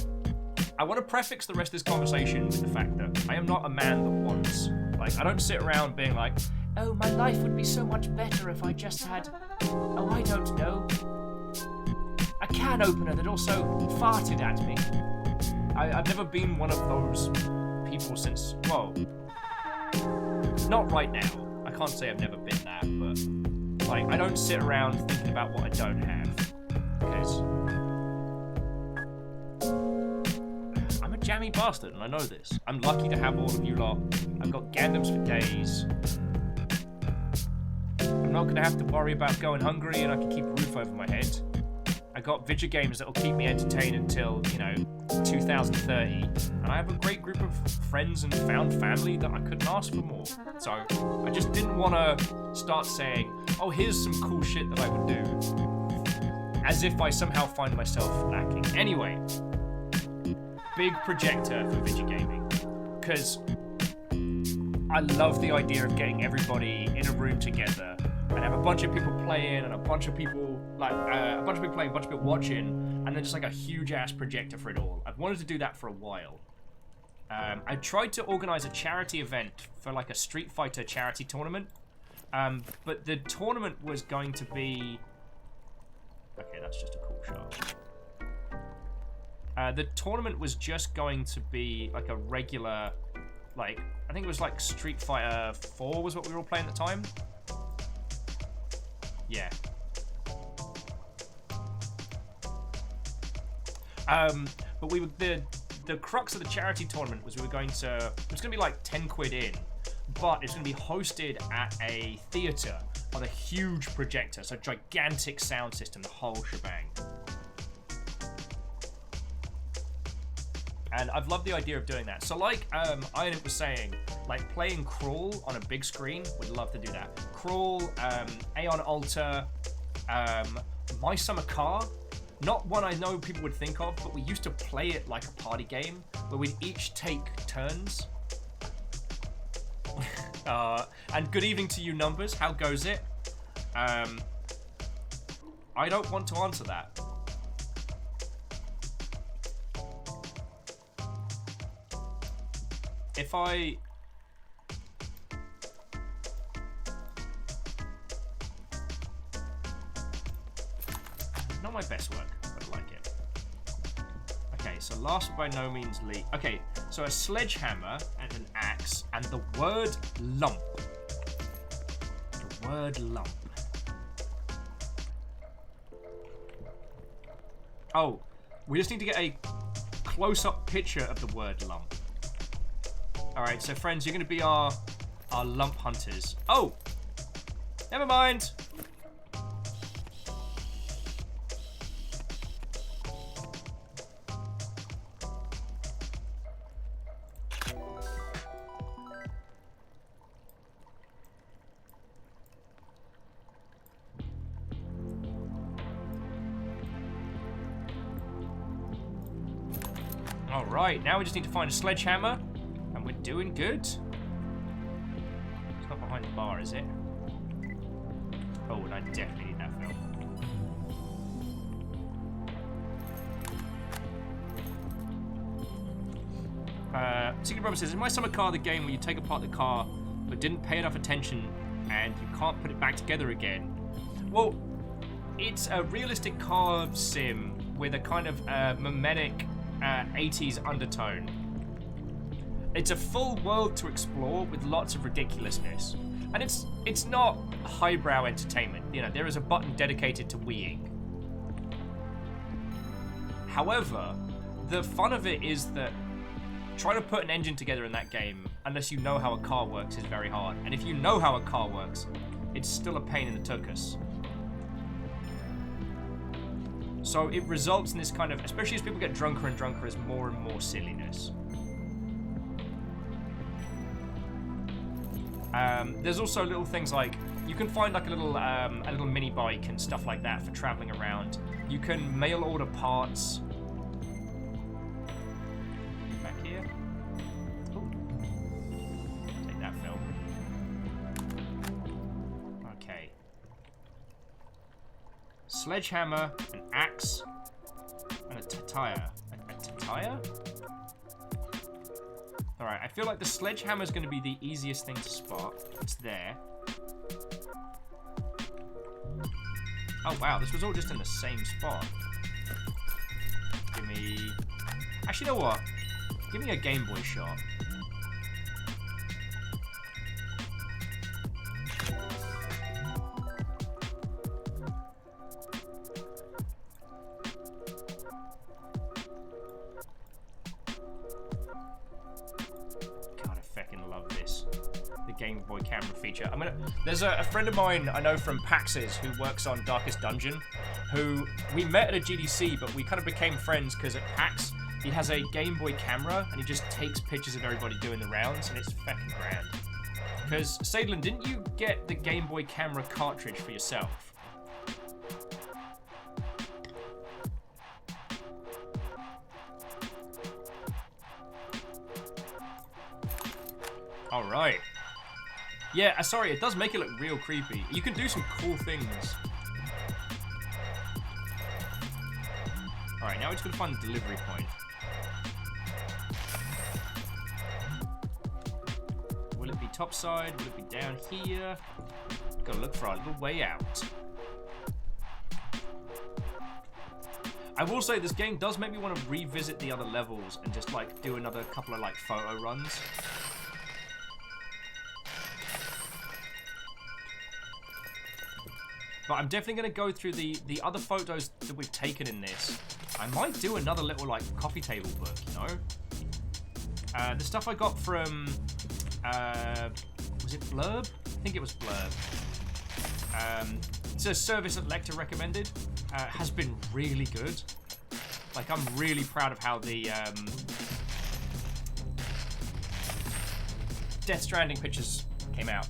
A: I want to prefix the rest of this conversation with the fact that I am not a man that wants. Like, I don't sit around being like, oh, my life would be so much better if I just had, oh, I don't know, a can opener that also farted at me. I've never been one of those people since, well, not right now. I can't say I've never been that, but, like, I don't sit around thinking about what I don't have. Because I'm a jammy bastard, and I know this. I'm lucky to have all of you lot. I've got Gandams for days. I'm not going to have to worry about going hungry, and I can keep a roof over my head. I got video games that will keep me entertained until, you know, 2030. And I have a great group of friends and found family that I couldn't ask for more. So I just didn't want to start saying, oh, here's some cool shit that I would do, as if I somehow find myself lacking. Anyway, big projector for video gaming, because I love the idea of getting everybody in a room together and have a bunch of people playing and a bunch of people playing, a bunch of people watching, and then just like a huge ass projector for it all. I've wanted to do that for a while. I tried to organize a charity event for like a Street Fighter charity tournament, but the tournament was going to be... Okay, that's just a cool shot. The tournament was just going to be like a regular, like, I think it was like Street Fighter 4 was what we were all playing at the time. Yeah. But we were, the crux of the charity tournament was we were going to, it was going to be like 10 quid in, but it's going to be hosted at a theatre on a huge projector, so gigantic sound system, the whole shebang. And I've loved the idea of doing that. So like Iron was saying, like playing Crawl on a big screen, would love to do that. Crawl, Aeon Alter, My Summer Car. Not one I know people would think of, but we used to play it like a party game where we'd each take turns. And good evening to you, Numbers. How goes it? I don't want to answer that. If I... Not my best work, but I like it. Okay, so last but by no means least... Okay, so a sledgehammer and an axe and the word lump. The word lump. Oh, we just need to get a close-up picture of the word lump. Alright, so friends, you're going to be our lump hunters. Oh! Never mind! Alright, now we just need to find a sledgehammer. And we're doing good. It's not behind the bar, is it? Oh, and I definitely need that film. Secret Brother says, in My Summer Car, the game where you take apart the car but didn't pay enough attention and you can't put it back together again. Well, it's a realistic car sim with a kind of mimetic 80s undertone. It's a full world to explore with lots of ridiculousness. And it's not highbrow entertainment. You know, there is a button dedicated to weeing. However, the fun of it is that trying to put an engine together in that game, unless you know how a car works, is very hard. And if you know how a car works, it's still a pain in the tuchus. So it results in this kind of, especially as people get drunker and drunker, is more and more silliness. There's also little things like, you can find like a little mini bike and stuff like that for traveling around. You can mail order parts. Back here. Ooh. Take that film. Okay. Sledgehammer, an axe, and a tataya. A tataya? Alright, I feel like the sledgehammer is going to be the easiest thing to spot. It's there. Oh wow, this was all just in the same spot. Give me... Actually, you know what? Give me a Game Boy shot. Game Boy camera feature. There's a friend of mine I know from PAX's who works on Darkest Dungeon, who we met at a GDC, but we kind of became friends because at PAX he has a Game Boy camera and he just takes pictures of everybody doing the rounds, and it's fucking grand. Because Sadlin, didn't you get the Game Boy camera cartridge for yourself? All right. Yeah, sorry, it does make it look real creepy. You can do some cool things. Alright, now we're just gonna find the delivery point. Will it be topside? Will it be down here? Gotta look for our little way out. I will say this game does make me want to revisit the other levels and just like do another couple of like photo runs. But I'm definitely going to go through the other photos that we've taken in this. I might do another little, like, coffee table book, you know? The stuff I got from, was it Blurb? I think it was Blurb. It's a service that Lecter recommended. Has been really good. Like, I'm really proud of how the Death Stranding pictures came out.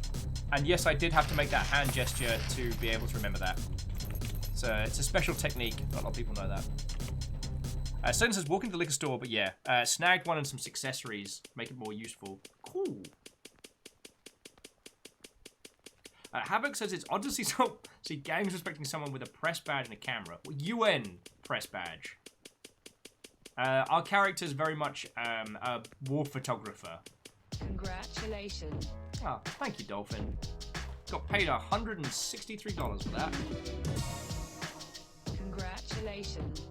A: And yes, I did have to make that hand gesture to be able to remember that. So it's a special technique. Not a lot of people know that. Someone says, walk into the liquor store, but yeah. Snagged one and some accessories. Make it more useful. Cool. Havoc says it's odd to see gangs respecting someone with a press badge and a camera. Well, UN press badge. Our character's very much a war photographer.
J: Congratulations.
A: Oh, thank you, Dolphin. Got paid $163 for that.
J: Congratulations.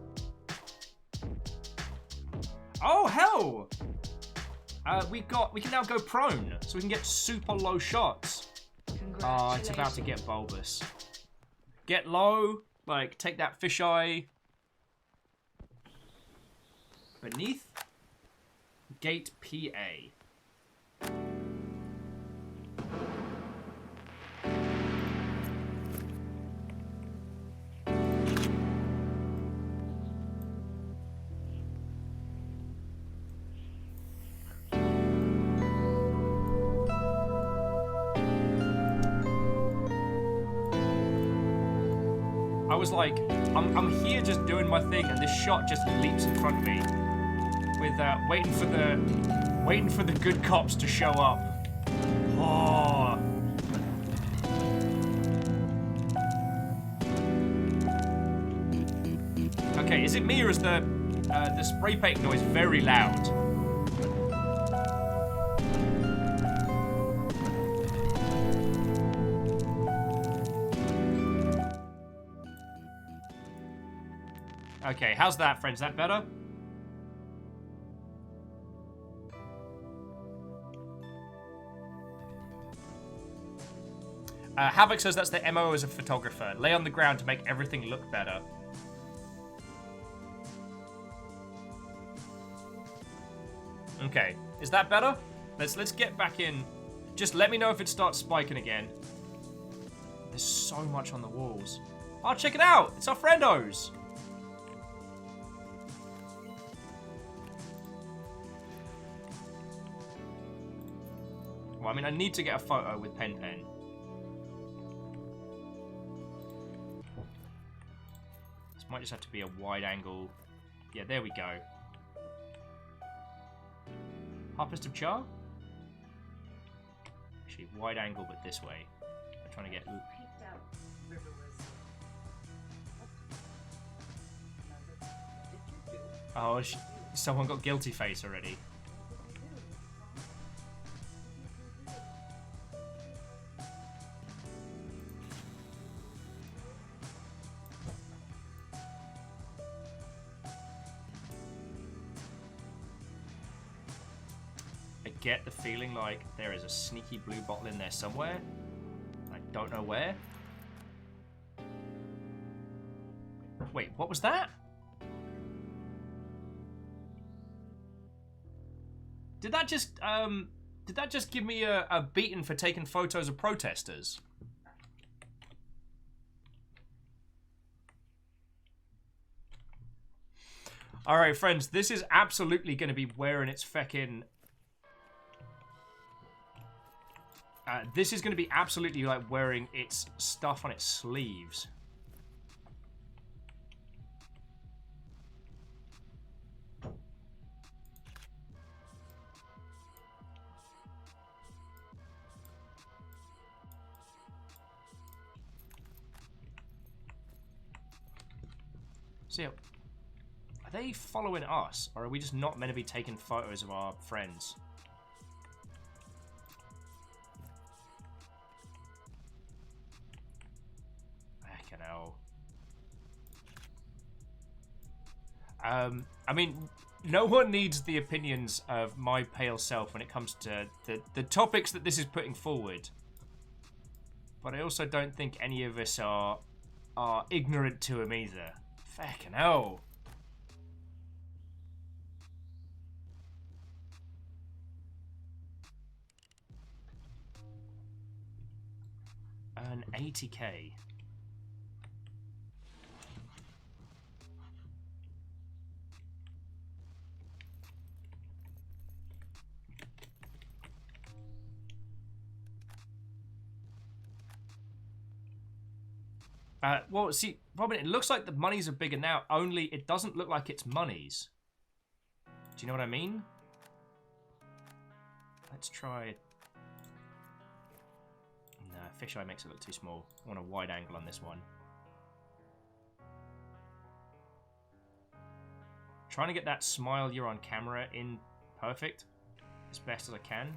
A: Oh, hell! We can now go prone, so we can get super low shots. Oh, it's about to get bulbous. Get low, like, take that fisheye. Beneath. Gate PA. I was like, I'm here just doing my thing, and this shot just leaps in front of me, with waiting for the good cops to show up. Oh. Okay, is it me or is the spray paint noise very loud? Okay, how's that, friends? Is that better? Havoc says that's the MO as a photographer. Lay on the ground to make everything look better. Okay, is that better? Let's get back in. Just let me know if it starts spiking again. There's so much on the walls. Oh, check it out! It's our friendos! Well, I mean, I need to get a photo with Pen. This might just have to be a wide angle. Yeah, there we go. Harpist of Char? Actually, wide angle, but this way. I'm trying to get... Oh, someone got guilty face already. Get the feeling like there is a sneaky blue bottle in there somewhere. I don't know where. Wait, what was that? Did that just give me a beating for taking photos of protesters? Alright, friends, this is absolutely going to be wearing its feckin'... this is going to be absolutely like wearing its stuff on its sleeves. So, are they following us, or are we just not meant to be taking photos of our friends? I mean, no one needs the opinions of my pale self when it comes to the topics that this is putting forward. But I also don't think any of us are ignorant to him either. Fucking hell. Earn 80k. Well, see, Robin, it looks like the monies are bigger now, only it doesn't look like it's monies. Do you know what I mean? Let's try... No, fisheye makes it look too small. I want a wide angle on this one. Trying to get that smile you're on camera in perfect as best as I can.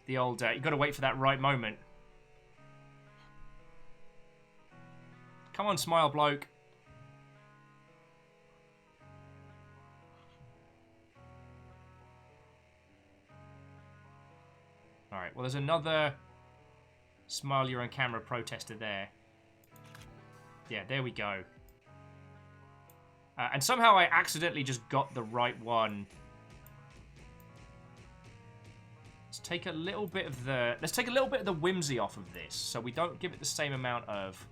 A: The old, you gotta wait for that right moment. Come on, smile bloke. Alright, well there's another smile you're on camera protester there. Yeah, there we go. And somehow I accidentally just got the right one. Let's take a little bit of the whimsy off of this, so we don't give it the same amount of...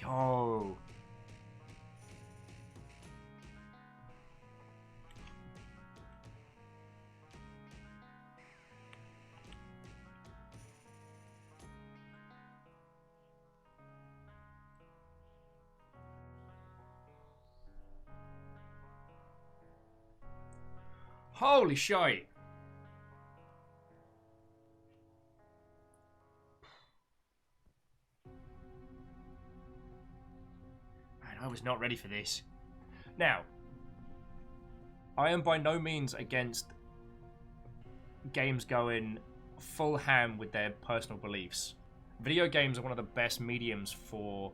A: Yo. Holy shite. Man, I was not ready for this. Now, I am by no means against games going full ham with their personal beliefs. Video games are one of the best mediums for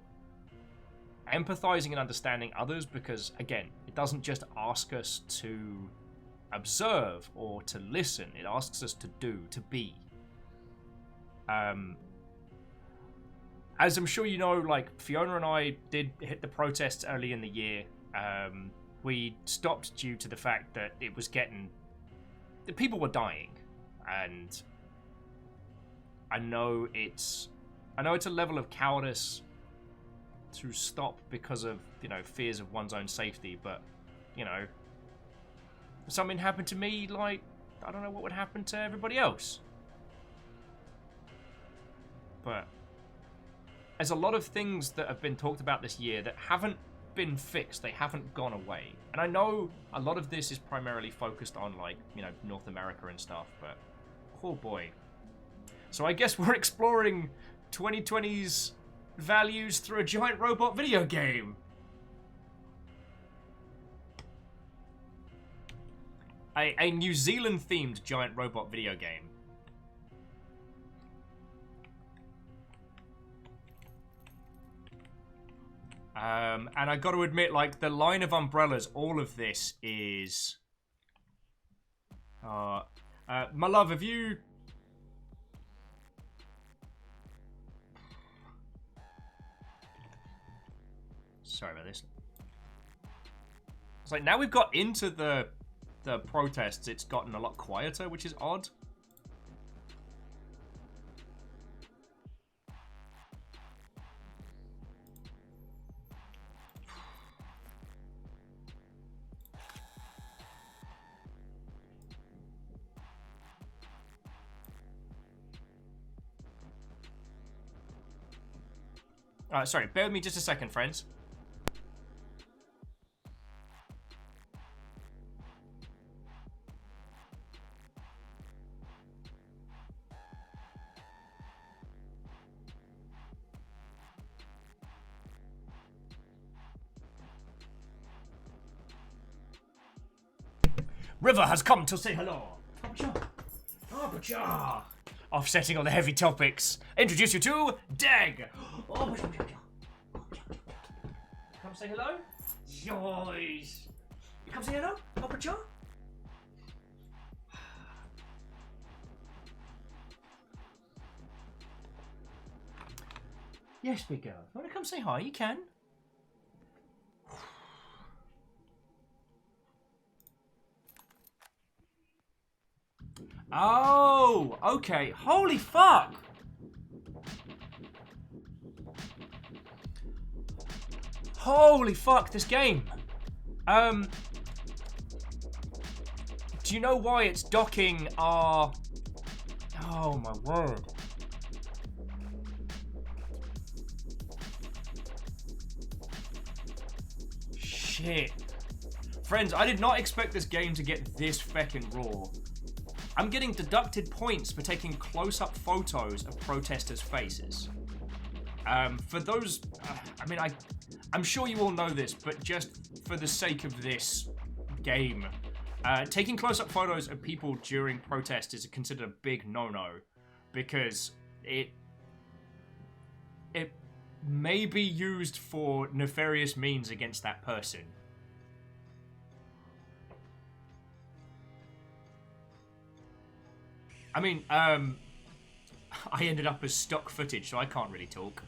A: empathizing and understanding others because, again, it doesn't just ask us to observe or to listen, it asks us to do, to be. As I'm sure you know, like, Fiona and I did hit the protests early in the year. We stopped due to the fact that it was getting... the people were dying. And I know it's a level of cowardice to stop because of, you know, fears of one's own safety, but, you know, if something happened to me, like, I don't know what would happen to everybody else. But there's a lot of things that have been talked about this year that haven't been fixed. They haven't gone away. And I know a lot of this is primarily focused on, like, you know, North America and stuff, but oh boy. So I guess we're exploring 2020's values through a giant robot video game. A New Zealand-themed giant robot video game. And I got to admit, like, the line of umbrellas, all of this is... my love, have you... Sorry about this. It's like, now we've got into the protests, it's gotten a lot quieter, which is odd. Sorry, bear with me just a second, friends. River has come to say hello. Offsetting all the heavy topics. Introduce you to Dag. Come say hello. Yoys. You come say hello, Papa John. Yes, big girl. Want to come say hi? You can. Oh, okay. Holy fuck. Holy fuck, this game. Do you know why it's docking our... Oh my word. Shit. Friends, I did not expect this game to get this feckin' raw. I'm getting deducted points for taking close-up photos of protesters' faces. For those... I mean, I'm sure you all know this, but just for the sake of this game, taking close-up photos of people during protest is considered a big no-no, because it may be used for nefarious means against that person. I mean, I ended up as stock footage, so I can't really talk.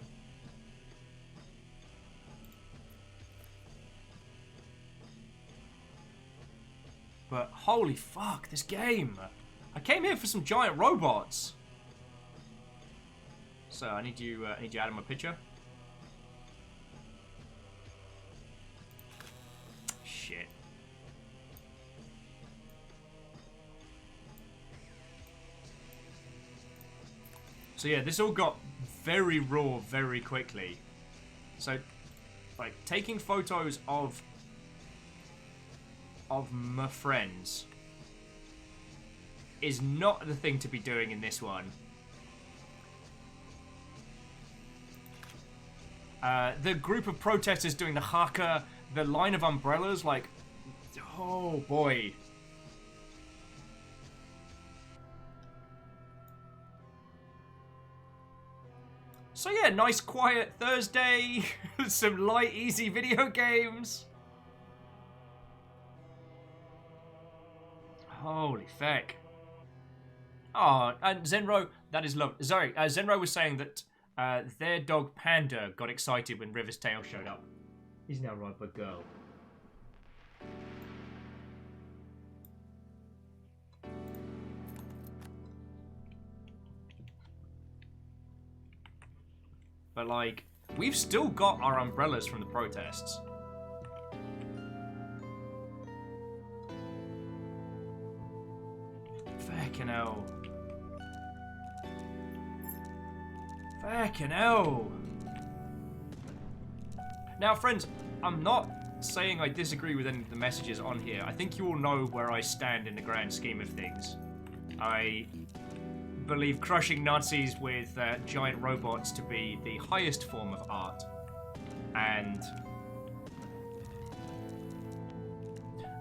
A: But holy fuck, this game! I came here for some giant robots. So I need you to add in my picture. Shit. So yeah, this all got very raw very quickly. So, like, taking photos of my friends is not the thing to be doing in this one. The group of protesters doing the haka, the line of umbrellas, like, oh boy. So yeah, nice quiet Thursday, some light, easy video games. Holy feck. Oh, and Zenro, that is love. Sorry, Zenro was saying that their dog Panda got excited when River's tail showed up. He's now right by girl. But like, we've still got our umbrellas from the protests. Fucking hell. Fucking hell. Now, friends, I'm not saying I disagree with any of the messages on here. I think you all know where I stand in the grand scheme of things. I believe crushing Nazis with giant robots to be the highest form of art. And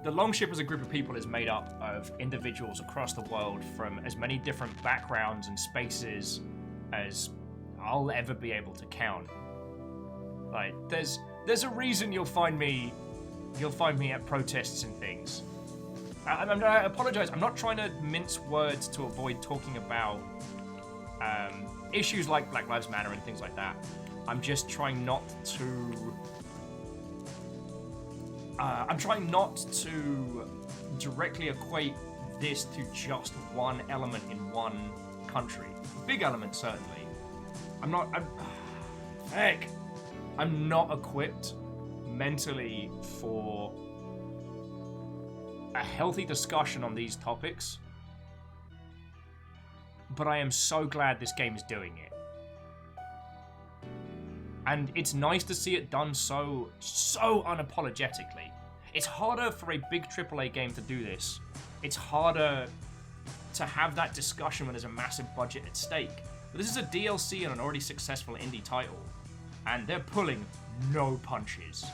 A: the Longship as a group of people is made up of individuals across the world from as many different backgrounds and spaces as I'll ever be able to count. Like, there's a reason you'll find me at protests and things. I apologize, I'm not trying to mince words to avoid talking about issues like Black Lives Matter and things like that. I'm just trying not to directly equate this to just one element in one country. A big element, certainly. I'm not equipped mentally for a healthy discussion on these topics, but I am so glad this game is doing it. And it's nice to see it done so unapologetically. It's harder for a big AAA game to do this. It's harder to have that discussion when there's a massive budget at stake. But this is a DLC on an already successful indie title, and they're pulling no punches.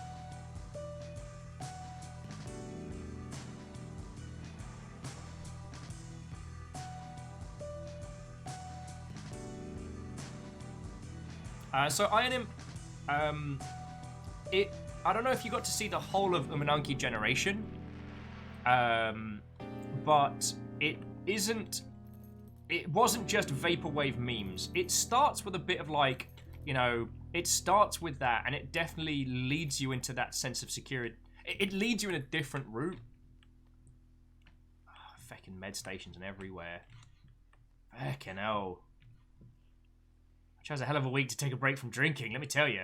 A: So Iron Imp, I don't know if you got to see the whole of Umurangi Generation, but it wasn't just vaporwave memes. It starts with a bit of like, you know, it starts with that, and it definitely leads you into that sense of security. It leads you in a different route. Oh, fucking med stations and everywhere. Fucking hell. Which has a hell of a week to take a break from drinking, let me tell you.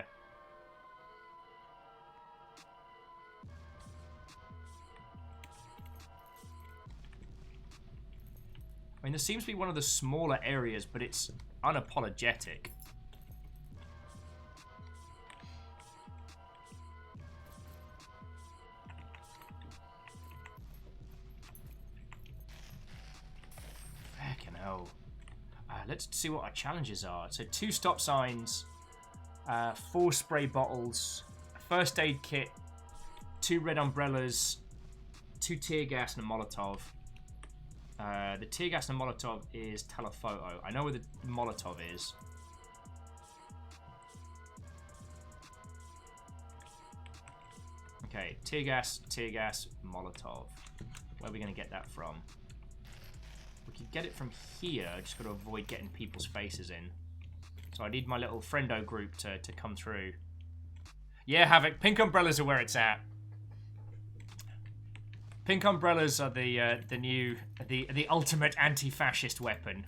A: I mean, this seems to be one of the smaller areas, but it's unapologetic. Fucking hell. Let's see what our challenges are. So 2 stop signs, 4 spray bottles, a first aid kit, 2 red umbrellas, 2 tear gas and a Molotov. The tear gas and Molotov is telephoto. I know where the Molotov is. Okay, tear gas, Molotov. Where are we going to get that from? We could get it from here. Just got to avoid getting people's faces in. So I need my little friendo group to come through. Yeah, Havoc. Pink umbrellas are where it's at. Pink umbrellas are the new, the ultimate anti-fascist weapon.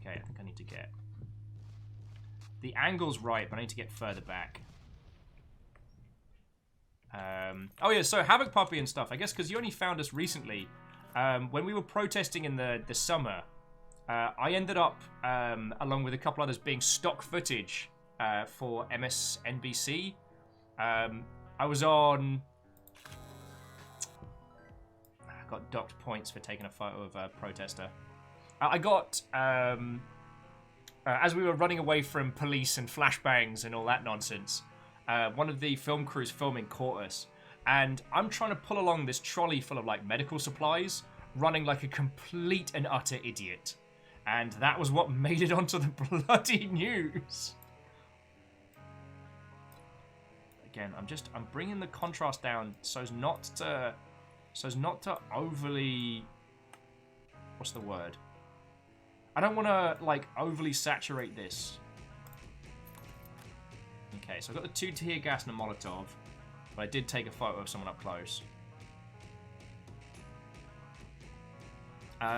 A: Okay, I think I need to get... The angle's right, but I need to get further back. Oh yeah, so Havoc Puppy and stuff, I guess because you only found us recently. When we were protesting in the summer, I ended up, along with a couple others, being stock footage for MSNBC. I was on... I got docked points for taking a photo of a protester. I got, as we were running away from police and flashbangs and all that nonsense, one of the film crews filming caught us. And I'm trying to pull along this trolley full of, like, medical supplies, running like a complete and utter idiot. And that was what made it onto the bloody news. Again, I'm bringing the contrast down so as not to overly, what's the word? I don't want to, like, overly saturate this. Okay, so I've got the 2 tear gas and a Molotov, but I did take a photo of someone up close.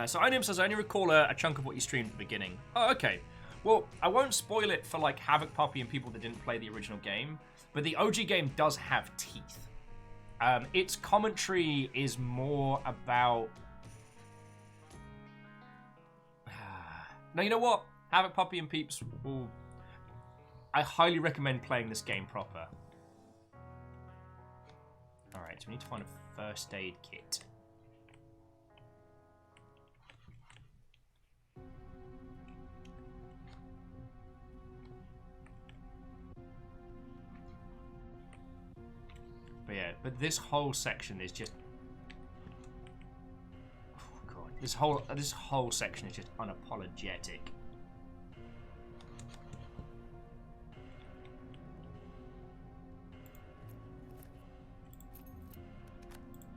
A: So Inim says, I only recall a chunk of what you streamed at the beginning. Oh, okay. Well, I won't spoil it for, like, Havoc Puppy and people that didn't play the original game, but the OG game does have teeth. Its commentary is more about... Now, you know what? Havoc Puppy and peeps will... I highly recommend playing this game proper. Alright, so we need to find a first aid kit. But yeah, but this whole section is just... Oh god, this whole section is just unapologetic.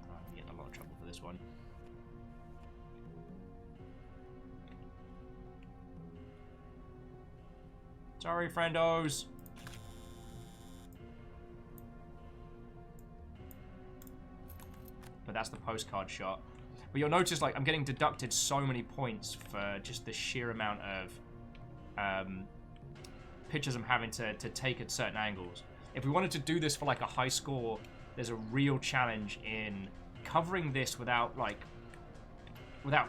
A: I'm getting a lot of trouble for this one. Sorry, friendos. But that's the postcard shot. But you'll notice, like, I'm getting deducted so many points for just the sheer amount of pictures I'm having to take at certain angles. If we wanted to do this for, like, a high score, there's a real challenge in covering this without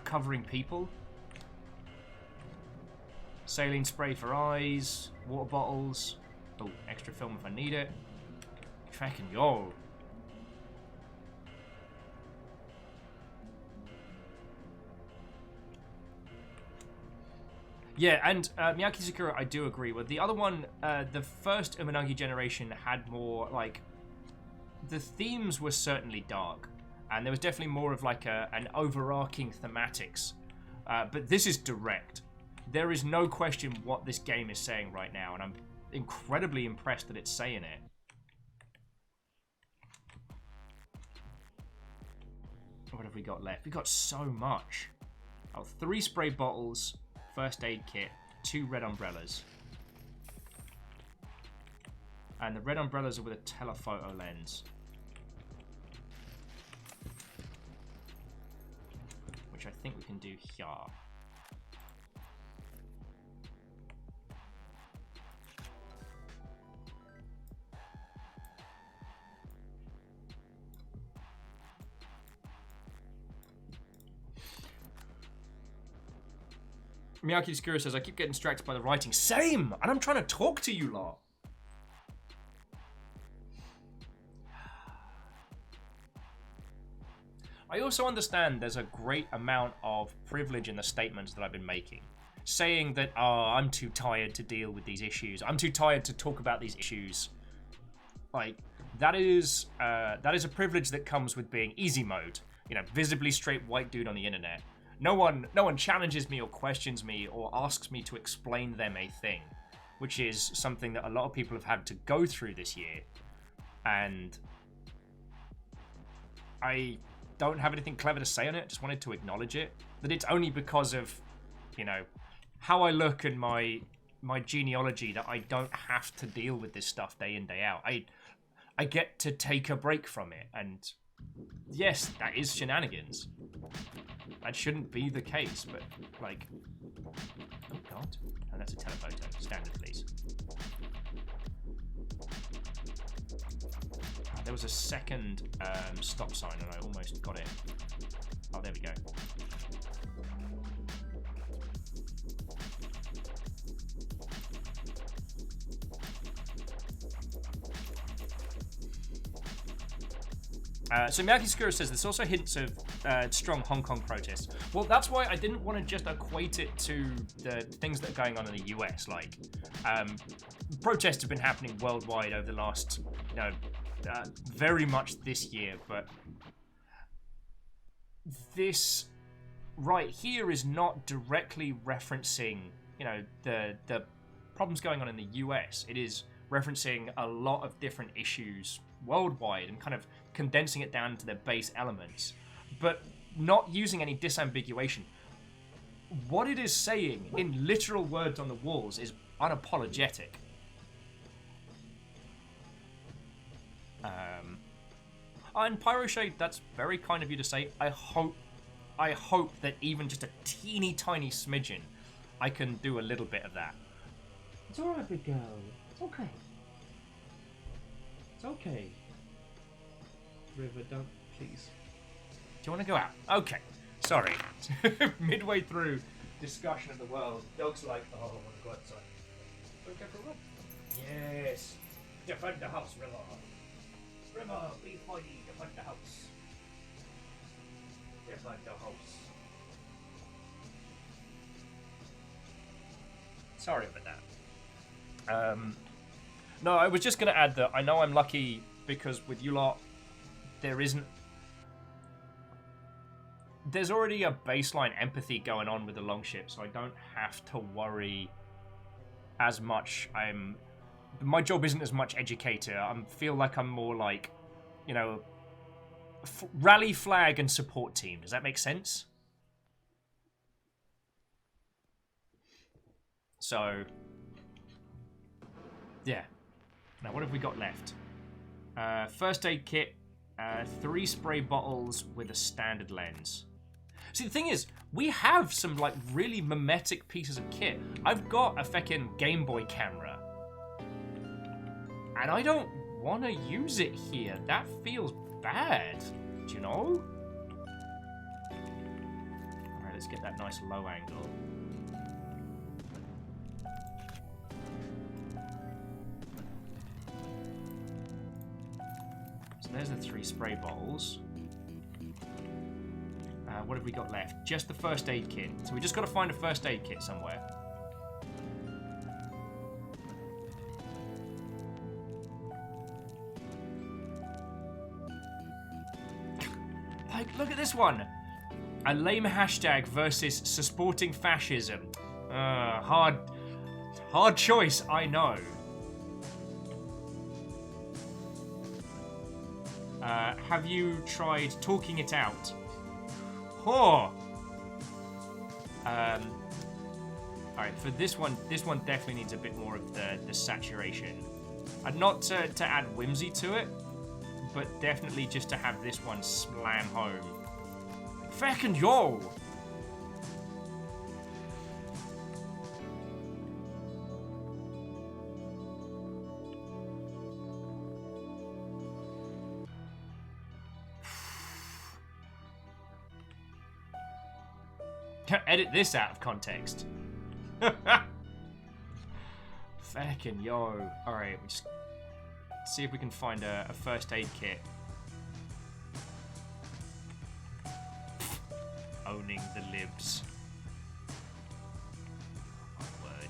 A: covering people. Saline spray for eyes, water bottles. Oh, extra film if I need it. Tracking, yo. Yeah, and Miyaki Sakura, I do agree with. The other one, the first Umurangi generation had more, like... The themes were certainly dark. And there was definitely more of, like, an overarching thematics. But this is direct. There is no question what this game is saying right now, and I'm incredibly impressed that it's saying it. What have we got left? We've got so much. Oh, 3 spray bottles... First aid kit, 2 red umbrellas. And the red umbrellas are with a telephoto lens. Which I think we can do here. Miyaki Skura says, I keep getting distracted by the writing. Same! And I'm trying to talk to you lot. I also understand there's a great amount of privilege in the statements that I've been making. Saying that, I'm too tired to deal with these issues. I'm too tired to talk about these issues. Like, that is a privilege that comes with being easy mode. You know, visibly straight white dude on the internet. No one challenges me or questions me or asks me to explain them a thing, which is something that a lot of people have had to go through this year. And I don't have anything clever to say on it. Just wanted to acknowledge it. That it's only because of, you know, how I look and my genealogy that I don't have to deal with this stuff day in, day out. I get to take a break from it, and yes, that is shenanigans. That shouldn't be the case, but, like... Oh, God. Oh, that's a telephoto. Standard, please. There was a second stop sign, and I almost got it. Oh, there we go. So Miyaki Skura says this also hints of strong Hong Kong protests. Well, that's why I didn't want to just equate it to the things that are going on in the US. Like, protests have been happening worldwide over the last, very much this year. But this right here is not directly referencing, the problems going on in the US. It is referencing a lot of different issues worldwide and kind of condensing it down to their base elements, but not using any disambiguation. What it is saying in literal words on the walls is unapologetic. And Pyroshade, that's very kind of you to say. I hope that even just a teeny tiny smidgen, I can do a little bit of that.
F: It's alright, big girl. It's okay. It's okay. River, don't, please.
A: Do you want to go out? Okay. Sorry. Midway through discussion of the world, dog's like, oh, I want to go outside. Want to go for a run? Yes. Defend the house, River. River, be mighty, defend the house. Defend the house. Sorry about that. No, I was just going to add that I know I'm lucky because with you lot, there's already a baseline empathy going on with the longship, so I don't have to worry as much. My job isn't as much educator. I feel like I'm more like, rally flag and support team. Does that make sense? So, yeah. Now, what have we got left? First aid kit, 3 spray bottles with a standard lens. See, the thing is, we have some, really mimetic pieces of kit. I've got a feckin' Game Boy camera. And I don't want to use it here. That feels bad. Do you know? Alright, let's get that nice low angle. So there's the 3 spray bottles. What have we got left? Just the first aid kit. So we just got to find a first aid kit somewhere. Look at this one. A lame hashtag versus supporting fascism. Hard choice, I know. Have you tried talking it out? Oh. Alright, for this one definitely needs a bit more of the saturation. And not to add whimsy to it, but definitely just to have this one slam home. Feckin' yo! Edit this out of context. Fucking yo. Alright, we just see if we can find a first aid kit. Owning the libs. Oh, my word.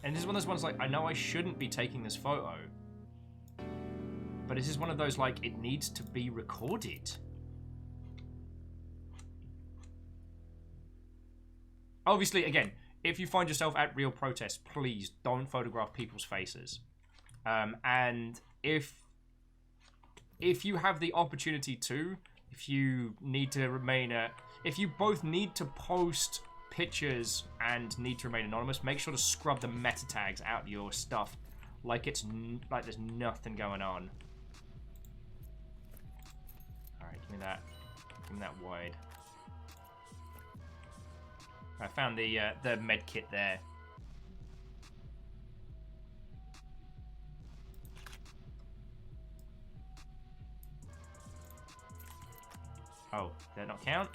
A: And this is one of those ones like, I know I shouldn't be taking this photo. But this is one of those, like, it needs to be recorded. Obviously, again, if you find yourself at real protests, please don't photograph people's faces. And if you have the opportunity to, if you need to remain if you both need to post pictures and need to remain anonymous, make sure to scrub the meta tags out of your stuff like it's like there's nothing going on. Alright, give me that wide. I found the med kit there. Oh, did that not count?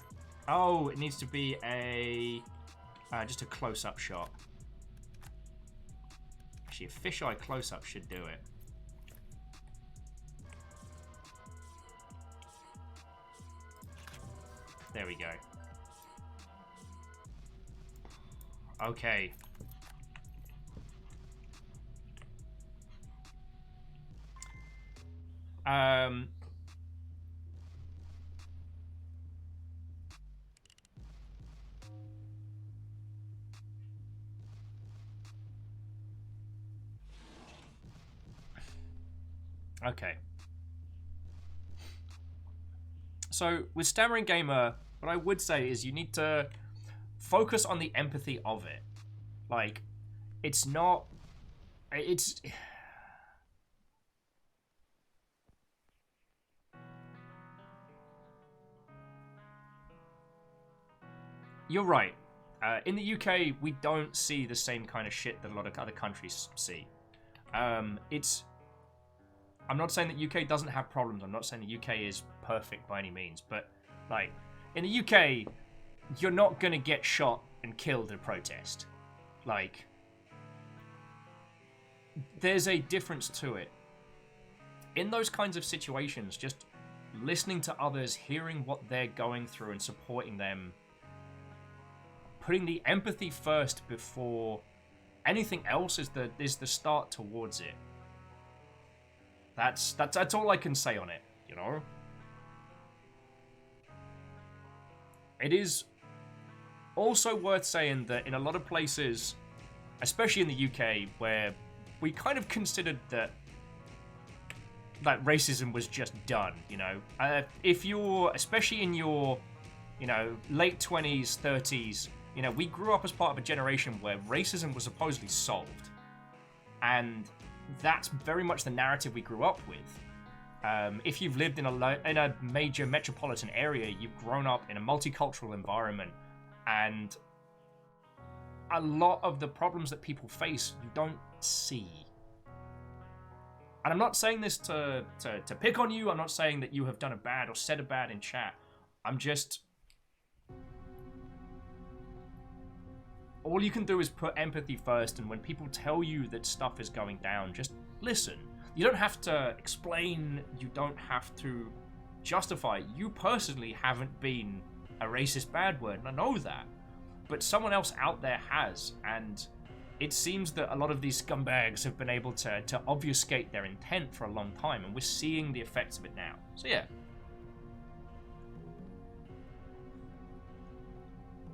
A: Oh, it needs to be a just a close-up shot. Actually, a fisheye close-up should do it. There we go. Okay. Okay. So, with Stammering Gamer, what I would say is you need to focus on the empathy of it. Like, it's not... It's... You're right. In the UK, we don't see the same kind of shit that a lot of other countries see. It's... I'm not saying that UK doesn't have problems. I'm not saying the UK is perfect by any means. But, like, in the UK, you're not going to get shot and killed at a protest. Like, there's a difference to it. In those kinds of situations, just listening to others, hearing what they're going through and supporting them, putting the empathy first before anything else is the start towards it. That's all I can say on it, you know? It is also worth saying that in a lot of places, especially in the UK, where we kind of considered that racism was just done, you know? If you're, especially in your, you know, late 20s, 30s, you know, we grew up as part of a generation where racism was supposedly solved. And that's very much the narrative we grew up with. If you've lived in a major metropolitan area, you've grown up in a multicultural environment, and a lot of the problems that people face, you don't see. And I'm not saying this to pick on you. I'm not saying that you have done a bad or said a bad in chat. I'm just... All you can do is put empathy first, and when people tell you that stuff is going down, just listen. You don't have to explain, you don't have to justify. You personally haven't been a racist bad word, and I know that. But someone else out there has, and it seems that a lot of these scumbags have been able to obfuscate their intent for a long time, and we're seeing the effects of it now. So yeah.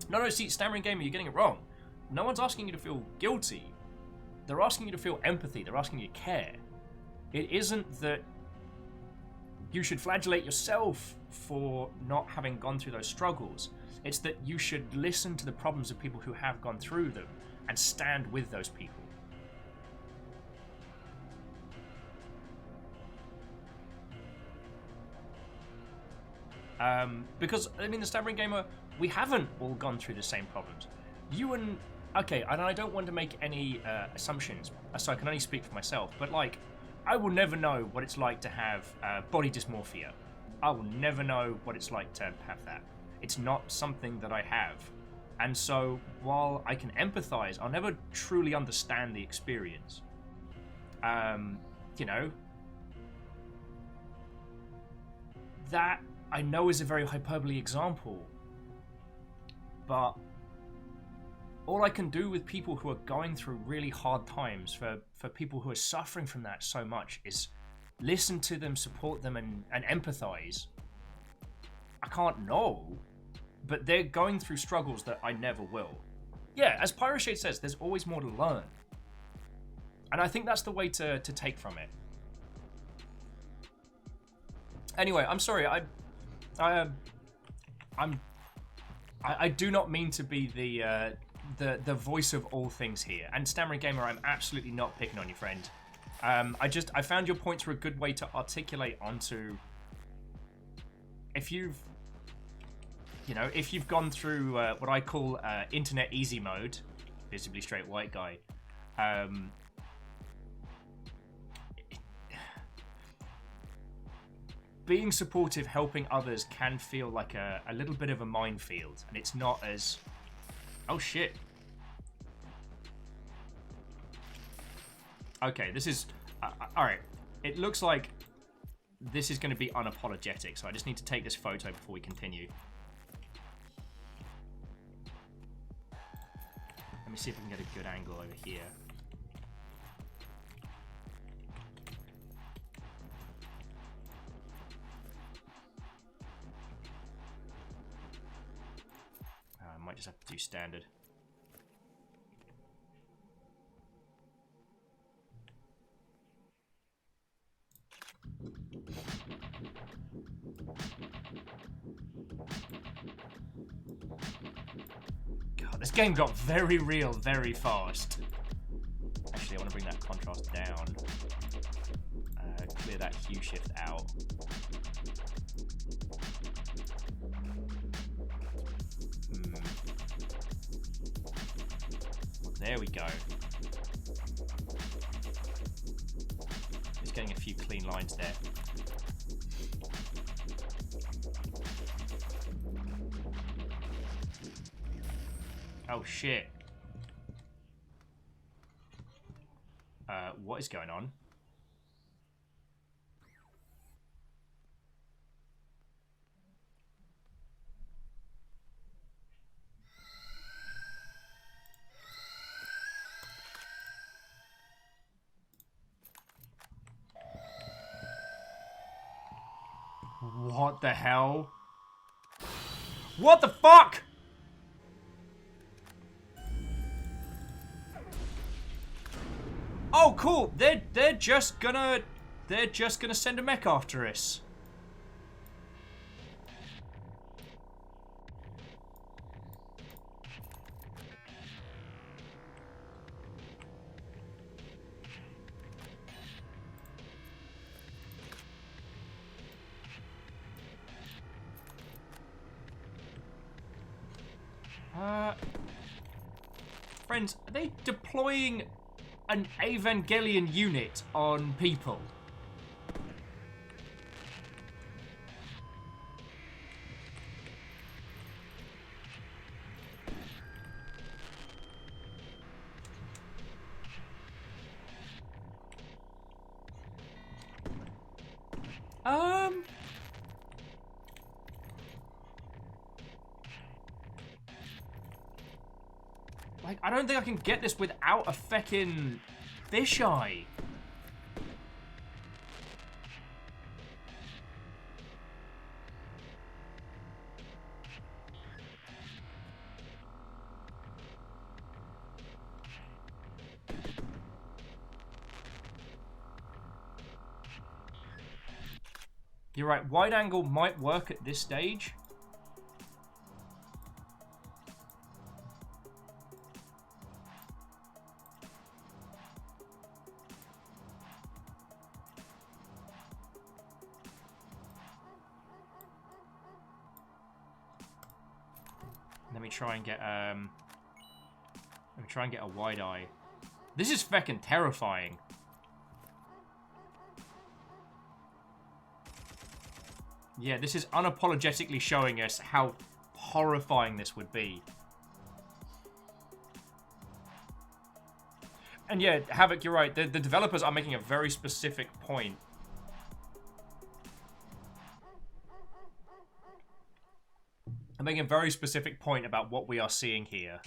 A: No, see, Stammering Gamer, you're getting it wrong. No one's asking you to feel guilty. They're asking you to feel empathy. They're asking you to care. It isn't that you should flagellate yourself for not having gone through those struggles. It's that you should listen to the problems of people who have gone through them and stand with those people. Because, I mean, the Stammering Gamer, we haven't all gone through the same problems. You and... Okay, and I don't want to make any assumptions, so I can only speak for myself, but, like, I will never know what it's like to have body dysmorphia. I will never know what it's like to have that. It's not something that I have. And so, while I can empathize, I'll never truly understand the experience. You know, that I know is a very hyperbole example, but all I can do with people who are going through really hard times, for people who are suffering from that so much, is listen to them, support them, and empathize. I can't know, but they're going through struggles that I never will. Yeah, as Pyroshade says, there's always more to learn. And I think that's the way to take from it. Anyway, I'm sorry, I do not mean to be the voice of all things here. And Stammering Gamer, I'm absolutely not picking on you, friend. I found your points were a good way to articulate onto, if you've gone through what I call internet easy mode, visibly straight white guy, being supportive, helping others can feel like a little bit of a minefield, and it's not as... Oh shit. Okay, this is... Alright, it looks like this is going to be unapologetic, so I just need to take this photo before we continue. Let me see if I can get a good angle over here. I might just have to do standard. God, this game got very real very fast. Actually, I want to bring that contrast down. Clear that hue shift out. There we go. Just getting a few clean lines there. Oh shit. What is going on? What the hell? What the fuck? Oh, cool. They're just gonna send a mech after us. Friends, are they deploying an Evangelion unit on people? Like, I don't think I can get this without a feckin' fisheye. You're right, wide angle might work at this stage. Let me try and get a wide eye. This is feckin' terrifying. Yeah, this is unapologetically showing us how horrifying this would be. And yeah, Havoc, you're right. The developers are making a very specific point. I'm making a very specific point about what we are seeing here.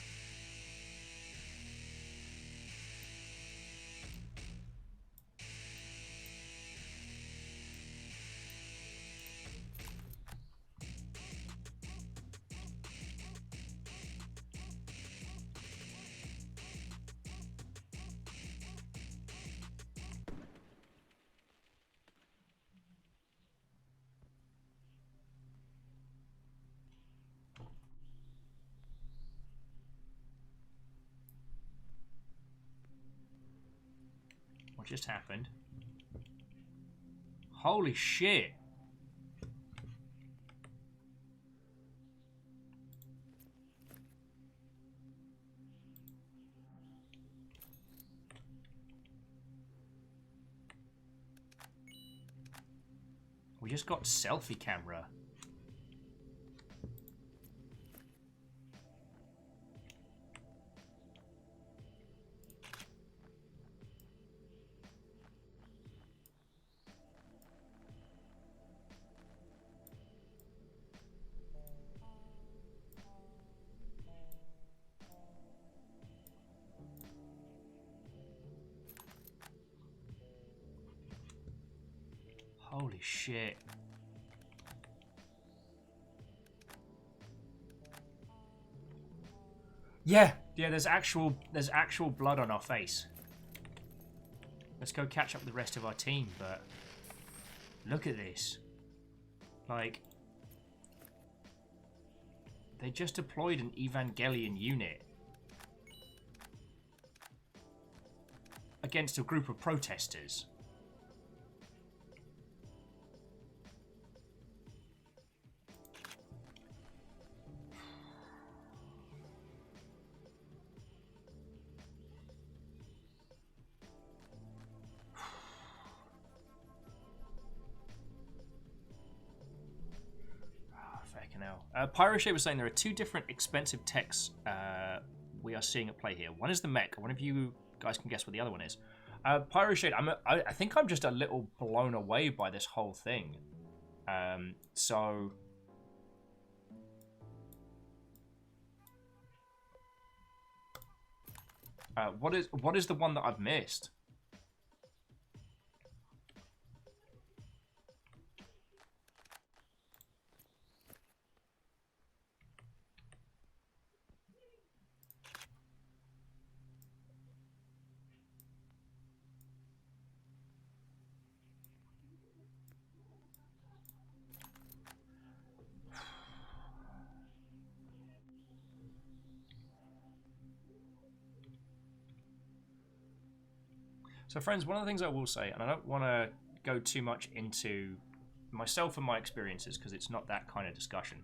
A: What just happened? Holy shit. We just got selfie camera. Holy shit. Yeah, there's actual blood on our face. Let's go catch up with the rest of our team, but look at this. Like, they just deployed an Evangelion unit against a group of protesters. Pyroshape was saying there are two different expensive techs we are seeing at play here. One is the mech. One of you guys can guess what the other one is. Pyroshape, I think I'm just a little blown away by this whole thing. So... what is the one that I've missed? So friends, one of the things I will say, and I don't want to go too much into myself and my experiences because it's not that kind of discussion.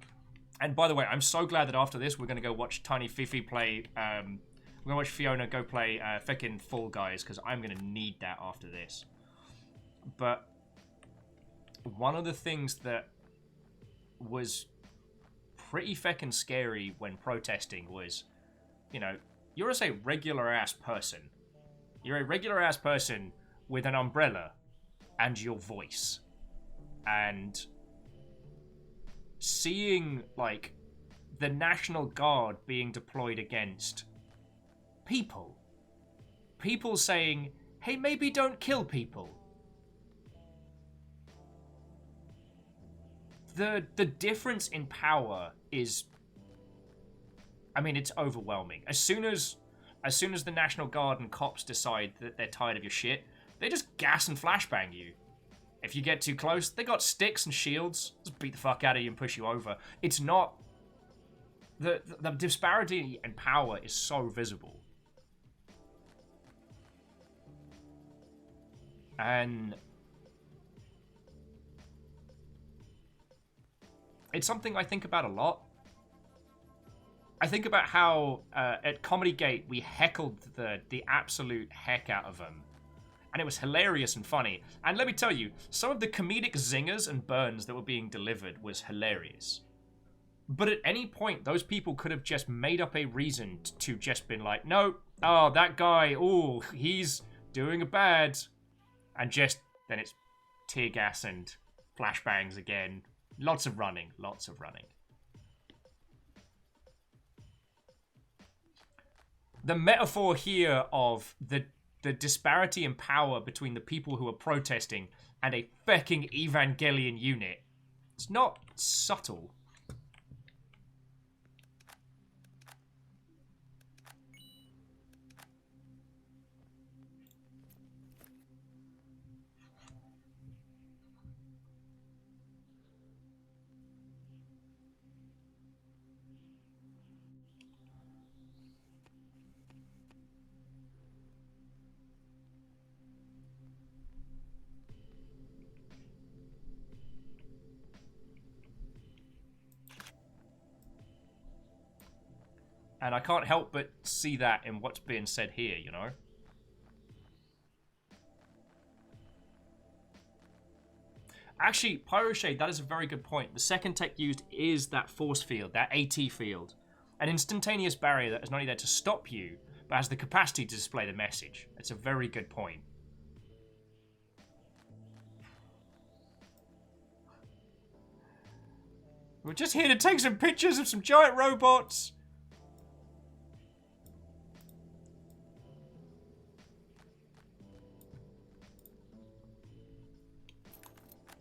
A: And by the way, I'm so glad that after this we're going to go watch Tiny Fifi play, we're going to watch Fiona go play feckin' Fall Guys because I'm going to need that after this. But one of the things that was pretty feckin' scary when protesting was, you know, you're just a regular ass person. You're a regular ass person with an umbrella and your voice. And seeing, like, the National Guard being deployed against people. People saying, hey, maybe don't kill people. The difference in power is, I mean, it's overwhelming. As soon as the National Guard and cops decide that they're tired of your shit, they just gas and flashbang you. If you get too close, they got sticks and shields. Just beat the fuck out of you and push you over. It's not... The disparity in power is so visible. And... it's something I think about a lot. I think about how at Comedy Gate we heckled the absolute heck out of them. And it was hilarious and funny. And let me tell you, some of the comedic zingers and burns that were being delivered was hilarious. But at any point, those people could have just made up a reason to just been like, no, oh, that guy, oh, he's doing a bad. And just, then it's tear gas and flashbangs again. Lots of running, lots of running. The metaphor here of the disparity in power between the people who are protesting and a fecking Evangelion unit, it's not subtle. And I can't help but see that in what's being said here, you know? Actually, Pyroshade, that is a very good point. The second tech used is that force field, that AT field. An instantaneous barrier that is not only there to stop you, but has the capacity to display the message. It's a very good point. We're just here to take some pictures of some giant robots.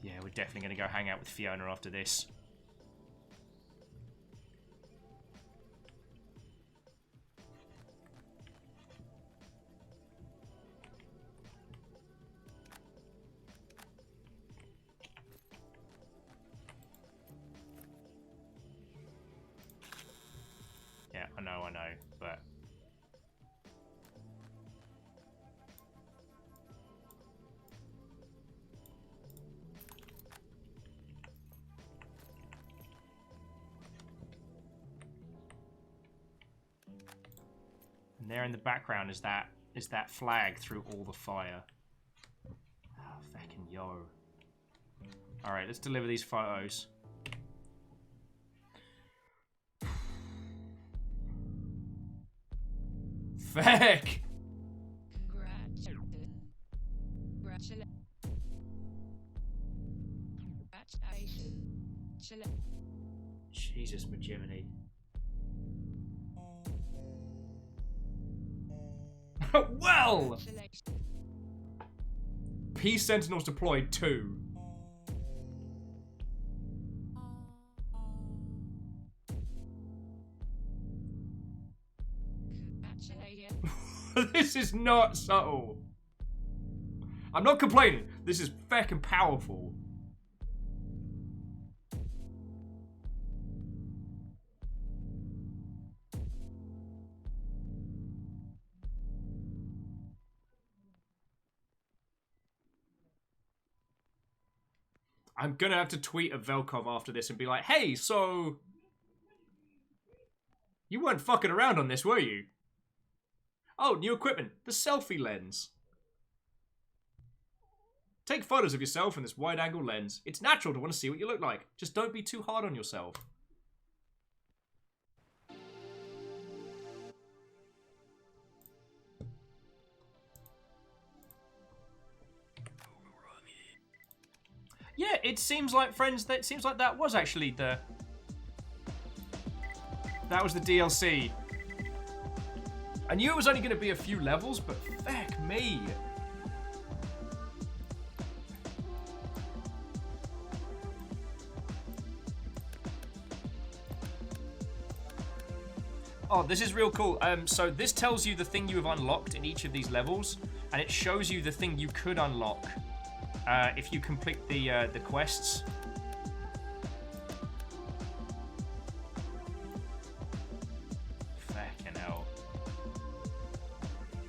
A: Yeah, we're definitely going to go hang out with Fiona after this. Yeah, I know, but... And there in the background is that flag through all the fire. Oh, fucking yo. Alright, let's deliver these photos. Feck! Jesus, Majiminy. Well! Peace Sentinels deployed 2. This is not subtle. I'm not complaining. This is feckin' powerful. I'm gonna have to tweet at Velkov after this and be like, hey, so... You weren't fucking around on this, were you? Oh, new equipment. The selfie lens. Take photos of yourself in this wide-angle lens. It's natural to want to see what you look like. Just don't be too hard on yourself. Yeah, it seems like, friends, that seems like that was actually the... That was the DLC. I knew it was only going to be a few levels, but feck me. Oh, this is real cool. So this tells you the thing you have unlocked in each of these levels, and it shows you the thing you could unlock if you complete the quests. Fucking hell.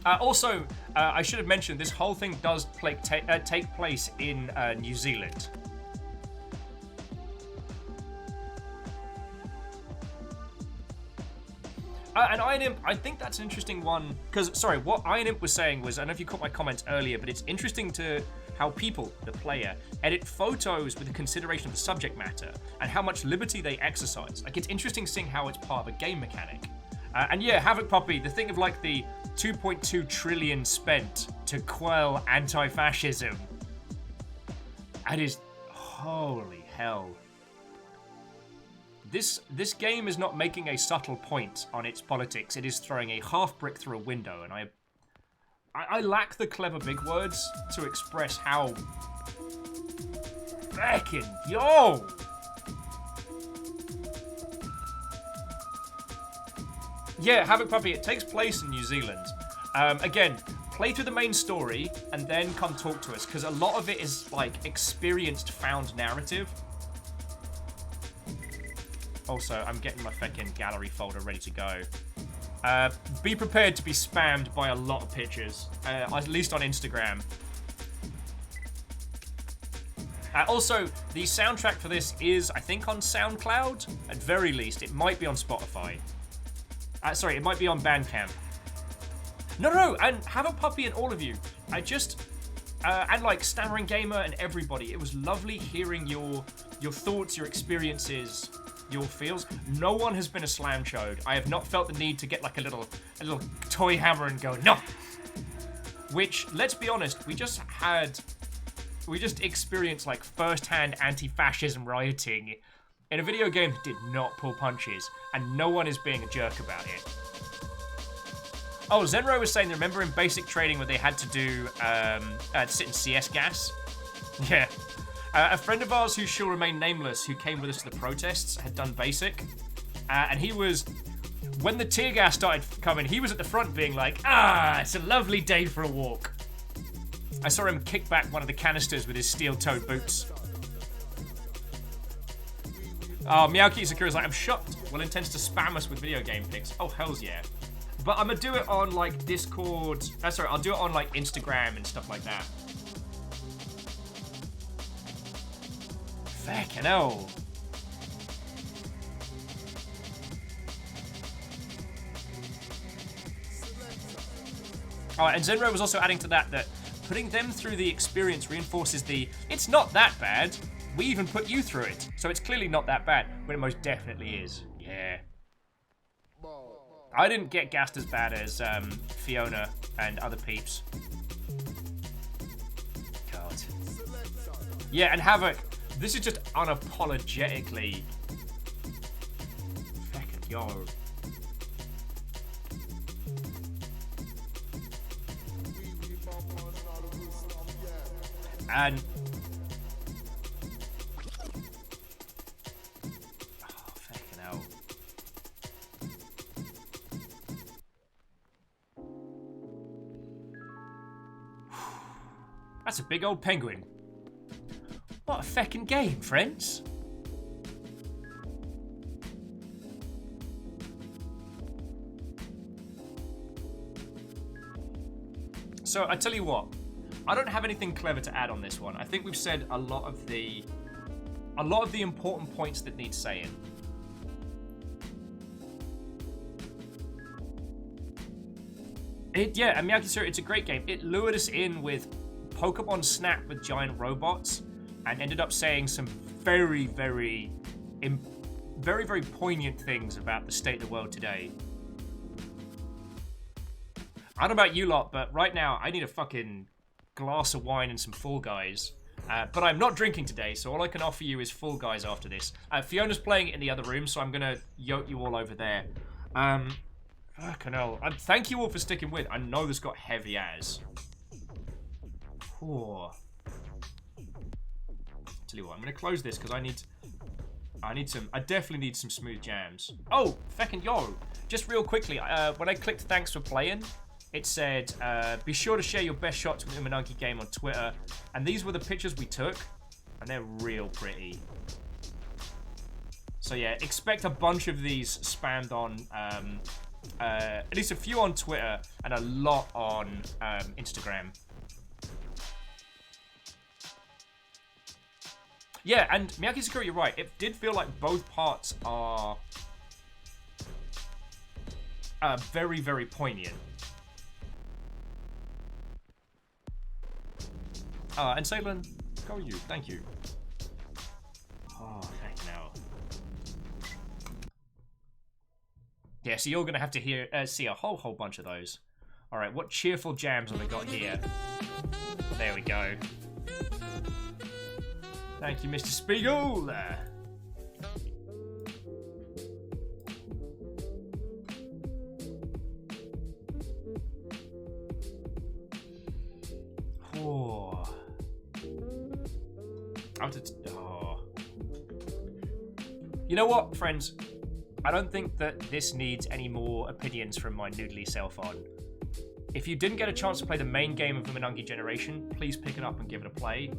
A: Also, I should have mentioned this whole thing does take place in New Zealand. And Iron Imp, I think that's an interesting one. Because, sorry, what Iron Imp was saying was, I don't know if you caught my comments earlier, but it's interesting to how people, the player, edit photos with the consideration of the subject matter and how much liberty they exercise. Like, it's interesting seeing how it's part of a game mechanic. And yeah, Havoc Puppy, the thing of like the 2.2 trillion spent to quell anti-fascism. That is, holy hell. This game is not making a subtle point on its politics. It is throwing a half brick through a window, and I lack the clever big words to express how feckin' yo. Yeah, Havoc Puppy, it takes place in New Zealand. Again, play through the main story and then come talk to us, because a lot of it is like experienced found narrative. Also, I'm getting my feckin' gallery folder ready to go. Be prepared to be spammed by a lot of pictures, at least on Instagram. Also, the soundtrack for this is, I think, on SoundCloud. At very least, it might be on Spotify. Sorry, it might be on Bandcamp. No, and Havoc Puppy and all of you. And like Stammering Gamer and everybody. It was lovely hearing your thoughts, your experiences, your feels. No one has been a slam chode. I have not felt the need to get like a little toy hammer and go, no! Which, let's be honest, we just experienced like first-hand anti-fascism rioting in a video game that did not pull punches, and no one is being a jerk about it. Oh, Zenro was saying, remember in basic trading where they had to do, sit in CS gas? Yeah. A friend of ours who shall remain nameless, who came with us to the protests, had done basic. And he was, when the tear gas started coming, he was at the front being like, it's a lovely day for a walk. I saw him kick back one of the canisters with his steel-toed boots. Oh, Meowki Sakura's like, I'm shocked. Will intends to spam us with video game pics. Oh, hells yeah. But I'm gonna do it on, like, Discord. Sorry, I'll do it on, like, Instagram and stuff like that. Feckin' hell. Alright, and Zenro was also adding to that putting them through the experience reinforces it's not that bad. We even put you through it, so it's clearly not that bad, but it most definitely is. Yeah. I didn't get gassed as bad as Fiona and other peeps. God. Yeah, and Havoc, this is just unapologetically... Feckin' yo. And... That's a big old penguin. What a feckin' game, friends. So, I tell you what. I don't have anything clever to add on this one. I think we've said a lot of the important points that need saying. Yeah, and Miyagi-Sir, it's a great game. It lured us in with Pokemon Snap with giant robots and ended up saying some very, very poignant things about the state of the world today. I don't know about you lot, but right now I need a fucking glass of wine and some Fall Guys. But I'm not drinking today, so all I can offer you is Fall Guys after this. Fiona's playing it in the other room, so I'm going to yoke you all over there. Fucking hell. Thank you all for sticking with. I know this got heavy as. Oh. Tell you what, I'm going to close this because I definitely need some smooth jams. Oh, feckin' yo. Just real quickly, when I clicked thanks for playing, it said, be sure to share your best shots with Umurangi Game on Twitter. And these were the pictures we took, and they're real pretty. So yeah, expect a bunch of these spammed on, at least a few on Twitter, and a lot on Instagram. Yeah, and Miyaki Sakura, you're right. It did feel like both parts are very, very poignant. And Salen, how are you? Thank you. Oh, thank you now. Yeah, so you're gonna have to see a whole bunch of those. All right, what cheerful jams have we got here? There we go. Thank you, Mr. Spiegel. Oh. You know what, friends? I don't think that this needs any more opinions from my noodly self on. If you didn't get a chance to play the main game of the Umurangi generation, please pick it up and give it a play.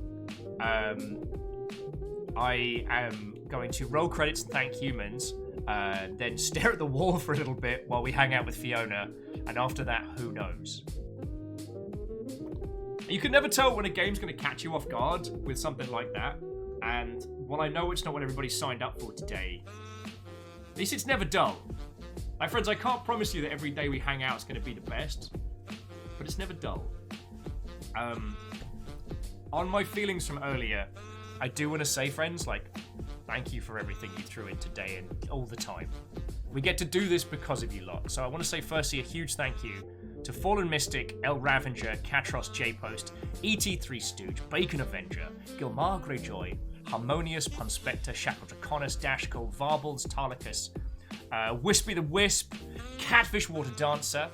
A: I am going to roll credits and thank humans, then stare at the wall for a little bit while we hang out with Fiona, and after that, who knows? You can never tell when a game's going to catch you off guard with something like that, and while I know it's not what everybody signed up for today, at least it's never dull. My friends, I can't promise you that every day we hang out is going to be the best, but it's never dull. On my feelings from earlier, I do want to say, friends, like, thank you for everything you threw in today and all the time. We get to do this because of you lot, so I want to say firstly a huge thank you to Fallen Mystic, El Ravenger, Catros J-Post, ET3 Stooge, Bacon Avenger, Gilmar Greyjoy, Harmonious, Punspector, Shackle Draconis, Dashko, Varbles, Tarlicus, Wispy the Wisp, Catfish Water Dancer,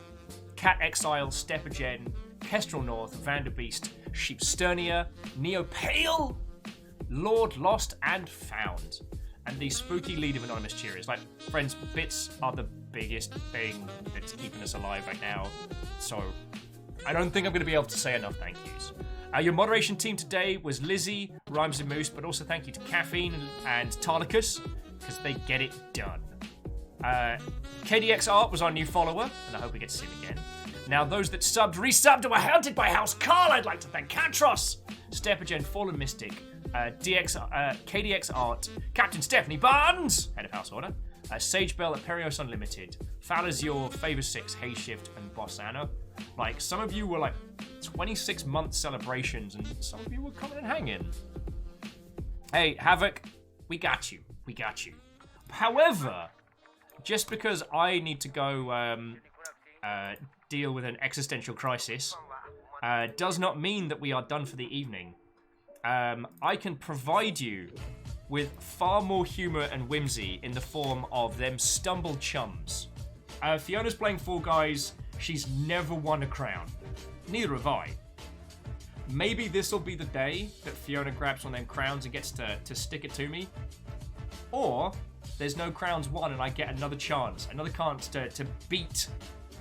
A: Cat Exile, Steppagen, Kestrel North, Vanderbeast, Sheepsternia, Neo Pale, Lord Lost and Found, and the spooky lead of Anonymous Cheerios. Like, friends, bits are the biggest thing that's keeping us alive right now, so I don't think I'm going to be able to say enough thank yous. Your moderation team today was Lizzie, Rhymes and Moose, but also thank you to Caffeine and Tarlicus, because they get it done. KDX Art was our new follower, and I hope we get to see him again. Now, those that subbed, resubbed, and were haunted by House Carl, I'd like to thank Catros, Steppagen, Fallen Mystic, KDX Art, Captain Stephanie Barnes, head of House Order, Sage Bell at Perios Unlimited, Fowler's Your, Favor 6, Hay Shift, and Boss Anna. Like, some of you were like 26-month celebrations, and some of you were coming and hanging. Hey, Havoc, we got you. We got you. However, just because I need to go deal with an existential crisis does not mean that we are done for the evening. I can provide you with far more humour and whimsy in the form of them stumbled chums. Fiona's playing Fall Guys. She's never won a crown. Neither have I. Maybe this will be the day that Fiona grabs one of them crowns and gets to stick it to me. Or there's no crowns won and I get another chance to beat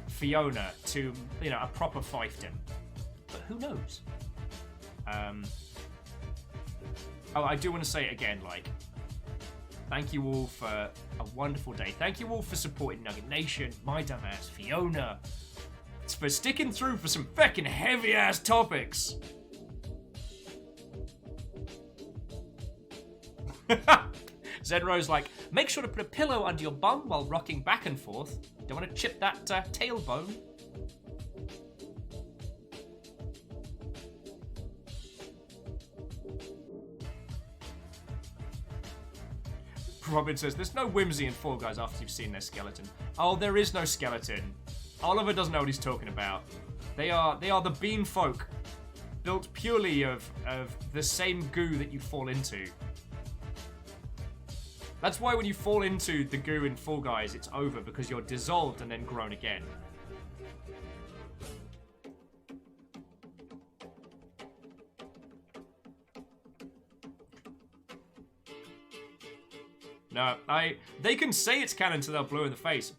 A: Fiona to, you know, a proper fiefdom. But who knows? Oh, I do want to say it again, like, thank you all for a wonderful day. Thank you all for supporting Nugget Nation, my dumbass Fiona. It's for sticking through for some fucking heavy-ass topics. Zedro's like, make sure to put a pillow under your bum while rocking back and forth. Don't want to chip that tailbone. Robin says, there's no whimsy in Fall Guys after you've seen their skeleton. Oh, there is no skeleton. Oliver doesn't know what he's talking about. They are the bean folk, built purely of the same goo that you fall into. That's why when you fall into the goo in Fall Guys, it's over, because you're dissolved and then grown again. No, they can say it's canon till they're blue in the face.